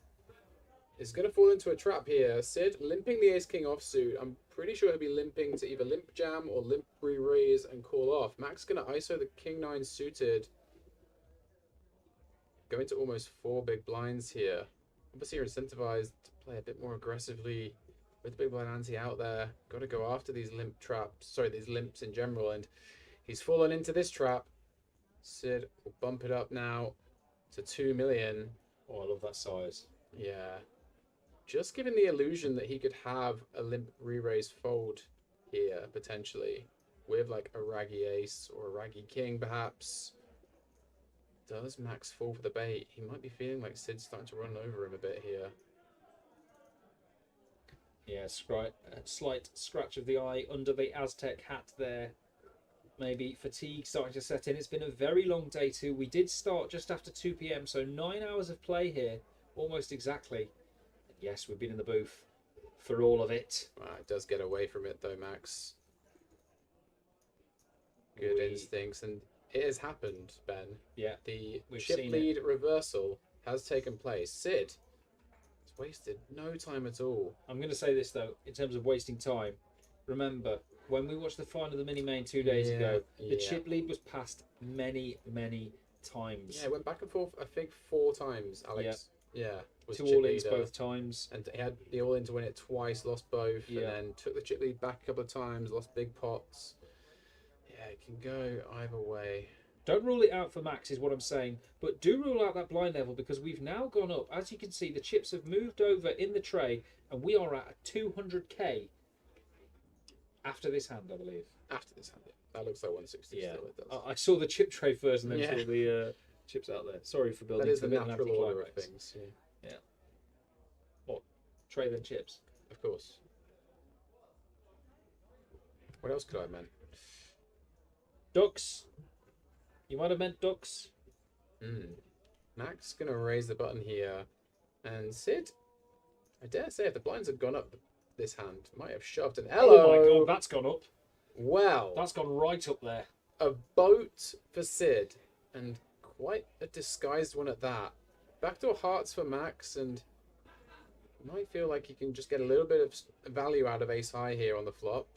is going to fall into a trap here. Sid limping the ace-king offsuit. I'm pretty sure he'll be limping to either limp jam or limp re-raise and call off. Max going to ISO the king-9 suited. Going to almost 4 big blinds here. Obviously, you're incentivized to play a bit more aggressively with the big blind ante out there. Got to go after these limp traps. Sorry, these limps in general. And he's fallen into this trap. Sid will bump it up now to 2 million. Oh, I love that size. Yeah. Just giving the illusion that he could have a limp re-raise fold here, potentially. With like a raggy ace or a raggy king, perhaps. Does Max fall for the bait? He might be feeling like Sid's starting to run over him a bit here. Yeah, a slight scratch of the eye under the Aztec hat there. Maybe fatigue starting to set in. It's been a very long day too. We did start just after 2 p.m, so 9 hours of play here, almost exactly. Yes, we've been in the booth for all of it. It does get away from it though, Max. Good instincts, and it has happened, Ben. Yeah, the we've chip seen lead reversal has taken place. Sid has wasted no time at all. I'm going to say this though, in terms of wasting time. Remember, when we watched the final of the mini main 2 days ago, the chip lead was passed many, many times. Yeah, it went back and forth, I think 4 times, Alex. Yeah. Was 2 chip all-ins leader. both times. And he had the all-in to win it twice, lost both, and then took the chip lead back a couple of times, lost big pots. Yeah, it can go either way. Don't rule it out for Max is what I'm saying, but do rule out that blind level because we've now gone up. As you can see, the chips have moved over in the tray and we are at 200k after this hand, I believe. After this hand, that looks like 160 still, it does. I saw the chip tray first and then saw the chips out there. Sorry for building that is to the a bit natural order of anticlimax. things. Yeah. What? Tray then chips? Of course. What else could I have meant? Ducks. You might have meant ducks. Max going to raise the button here. And Sid, I dare say if the blinds had gone up this hand, might have shoved an hello. Oh my god, that's gone up. Well. That's gone right up there. A boat for Sid. And quite a disguised one at that. Backdoor hearts for Max, and might feel like he can just get a little bit of value out of ace high here on the flop.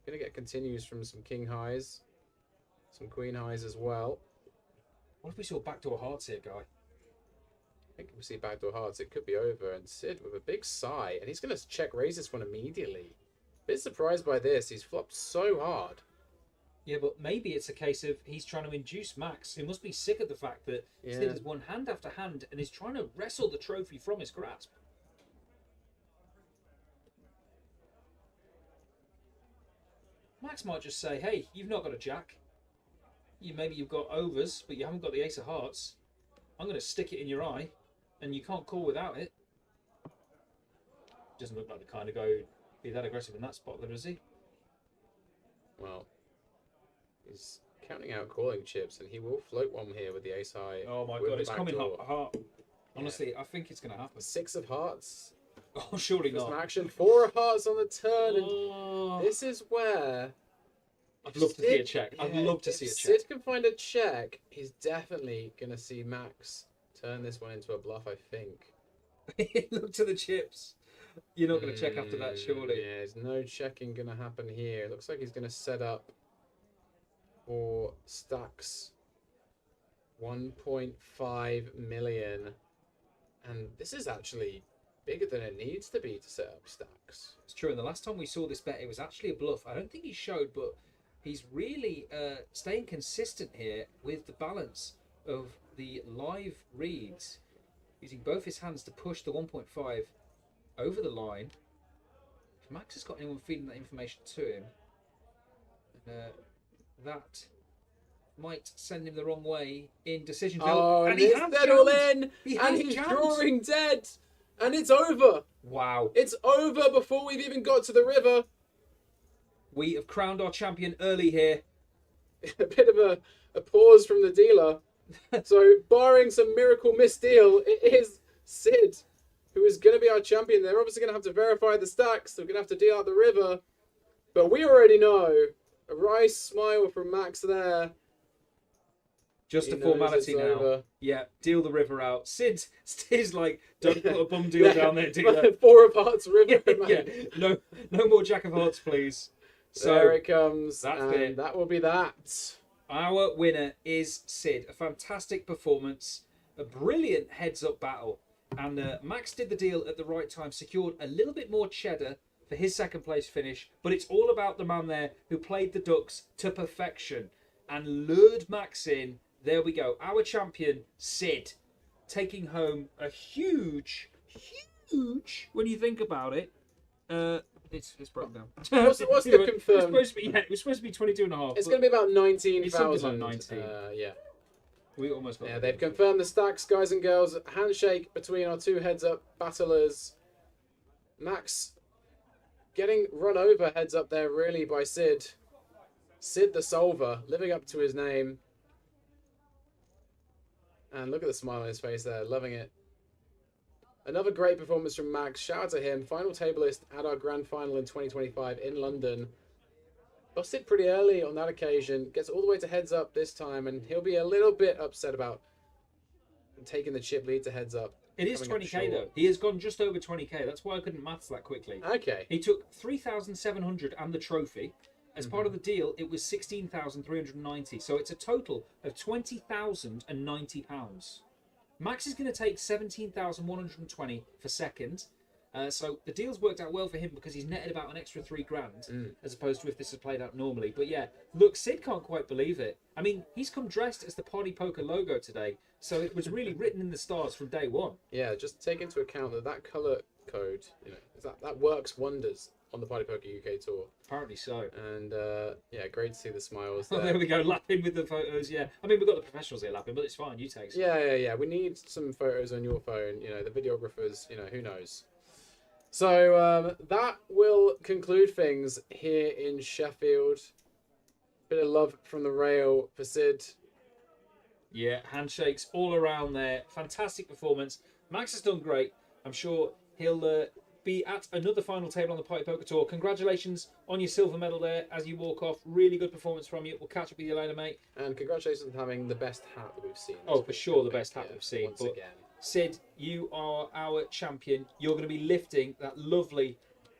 Gonna get continues from some king highs. Some queen highs as well. What if we saw backdoor hearts here, guy? I think if we see backdoor hearts, it could be over. And Sid with a big sigh, and he's going to check raise this one immediately. Bit surprised by this. He's flopped so hard. Yeah, but maybe it's a case of he's trying to induce Max. He must be sick of the fact that Sid has won hand after hand and is trying to wrestle the trophy from his grasp. Max might just say, hey, you've not got a jack. Maybe you've got overs, but you haven't got the ace of hearts. I'm going to stick it in your eye, and you can't call without it. Doesn't look like the kind of guy who'd be that aggressive in that spot, though, does he? Well, he's counting out calling chips, and he will float one here with the ace high. Oh my god, it's coming hard. Honestly, I think it's going to happen. 6 of hearts. Oh, surely not. Some action. 4 of hearts on the turn, and this is where... I'd love to see a check. I'd love to see a check. If Sid can find a check, he's definitely going to see Max turn this one into a bluff, I think. Look to the chips. You're not going to check after that, surely. Yeah, there's no checking going to happen here. Looks like he's going to set up for stacks 1.5 million. And this is actually bigger than it needs to be to set up stacks. It's true, and the last time we saw this bet, it was actually a bluff. I don't think he showed, but he's really staying consistent here with the balance of the live reads, using both his hands to push the 1.5 over the line. If Max has got anyone feeding that information to him, that might send him the wrong way in decision. Oh, and he's dead all in, and he's drawing dead, and it's over. Wow. It's over before we've even got to the river. We have crowned our champion early here. A bit of a pause from the dealer. So, barring some miracle misdeal, it is Sid who is going to be our champion. They're obviously going to have to verify the stacks. They're going to have to deal out the river. But we already know. A wry smile from Max there. Just a formality now. Over. Yeah, deal the river out. Sid's like, don't put a bum deal down there, dealer. 4 of Hearts river, yeah, man. No more Jack of Hearts, please. So there it comes. That's and it. That will be that. Our winner is Sid. A fantastic performance. A brilliant heads-up battle. And Max did the deal at the right time. Secured a little bit more cheddar for his second place finish. But it's all about the man there who played the ducks to perfection and lured Max in. There we go. Our champion, Sid, taking home a huge, when you think about it, it's broken down. What's the confirmed? It was supposed to be 22.5. It's going to be about 19,000. It's something like 19. Yeah. We almost got Yeah, they've confirmed the stacks, guys and girls. Handshake between our 2 heads-up battlers. Max getting run over heads-up there, really, by Sid. Sid the Solver, living up to his name. And look at the smile on his face there, loving it. Another great performance from Max. Shout out to him. Final tableist at our grand final in 2025 in London. Busted pretty early on that occasion. Gets all the way to heads up this time, and he'll be a little bit upset about taking the chip lead to heads up. It is 20k though. He has gone just over 20k. That's why I couldn't maths that quickly. Okay. He took 3,700 and the trophy. As part of the deal, it was 16,390. So it's a total of £20,090. Max is going to take 17,120 for second. So the deal's worked out well for him because he's netted about an extra £3,000 as opposed to if this had played out normally. But yeah, look, Sid can't quite believe it. I mean, he's come dressed as the Party Poker logo today. So it was really written in the stars from day one. Yeah, just take into account that colour code, that works wonders on the Party Poker UK tour. Apparently so. And yeah, great to see the smiles there. there. Oh, there we go, lapping with the photos, yeah. I mean, we've got the professionals here lapping, but it's fine, you take some. Yeah. We need some photos on your phone, the videographers, who knows. So that will conclude things here in Sheffield. Bit of love from the rail for Sid. Yeah, handshakes all around there. Fantastic performance. Max has done great. I'm sure he'll be at another final table on the Party Poker Tour. Congratulations on your silver medal there as you walk off. Really good performance from you. We'll catch up with you later, mate. And congratulations on having the best hat that we've seen. Oh, for sure, the best hat we've seen. Once again. Sid, you are our champion. You're going to be lifting that lovely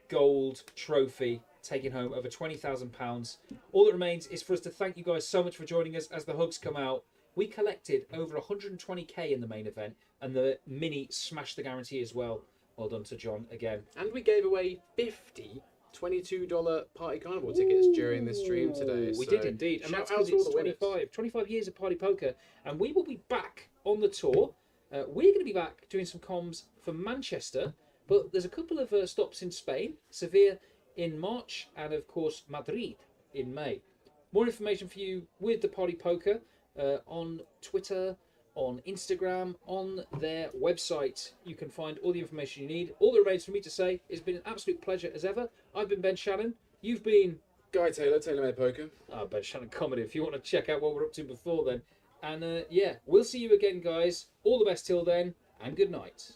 gold trophy, taking home over £20,000. All that remains is for us to thank you guys so much for joining us as the hugs come out. We collected over 120k in the main event, and the mini smashed the guarantee as well. Well done to John again. And we gave away 50 $22 Party Carnival tickets during this stream today. We did indeed. And that's because it's 25 years of Party Poker. And we will be back on the tour. We're going to be back doing some comms for Manchester. But there's a couple of stops in Spain. Sevilla in March. And, of course, Madrid in May. More information for you with the Party Poker on Twitter, on Instagram, on their website. You can find all the information you need. All that remains for me to say, it's been an absolute pleasure as ever. I've been Ben Shannon. You've been Guy Taylor, TaylorMade Poker. Ben Shannon Comedy, if you want to check out what we're up to before then. And yeah, we'll see you again, guys. All the best till then, and good night.